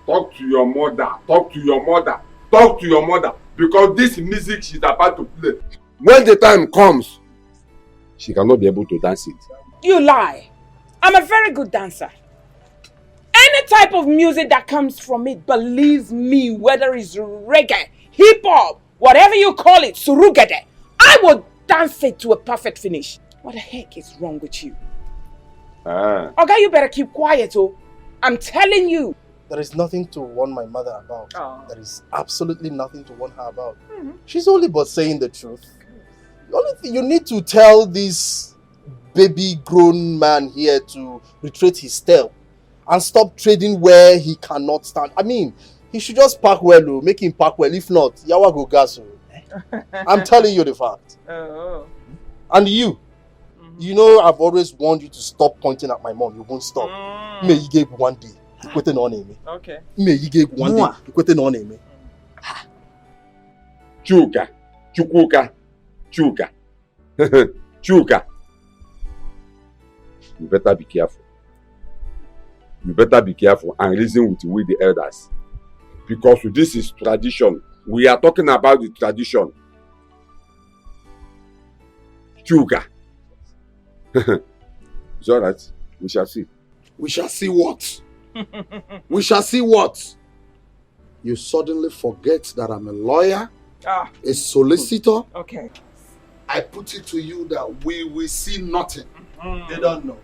Talk to your mother. Talk to your mother. Talk to your mother. Because this music she's about to play, when the time comes, she cannot be able to dance it. You lie. I'm a very good dancer. Any type of music that comes from it, believe me, whether it's reggae, hip-hop, whatever you call it, surugede, I will dance it to a perfect finish. What the heck is wrong with you? Okay, you better keep quiet, oh. I'm telling you. There is nothing to warn my mother about. Oh. There is absolutely nothing to warn her about. She's only but saying the truth. The only thing you need to tell this baby grown man here to retrace his step and stop trading where he cannot stand. I mean, he should just park well, make him park well. If not, yawa go gas. I'm telling you the fact. Oh. And you, you know I've always warned you to stop pointing at my mom. You won't stop. May you give one day. Okay. May you give one day. Chuka, Chukwuka, Chuka, Chuka. You better be careful. You better be careful and reason with the elders. Because this is tradition. We are talking about the tradition. Chuka. It's alright. We shall see. We shall see what? We shall see what? You suddenly forget that I'm a lawyer, a solicitor. Okay. I put it to you that we will see nothing. They don't know.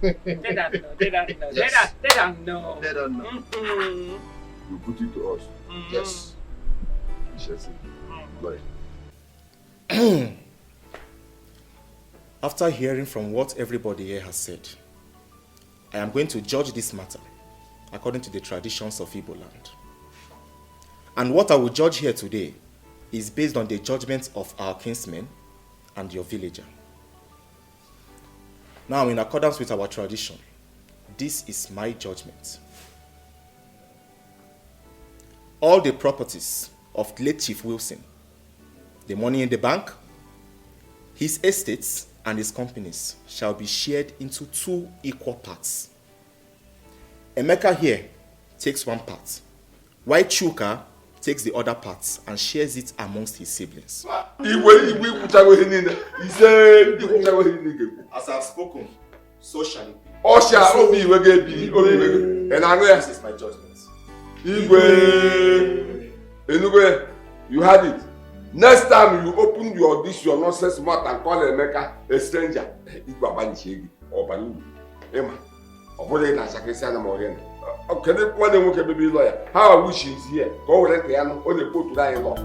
They don't know. They don't know. Yes. They don't know. They don't know. You put it to us. Yes. We shall see. Right. After hearing from what everybody here has said, I am going to judge this matter according to the traditions of Igbo land. And what I will judge here today is based on the judgments of our kinsmen and your villager. Now, in accordance with our tradition, this is my judgment. All the properties of late Chief Wilson, the money in the bank, his estates, and his companies shall be shared into 2 equal parts. Emeka here takes 1 part, while Chuka takes the other part and shares it amongst his siblings. As I've spoken, so shall it be. This is my judgment. Igwe, you had it. Next time you open your nonsense mouth and call Emeka a stranger, Igwe Abanichegi or Banu. Emma, Obole na Sakisiana Morena. Okay, one of them be lawyer. How I wish he's here. Go let the piano on the put to that law.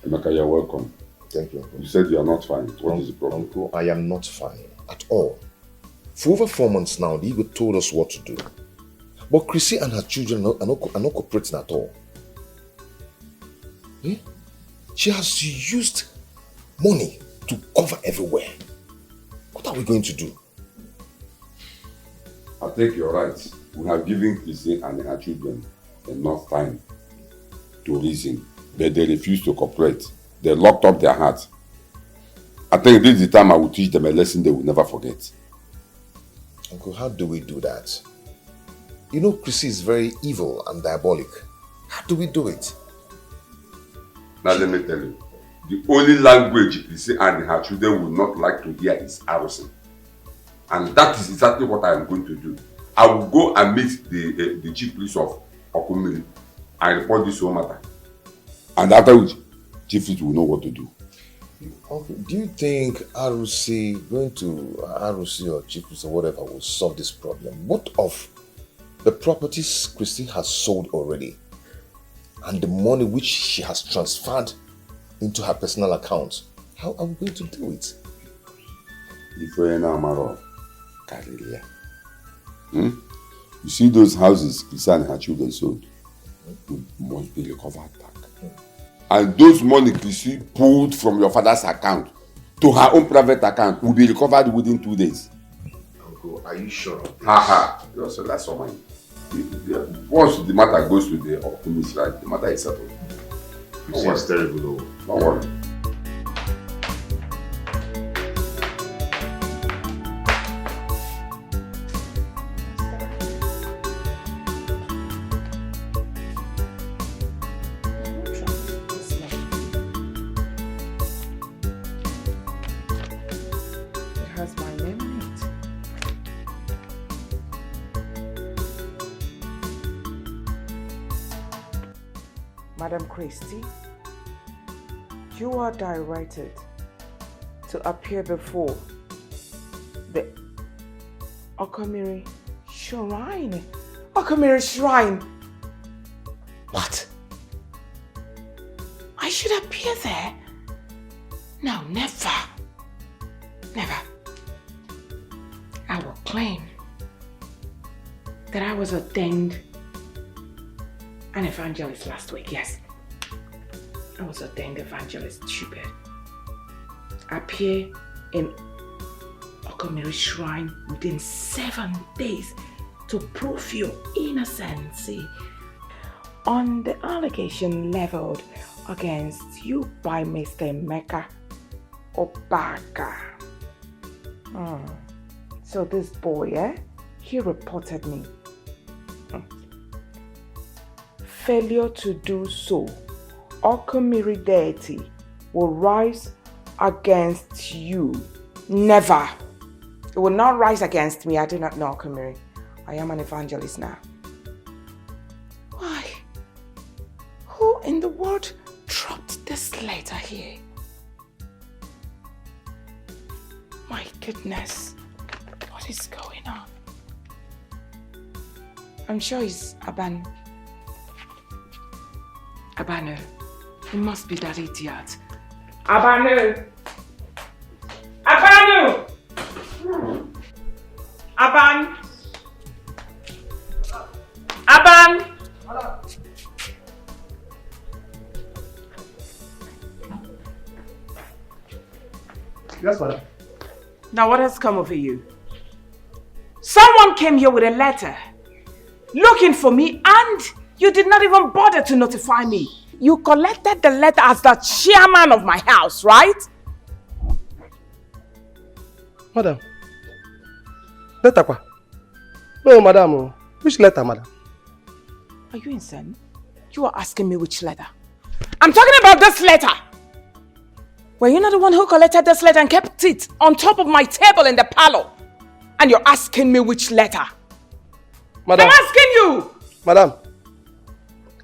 Emeka, you're welcome. Thank you. You said you are not fine. What is the problem? Uncle, I am not fine at all. For over 4 months now, the Igwe told us what to do. But Chrissy and her children are not cooperating at all. Hmm? She has used money to cover everywhere. What are we going to do? I think you're right. We have given Chrissy and her children enough time to reason, but they refuse to cooperate. They locked up their hearts. I think this is the time I will teach them a lesson they will never forget. Uncle, how do we do that? You know Chrissy is very evil and diabolic. How do we do it? Now let me tell you, the only language Chrissy and her children will not like to hear is arrosing. And that is exactly what I am going to do. I will go and meet the chief priest of Okumiri and report this whole matter. And after which, chief priest will know what to do. Uncle, do you think ROC, going to ROC or chief priest or whatever will solve this problem? What of the properties Chrissy has sold already and the money which she has transferred into her personal account? How are we going to do it? If we're in Amaro, you see those houses Chrissy and her children sold, must be recovered back. And those money Chrissy pulled from your father's account to her own private account will be recovered within 2 days. Uncle, are you sure of this? So that's all mine. Once the matter goes to the Okumis, right, the matter is settled. Chrissy is terrible though. Don't worry. Madam Christie, you are directed to appear before the Okomiri Shrine. Okomiri Shrine! What? I should appear there? No, never. Never. I will claim that I was ordained an evangelist last week, yes. I was ordained evangelist, stupid. Appear in Okomiri Shrine within 7 days to prove your innocence on the allegation leveled against you by Mr. Emeka Obaka. So this boy, he reported me. Failure to do so, Okomiri deity will rise against you. Never. It will not rise against me. I do not know Okomiri. I am an evangelist now. Why? Who in the world dropped this letter here? My goodness. What is going on? I'm sure it's Abanu. Abanu. It must be that idiot. Abanu! Abanu! Aban! Aban! Yes, madam. Now what has come over you? Someone came here with a letter looking for me and you did not even bother to notify me. You collected the letter as the chairman of my house, right? Madam. Letter kwa? No, madam. Which letter, madam? Are you insane? You are asking me which letter? I'm talking about this letter! Were you not the one who collected this letter and kept it on top of my table in the parlor? And you're asking me which letter? Madam. I'm asking you! Madam.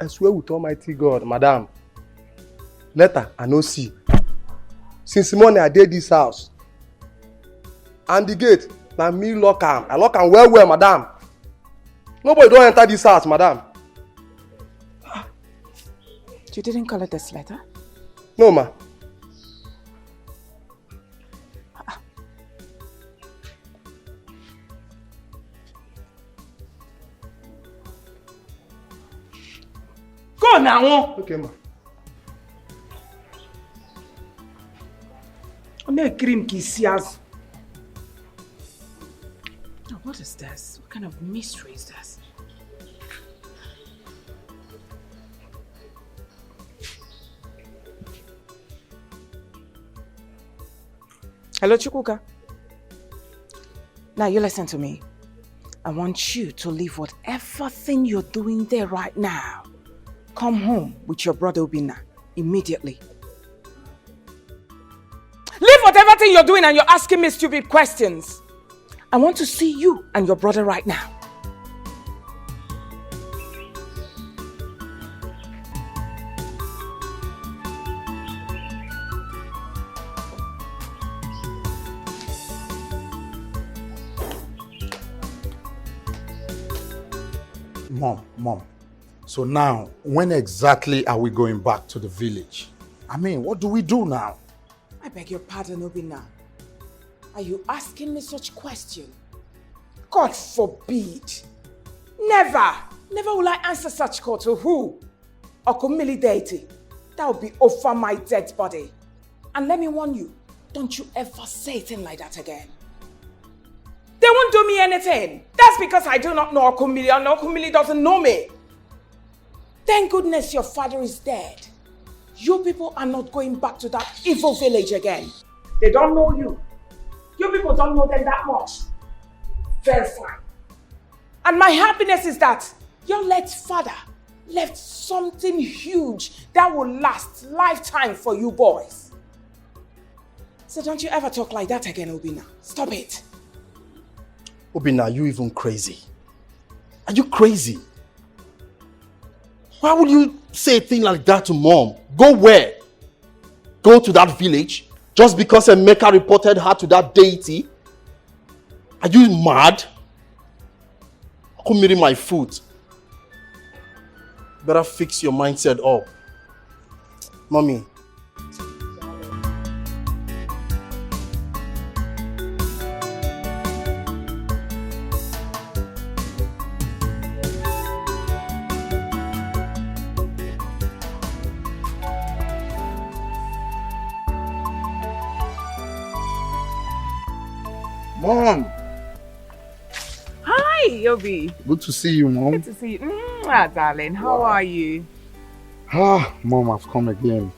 I swear with Almighty God, madam. Letter I no see. Since morning I did this house. And the gate, na me lock am. I lock am well, madam. Nobody don't enter this house, madam. You didn't collect this letter? No, ma. Go now. Okay, ma. What is this? What kind of mystery is this? Hello, Chukwuka. Now you listen to me. I want you to leave whatever thing you're doing there right now. Come home with your brother Obinna immediately. Leave whatever thing you're doing and you're asking me stupid questions. I want to see you and your brother right now. Mom. So now, when exactly are we going back to the village? I mean, what do we do now? I beg your pardon, Obinna. Are you asking me such question? God forbid. Never will I answer such call to who? Okumili deity. That will be over my dead body. And let me warn you, don't you ever say anything like that again. They won't do me anything. That's because I do not know Okumili and Okumili doesn't know me. Thank goodness your father is dead. You people are not going back to that evil village again. They don't know you. You people don't know them that much. Very fine. And my happiness is that your late father left something huge that will last lifetime for you boys. So don't you ever talk like that again, Obinna. Stop it. Obinna, are you even crazy? Are you crazy? Why would you say a thing like that to mom? Go where? Go to that village? Just because Emeka reported her to that deity? Are you mad? Come eating my food. Better fix your mindset up. Mommy. Mom. Hi, Yobi. Good to see you, Mom. Good to see you. Darling, how are you? Mom, I've come again.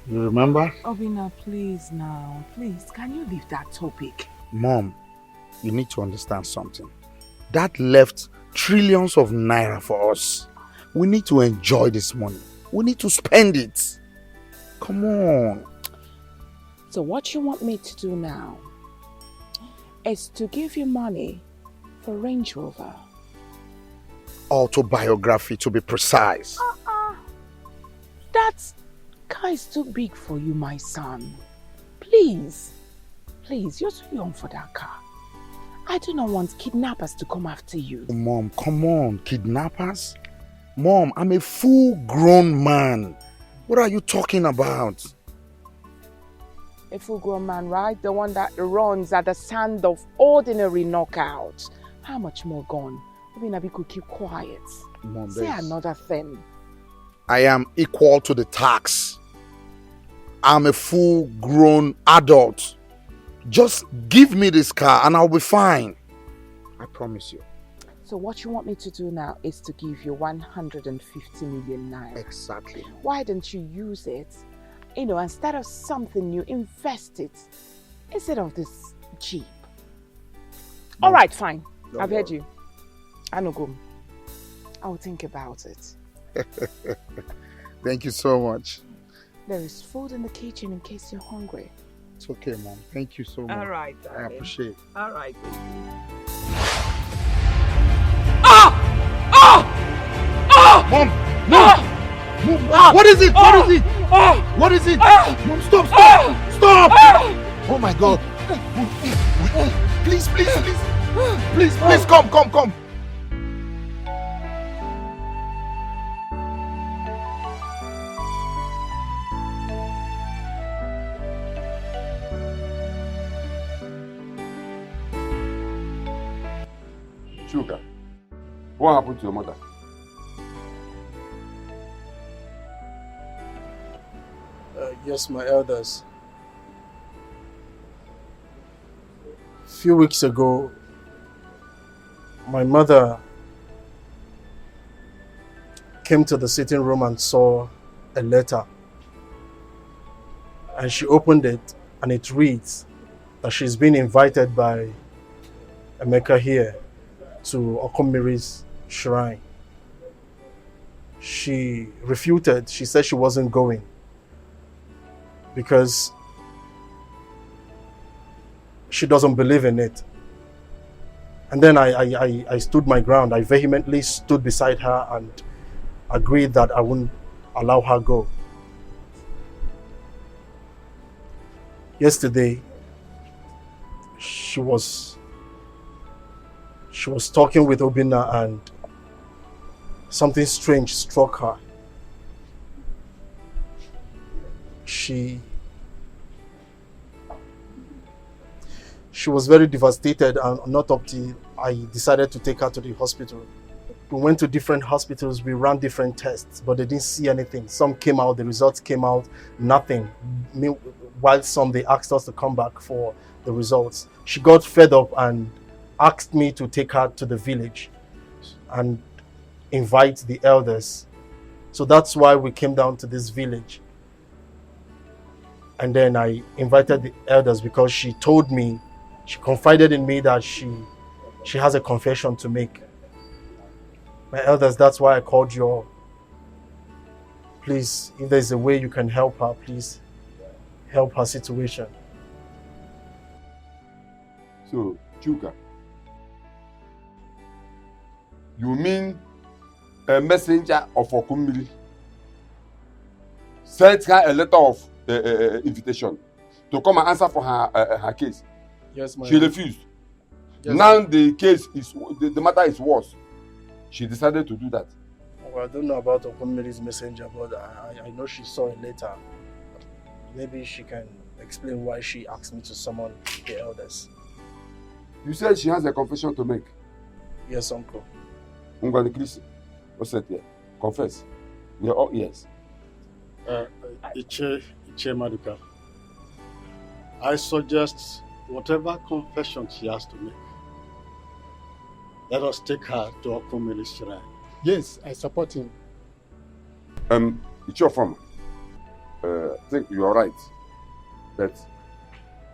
You remember? Obinna, please now. Please, can you leave that topic? Mom, you need to understand something. Dad left trillions of naira for us. We need to enjoy this money. We need to spend it. Come on. So what you want me to do now is to give you money for Range Rover. Autobiography, to be precise. That car is too big for you, my son. Please. Please, you're too young for that car. I do not want kidnappers to come after you. Mom, come on, kidnappers? Mom, I'm a full-grown man. What are you talking about? A full-grown man, right? The one that runs at the sound of ordinary knockouts. How much more gone? Maybe Nabi could keep quiet. Mom, say another thing. I am equal to the tax. I'm a full-grown adult. Just give me this car and I'll be fine. I promise you. So what you want me to do now is to give you 150 million naira. Exactly. Why don't you use it? You know, instead of something new, invest it. Instead of this Jeep. All right, fine. I've heard you. I know go. I will think about it. Thank you so much. There is food in the kitchen in case you're hungry. It's okay, Mom. Thank you so much. All right, I darling. appreciate it. All right. Mom! Mom! What is it? What is it? What is it? Mom, stop! Stop! Stop! Oh my God! Please, please, please! Please, please, come! Sugar, what happened to your mother? Yes, my elders. A few weeks ago, my mother came to the sitting room and saw a letter. And she opened it and it reads that she's been invited by Emeka here to Okomiri's shrine. She refuted. She said she wasn't going because she doesn't believe in it. And then I stood my ground. I vehemently stood beside her and agreed that I wouldn't allow her go. Yesterday, she was talking with Obinna and something strange struck her. She was very devastated, and not up till I decided to take her to the hospital. We went to different hospitals, we ran different tests, but they didn't see anything. Some came out, the results came out, nothing. While some, they asked us to come back for the results. She got fed up and asked me to take her to the village and invite the elders. So that's why we came down to this village. And then I invited the elders because she told me, she confided in me that she has a confession to make. My elders, that's why I called you all. Please, if there's a way you can help her, please help her situation. So, Chuka, you mean a messenger of Okumiri sent her a letter of invitation to come and answer for her case? Yes, my She refused. Yes, now the case is, the matter is worse. She decided to do that. Well, I don't know about Okumiri's messenger, but I know she saw a letter. Maybe she can explain why she asked me to summon the elders. You said she has a confession to make. Yes, uncle. Ungwani Krisi, what's that here? Confess. We are all ears. Iche Maduka, I suggest whatever confession she has to make, let us take her to Okumiri's shrine. Yes, I support him. It's your farm. I think you are right. But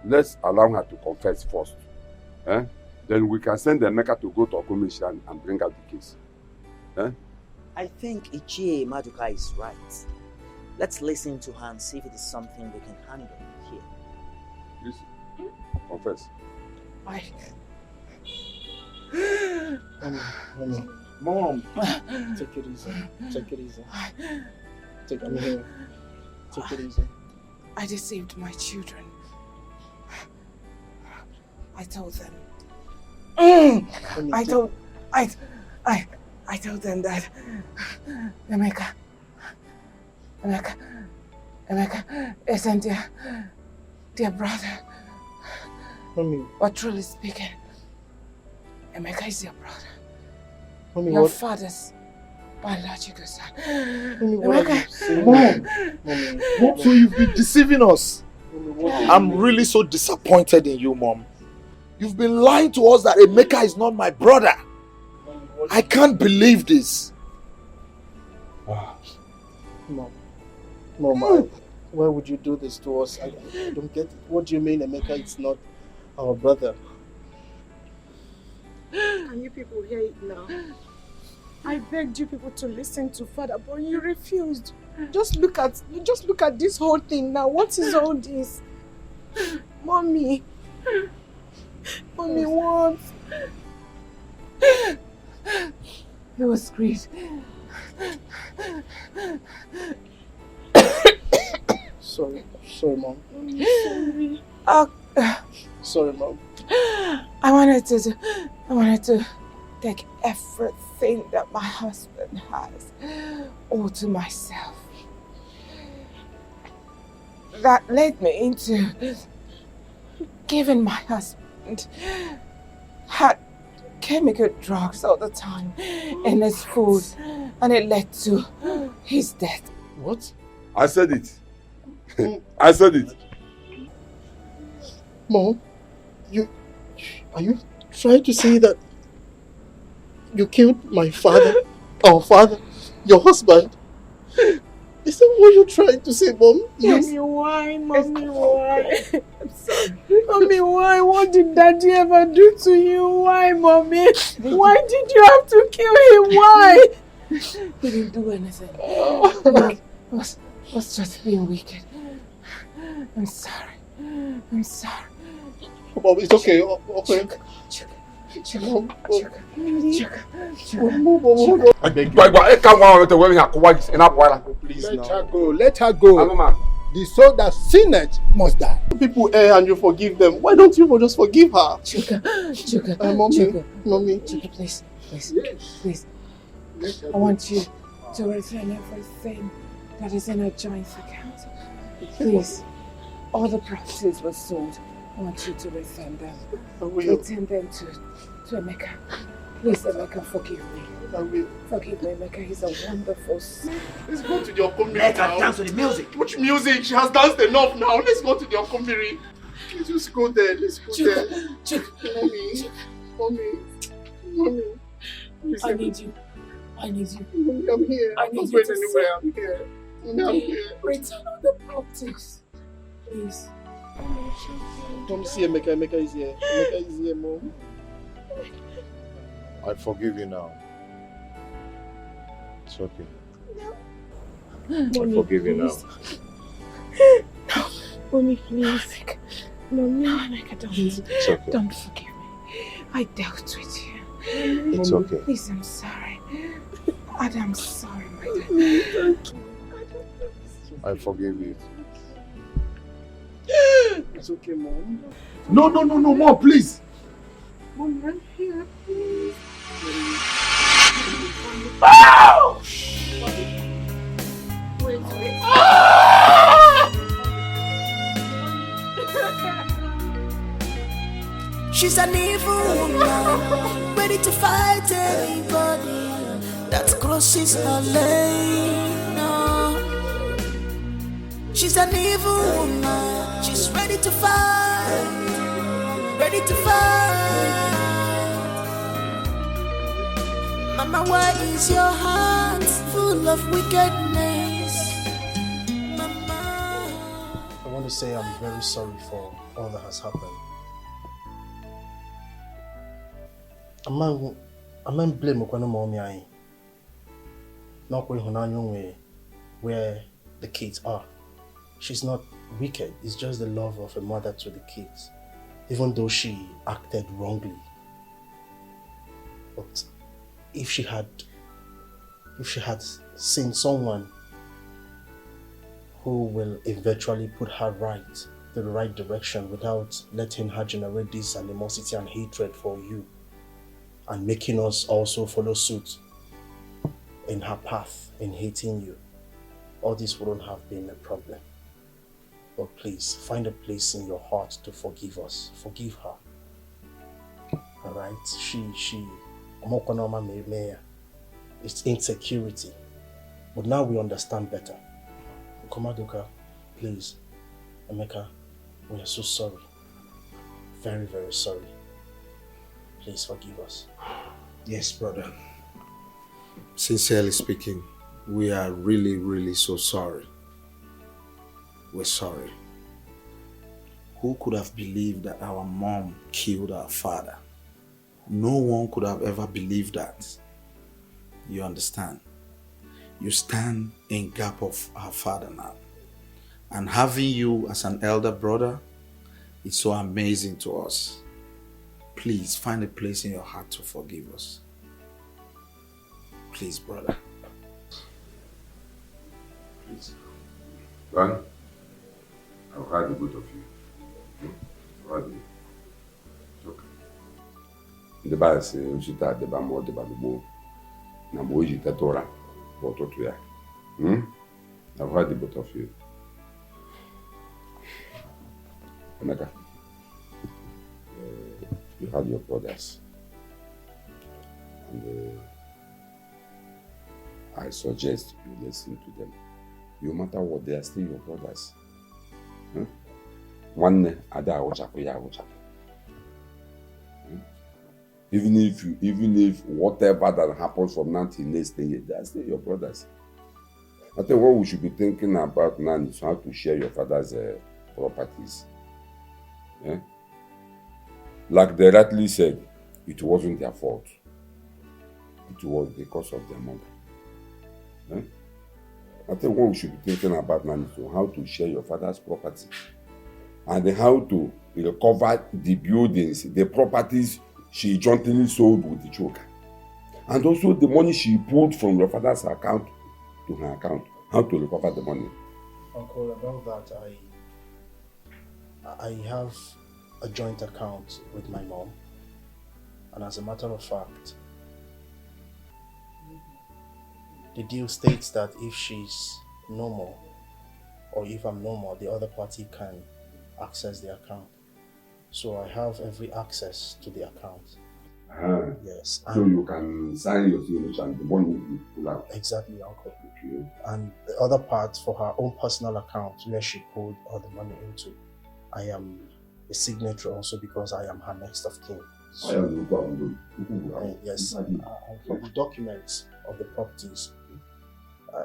let's allow her to confess first. Then we can send the Emeka to go to Okumiri's shrine and bring out the case. I think Ichie Maduka is right. Let's listen to her and see if it is something we can handle here. Listen. Confess. Mom, take it easy. Take it easy. Take it easy. I deceived my children. I told them. I told them that Emeka isn't their brother. Mommy. But truly speaking, Emeka is your brother. Mommy, your what? father's biological son. Mommy, what are you saying? Mom, so you've been deceiving us. I'm really so disappointed in you, Mom. You've been lying to us that Emeka is not my brother. I can't believe this. Mom, why would you do this to us? I don't get it. What do you mean Emeka is not our brother? Can you people hear it now? I begged you people to listen to Father, but you refused. Just look at this whole thing now. What is all this? Mommy, what? It was great. Sorry, Mom. Sorry. Sorry, Mom. I wanted to take everything that my husband has all to myself. That led me into giving my husband had chemical drugs all the time in his food, and it led to his death. What? I said it. I said it. Mom, are you trying to say that you killed my father, our father, your husband? Is that what you're trying to say, Mom? Yes. Mommy, why? I'm sorry. Mommy, why? What did Daddy ever do to you? Why, Mommy? Why did you have to kill him? Why? He didn't do anything. He was just being wicked. I'm sorry. Mom, it's okay. Okay. Let her go. The soul that sinneth must die. People err and you forgive them. Why don't you just forgive her? Chuka, Mommy. Chuka, please. I want you to return everything that is in our joint account. Please. All the properties were sold. I want you to return them. Return them to Emeka. Please, Emeka, forgive me. I will. Forgive me, Emeka. He's a wonderful son. Let's go to the Okomiri. Let her dance to the music. Which music? She has danced enough now. Let's go to the Okomiri. Let's just go there. Let's go there. Mommy. I need you. Mommy, I'm here. I I'm need not you going to anywhere. I'm here. Mommy, I'm here. Return all the properties. Please. Mom, see Emeka. Emeka is here. Emeka is here, Mom. I forgive you now. It's okay. Mommy, I forgive you now. No, Mommy, please. Mommy, It's okay. Don't forgive me. I dealt with you. It's okay. Please, I'm sorry. I'm sorry, my dear. I forgive you. It's okay, Mom. No, Mom, please. Mommy, I'm here, please. Oh! Wait. She's an evil woman, ready to fight anybody that crosses her lane. No. She's an evil woman, she's ready to fight, ready to fight. Mama, why is your heart full of wickedness? Mama. I want to say I'm very sorry for all that has happened. I'm blame Okwano Mommy I. Not where the kids are. She's not wicked, it's just the love of a mother to the kids. Even though she acted wrongly. But if she had seen someone who will eventually put her right, the right direction without letting her generate this animosity and hatred for you and making us also follow suit in her path in hating you, all this wouldn't have been a problem. But please, find a place in your heart to forgive us. Forgive her. Alright? It's insecurity. But now we understand better. Komaduka, please, Emeka, we are so sorry. Very, very sorry. Please forgive us. Yes, brother. Sincerely speaking, we are really, really so sorry. We're sorry. Who could have believed that our mom killed our father? No one could have ever believed that. You understand? You stand in gap of our father now. And having you as an elder brother is so amazing to us. Please find a place in your heart to forgive us. Please, brother. Please. Son, I've heard the both of you. I've heard you. It's okay. The Bible says, "You should have the bamboo, the bamboo." Now, boy, you take Torah, but what we are. I've heard the both of you. Emeka, you had your brothers, and I suggest you listen to them. No matter what, they are still your brothers. One ada even if whatever that happens from now till next day, they are still your brothers. I think what we should be thinking about now is how to share your father's properties. Yeah? Like they rightly said, it wasn't their fault. It was because of their mother. Yeah? I think what we should be thinking about now is how to share your father's property and how to recover the buildings, the properties she jointly sold with the choker. And also the money she pulled from your father's account to her account. How to recover the money. Uncle, about that, I have a joint account with my mom. And as a matter of fact, the deal states that if she's no more, or if I'm no more, the other party can access the account. So I have every access to the account. Yes. So you can sign your signature and the money will be pulled out. Exactly, Uncle. Okay. And the other part for her own personal account where she pulled all the money into, I am a signatory also because I am her next of kin. So, yes, for the documents of the properties,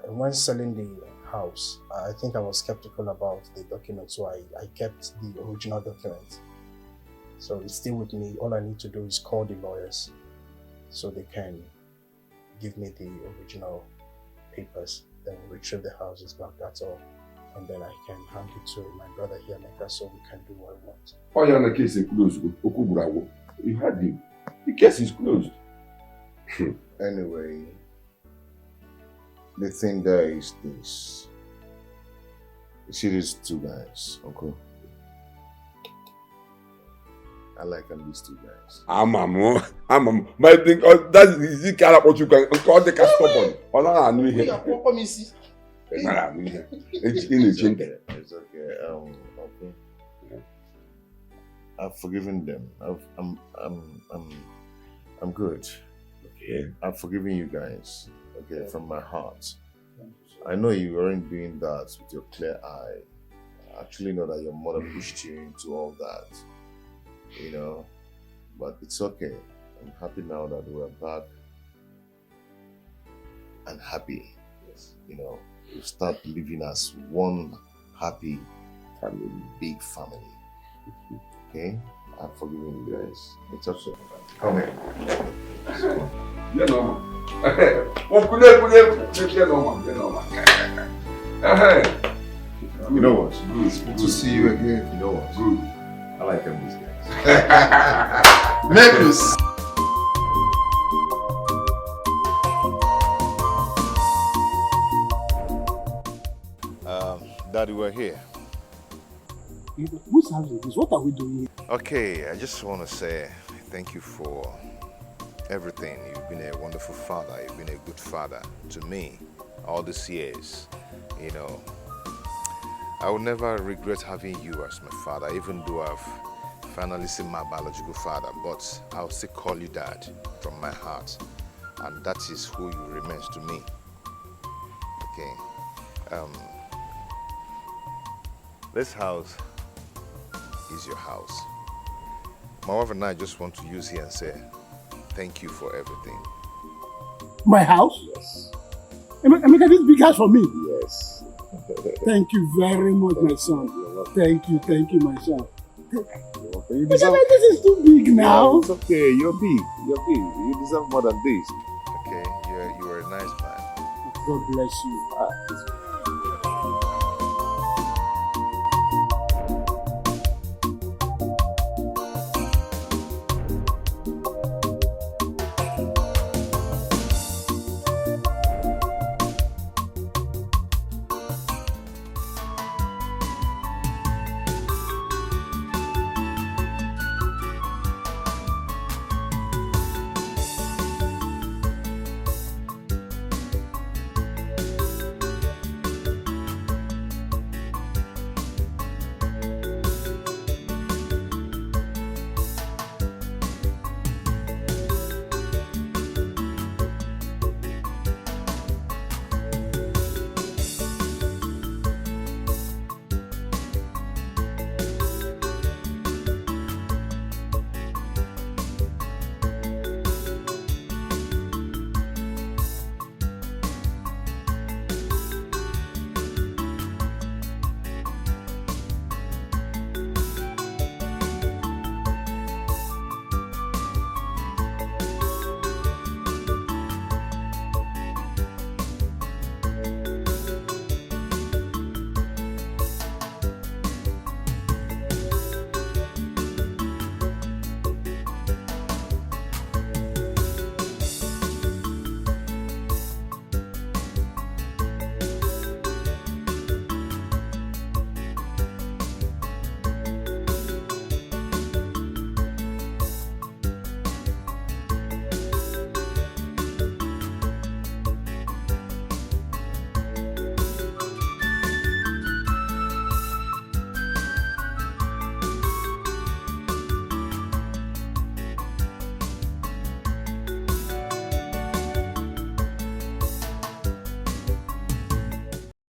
when selling the house, I think I was skeptical about the documents, so I kept the original documents. So it's still with me. All I need to do is call the lawyers so they can give me the original papers, then retrieve the houses back, that's all. And then I can hand it to my brother here, Meka, so we can do what we want. Oh, yeah, the case is closed. You heard him. The case is closed. Anyway, the thing there is this. You see these two guys, Uncle? I like them, these two guys. I'm my thing, that is the kind of what you can call the stubborn. I knew him. It's okay. Okay. I've forgiven them. I'm good. Okay. I've forgiven you guys. Okay, from my heart. I know you weren't doing that with your clear eye. I actually know that your mother pushed you into all that. You know, but it's okay. I'm happy now that we're back and happy. Yes. You know, we start living as one happy family, big family. Okay? I've forgiven you guys. It's okay. Come here. You know. You know what? Good. It's good to see you again. You know what? Good. I like them, these guys. Necklace. Daddy, we're here. Whose house is this? What are we doing here? Okay, I just want to say thank you for everything. You've been a wonderful father. You've been a good father to me all these years. You know, I will never regret having you as my father, even though I've finally seen my biological father, but I'll still call you dad from my heart. And that is who you remains to me. Okay. This house is your house. My wife and I just want to use here and say thank you for everything. My house? Yes. Emeka, this big house for me? Yes. Thank you very much, my son. Thank you, my son. You deserve... This is too big now. Yeah, it's okay, you're big. You deserve more than this. Okay, you are a nice man. God bless you.